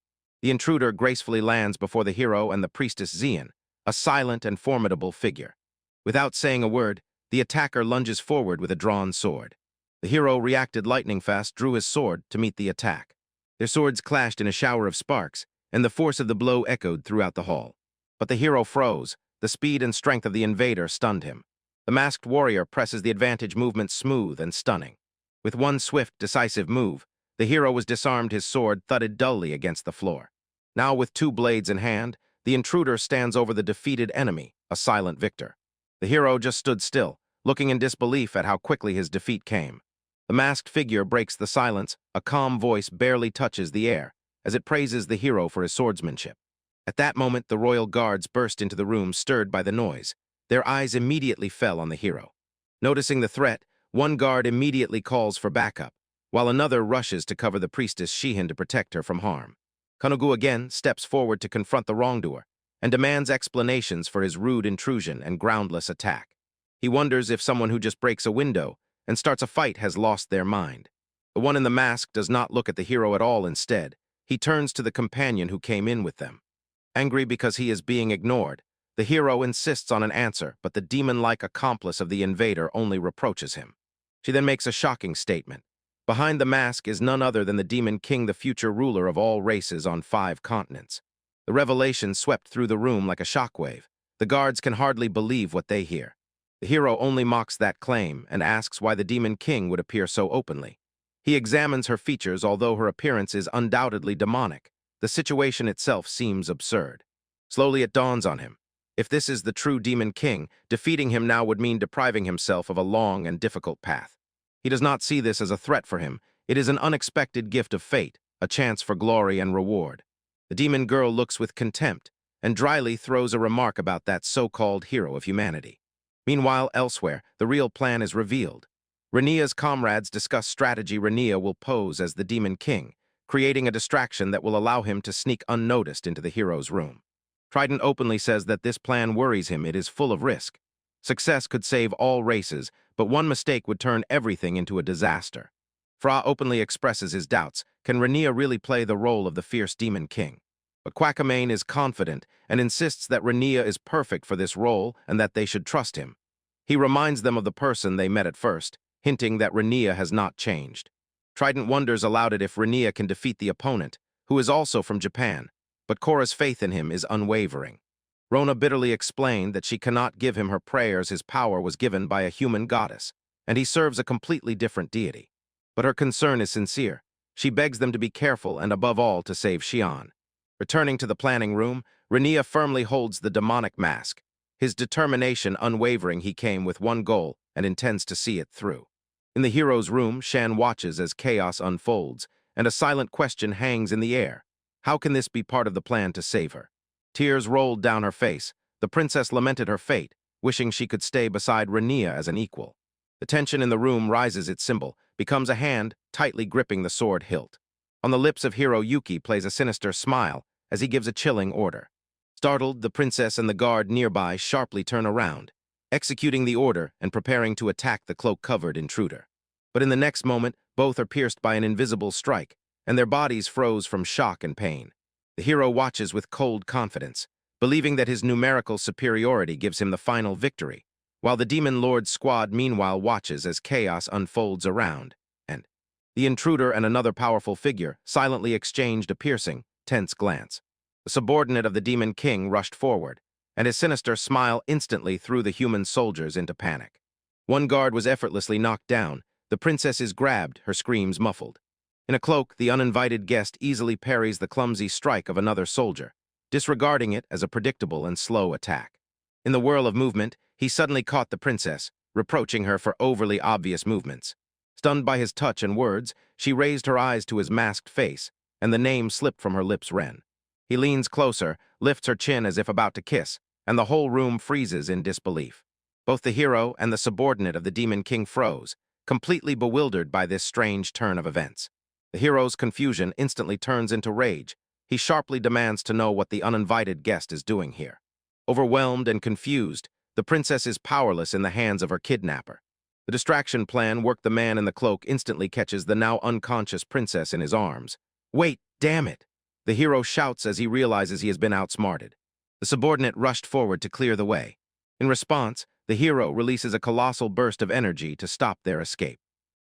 Speaker 1: The intruder gracefully lands before the hero and the priestess Xian, a silent and formidable figure. Without saying a word, the attacker lunges forward with a drawn sword. The hero reacted lightning fast, drew his sword to meet the attack. Their swords clashed in a shower of sparks, and the force of the blow echoed throughout the hall. But the hero froze. The speed and strength of the invader stunned him. The masked warrior presses the advantage movement smooth and stunning. With one swift, decisive move, the hero was disarmed, his sword thudded dully against the floor. Now with two blades in hand, the intruder stands over the defeated enemy, a silent victor. The hero just stood still, looking in disbelief at how quickly his defeat came. The masked figure breaks the silence, a calm voice barely touches the air, as it praises the hero for his swordsmanship. At that moment, the royal guards burst into the room, stirred by the noise. Their eyes immediately fell on the hero. Noticing the threat, one guard immediately calls for backup, while another rushes to cover the priestess Shihin to protect her from harm. Konogu again steps forward to confront the wrongdoer and demands explanations for his rude intrusion and groundless attack. He wonders if someone who just breaks a window and starts a fight has lost their mind. The one in the mask does not look at the hero at all. Instead, he turns to the companion who came in with them. Angry because he is being ignored, the hero insists on an answer, but the demon-like accomplice of the invader only reproaches him. She then makes a shocking statement. Behind the mask is none other than the Demon King, the future ruler of all races on 5 continents. The revelation swept through the room like a shockwave. The guards can hardly believe what they hear. The hero only mocks that claim and asks why the Demon King would appear so openly. He examines her features. Although her appearance is undoubtedly demonic, the situation itself seems absurd. Slowly it dawns on him. If this is the true Demon King, defeating him now would mean depriving himself of a long and difficult path. He does not see this as a threat for him. It is an unexpected gift of fate, a chance for glory and reward. The demon girl looks with contempt and dryly throws a remark about that so-called hero of humanity. Meanwhile, elsewhere, the real plan is revealed. Renia's comrades discuss strategy. Renia will pose as the Demon King, creating a distraction that will allow him to sneak unnoticed into the hero's room. Trident openly says that this plan worries him. It is full of risk. Success could save all races, but one mistake would turn everything into a disaster. Fra openly expresses his doubts. Can Renia really play the role of the fierce Demon King? But Quackamain is confident and insists that Renia is perfect for this role and that they should trust him. He reminds them of the person they met at first, hinting that Renia has not changed. Trident wonders aloud if Renia can defeat the opponent, who is also from Japan, but Korra's faith in him is unwavering. Rona bitterly explained that she cannot give him her prayers, his power was given by a human goddess, and he serves a completely different deity. But her concern is sincere. She begs them to be careful and above all to save Xian. Returning to the planning room, Rania firmly holds the demonic mask. His determination unwavering, he came with one goal and intends to see it through. In the hero's room, Shan watches as chaos unfolds, and a silent question hangs in the air. How can this be part of the plan to save her? Tears rolled down her face. The princess lamented her fate, wishing she could stay beside Rania as an equal. The tension in the room rises its symbol, becomes a hand tightly gripping the sword hilt. On the lips of hero Yuki plays a sinister smile as he gives a chilling order. Startled, the princess and the guard nearby sharply turn around, executing the order and preparing to attack the cloak-covered intruder. But in the next moment, both are pierced by an invisible strike, and their bodies froze from shock and pain. The hero watches with cold confidence, believing that his numerical superiority gives him the final victory, while the Demon Lord's squad meanwhile watches as chaos unfolds around, and the intruder and another powerful figure silently exchanged a piercing, tense glance. The subordinate of the Demon King rushed forward, and his sinister smile instantly threw the human soldiers into panic. One guard was effortlessly knocked down. The princess is grabbed, her screams muffled. In a cloak, the uninvited guest easily parries the clumsy strike of another soldier, disregarding it as a predictable and slow attack. In the whirl of movement, he suddenly caught the princess, reproaching her for overly obvious movements. Stunned by his touch and words, she raised her eyes to his masked face, and the name slipped from her lips. Ren. He leans closer, lifts her chin as if about to kiss, and the whole room freezes in disbelief. Both the hero and the subordinate of the Demon King froze, completely bewildered by this strange turn of events. The hero's confusion instantly turns into rage. He sharply demands to know what the uninvited guest is doing here. Overwhelmed and confused, the princess is powerless in the hands of her kidnapper. The distraction plan worked. The man in the cloak instantly catches the now unconscious princess in his arms. "Wait, damn it!" The hero shouts as he realizes he has been outsmarted. The subordinate rushed forward to clear the way. In response, the hero releases a colossal burst of energy to stop their escape.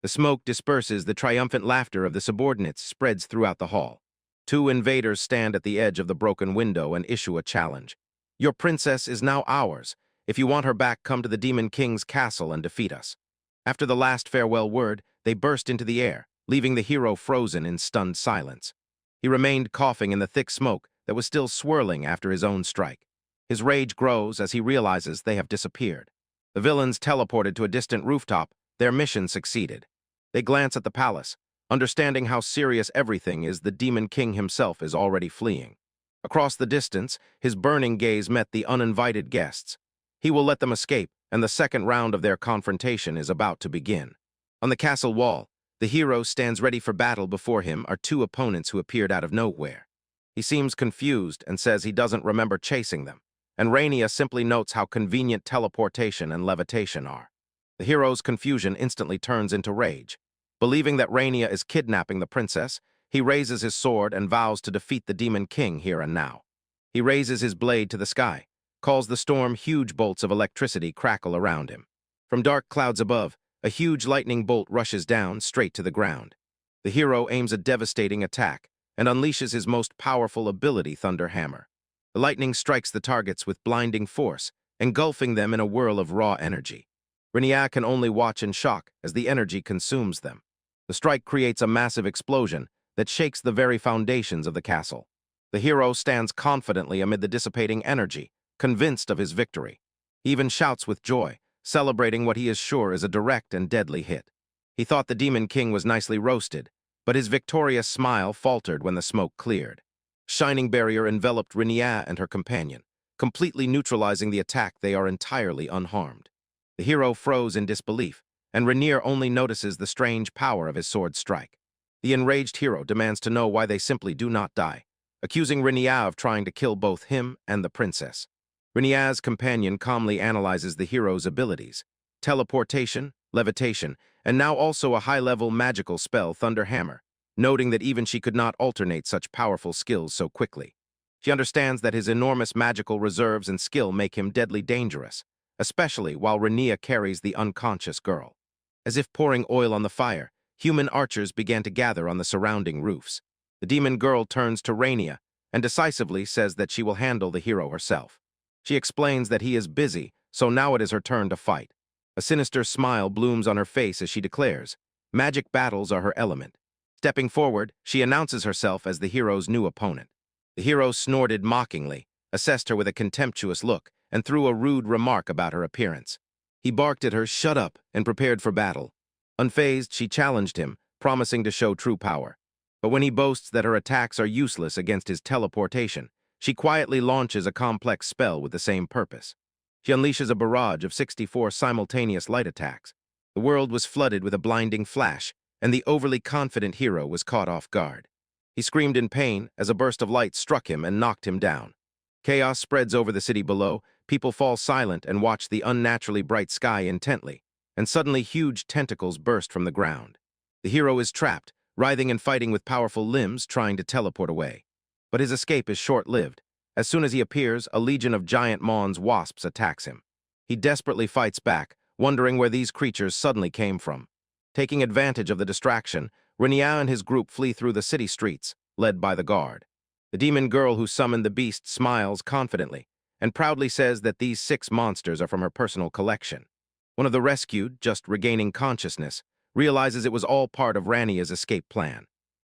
Speaker 1: The smoke disperses, the triumphant laughter of the subordinates spreads throughout the hall. Two invaders stand at the edge of the broken window and issue a challenge. "Your princess is now ours. If you want her back, come to the Demon King's castle and defeat us." After the last farewell word, they burst into the air, leaving the hero frozen in stunned silence. He remained coughing in the thick smoke that was still swirling after his own strike. His rage grows as he realizes they have disappeared. The villains teleported to a distant rooftop. Their mission succeeded. They glance at the palace. Understanding how serious everything is, the Demon King himself is already fleeing. Across the distance, his burning gaze met the uninvited guests. He will let them escape, and the second round of their confrontation is about to begin. On the castle wall, the hero stands ready for battle. Before him are two opponents who appeared out of nowhere. He seems confused and says he doesn't remember chasing them, and Rania simply notes how convenient teleportation and levitation are. The hero's confusion instantly turns into rage. Believing that Rania is kidnapping the princess, he raises his sword and vows to defeat the Demon King here and now. He raises his blade to the sky, calls the storm. Huge bolts of electricity crackle around him. From dark clouds above, a huge lightning bolt rushes down straight to the ground. The hero aims a devastating attack and unleashes his most powerful ability, Thunder Hammer. The lightning strikes the targets with blinding force, engulfing them in a whirl of raw energy. Rania can only watch in shock as the energy consumes them. The strike creates a massive explosion that shakes the very foundations of the castle. The hero stands confidently amid the dissipating energy, convinced of his victory. He even shouts with joy, celebrating what he is sure is a direct and deadly hit. He thought the Demon King was nicely roasted, but his victorious smile faltered when the smoke cleared. Shining barrier enveloped Rania and her companion, completely neutralizing the attack. They are entirely unharmed. The hero froze in disbelief, and Ranier only notices the strange power of his sword strike. The enraged hero demands to know why they simply do not die, accusing Rania of trying to kill both him and the princess. Rania's companion calmly analyzes the hero's abilities: teleportation, levitation, and now also a high-level magical spell, Thunder Hammer, noting that even she could not alternate such powerful skills so quickly. She understands that his enormous magical reserves and skill make him deadly dangerous, especially while Rania carries the unconscious girl. As if pouring oil on the fire, human archers began to gather on the surrounding roofs. The demon girl turns to Rania and decisively says that she will handle the hero herself. She explains that he is busy, so now it is her turn to fight. A sinister smile blooms on her face as she declares, magic battles are her element. Stepping forward, she announces herself as the hero's new opponent. The hero snorted mockingly, assessed her with a contemptuous look, and threw a rude remark about her appearance. He barked at her, "Shut up," and prepared for battle. Unfazed, she challenged him, promising to show true power. But when he boasts that her attacks are useless against his teleportation, she quietly launches a complex spell with the same purpose. She unleashes a barrage of 64 simultaneous light attacks. The world was flooded with a blinding flash, and the overly confident hero was caught off guard. He screamed in pain as a burst of light struck him and knocked him down. Chaos spreads over the city below, people fall silent and watch the unnaturally bright sky intently, and suddenly huge tentacles burst from the ground. The hero is trapped, writhing and fighting with powerful limbs, trying to teleport away. But his escape is short-lived. As soon as he appears, a legion of giant Mon's wasps attacks him. He desperately fights back, wondering where these creatures suddenly came from. Taking advantage of the distraction, Renia and his group flee through the city streets, led by the guard. The demon girl who summoned the beast smiles confidently, and proudly says that these 6 monsters are from her personal collection. One of the rescued, just regaining consciousness, realizes it was all part of Rania's escape plan.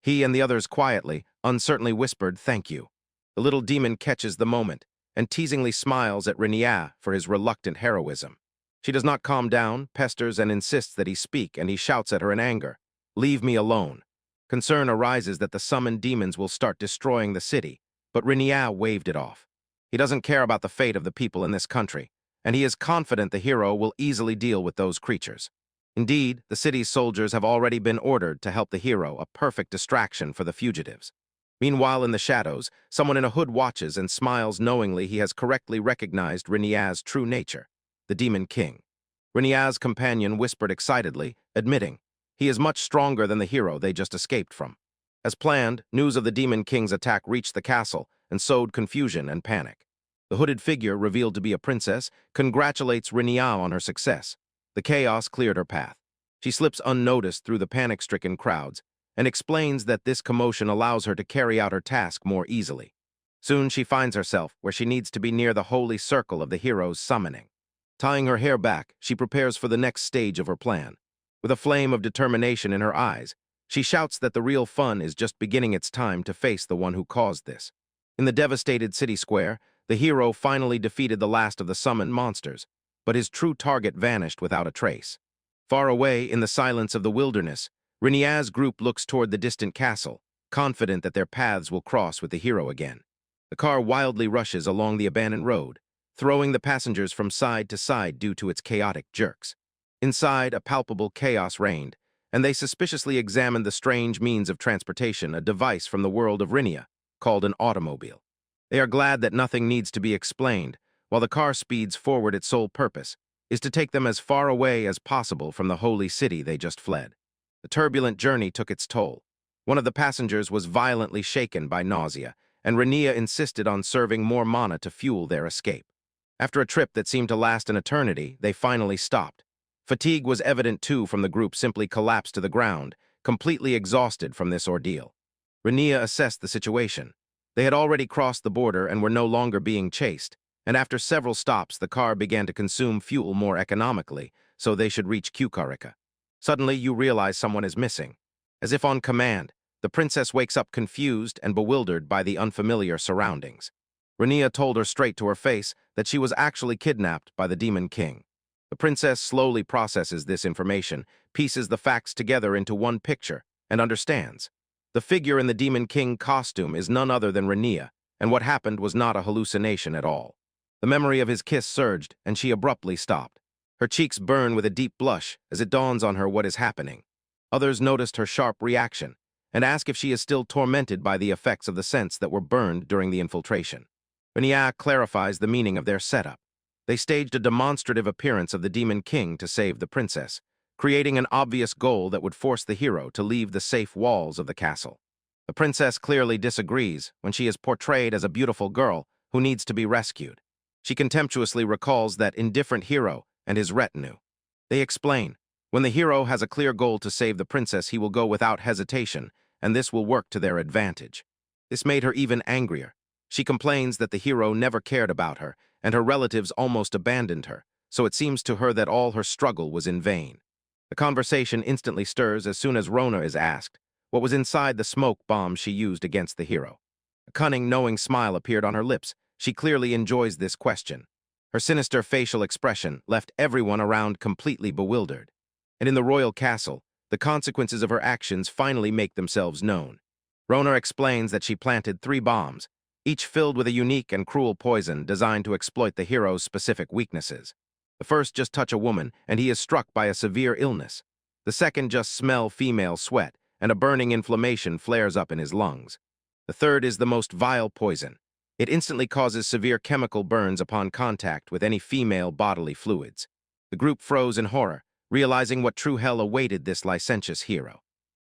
Speaker 1: He and the others quietly, uncertainly whispered, "Thank you." The little demon catches the moment, and teasingly smiles at Renia for his reluctant heroism. She does not calm down, pesters and insists that he speak, and he shouts at her in anger, "Leave me alone." Concern arises that the summoned demons will start destroying the city, but Renia waved it off. He doesn't care about the fate of the people in this country, and he is confident the hero will easily deal with those creatures. Indeed, the city's soldiers have already been ordered to help the hero, a perfect distraction for the fugitives. Meanwhile, in the shadows, someone in a hood watches and smiles knowingly he has correctly recognized Renia's true nature, the Demon King. Renia's companion whispered excitedly, admitting, he is much stronger than the hero they just escaped from. As planned, news of the Demon King's attack reached the castle and sowed confusion and panic. The hooded figure, revealed to be a princess, congratulates Renia on her success. The chaos cleared her path. She slips unnoticed through the panic-stricken crowds and explains that this commotion allows her to carry out her task more easily. Soon she finds herself where she needs to be, near the holy circle of the hero's summoning. Tying her hair back, she prepares for the next stage of her plan. With a flame of determination in her eyes, she shouts that the real fun is just beginning. It's time to face the one who caused this. In the devastated city square, the hero finally defeated the last of the summoned monsters, but his true target vanished without a trace. Far away, in the silence of the wilderness, Renia's group looks toward the distant castle, confident that their paths will cross with the hero again. The car wildly rushes along the abandoned road, throwing the passengers from side to side due to its chaotic jerks. Inside, a palpable chaos reigned, and they suspiciously examined the strange means of transportation, a device from the world of Renia, called an automobile. They are glad that nothing needs to be explained. While the car speeds forward, its sole purpose is to take them as far away as possible from the holy city they just fled. The turbulent journey took its toll. One of the passengers was violently shaken by nausea, and Renia insisted on serving more mana to fuel their escape. After a trip that seemed to last an eternity, they finally stopped. Fatigue was evident too, from the group simply collapsed to the ground, completely exhausted from this ordeal. Renia assessed the situation. They had already crossed the border and were no longer being chased, and after several stops the car began to consume fuel more economically, so they should reach Kukarika. Suddenly you realize someone is missing. As if on command, the princess wakes up confused and bewildered by the unfamiliar surroundings. Renia told her straight to her face that she was actually kidnapped by the Demon King. The princess slowly processes this information, pieces the facts together into one picture, and understands. The figure in the Demon King costume is none other than Renia, and what happened was not a hallucination at all. The memory of his kiss surged, and she abruptly stopped. Her cheeks burn with a deep blush as it dawns on her what is happening. Others noticed her sharp reaction and ask if she is still tormented by the effects of the scents that were burned during the infiltration. Renia clarifies the meaning of their setup. They staged a demonstrative appearance of the Demon King to save the princess, creating an obvious goal that would force the hero to leave the safe walls of the castle. The princess clearly disagrees when she is portrayed as a beautiful girl who needs to be rescued. She contemptuously recalls that indifferent hero and his retinue. They explain, when the hero has a clear goal to save the princess, he will go without hesitation, and this will work to their advantage. This made her even angrier. She complains that the hero never cared about her, and her relatives almost abandoned her, so it seems to her that all her struggle was in vain. The conversation instantly stirs as soon as Rona is asked what was inside the smoke bomb she used against the hero. A cunning, knowing smile appeared on her lips. She clearly enjoys this question. Her sinister facial expression left everyone around completely bewildered. And in the royal castle, the consequences of her actions finally make themselves known. Rona explains that she planted 3 bombs, each filled with a unique and cruel poison designed to exploit the hero's specific weaknesses. The first just touch a woman, and he is struck by a severe illness. The second just smell female sweat, and a burning inflammation flares up in his lungs. The third is the most vile poison. It instantly causes severe chemical burns upon contact with any female bodily fluids. The group froze in horror, realizing what true hell awaited this licentious hero.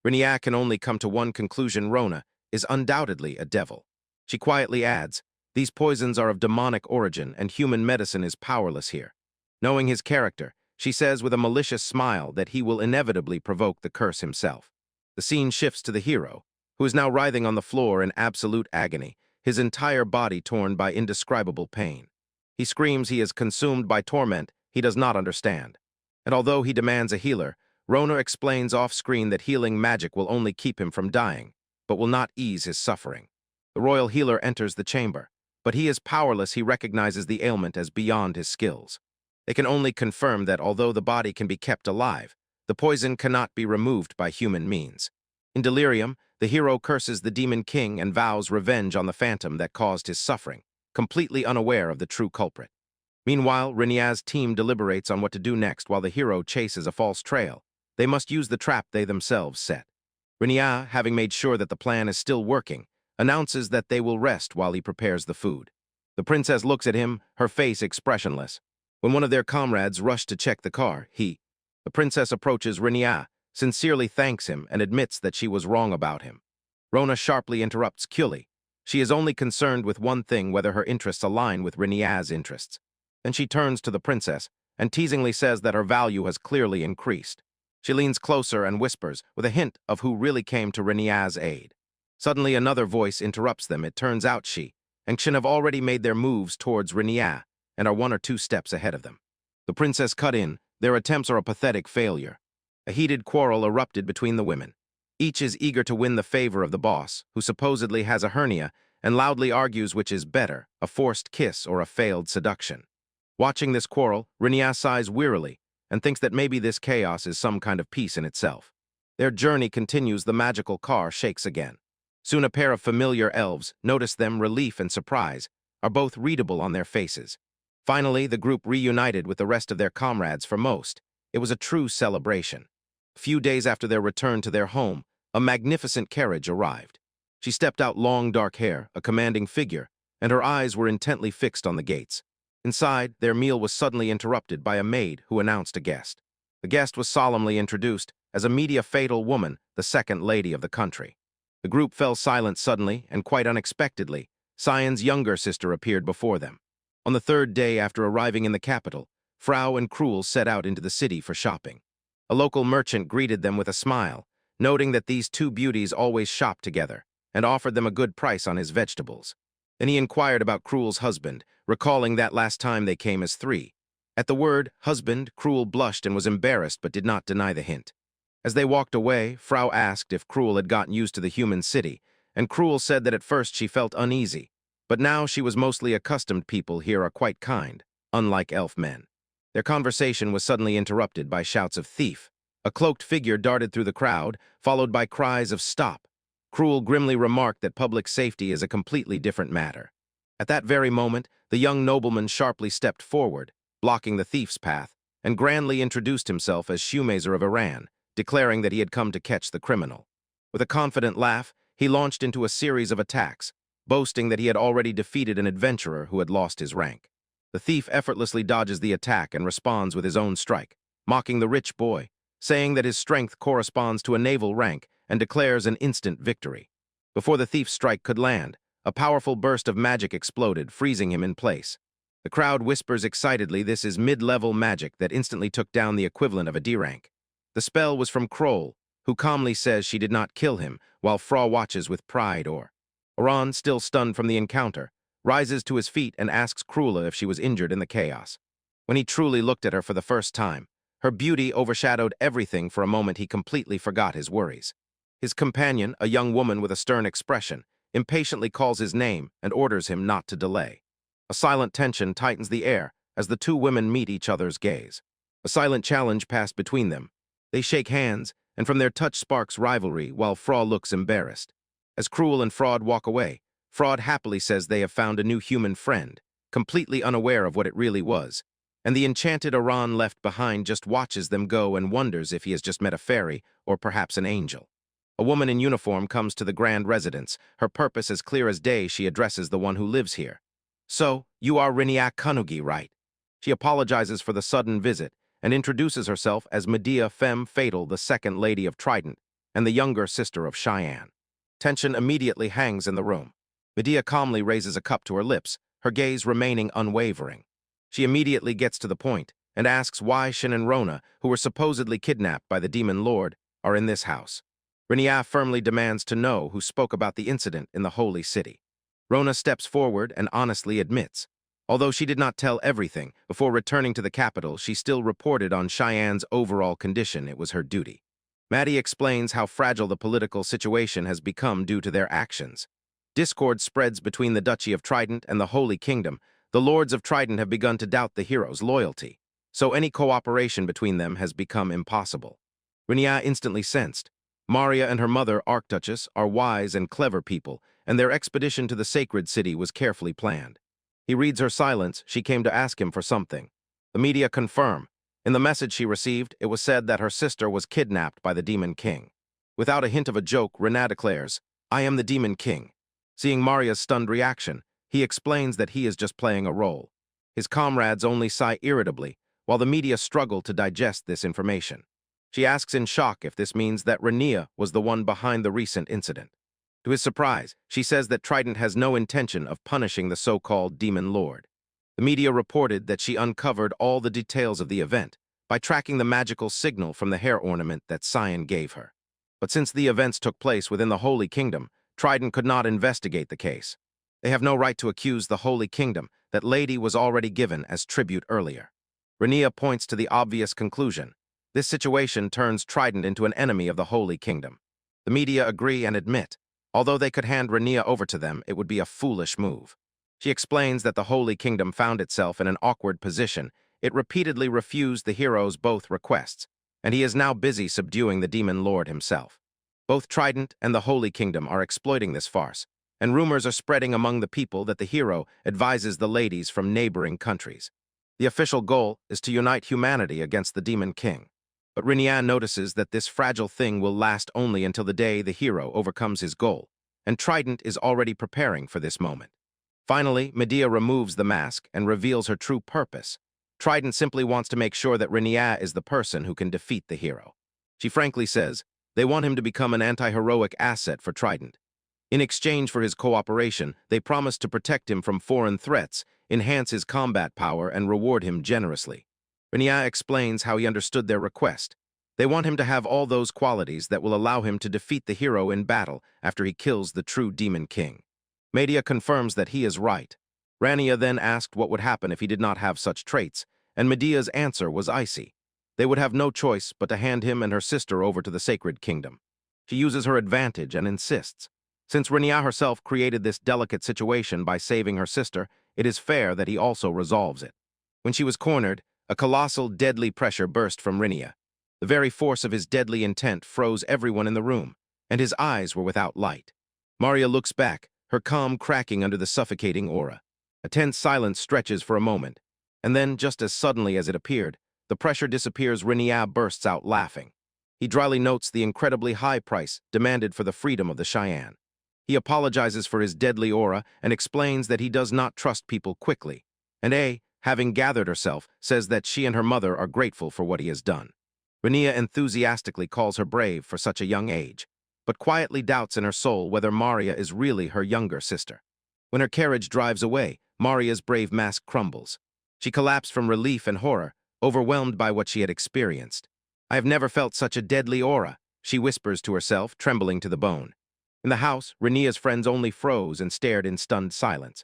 Speaker 1: Renia can only come to one conclusion: Rona is undoubtedly a devil. She quietly adds, "These poisons are of demonic origin, and human medicine is powerless here." Knowing his character, she says with a malicious smile that he will inevitably provoke the curse himself. The scene shifts to the hero, who is now writhing on the floor in absolute agony, his entire body torn by indescribable pain. He screams he is consumed by torment he does not understand. And although he demands a healer, Rona explains off-screen that healing magic will only keep him from dying, but will not ease his suffering. The royal healer enters the chamber, but he is powerless. He recognizes the ailment as beyond his skills. They can only confirm that although the body can be kept alive, the poison cannot be removed by human means. In delirium, the hero curses the demon king and vows revenge on the phantom that caused his suffering, completely unaware of the true culprit. Meanwhile, Renia's team deliberates on what to do next while the hero chases a false trail. They must use the trap they themselves set. Renia, having made sure that the plan is still working, announces that they will rest while he prepares the food. The princess looks at him, her face expressionless. When one of their comrades rushed to check the car, the princess approaches Renia, sincerely thanks him, and admits that she was wrong about him. Rona sharply interrupts Cully. She is only concerned with one thing: whether her interests align with Renia's interests. Then she turns to the princess and teasingly says that her value has clearly increased. She leans closer and whispers, with a hint of who really came to Renia's aid. Suddenly another voice interrupts them. It turns out she and Xin have already made their moves towards Renia and are 1 or 2 steps ahead of them. The princess cut in. Their attempts are a pathetic failure. A heated quarrel erupted between the women. Each is eager to win the favor of the boss, who supposedly has a hernia, and loudly argues which is better, a forced kiss or a failed seduction. Watching this quarrel, Renia sighs wearily and thinks that maybe this chaos is some kind of peace in itself. Their journey continues. The magical car shakes again. Soon a pair of familiar elves notice them. Relief and surprise are both readable on their faces. Finally, the group reunited with the rest of their comrades. For most, it was a true celebration. A few days after their return to their home, a magnificent carriage arrived. She stepped out, long dark hair, a commanding figure, and her eyes were intently fixed on the gates. Inside, their meal was suddenly interrupted by a maid who announced a guest. The guest was solemnly introduced as a media-fatal woman, the second lady of the country. The group fell silent suddenly, and quite unexpectedly, Cyan's younger sister appeared before them. On the 3rd day after arriving in the capital, Frau and Cruel set out into the city for shopping. A local merchant greeted them with a smile, noting that these 2 beauties always shopped together, and offered them a good price on his vegetables. Then he inquired about Cruel's husband, recalling that last time they came as 3. At the word husband, Cruel blushed and was embarrassed but did not deny the hint. As they walked away, Frau asked if Cruel had gotten used to the human city, and Cruel said that at first she felt uneasy, but now she was mostly accustomed. People here are quite kind, unlike elf men. Their conversation was suddenly interrupted by shouts of "thief." A cloaked figure darted through the crowd, followed by cries of "stop." Cruel grimly remarked that public safety is a completely different matter. At that very moment, the young nobleman sharply stepped forward, blocking the thief's path, and grandly introduced himself as Shoemaker of Iran, declaring that he had come to catch the criminal. With a confident laugh, he launched into a series of attacks, boasting that he had already defeated an adventurer who had lost his rank. The thief effortlessly dodges the attack and responds with his own strike, mocking the rich boy, saying that his strength corresponds to a naval rank, and declares an instant victory. Before the thief's strike could land, a powerful burst of magic exploded, freezing him in place. The crowd whispers excitedly this is mid-level magic that instantly took down the equivalent of a D rank. The spell was from Kroll, who calmly says she did not kill him, while Frau watches with pride. Oran, still stunned from the encounter, rises to his feet and asks Cruella if she was injured in the chaos. When he truly looked at her for the first time, her beauty overshadowed everything. For a moment he completely forgot his worries. His companion, a young woman with a stern expression, impatiently calls his name and orders him not to delay. A silent tension tightens the air as the two women meet each other's gaze. A silent challenge passed between them. They shake hands, and from their touch sparks rivalry while Fraud looks embarrassed. As Cruel and Fraud walk away, Fraud happily says they have found a new human friend, completely unaware of what it really was, and the enchanted Iran left behind just watches them go and wonders if he has just met a fairy or perhaps an angel. A woman in uniform comes to the grand residence, her purpose as clear as day. She addresses the one who lives here. "So, you are Rinea Kanugi, right?" She apologizes for the sudden visit and introduces herself as Medea Femme Fatale, the second lady of Trident and the younger sister of Cheyenne. Tension immediately hangs in the room. Medea calmly raises a cup to her lips, her gaze remaining unwavering. She immediately gets to the point and asks why Shin and Rona, who were supposedly kidnapped by the Demon Lord, are in this house. Rinea firmly demands to know who spoke about the incident in the Holy City. Rona steps forward and honestly admits. Although she did not tell everything, before returning to the capital, she still reported on Cheyenne's overall condition. It was her duty. Maddie explains how fragile the political situation has become due to their actions. Discord spreads between the Duchy of Trident and the Holy Kingdom. The Lords of Trident have begun to doubt the hero's loyalty, so any cooperation between them has become impossible. Rinea instantly sensed. Maria and her mother, Archduchess, are wise and clever people, and their expedition to the sacred city was carefully planned. He reads her silence. She came to ask him for something. The media confirm. In the message she received, it was said that her sister was kidnapped by the Demon King. Without a hint of a joke, Rinea declares, "I am the Demon King." Seeing Maria's stunned reaction, he explains that he is just playing a role. His comrades only sigh irritably, while the media struggle to digest this information. She asks in shock if this means that Rinea was the one behind the recent incident. To his surprise, she says that Trident has no intention of punishing the so-called Demon Lord. The media reported that she uncovered all the details of the event by tracking the magical signal from the hair ornament that Cyan gave her. But since the events took place within the Holy Kingdom, Trident could not investigate the case. They have no right to accuse the Holy Kingdom that Lady was already given as tribute earlier. Rinea points to the obvious conclusion. This situation turns Trident into an enemy of the Holy Kingdom. The media agree and admit, although they could hand Rinea over to them, it would be a foolish move. She explains that the Holy Kingdom found itself in an awkward position. It repeatedly refused the hero's both requests, and he is now busy subduing the Demon Lord himself. Both Trident and the Holy Kingdom are exploiting this farce, and rumors are spreading among the people that the hero advises the ladies from neighboring countries. The official goal is to unite humanity against the Demon King. But Rinea notices that this fragile thing will last only until the day the hero overcomes his goal, and Trident is already preparing for this moment. Finally, Medea removes the mask and reveals her true purpose. Trident simply wants to make sure that Rinea is the person who can defeat the hero. She frankly says they want him to become an anti-heroic asset for Trident. In exchange for his cooperation, they promise to protect him from foreign threats, enhance his combat power, and reward him generously. Rinea explains how he understood their request. They want him to have all those qualities that will allow him to defeat the hero in battle after he kills the true Demon King. Medea confirms that he is right. Rinea then asked what would happen if he did not have such traits, and Medea's answer was icy. They would have no choice but to hand him and her sister over to the Sacred Kingdom. She uses her advantage and insists. Since Rinea herself created this delicate situation by saving her sister, it is fair that he also resolves it. When she was cornered, a colossal, deadly pressure burst from Rinea. The very force of his deadly intent froze everyone in the room, and his eyes were without light. Maria looks back, her calm cracking under the suffocating aura. A tense silence stretches for a moment, and then, just as suddenly as it appeared, the pressure disappears. Rinea bursts out laughing. He dryly notes the incredibly high price demanded for the freedom of the Cheyenne. He apologizes for his deadly aura and explains that he does not trust people quickly, and having gathered herself, says that she and her mother are grateful for what he has done. Rinea enthusiastically calls her brave for such a young age, but quietly doubts in her soul whether Maria is really her younger sister. When her carriage drives away, Maria's brave mask crumbles. She collapsed from relief and horror, overwhelmed by what she had experienced. "I have never felt such a deadly aura," she whispers to herself, trembling to the bone. In the house, Rinea's friends only froze and stared in stunned silence.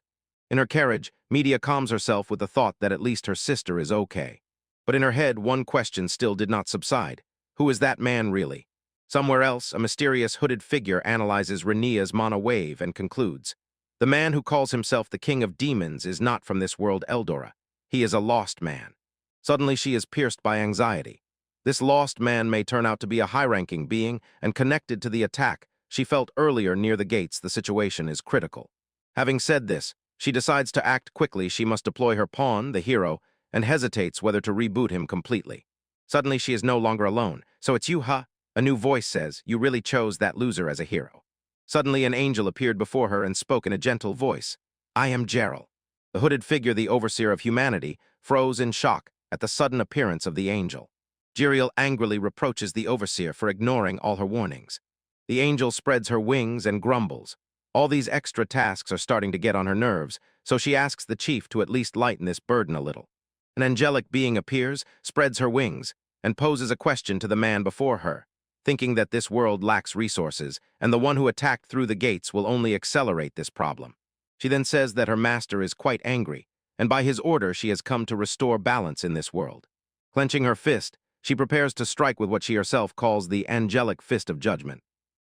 Speaker 1: In her carriage, Media calms herself with the thought that at least her sister is okay. But in her head, one question still did not subside. Who is that man really? Somewhere else, a mysterious hooded figure analyzes Renia's mana wave and concludes, the man who calls himself the king of demons is not from this world Eldora. He is a lost man. Suddenly she is pierced by anxiety. This lost man may turn out to be a high-ranking being, and connected to the attack she felt earlier near the gates. The situation is critical. Having said this, she decides to act quickly. She must deploy her pawn, the hero, and hesitates whether to reboot him completely. Suddenly she is no longer alone. So it's you, huh? A new voice says, you really chose that loser as a hero. Suddenly an angel appeared before her and spoke in a gentle voice. I am Gerald. The hooded figure, the overseer of humanity, froze in shock at the sudden appearance of the angel. Jeriel angrily reproaches the overseer for ignoring all her warnings. The angel spreads her wings and grumbles. All these extra tasks are starting to get on her nerves, so she asks the chief to at least lighten this burden a little. An angelic being appears, spreads her wings, and poses a question to the man before her, thinking that this world lacks resources, and the one who attacked through the gates will only accelerate this problem. She then says that her master is quite angry, and by his order she has come to restore balance in this world. Clenching her fist, she prepares to strike with what she herself calls the angelic fist of judgment.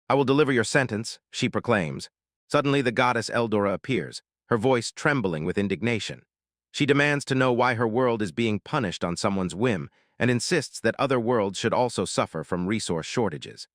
Speaker 1: I will deliver your sentence, she proclaims. Suddenly the goddess Eldora appears, her voice trembling with indignation. She demands to know why her world is being punished on someone's whim, and insists that other worlds should also suffer from resource shortages.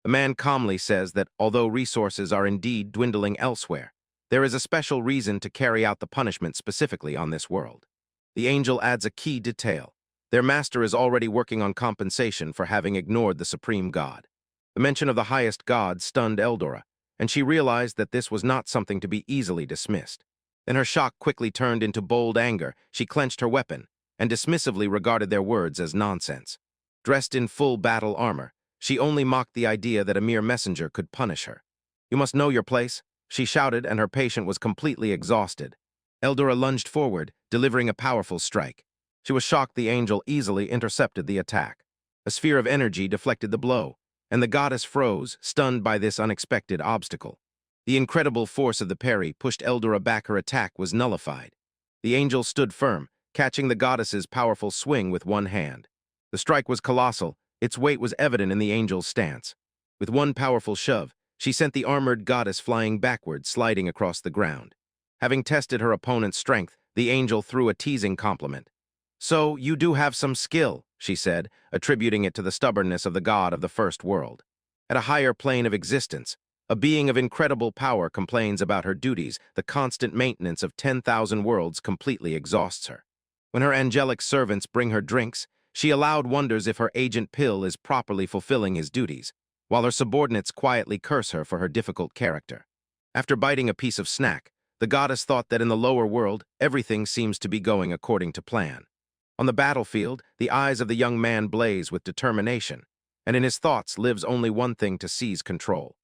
Speaker 1: The man calmly says that although resources are indeed dwindling elsewhere, there is a special reason to carry out the punishment specifically on this world. The angel adds a key detail. Their master is already working on compensation for having ignored the supreme god. The mention of the highest god stunned Eldora, and she realized that this was not something to be easily dismissed. Then her shock quickly turned into bold anger. She clenched her weapon and dismissively regarded their words as nonsense. Dressed in full battle armor, she only mocked the idea that a mere messenger could punish her. You must know your place, she shouted, and her patient was completely exhausted. Eldora lunged forward, delivering a powerful strike. She was shocked the angel easily intercepted the attack. A sphere of energy deflected the blow, and the goddess froze, stunned by this unexpected obstacle. The incredible force of the parry pushed Eldora back. Her attack was nullified. The angel stood firm, catching the goddess's powerful swing with one hand. The strike was colossal. Its weight was evident in the angel's stance. With one powerful shove, she sent the armored goddess flying backward, sliding across the ground. Having tested her opponent's strength, the angel threw a teasing compliment. So, you do have some skill, she said, attributing it to the stubbornness of the god of the first world. At a higher plane of existence, a being of incredible power complains about her duties. The constant maintenance of 10,000 worlds completely exhausts her. When her angelic servants bring her drinks, she aloud wonders if her agent Pill is properly fulfilling his duties, while her subordinates quietly curse her for her difficult character. After biting a piece of snack, the goddess thought that in the lower world, everything seems to be going according to plan. On the battlefield, the eyes of the young man blaze with determination, and in his thoughts lives only one thing: to seize control.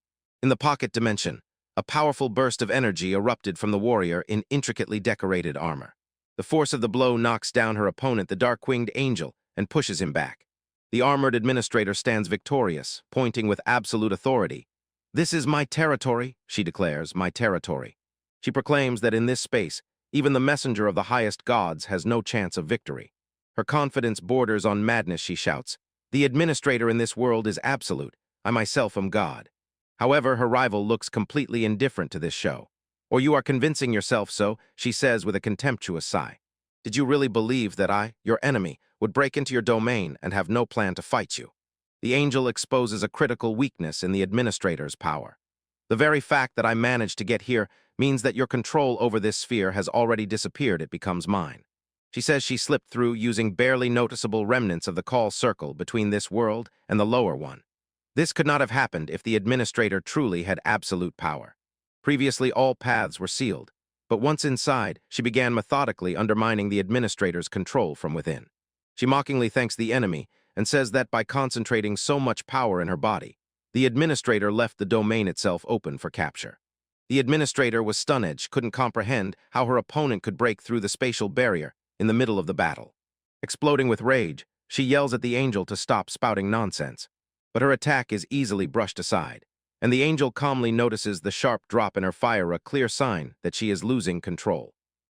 Speaker 1: In the pocket dimension, a powerful burst of energy erupted from the warrior in intricately decorated armor. The force of the blow knocks down her opponent, the dark-winged angel, and pushes him back. The armored administrator stands victorious, pointing with absolute authority. This is my territory, she declares, my territory. She proclaims that in this space, even the messenger of the highest gods has no chance of victory. Her confidence borders on madness. She shouts, the administrator in this world is absolute. I myself am God. However, her rival looks completely indifferent to this show. Or you are convincing yourself so, she says with a contemptuous sigh. Did you really believe that I, your enemy, would break into your domain and have no plan to fight you? The angel exposes a critical weakness in the administrator's power. The very fact that I managed to get here means that your control over this sphere has already disappeared. It becomes mine. She says she slipped through using barely noticeable remnants of the call circle between this world and the lower one. This could not have happened if the administrator truly had absolute power. Previously, all paths were sealed, but once inside, she began methodically undermining the administrator's control from within. She mockingly thanks the enemy and says that by concentrating so much power in her body, the administrator left the domain itself open for capture. The administrator was stunned, couldn't comprehend how her opponent could break through the spatial barrier in the middle of the battle. Exploding with rage, she yells at the angel to stop spouting nonsense. But her attack is easily brushed aside, and the angel calmly notices the sharp drop in her fire, a clear sign that she is losing control.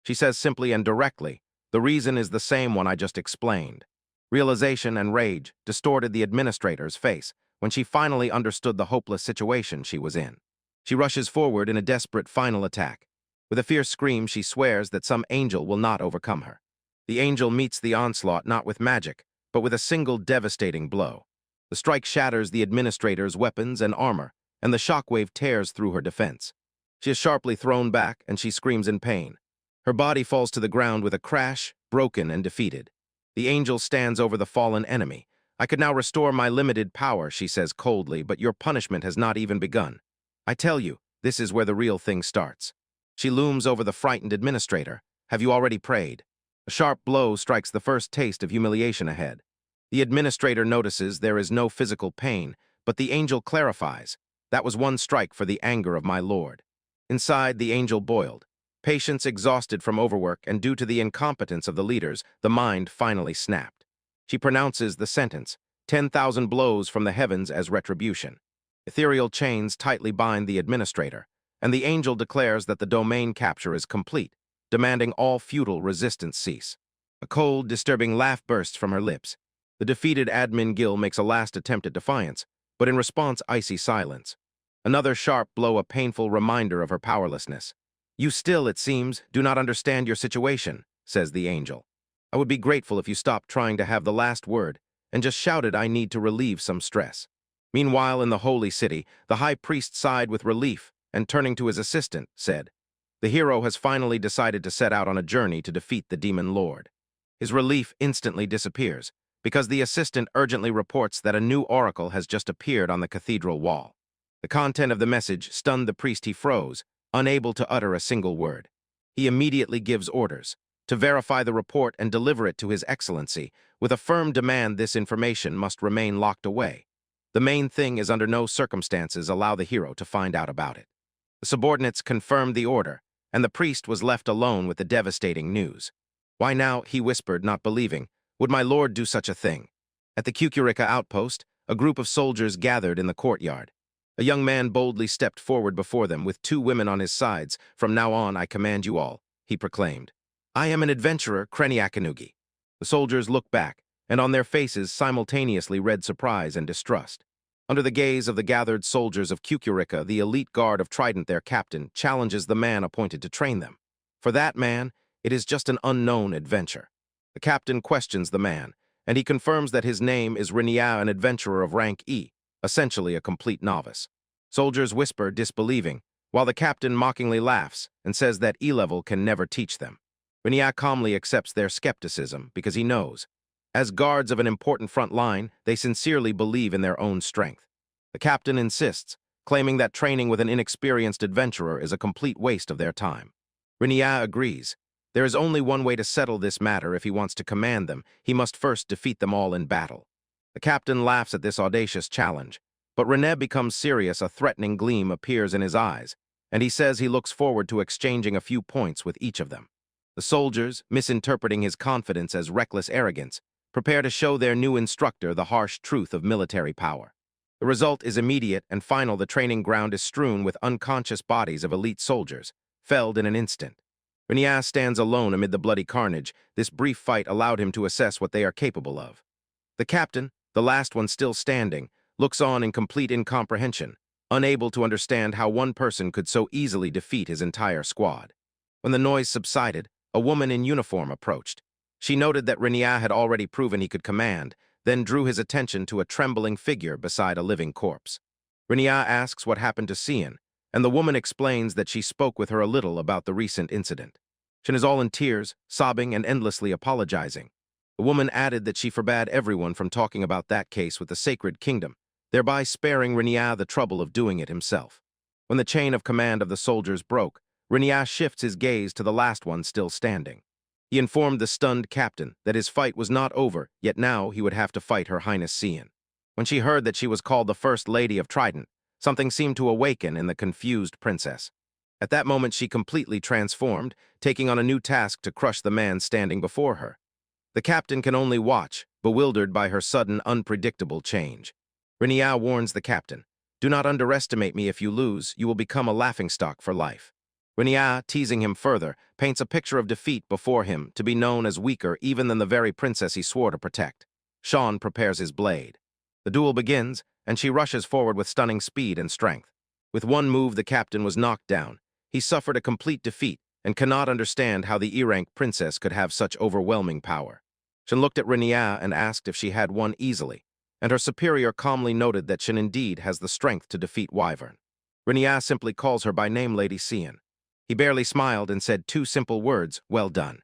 Speaker 1: She says simply and directly, "The reason is the same one I just explained." Realization and rage distorted the administrator's face when she finally understood the hopeless situation she was in. She rushes forward in a desperate final attack. With a fierce scream, she swears that some angel will not overcome her. The angel meets the onslaught not with magic, but with a single devastating blow. The strike shatters the administrator's weapons and armor, and the shockwave tears through her defense. She is sharply thrown back, and she screams in pain. Her body falls to the ground with a crash, broken and defeated. The angel stands over the fallen enemy. "I could now restore my limited power," she says coldly, "but your punishment has not even begun. I tell you, this is where the real thing starts." She looms over the frightened administrator. "Have you already prayed?" A sharp blow strikes the first taste of humiliation ahead. The administrator notices there is no physical pain, but the angel clarifies, "That was one strike for the anger of my lord." Inside, the angel boiled. Patience exhausted from overwork and due to the incompetence of the leaders, the mind finally snapped. She pronounces the sentence, 10,000 blows from the heavens as retribution. Ethereal chains tightly bind the administrator, and the angel declares that the domain capture is complete, demanding all futile resistance cease. A cold, disturbing laugh bursts from her lips. The defeated admin Gil makes a last attempt at defiance, but in response, icy silence. Another sharp blow, a painful reminder of her powerlessness. "You still, it seems, do not understand your situation," says the angel. "I would be grateful if you stopped trying to have the last word and just shouted, 'I need to relieve some stress.'" Meanwhile, in the holy city, the high priest sighed with relief and, turning to his assistant, said, "The hero has finally decided to set out on a journey to defeat the demon lord." His relief instantly disappears because the assistant urgently reports that a new oracle has just appeared on the cathedral wall. The content of the message stunned the priest. He froze, unable to utter a single word. He immediately gives orders to verify the report and deliver it to His Excellency, with a firm demand this information must remain locked away. The main thing is under no circumstances allow the hero to find out about it. The subordinates confirmed the order, and the priest was left alone with the devastating news. "Why now," he whispered, not believing, "would my lord do such a thing?" At the Kukurika outpost, a group of soldiers gathered in the courtyard. A young man boldly stepped forward before them with 2 women on his sides. "From now on, I command you all," he proclaimed. "I am an adventurer, Kreniakanugi." The soldiers looked back, and on their faces simultaneously read surprise and distrust. Under the gaze of the gathered soldiers of Kukurika, the elite guard of Trident, their captain, challenges the man appointed to train them. For that man, it is just an unknown adventure. The captain questions the man, and he confirms that his name is Rinia, an adventurer of rank E, essentially a complete novice. Soldiers whisper, disbelieving, while the captain mockingly laughs and says that E-level can never teach them. Rinia calmly accepts their skepticism because he knows, as guards of an important front line, they sincerely believe in their own strength. The captain insists, claiming that training with an inexperienced adventurer is a complete waste of their time. Rinia agrees. There is only one way to settle this matter. If he wants to command them, he must first defeat them all in battle. The captain laughs at this audacious challenge, but Rene becomes serious. A threatening gleam appears in his eyes, and he says he looks forward to exchanging a few points with each of them. The soldiers, misinterpreting his confidence as reckless arrogance, prepare to show their new instructor the harsh truth of military power. The result is immediate and final. The training ground is strewn with unconscious bodies of elite soldiers, felled in an instant. Renia stands alone amid the bloody carnage. This brief fight allowed him to assess what they are capable of. The captain, the last one still standing, looks on in complete incomprehension, unable to understand how one person could so easily defeat his entire squad. When the noise subsided, a woman in uniform approached. She noted that Renia had already proven he could command, then drew his attention to a trembling figure beside a living corpse. Renia asks what happened to Cian, and the woman explains that she spoke with her a little about the recent incident. She is all in tears, sobbing and endlessly apologizing. The woman added that she forbade everyone from talking about that case with the Sacred Kingdom, thereby sparing Renia the trouble of doing it himself. When the chain of command of the soldiers broke, Renia shifts his gaze to the last one still standing. He informed the stunned captain that his fight was not over, yet now he would have to fight Her Highness Cian. When she heard that she was called the First Lady of Trident, something seemed to awaken in the confused princess. At that moment she completely transformed, taking on a new task to crush the man standing before her. The captain can only watch, bewildered by her sudden, unpredictable change. Renia warns the captain, "Do not underestimate me. If you lose, you will become a laughingstock for life." Renia, teasing him further, paints a picture of defeat before him to be known as weaker even than the very princess he swore to protect. Sean prepares his blade. The duel begins, and she rushes forward with stunning speed and strength. With one move, the captain was knocked down. He suffered a complete defeat and cannot understand how the E-rank princess could have such overwhelming power. Shin looked at Renia and asked if she had won easily, and her superior calmly noted that Shin indeed has the strength to defeat Wyvern. Renia simply calls her by name Lady Cian. He barely smiled and said two simple words, "Well done."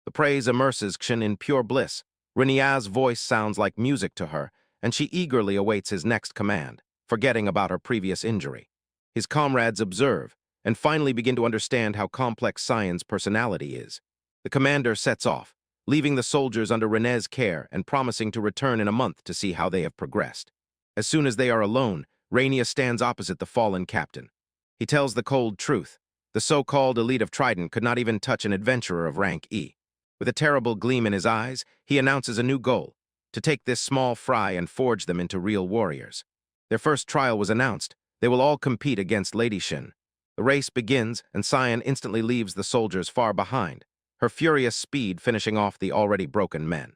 Speaker 1: The praise immerses Shin in pure bliss. Renia's voice sounds like music to her, and she eagerly awaits his next command, forgetting about her previous injury. His comrades observe, and finally begin to understand how complex Cian's personality is. The commander sets off, leaving the soldiers under Rene's care and promising to return in a month to see how they have progressed. As soon as they are alone, Rhaenyra stands opposite the fallen captain. He tells the cold truth. The so-called elite of Trident could not even touch an adventurer of rank E. With a terrible gleam in his eyes, he announces a new goal, to take this small fry and forge them into real warriors. Their first trial was announced. They will all compete against Lady Shin. The race begins, and Cian instantly leaves the soldiers far behind, her furious speed finishing off the already broken men.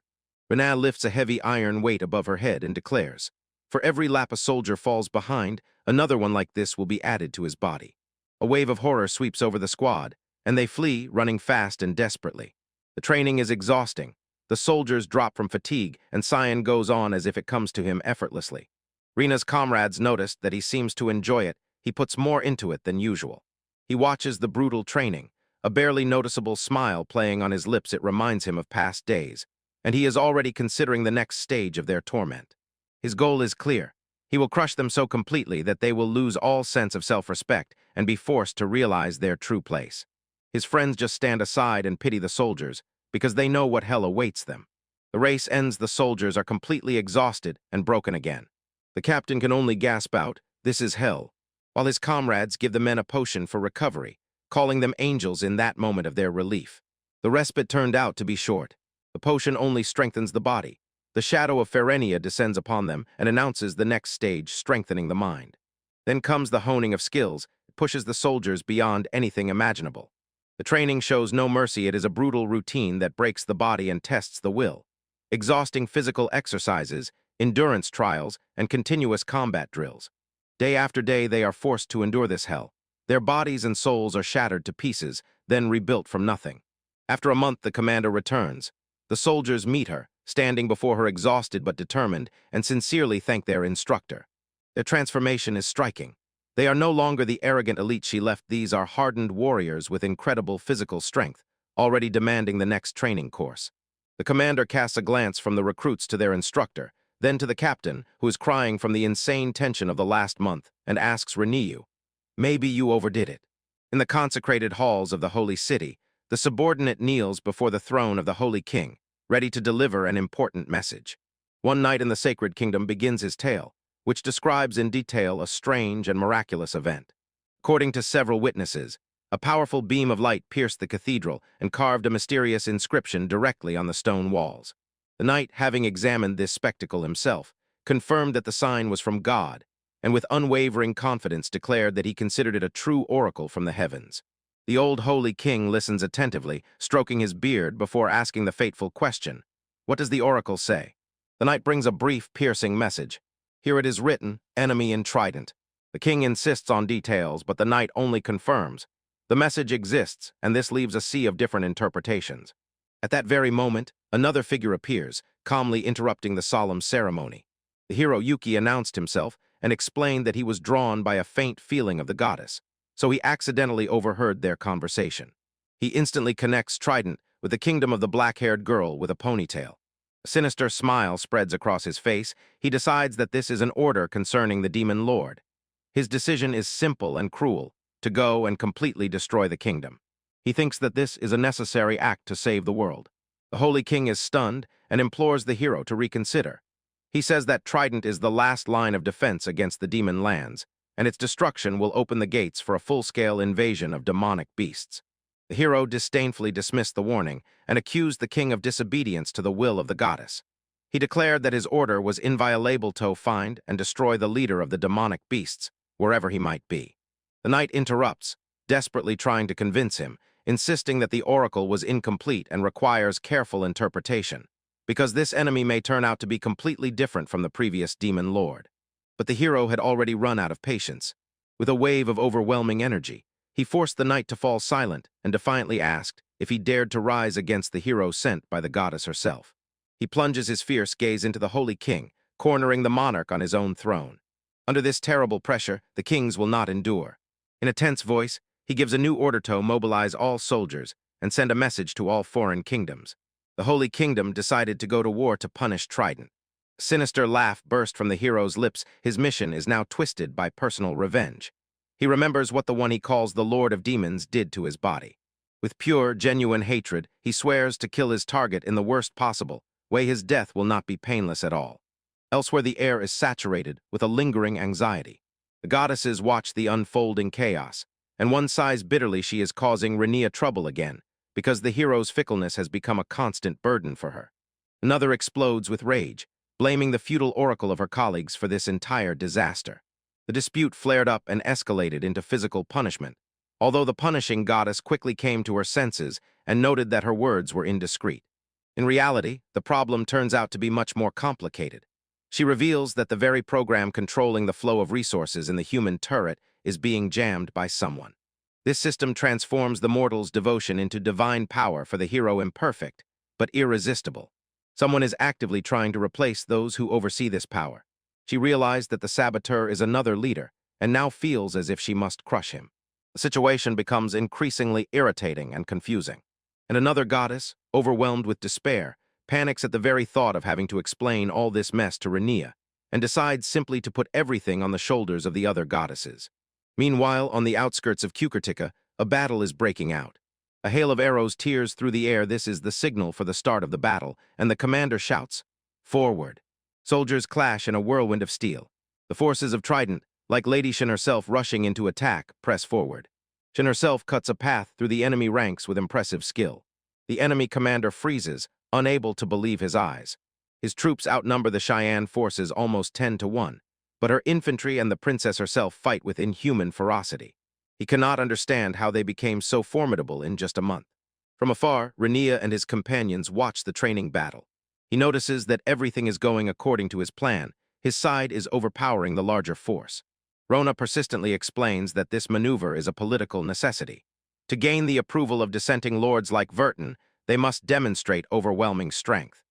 Speaker 1: Rhaena lifts a heavy iron weight above her head and declares, "For every lap a soldier falls behind, another one like this will be added to his body." A wave of horror sweeps over the squad, and they flee, running fast and desperately. The training is exhausting. The soldiers drop from fatigue, and Cian goes on as if it comes to him effortlessly. Rhaenyra's comrades notice that he seems to enjoy it. He puts more into it than usual. He watches the brutal training, a barely noticeable smile playing on his lips. It reminds him of past days, and he is already considering the next stage of their torment. His goal is clear. He will crush them so completely that they will lose all sense of self-respect and be forced to realize their true place. His friends just stand aside and pity the soldiers because they know what hell awaits them. The race ends. The soldiers are completely exhausted and broken again. The captain can only gasp out, "This is hell," while his comrades give the men a potion for recovery, calling them angels in that moment of their relief. The respite turned out to be short. The potion only strengthens the body. The shadow of Pharenia descends upon them and announces the next stage, strengthening the mind. Then comes the honing of skills. It pushes the soldiers beyond anything imaginable. The training shows no mercy. It is a brutal routine that breaks the body and tests the will. Exhausting physical exercises, endurance trials, and continuous combat drills. Day after day, they are forced to endure this hell. Their bodies and souls are shattered to pieces, then rebuilt from nothing. After a month, the commander returns. The soldiers meet her, standing before her exhausted but determined, and sincerely thank their instructor. Their transformation is striking. They are no longer the arrogant elite she left. These are hardened warriors with incredible physical strength, already demanding the next training course. The commander casts a glance from the recruits to their instructor, then to the captain, who is crying from the insane tension of the last month, and asks Rhaenyra, "Maybe you overdid it." In the consecrated halls of the Holy City, the subordinate kneels before the throne of the Holy King, ready to deliver an important message. One night in the Sacred Kingdom begins his tale, which describes in detail a strange and miraculous event. According to several witnesses, a powerful beam of light pierced the cathedral and carved a mysterious inscription directly on the stone walls. The knight, having examined this spectacle himself, confirmed that the sign was from God, and with unwavering confidence declared that he considered it a true oracle from the heavens. The old Holy King listens attentively, stroking his beard before asking the fateful question, "What does the oracle say?" The knight brings a brief, piercing message. Here it is written, "Enemy in Trident." The king insists on details, but the knight only confirms. The message exists, and this leaves a sea of different interpretations. At that very moment, another figure appears, calmly interrupting the solemn ceremony. The hero Yuki announced himself and explained that he was drawn by a faint feeling of the goddess, so he accidentally overheard their conversation. He instantly connects Trident with the kingdom of the black-haired girl with a ponytail. A sinister smile spreads across his face. He decides that this is an order concerning the demon lord. His decision is simple and cruel, to go and completely destroy the kingdom. He thinks that this is a necessary act to save the world. The Holy King is stunned and implores the hero to reconsider. He says that Trident is the last line of defense against the demon lands, and its destruction will open the gates for a full-scale invasion of demonic beasts. The hero disdainfully dismissed the warning and accused the king of disobedience to the will of the goddess. He declared that his order was inviolable to find and destroy the leader of the demonic beasts, wherever he might be. The knight interrupts. desperately trying to convince him, insisting that the oracle was incomplete and requires careful interpretation, because this enemy may turn out to be completely different from the previous demon lord. But the hero had already run out of patience. With a wave of overwhelming energy, he forced the knight to fall silent and defiantly asked if he dared to rise against the hero sent by the goddess herself. He plunges his fierce gaze into the holy king, cornering the monarch on his own throne. Under this terrible pressure, the kings will not endure. In a tense voice, he gives a new order to mobilize all soldiers and send a message to all foreign kingdoms. The Holy Kingdom decided to go to war to punish Trident. A sinister laugh burst from the hero's lips. His mission is now twisted by personal revenge. He remembers what the one he calls the Lord of Demons did to his body. With pure, genuine hatred, he swears to kill his target in the worst possible way. His death will not be painless at all. Elsewhere, the air is saturated with a lingering anxiety. The goddesses watch the unfolding chaos, and one sighs bitterly she is causing Renia trouble again, because the hero's fickleness has become a constant burden for her. Another explodes with rage, blaming the feudal oracle of her colleagues for this entire disaster. The dispute flared up and escalated into physical punishment, although the punishing goddess quickly came to her senses and noted that her words were indiscreet. In reality, the problem turns out to be much more complicated. She reveals that the very program controlling the flow of resources in the human turret is being jammed by someone. This system transforms the mortal's devotion into divine power for the hero imperfect, but irresistible. Someone is actively trying to replace those who oversee this power. She realized that the saboteur is another leader, and now feels as if she must crush him. The situation becomes increasingly irritating and confusing. And another goddess, overwhelmed with despair, panics at the very thought of having to explain all this mess to Renia, and decides simply to put everything on the shoulders of the other goddesses. Meanwhile, on the outskirts of Kukurtika, a battle is breaking out. A hail of arrows tears through the air. This is the signal for the start of the battle, and the commander shouts, "Forward!" Soldiers clash in a whirlwind of steel. The forces of Trident, like Lady Shin herself rushing into attack, press forward. Shin herself cuts a path through the enemy ranks with impressive skill. The enemy commander freezes, unable to believe his eyes. His troops outnumber the Cheyenne forces almost 10-1, but her infantry and the princess herself fight with inhuman ferocity. He cannot understand how they became so formidable in just a month. From afar, Renia and his companions watch the training battle. He notices that everything is going according to his plan. His side is overpowering the larger force. Rona persistently explains that this maneuver is a political necessity. To gain the approval of dissenting lords like Verton, they must demonstrate overwhelming strength.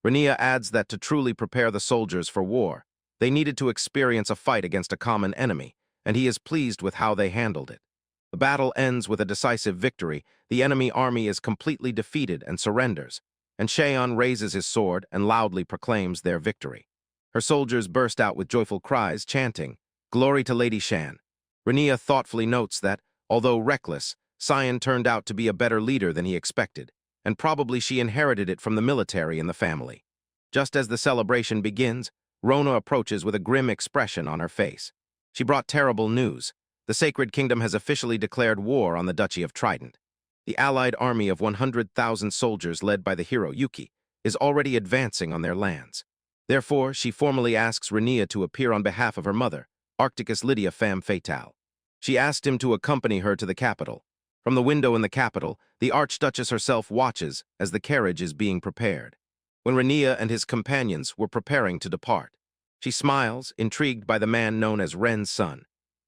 Speaker 1: Renia adds that to truly prepare the soldiers for war, they needed to experience a fight against a common enemy, and he is pleased with how they handled it. The battle ends with a decisive victory. The enemy army is completely defeated and surrenders, and Cheon raises his sword and loudly proclaims their victory. Her soldiers burst out with joyful cries, chanting, "Glory to Lady Shan." Renia thoughtfully notes that, although reckless, Sion turned out to be a better leader than he expected, and probably she inherited it from the military in the family. Just as the celebration begins, Rona approaches with a grim expression on her face. She brought terrible news. The Sacred Kingdom has officially declared war on the Duchy of Trident. The allied army of 100,000 soldiers led by the hero Yuki is already advancing on their lands. Therefore, she formally asks Renia to appear on behalf of her mother, Arcticus Lydia femme fatale. She asked him to accompany her to the capital. From the window in the capital, the Archduchess herself watches as the carriage is being prepared. When Renia and his companions were preparing to depart, she smiles, intrigued by the man known as Ren's son.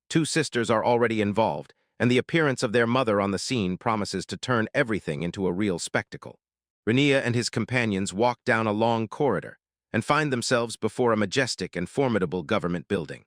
Speaker 1: Two sisters are already involved, and the appearance of their mother on the scene promises to turn everything into a real spectacle. Renia and his companions walk down a long corridor and find themselves before a majestic and formidable government building.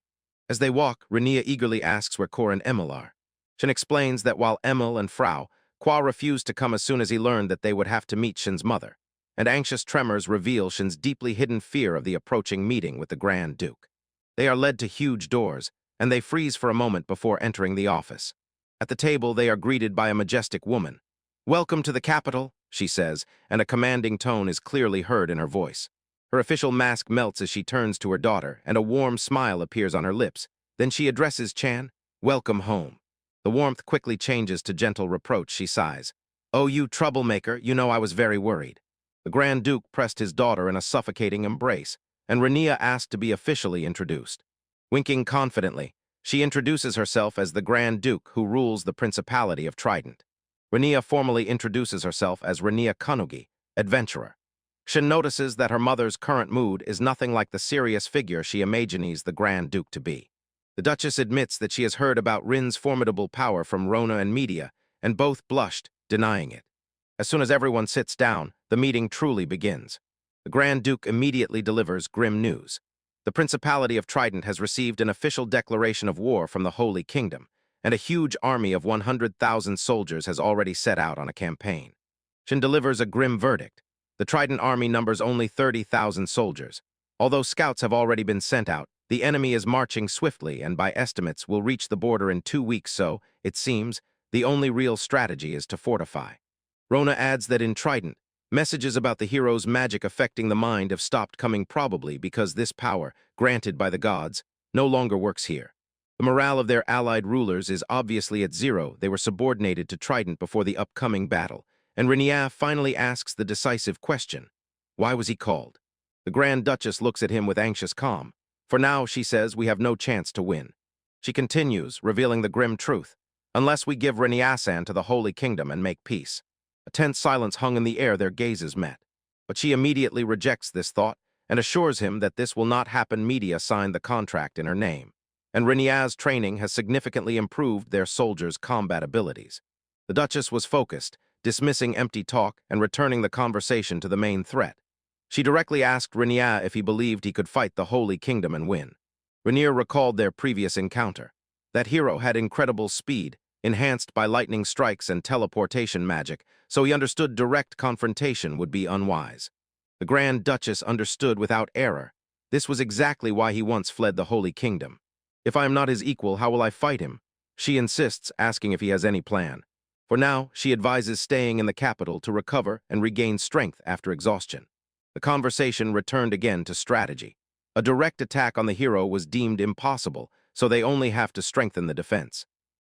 Speaker 1: As they walk, Renia eagerly asks where Cor and Emil are. Shin explains that while Emil and Frau, Qua refused to come as soon as he learned that they would have to meet Shin's mother, and anxious tremors reveal Shin's deeply hidden fear of the approaching meeting with the Grand Duke. They are led to huge doors, and they freeze for a moment before entering the office. At the table, they are greeted by a majestic woman. "Welcome to the capital," she says, and a commanding tone is clearly heard in her voice. Her official mask melts as she turns to her daughter, and a warm smile appears on her lips. Then she addresses Chan, "Welcome home." The warmth quickly changes to gentle reproach. She sighs, "Oh, you troublemaker, you know I was very worried." The Grand Duke pressed his daughter in a suffocating embrace, and Renia asked to be officially introduced. Winking confidently, She introduces herself as the Grand Duke who rules the Principality of Trident. Renia formally introduces herself as Renia Kanugi, adventurer. Shin notices that her mother's current mood is nothing like the serious figure she imagines the Grand Duke to be. The Duchess admits that she has heard about Rin's formidable power from Rona and media, and both blushed, denying it. As soon as everyone sits down, the meeting truly begins. The Grand Duke immediately delivers grim news. The Principality of Trident has received an official declaration of war from the Holy Kingdom, and a huge army of 100,000 soldiers has already set out on a campaign. Shin delivers a grim verdict. The Trident army numbers only 30,000 soldiers. Although scouts have already been sent out, the enemy is marching swiftly and by estimates will reach the border in 2 weeks, so, it seems, the only real strategy is to fortify. Rona adds that in Trident, messages about the hero's magic affecting the mind have stopped coming, probably because this power, granted by the gods, no longer works here. The morale of their allied rulers is obviously at zero. They were subordinated to Trident before the upcoming battle, and Renia finally asks the decisive question: why was he called? The Grand Duchess looks at him with anxious calm. For now, she says, we have no chance to win. She continues, revealing the grim truth: unless we give Renia-san to the Holy Kingdom and make peace. A tense silence hung in the air, their gazes met. But she immediately rejects this thought and assures him that this will not happen. Media signed the contract in her name, and Renia's training has significantly improved their soldiers' combat abilities. The Duchess was focused, dismissing empty talk and returning the conversation to the main threat. She directly asked Renia if he believed he could fight the Holy Kingdom and win. Renia recalled their previous encounter. That hero had incredible speed, enhanced by lightning strikes and teleportation magic, so he understood direct confrontation would be unwise. The Grand Duchess understood without error. This was exactly why he once fled the Holy Kingdom. If I am not his equal, how will I fight him? She insists, asking if he has any plan. For now, she advises staying in the capital to recover and regain strength after exhaustion. The conversation returned again to strategy. A direct attack on the hero was deemed impossible, so they only have to strengthen the defense.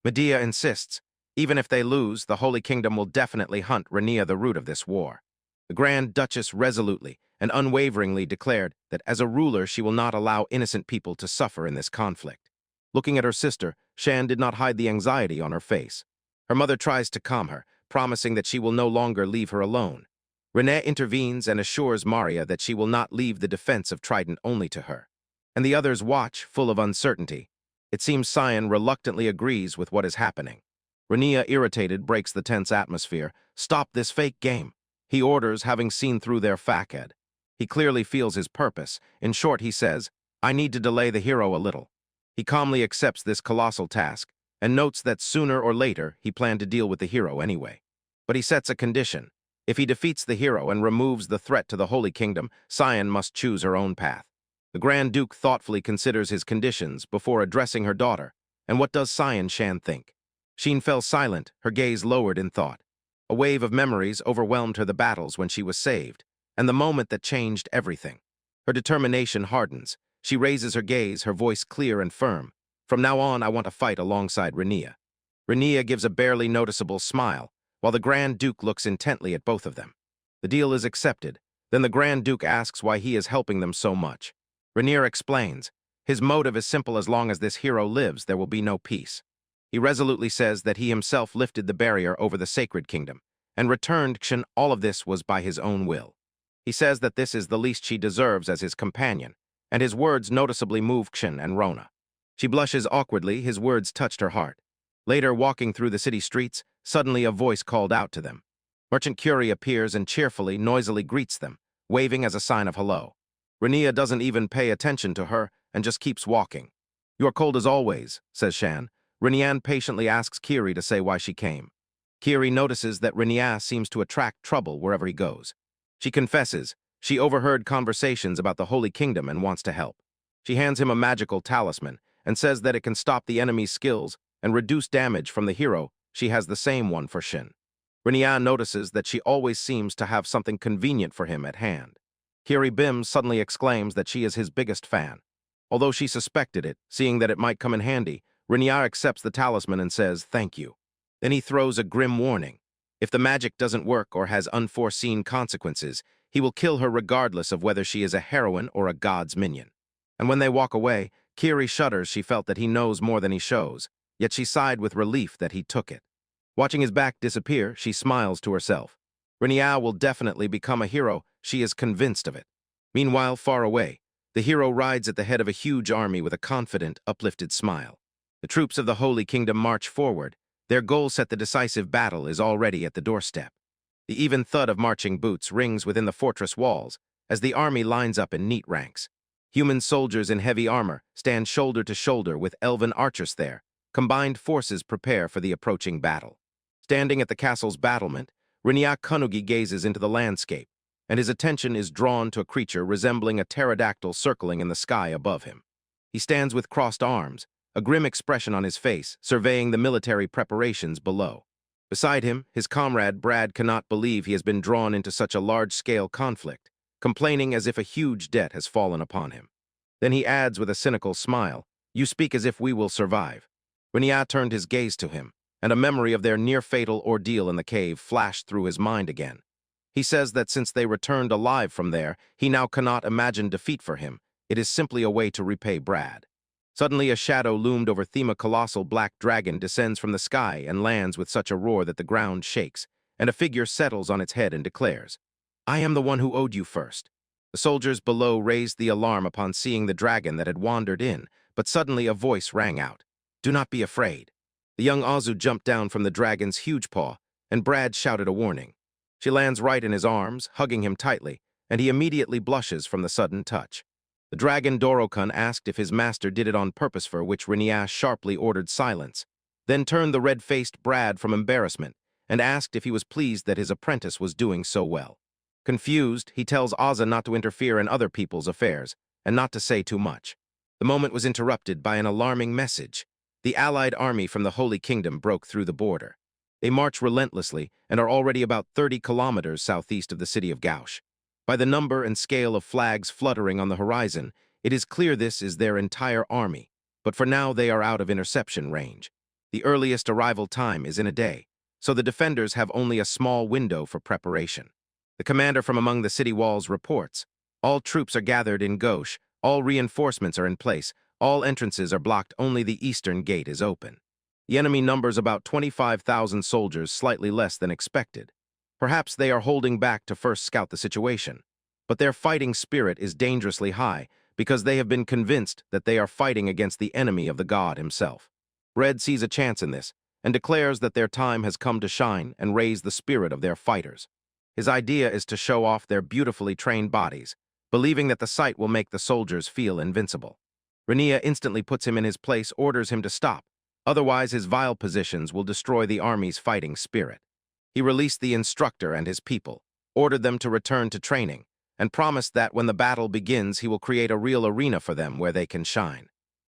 Speaker 1: Medea insists, even if they lose, the Holy Kingdom will definitely hunt Renia, the root of this war. The Grand Duchess resolutely and unwaveringly declared that as a ruler she will not allow innocent people to suffer in this conflict. Looking at her sister, Shan did not hide the anxiety on her face. Her mother tries to calm her, promising that she will no longer leave her alone. Renee intervenes and assures Maria that she will not leave the defense of Trident only to her. And the others watch, full of uncertainty. It seems Cyan reluctantly agrees with what is happening. Renia, irritated, breaks the tense atmosphere. Stop this fake game, he orders, having seen through their facade. He clearly feels his purpose. In short, he says, I need to delay the hero a little. He calmly accepts this colossal task and notes that sooner or later he planned to deal with the hero anyway. But he sets a condition. If he defeats the hero and removes the threat to the Holy Kingdom, Cyan must choose her own path. The Grand Duke thoughtfully considers his conditions before addressing her daughter. And what does Cyan Shan think? Shin fell silent, her gaze lowered in thought. A wave of memories overwhelmed her: the battles when she was saved, and the moment that changed everything. Her determination hardens. She raises her gaze, her voice clear and firm. From now on, I want to fight alongside Renia. Renia gives a barely noticeable smile, while the Grand Duke looks intently at both of them. The deal is accepted. Then the Grand Duke asks why he is helping them so much. Renia explains. His motive is simple: as long as this hero lives, there will be no peace. He resolutely says that he himself lifted the barrier over the Sacred Kingdom and returned Kshin. All of this was by his own will. He says that this is the least she deserves as his companion, and his words noticeably move Kshin and Rona. She blushes awkwardly. His words touched her heart. Later, walking through the city streets, suddenly a voice called out to them. Merchant Curie appears and cheerfully, noisily greets them, waving as a sign of hello. Renia doesn't even pay attention to her and just keeps walking. You're cold as always, says Shan. Renia patiently asks Curie to say why she came. Curie notices that Renia seems to attract trouble wherever he goes. She confesses she overheard conversations about the Holy Kingdom and wants to help. She hands him a magical talisman and says that it can stop the enemy's skills and reduce damage from the hero. She has the same one for Shin. Renia notices that she always seems to have something convenient for him at hand. Curie Bim suddenly exclaims that she is his biggest fan. Although she suspected it, seeing that it might come in handy, Renia accepts the talisman and says, thank you. Then he throws a grim warning. If the magic doesn't work or has unforeseen consequences, he will kill her regardless of whether she is a heroine or a god's minion. And when they walk away, Kiri shudders. She felt that he knows more than he shows, yet she sighed with relief that he took it. Watching his back disappear, she smiles to herself. Renia will definitely become a hero. She is convinced of it. Meanwhile, far away, the hero rides at the head of a huge army with a confident, uplifted smile. The troops of the Holy Kingdom march forward. Their goal set, the decisive battle, is already at the doorstep. The even thud of marching boots rings within the fortress walls as the army lines up in neat ranks. Human soldiers in heavy armor stand shoulder to shoulder with elven archers there. Combined forces prepare for the approaching battle. Standing at the castle's battlement, Renia Kunugi gazes into the landscape, and his attention is drawn to a creature resembling a pterodactyl circling in the sky above him. He stands with crossed arms, a grim expression on his face, surveying the military preparations below. Beside him, his comrade Brad cannot believe he has been drawn into such a large-scale conflict, complaining as if a huge debt has fallen upon him. Then he adds with a cynical smile, "You speak as if we will survive." Renia turned his gaze to him, and a memory of their near-fatal ordeal in the cave flashed through his mind again. He says that since they returned alive from there, he now cannot imagine defeat for him. It is simply a way to repay Brad. Suddenly a shadow loomed over them. A colossal black dragon descends from the sky and lands with such a roar that the ground shakes, and a figure settles on its head and declares, "I am the one who owed you first." The soldiers below raised the alarm upon seeing the dragon that had wandered in, but suddenly a voice rang out, "Do not be afraid." The young Azu jumped down from the dragon's huge paw, and Brad shouted a warning. She lands right in his arms, hugging him tightly, and he immediately blushes from the sudden touch. The dragon Dorokun asked if his master did it on purpose, for which Renia sharply ordered silence, then turned the red-faced Brad from embarrassment and asked if he was pleased that his apprentice was doing so well. Confused, he tells Aza not to interfere in other people's affairs and not to say too much. The moment was interrupted by an alarming message. The allied army from the Holy Kingdom broke through the border. They march relentlessly and are already about 30 kilometers southeast of the city of Gauche. By the number and scale of flags fluttering on the horizon, it is clear this is their entire army, but for now they are out of interception range. The earliest arrival time is in a day, so the defenders have only a small window for preparation. The commander from among the city walls reports, "All troops are gathered in Gauche, all reinforcements are in place, all entrances are blocked, only the eastern gate is open." The enemy numbers about 25,000 soldiers, slightly less than expected. Perhaps they are holding back to first scout the situation, but their fighting spirit is dangerously high because they have been convinced that they are fighting against the enemy of the god himself. Red sees a chance in this and declares that their time has come to shine and raise the spirit of their fighters. His idea is to show off their beautifully trained bodies, believing that the sight will make the soldiers feel invincible. Renia instantly puts him in his place, orders him to stop, otherwise his vile positions will destroy the army's fighting spirit. He released the instructor and his people, ordered them to return to training, and promised that when the battle begins he will create a real arena for them where they can shine.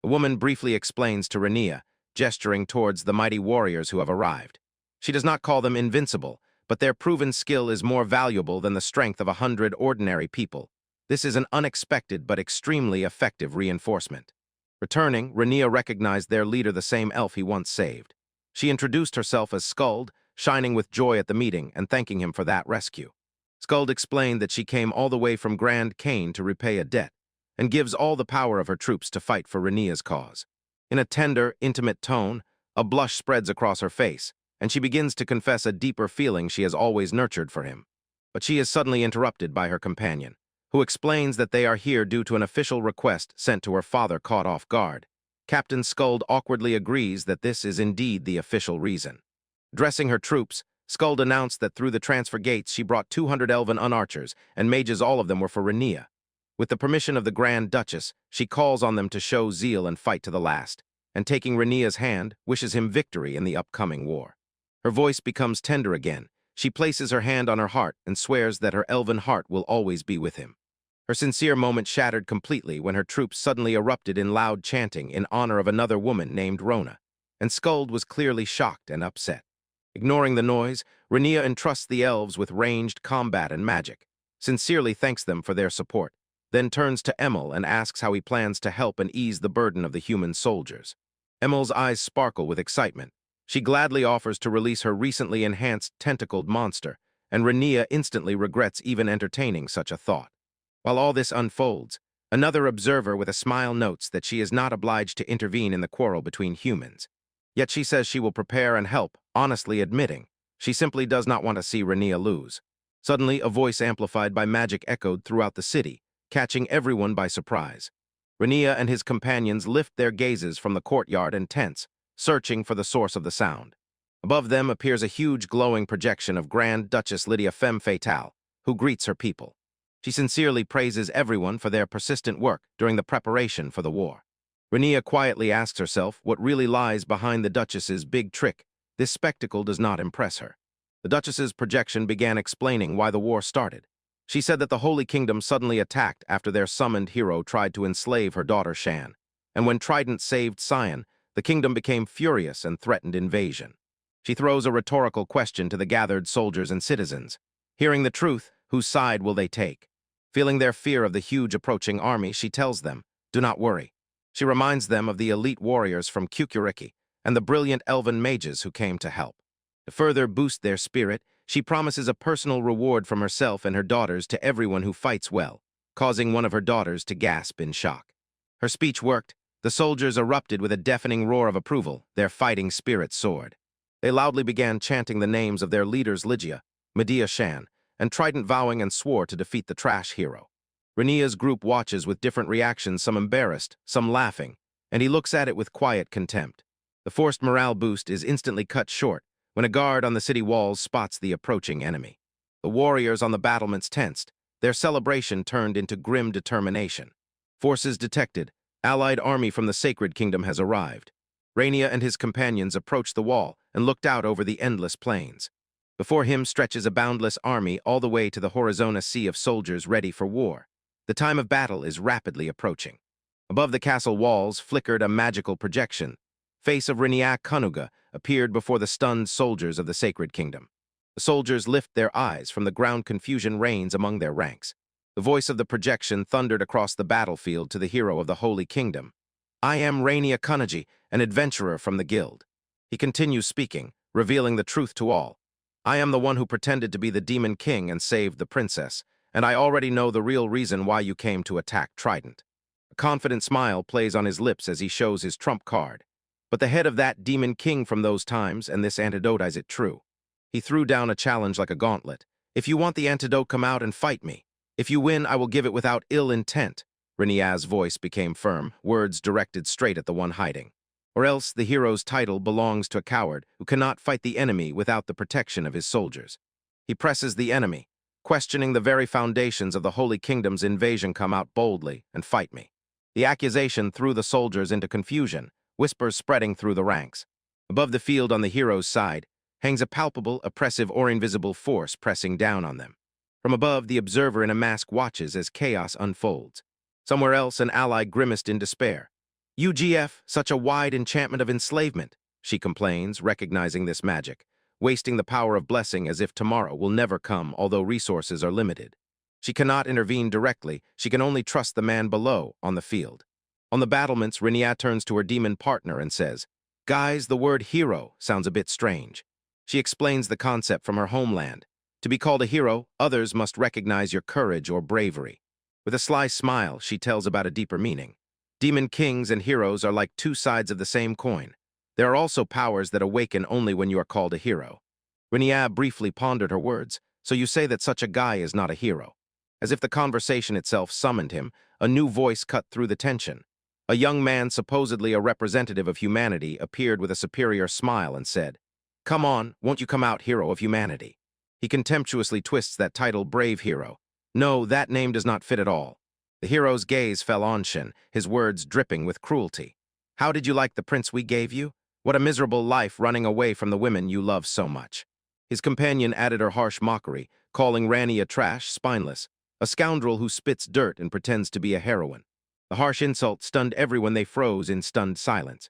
Speaker 1: The woman briefly explains to Renia, gesturing towards the mighty warriors who have arrived. She does not call them invincible, but their proven skill is more valuable than the strength of 100 ordinary people. This is an unexpected but extremely effective reinforcement. Returning, Renia recognized their leader, the same elf he once saved. She introduced herself as Skuld, shining with joy at the meeting and thanking him for that rescue. Skuld explained that she came all the way from Grand Cane to repay a debt, and gives all the power of her troops to fight for Renia's cause. In a tender, intimate tone, a blush spreads across her face, and she begins to confess a deeper feeling she has always nurtured for him. But she is suddenly interrupted by her companion, who explains that they are here due to an official request sent to her father, caught off guard. Captain Skuld awkwardly agrees that this is indeed the official reason. Addressing her troops, Skuld announced that through the transfer gates she brought 200 elven unarchers, and mages, all of them were for Renia. With the permission of the Grand Duchess, she calls on them to show zeal and fight to the last, and taking Renia's hand, wishes him victory in the upcoming war. Her voice becomes tender again. She places her hand on her heart and swears that her elven heart will always be with him. Her sincere moment shattered completely when her troops suddenly erupted in loud chanting in honor of another woman named Rona, and Skuld was clearly shocked and upset. Ignoring the noise, Renia entrusts the elves with ranged combat and magic, sincerely thanks them for their support, then turns to Emil and asks how he plans to help and ease the burden of the human soldiers. Emil's eyes sparkle with excitement. She gladly offers to release her recently enhanced tentacled monster, and Renia instantly regrets even entertaining such a thought. While all this unfolds, Another observer with a smile notes that she is not obliged to intervene in the quarrel between humans. Yet she says she will prepare and help, honestly admitting she simply does not want to see Rania lose. Suddenly, a voice amplified by magic echoed throughout the city, catching everyone by surprise. Rania and his companions lift their gazes from the courtyard and tents, searching for the source of the sound. Above them appears a huge glowing projection of Grand Duchess Lydia Femme Fatale, who greets her people. She sincerely praises everyone for their persistent work during the preparation for the war. Rania quietly asks herself what really lies behind the Duchess's big trick. This spectacle does not impress her. The Duchess's projection began explaining why the war started. She said that the Holy Kingdom suddenly attacked after their summoned hero tried to enslave her daughter Shan, and when Trident saved Sion, the kingdom became furious and threatened invasion. She throws a rhetorical question to the gathered soldiers and citizens. Hearing the truth, whose side will they take? Feeling their fear of the huge approaching army, she tells them, do not worry. She reminds them of the elite warriors from Kukuriki and the brilliant elven mages who came to help. To further boost their spirit, she promises a personal reward from herself and her daughters to everyone who fights well, causing one of her daughters to gasp in shock. Her speech worked. The soldiers erupted with a deafening roar of approval, their fighting spirit soared. They loudly began chanting the names of their leaders Lygia, Medea Shan, and Trident vowing and swore to defeat the trash hero. Rania's group watches with different reactions, some embarrassed, some laughing, and he looks at it with quiet contempt. The forced morale boost is instantly cut short when a guard on the city walls spots the approaching enemy. The warriors on the battlements tensed, their celebration turned into grim determination. Forces detected, allied army from the Sacred Kingdom has arrived. Rania and his companions approached the wall and looked out over the endless plains. Before him stretches a boundless army all the way to the Horizona Sea of soldiers ready for war. The time of battle is rapidly approaching. Above the castle walls flickered a magical projection. Face of Rania Kanuga appeared before the stunned soldiers of the Sacred Kingdom. The soldiers lift their eyes from the ground. Confusion reigns among their ranks. The voice of the projection thundered across the battlefield to the hero of the Holy Kingdom. I am Rania Kanuji, an adventurer from the guild. He continues speaking, revealing the truth to all. I am the one who pretended to be the demon king and saved the princess, and I already know the real reason why you came to attack Trident. A confident smile plays on his lips as he shows his trump card. But the head of that demon king from those times, and this antidote is it true. He threw down a challenge like a gauntlet. If you want the antidote, come out and fight me. If you win, I will give it without ill intent. Rania's voice became firm, words directed straight at the one hiding. Or else the hero's title belongs to a coward who cannot fight the enemy without the protection of his soldiers. He presses the enemy, questioning the very foundations of the Holy Kingdom's invasion. Come out boldly and fight me. The accusation threw the soldiers into confusion, whispers spreading through the ranks. Above the field on the hero's side hangs a palpable, oppressive, or invisible force pressing down on them. From above, the observer in a mask watches as chaos unfolds. Somewhere else, an ally grimaced in despair. UGF, such a wide enchantment of enslavement, she complains, recognizing this magic, wasting the power of blessing as if tomorrow will never come, although resources are limited. She cannot intervene directly, she can only trust the man below, on the field. On the battlements, Rania turns to her demon partner and says, Guys, the word hero sounds a bit strange. She explains the concept from her homeland. To be called a hero, others must recognize your courage or bravery. With a sly smile, she tells about a deeper meaning. Demon kings and heroes are like two sides of the same coin. There are also powers that awaken only when you are called a hero. Rania briefly pondered her words. So you say that such a guy is not a hero. As if the conversation itself summoned him, a new voice cut through the tension. A young man, supposedly a representative of humanity, appeared with a superior smile and said, Come on, won't you come out, hero of humanity? He contemptuously twists that title, brave hero. No, that name does not fit at all. The hero's gaze fell on Shin, his words dripping with cruelty. How did you like the prince we gave you? What a miserable life running away from the women you love so much. His companion added her harsh mockery, calling Rania trash, spineless, a scoundrel who spits dirt and pretends to be a heroine. The harsh insult stunned everyone. They froze in stunned silence.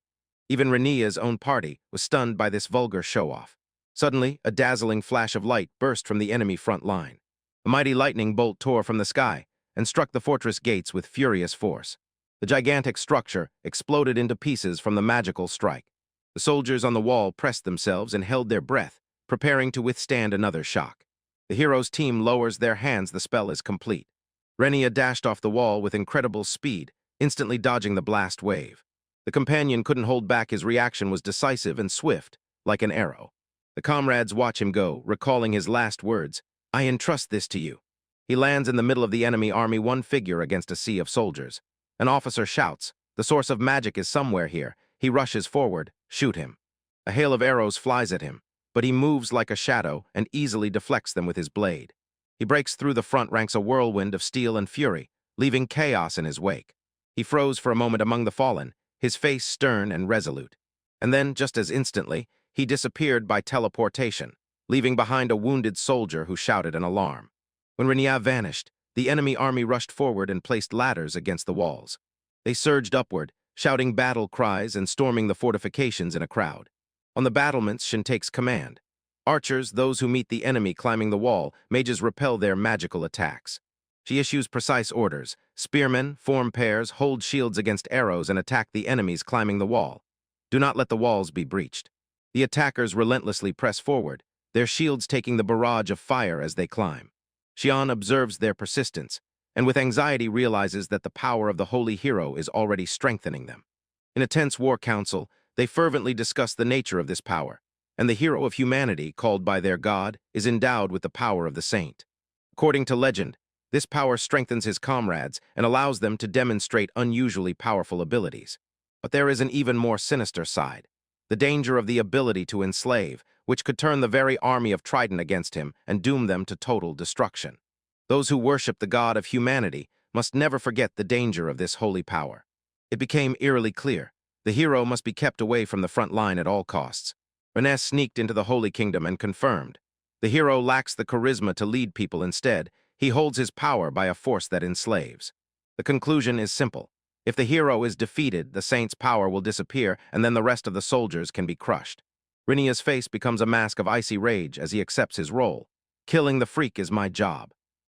Speaker 1: Even Rania's own party was stunned by this vulgar show-off. Suddenly, a dazzling flash of light burst from the enemy front line. A mighty lightning bolt tore from the sky and struck the fortress gates with furious force. The gigantic structure exploded into pieces from the magical strike. The soldiers on the wall pressed themselves and held their breath, preparing to withstand another shock. The hero's team lowers their hands. The spell is complete. Renia dashed off the wall with incredible speed, instantly dodging the blast wave. The companion couldn't hold back. His reaction was decisive and swift, like an arrow. The comrades watch him go, recalling his last words, "I entrust this to you." He lands in the middle of the enemy army, one figure against a sea of soldiers. An officer shouts, "The source of magic is somewhere here." He rushes forward, "Shoot him." A hail of arrows flies at him, but he moves like a shadow and easily deflects them with his blade. He breaks through the front ranks, a whirlwind of steel and fury, leaving chaos in his wake. He froze for a moment among the fallen, his face stern and resolute. And then, just as instantly, he disappeared by teleportation, leaving behind a wounded soldier who shouted an alarm. When Renia vanished, the enemy army rushed forward and placed ladders against the walls. They surged upward, shouting battle cries and storming the fortifications in a crowd. On the battlements, Shin takes command. Archers, those who meet the enemy climbing the wall, mages repel their magical attacks. She issues precise orders. Spearmen form pairs, hold shields against arrows, and attack the enemies climbing the wall. Do not let the walls be breached. The attackers relentlessly press forward, their shields taking the barrage of fire as they climb. Xian observes their persistence, and with anxiety realizes that the power of the holy hero is already strengthening them. In a tense war council, they fervently discuss the nature of this power, and the hero of humanity, called by their god, is endowed with the power of the saint. According to legend, this power strengthens his comrades and allows them to demonstrate unusually powerful abilities. But there is an even more sinister side, the danger of the ability to enslave, which could turn the very army of Trident against him and doom them to total destruction. Those who worship the god of humanity must never forget the danger of this holy power. It became eerily clear. The hero must be kept away from the front line at all costs. Renia sneaked into the Holy Kingdom and confirmed. The hero lacks the charisma to lead people. Instead, he holds his power by a force that enslaves. The conclusion is simple. If the hero is defeated, the saint's power will disappear, and then the rest of the soldiers can be crushed. Renia's face becomes a mask of icy rage as he accepts his role. Killing the freak is my job.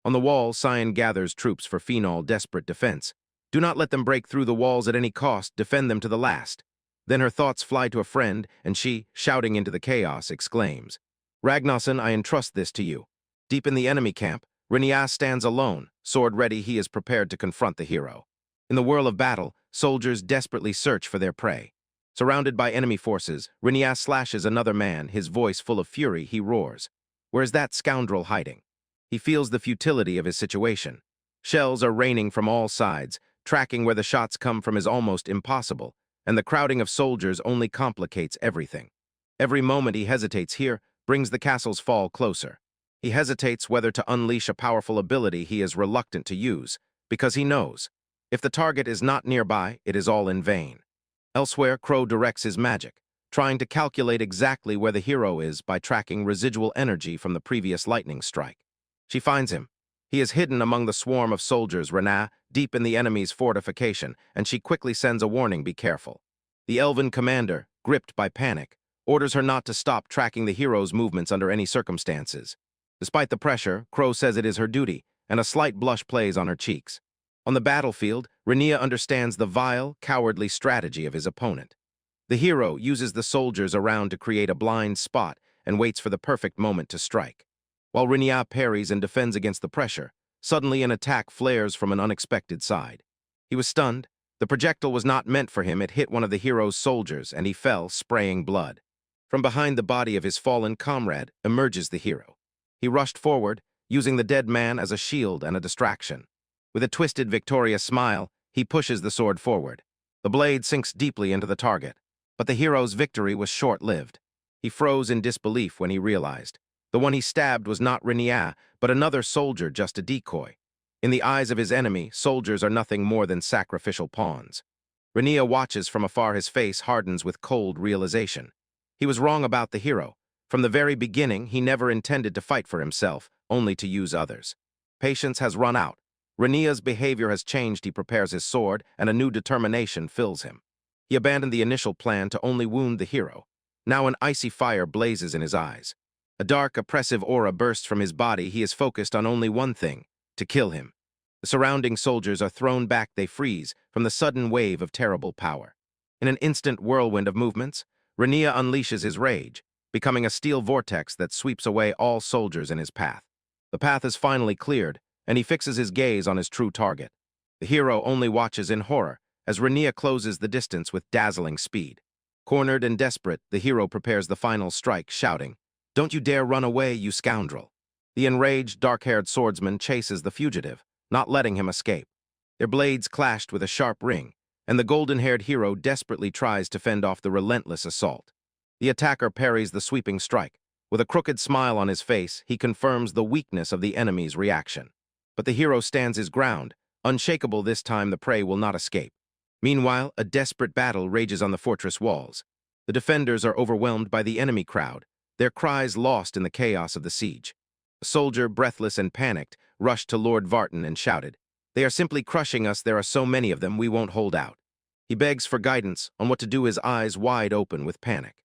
Speaker 1: On the wall, Cyan gathers troops for final desperate defense. Do not let them break through the walls at any cost. Defend them to the last. Then her thoughts fly to a friend, and she, shouting into the chaos, exclaims, "Ragnarsson, I entrust this to you." Deep in the enemy camp, Renia stands alone. Sword ready, he is prepared to confront the hero. In the whirl of battle, soldiers desperately search for their prey. Surrounded by enemy forces, Renia slashes another man, his voice full of fury. He roars, "Where's that scoundrel hiding?" He feels the futility of his situation. Shells are raining from all sides. Tracking where the shots come from is almost impossible, and the crowding of soldiers only complicates everything. Every moment he hesitates here brings the castle's fall closer. He hesitates whether to unleash a powerful ability he is reluctant to use, because he knows, if the target is not nearby, it is all in vain. Elsewhere, Crow directs his magic, trying to calculate exactly where the hero is by tracking residual energy from the previous lightning strike. She finds him. He is hidden among the swarm of soldiers, Renia, deep in the enemy's fortification, and she quickly sends a warning, "Be careful." The elven commander, gripped by panic, orders her not to stop tracking the hero's movements under any circumstances. Despite the pressure, Crow says it is her duty, and a slight blush plays on her cheeks. On the battlefield, Renia understands the vile, cowardly strategy of his opponent. The hero uses the soldiers around to create a blind spot and waits for the perfect moment to strike. While Renia parries and defends against the pressure, suddenly an attack flares from an unexpected side. He was stunned. The projectile was not meant for him. It hit one of the hero's soldiers, and he fell, spraying blood. From behind the body of his fallen comrade emerges the hero. He rushed forward, using the dead man as a shield and a distraction. With a twisted, victorious smile, he pushes the sword forward. The blade sinks deeply into the target, but the hero's victory was short-lived. He froze in disbelief when he realized the one he stabbed was not Renia, but another soldier, just a decoy. In the eyes of his enemy, soldiers are nothing more than sacrificial pawns. Renia watches from afar. His face hardens with cold realization. He was wrong about the hero. From the very beginning, he never intended to fight for himself, only to use others. Patience has run out. Renia's behavior has changed. He prepares his sword, and a new determination fills him. He abandoned the initial plan to only wound the hero. Now an icy fire blazes in his eyes. A dark, oppressive aura bursts from his body. He is focused on only one thing, to kill him. The surrounding soldiers are thrown back. They freeze from the sudden wave of terrible power. In an instant whirlwind of movements, Renia unleashes his rage, becoming a steel vortex that sweeps away all soldiers in his path. The path is finally cleared, and he fixes his gaze on his true target. The hero only watches in horror as Rania closes the distance with dazzling speed. Cornered and desperate, the hero prepares the final strike, shouting, "Don't you dare run away, you scoundrel!" The enraged, dark-haired swordsman chases the fugitive, not letting him escape. Their blades clashed with a sharp ring, and the golden-haired hero desperately tries to fend off the relentless assault. The attacker parries the sweeping strike. With a crooked smile on his face, he confirms the weakness of the enemy's reaction. But the hero stands his ground. Unshakable this time, the prey will not escape. Meanwhile, a desperate battle rages on the fortress walls. The defenders are overwhelmed by the enemy crowd, their cries lost in the chaos of the siege. A soldier, breathless and panicked, rushed to Lord Vartan and shouted, "They are simply crushing us, there are so many of them, we won't hold out." He begs for guidance on what to do, his eyes wide open with panic.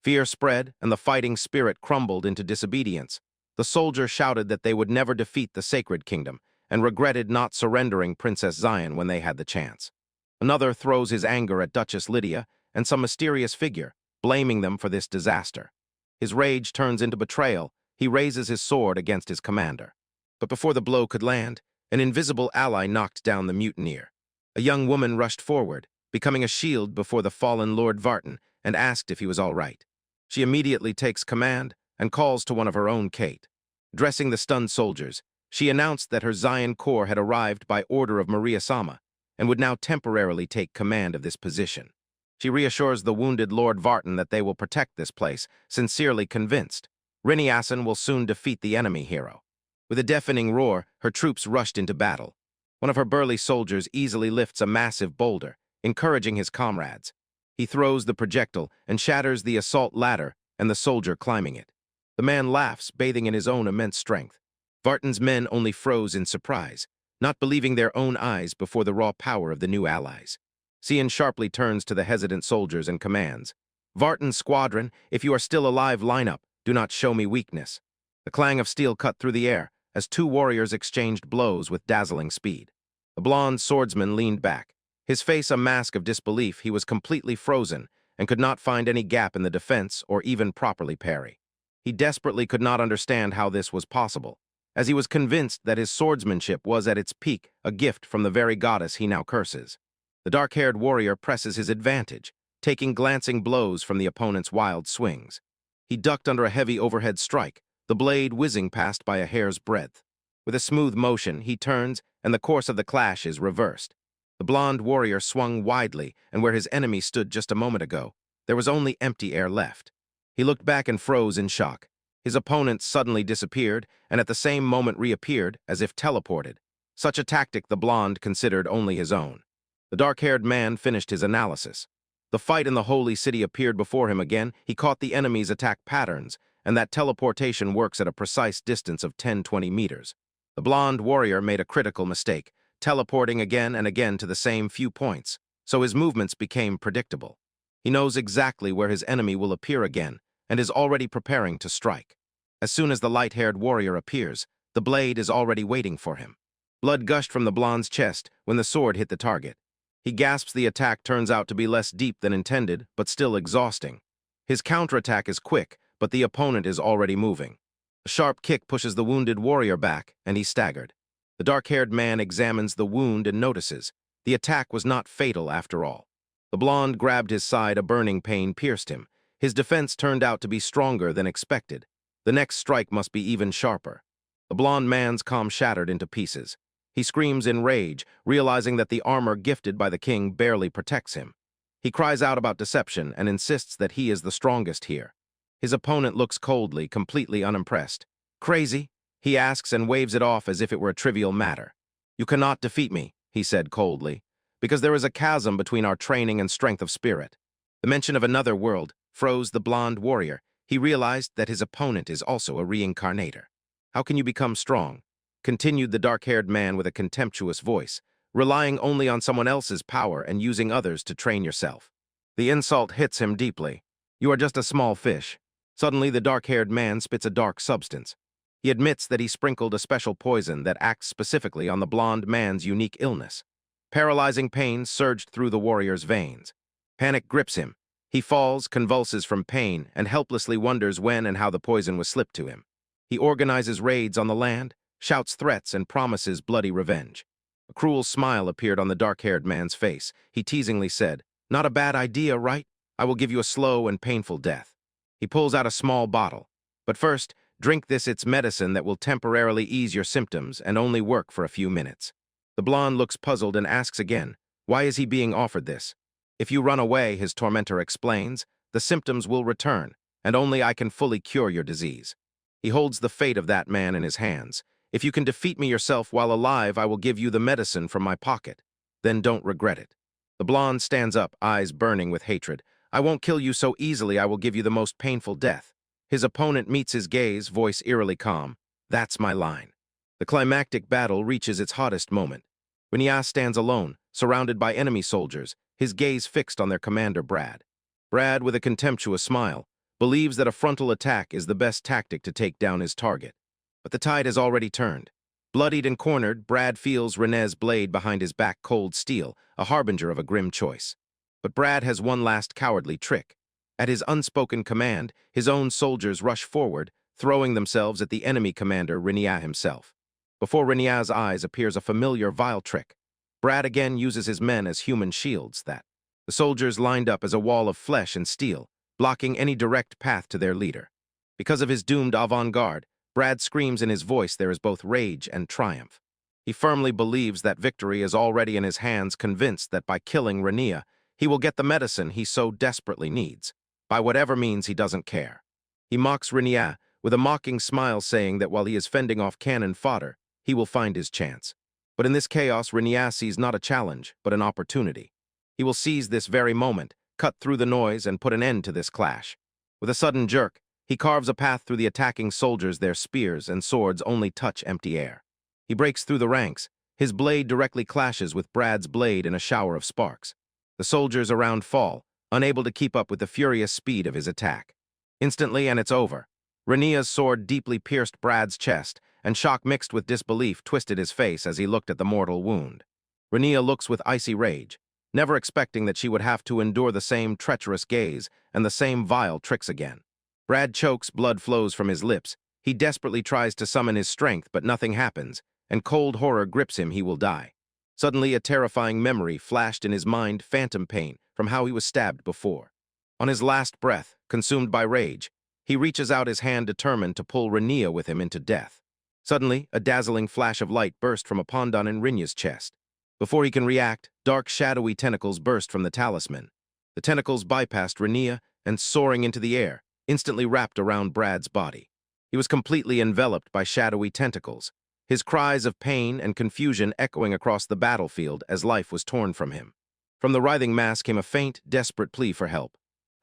Speaker 1: Fear spread, and the fighting spirit crumbled into disobedience. The soldier shouted that they would never defeat the sacred kingdom, and regretted not surrendering Princess Zion when they had the chance. Another throws his anger at Duchess Lydia and some mysterious figure, blaming them for this disaster. His rage turns into betrayal. He raises his sword against his commander. But before the blow could land, an invisible ally knocked down the mutineer. A young woman rushed forward, becoming a shield before the fallen Lord Vartan, and asked if he was all right. She immediately takes command and calls to one of her own Kate. Addressing the stunned soldiers, she announced that her Zion Corps had arrived by order of Maria Sama and would now temporarily take command of this position. She reassures the wounded Lord Vartan that they will protect this place, sincerely convinced Riniasan will soon defeat the enemy hero. With a deafening roar, her troops rushed into battle. One of her burly soldiers easily lifts a massive boulder, encouraging his comrades. He throws the projectile and shatters the assault ladder and the soldier climbing it. The man laughs, bathing in his own immense strength. Vartan's men only froze in surprise, not believing their own eyes before the raw power of the new allies. Cian sharply turns to the hesitant soldiers and commands, "Vartan's squadron, if you are still alive, line up. Do not show me weakness." The clang of steel cut through the air as two warriors exchanged blows with dazzling speed. The blonde swordsman leaned back, his face a mask of disbelief. He was completely frozen and could not find any gap in the defense or even properly parry. He desperately could not understand how this was possible, as he was convinced that his swordsmanship was at its peak, a gift from the very goddess he now curses. The dark-haired warrior presses his advantage, taking glancing blows from the opponent's wild swings. He ducked under a heavy overhead strike, the blade whizzing past by a hair's breadth. With a smooth motion, he turns, and the course of the clash is reversed. The blonde warrior swung widely, and where his enemy stood just a moment ago, there was only empty air left. He looked back and froze in shock. His opponent suddenly disappeared, and at the same moment reappeared, as if teleported. Such a tactic the blonde considered only his own. The dark-haired man finished his analysis. The fight in the holy city appeared before him again. He caught the enemy's attack patterns, and that teleportation works at a precise distance of 10-20 meters. The blonde warrior made a critical mistake, teleporting again and again to the same few points, so his movements became predictable. He knows exactly where his enemy will appear again, and is already preparing to strike. As soon as the light-haired warrior appears, the blade is already waiting for him. Blood gushed from the blonde's chest when the sword hit the target. He gasps. The attack turns out to be less deep than intended, but still exhausting. His counterattack is quick, but the opponent is already moving. A sharp kick pushes the wounded warrior back, and he staggered. The dark-haired man examines the wound and notices the attack was not fatal after all. The blonde grabbed his side, a burning pain pierced him. His defense turned out to be stronger than expected. The next strike must be even sharper. The blonde man's calm shattered into pieces. He screams in rage, realizing that the armor gifted by the king barely protects him. He cries out about deception and insists that he is the strongest here. His opponent looks coldly, completely unimpressed. "Crazy?" he asks and waves it off as if it were a trivial matter. "You cannot defeat me," he said coldly, "because there is a chasm between our training and strength of spirit." The mention of another world froze the blonde warrior. He realized that his opponent is also a reincarnator. "How can you become strong?" continued the dark-haired man with a contemptuous voice, "relying only on someone else's power and using others to train yourself." The insult hits him deeply. "You are just a small fish." Suddenly, the dark-haired man spits a dark substance. He admits that he sprinkled a special poison that acts specifically on the blonde man's unique illness. Paralyzing pain surged through the warrior's veins. Panic grips him. He falls, convulses from pain, and helplessly wonders when and how the poison was slipped to him. He organizes raids on the land, shouts threats and promises bloody revenge. A cruel smile appeared on the dark-haired man's face. He teasingly said, "Not a bad idea, right? I will give you a slow and painful death." He pulls out a small bottle. "But first, drink this. It's medicine that will temporarily ease your symptoms and only work for a few minutes." The blonde looks puzzled and asks again, why is he being offered this? "If you run away," his tormentor explains, "the symptoms will return, and only I can fully cure your disease." He holds the fate of that man in his hands. "If you can defeat me yourself while alive, I will give you the medicine from my pocket. Then don't regret it." The blonde stands up, eyes burning with hatred. "I won't kill you so easily. I will give you the most painful death." His opponent meets his gaze, voice eerily calm. "That's my line." The climactic battle reaches its hottest moment. Renia stands alone, surrounded by enemy soldiers, his gaze fixed on their commander, Brad. Brad, with a contemptuous smile, believes that a frontal attack is the best tactic to take down his target. But the tide has already turned. Bloodied and cornered, Brad feels Rene's blade behind his back, cold steel, a harbinger of a grim choice. But Brad has one last cowardly trick. At his unspoken command, his own soldiers rush forward, throwing themselves at the enemy commander, Renia himself. Before Renea's eyes appears a familiar vile trick. Brad again uses his men as human shields that the soldiers lined up as a wall of flesh and steel, blocking any direct path to their leader. Because of his doomed avant-garde, Brad screams in his voice there is both rage and triumph. He firmly believes that victory is already in his hands, convinced that by killing Renia, he will get the medicine he so desperately needs. By whatever means, he doesn't care. He mocks Renia with a mocking smile, saying that while he is fending off cannon fodder, he will find his chance. But in this chaos, Renia sees not a challenge, but an opportunity. He will seize this very moment, cut through the noise, and put an end to this clash. With a sudden jerk, he carves a path through the attacking soldiers. Their spears and swords only touch empty air. He breaks through the ranks. His blade directly clashes with Brad's blade in a shower of sparks. The soldiers around fall, unable to keep up with the furious speed of his attack. Instantly, and it's over. Renea's sword deeply pierced Brad's chest, and shock mixed with disbelief twisted his face as he looked at the mortal wound. Renia looks with icy rage, never expecting that she would have to endure the same treacherous gaze and the same vile tricks again. Brad chokes, blood flows from his lips. He desperately tries to summon his strength, but nothing happens, and cold horror grips him. He will die. Suddenly, a terrifying memory flashed in his mind, phantom pain from how he was stabbed before. On his last breath, consumed by rage, he reaches out his hand, determined to pull Renia with him into death. Suddenly, a dazzling flash of light burst from a pendant in Renia's chest. Before he can react, dark, shadowy tentacles burst from the talisman. The tentacles bypassed Renia and, soaring into the air, instantly wrapped around Brad's body. He was completely enveloped by shadowy tentacles, his cries of pain and confusion echoing across the battlefield as life was torn from him. From the writhing mass came a faint, desperate plea for help.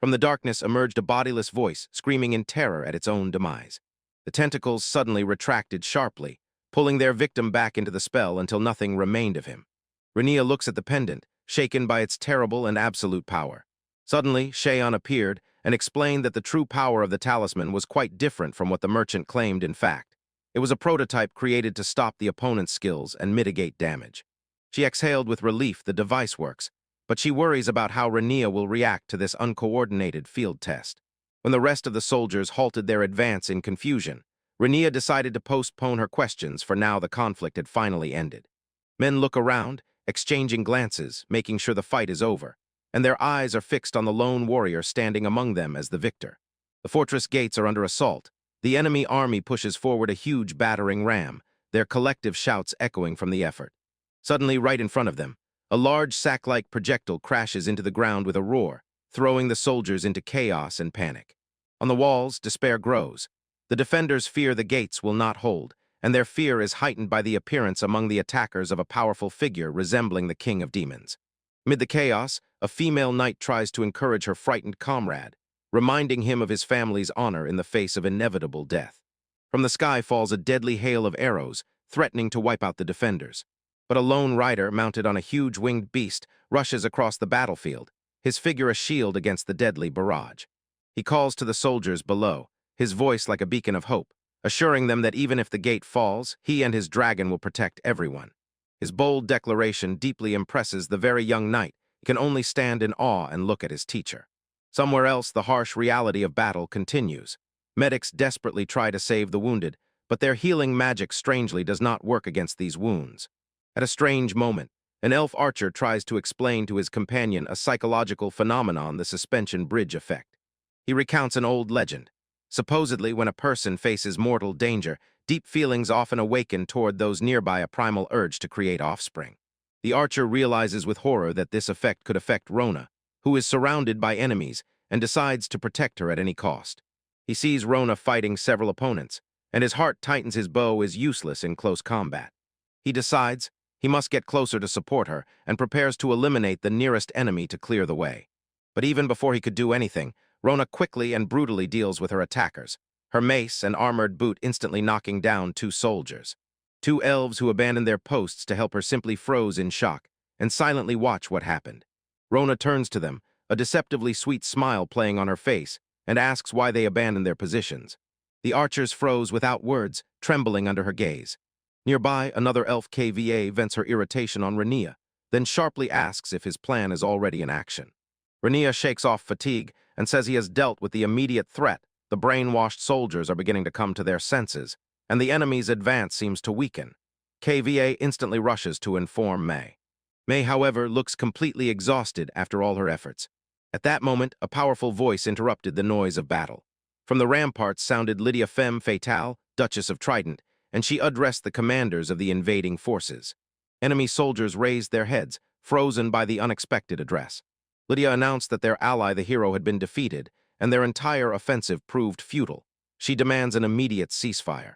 Speaker 1: From the darkness emerged a bodiless voice, screaming in terror at its own demise. The tentacles suddenly retracted sharply, pulling their victim back into the spell until nothing remained of him. Renia looks at the pendant, shaken by its terrible and absolute power. Suddenly, Shaeon appeared and explained that the true power of the talisman was quite different from what the merchant claimed. In fact, it was a prototype created to stop the opponent's skills and mitigate damage. She exhaled with relief. The device works, but she worries about how Renia will react to this uncoordinated field test. When the rest of the soldiers halted their advance in confusion, Renia decided to postpone her questions, for now the conflict had finally ended. Men look around, exchanging glances, making sure the fight is over, and their eyes are fixed on the lone warrior standing among them as the victor. The fortress gates are under assault. The enemy army pushes forward a huge battering ram, their collective shouts echoing from the effort. Suddenly, right in front of them, a large sack-like projectile crashes into the ground with a roar, throwing the soldiers into chaos and panic. On the walls, despair grows. The defenders fear the gates will not hold, and their fear is heightened by the appearance among the attackers of a powerful figure resembling the king of demons. Amid the chaos, a female knight tries to encourage her frightened comrade, reminding him of his family's honor in the face of inevitable death. From the sky falls a deadly hail of arrows, threatening to wipe out the defenders. But a lone rider, mounted on a huge winged beast, rushes across the battlefield, his figure a shield against the deadly barrage. He calls to the soldiers below, his voice like a beacon of hope, assuring them that even if the gate falls, he and his dragon will protect everyone. His bold declaration deeply impresses the very young knight. He can only stand in awe and look at his teacher. Somewhere else, the harsh reality of battle continues. Medics desperately try to save the wounded, but their healing magic strangely does not work against these wounds. At a strange moment, an elf archer tries to explain to his companion a psychological phenomenon, the suspension bridge effect. He recounts an old legend. Supposedly, when a person faces mortal danger, deep feelings often awaken toward those nearby a primal urge to create offspring. The archer realizes with horror that this effect could affect Rona, who is surrounded by enemies, and decides to protect her at any cost. He sees Rona fighting several opponents, and his heart tightens. His bow is useless in close combat. He decides he must get closer to support her and prepares to eliminate the nearest enemy to clear the way. But even before he could do anything, Rona quickly and brutally deals with her attackers, her mace and armored boot instantly knocking down 2 soldiers. 2 elves who abandoned their posts to help her simply froze in shock and silently watch what happened. Rona turns to them, a deceptively sweet smile playing on her face, and asks why they abandoned their positions. The archers froze without words, trembling under her gaze. Nearby, another elf Kva vents her irritation on Rania, then sharply asks if his plan is already in action. Rania shakes off fatigue and says he has dealt with the immediate threat. The brainwashed soldiers are beginning to come to their senses, and the enemy's advance seems to weaken. Kva instantly rushes to inform May. May, however, looks completely exhausted after all her efforts. At that moment, a powerful voice interrupted the noise of battle. From the ramparts sounded Lydia Femme Fatale, Duchess of Trident, and she addressed the commanders of the invading forces. Enemy soldiers raised their heads, frozen by the unexpected address. Lydia announced that their ally, the hero, had been defeated, and their entire offensive proved futile. She demands an immediate ceasefire.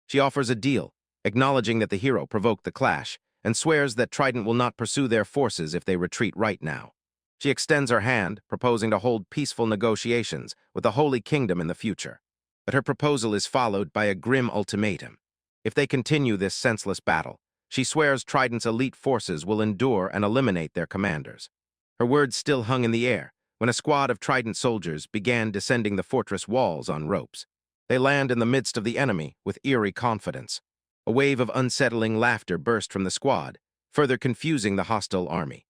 Speaker 1: She offers a deal, acknowledging that the hero provoked the clash, and swears that Trident will not pursue their forces if they retreat right now. She extends her hand, proposing to hold peaceful negotiations with the Holy Kingdom in the future. But her proposal is followed by a grim ultimatum. If they continue this senseless battle, she swears Trident's elite forces will endure and eliminate their commanders. Her words still hung in the air when a squad of Trident soldiers began descending the fortress walls on ropes. They land in the midst of the enemy with eerie confidence. A wave of unsettling laughter burst from the squad, further confusing the hostile army.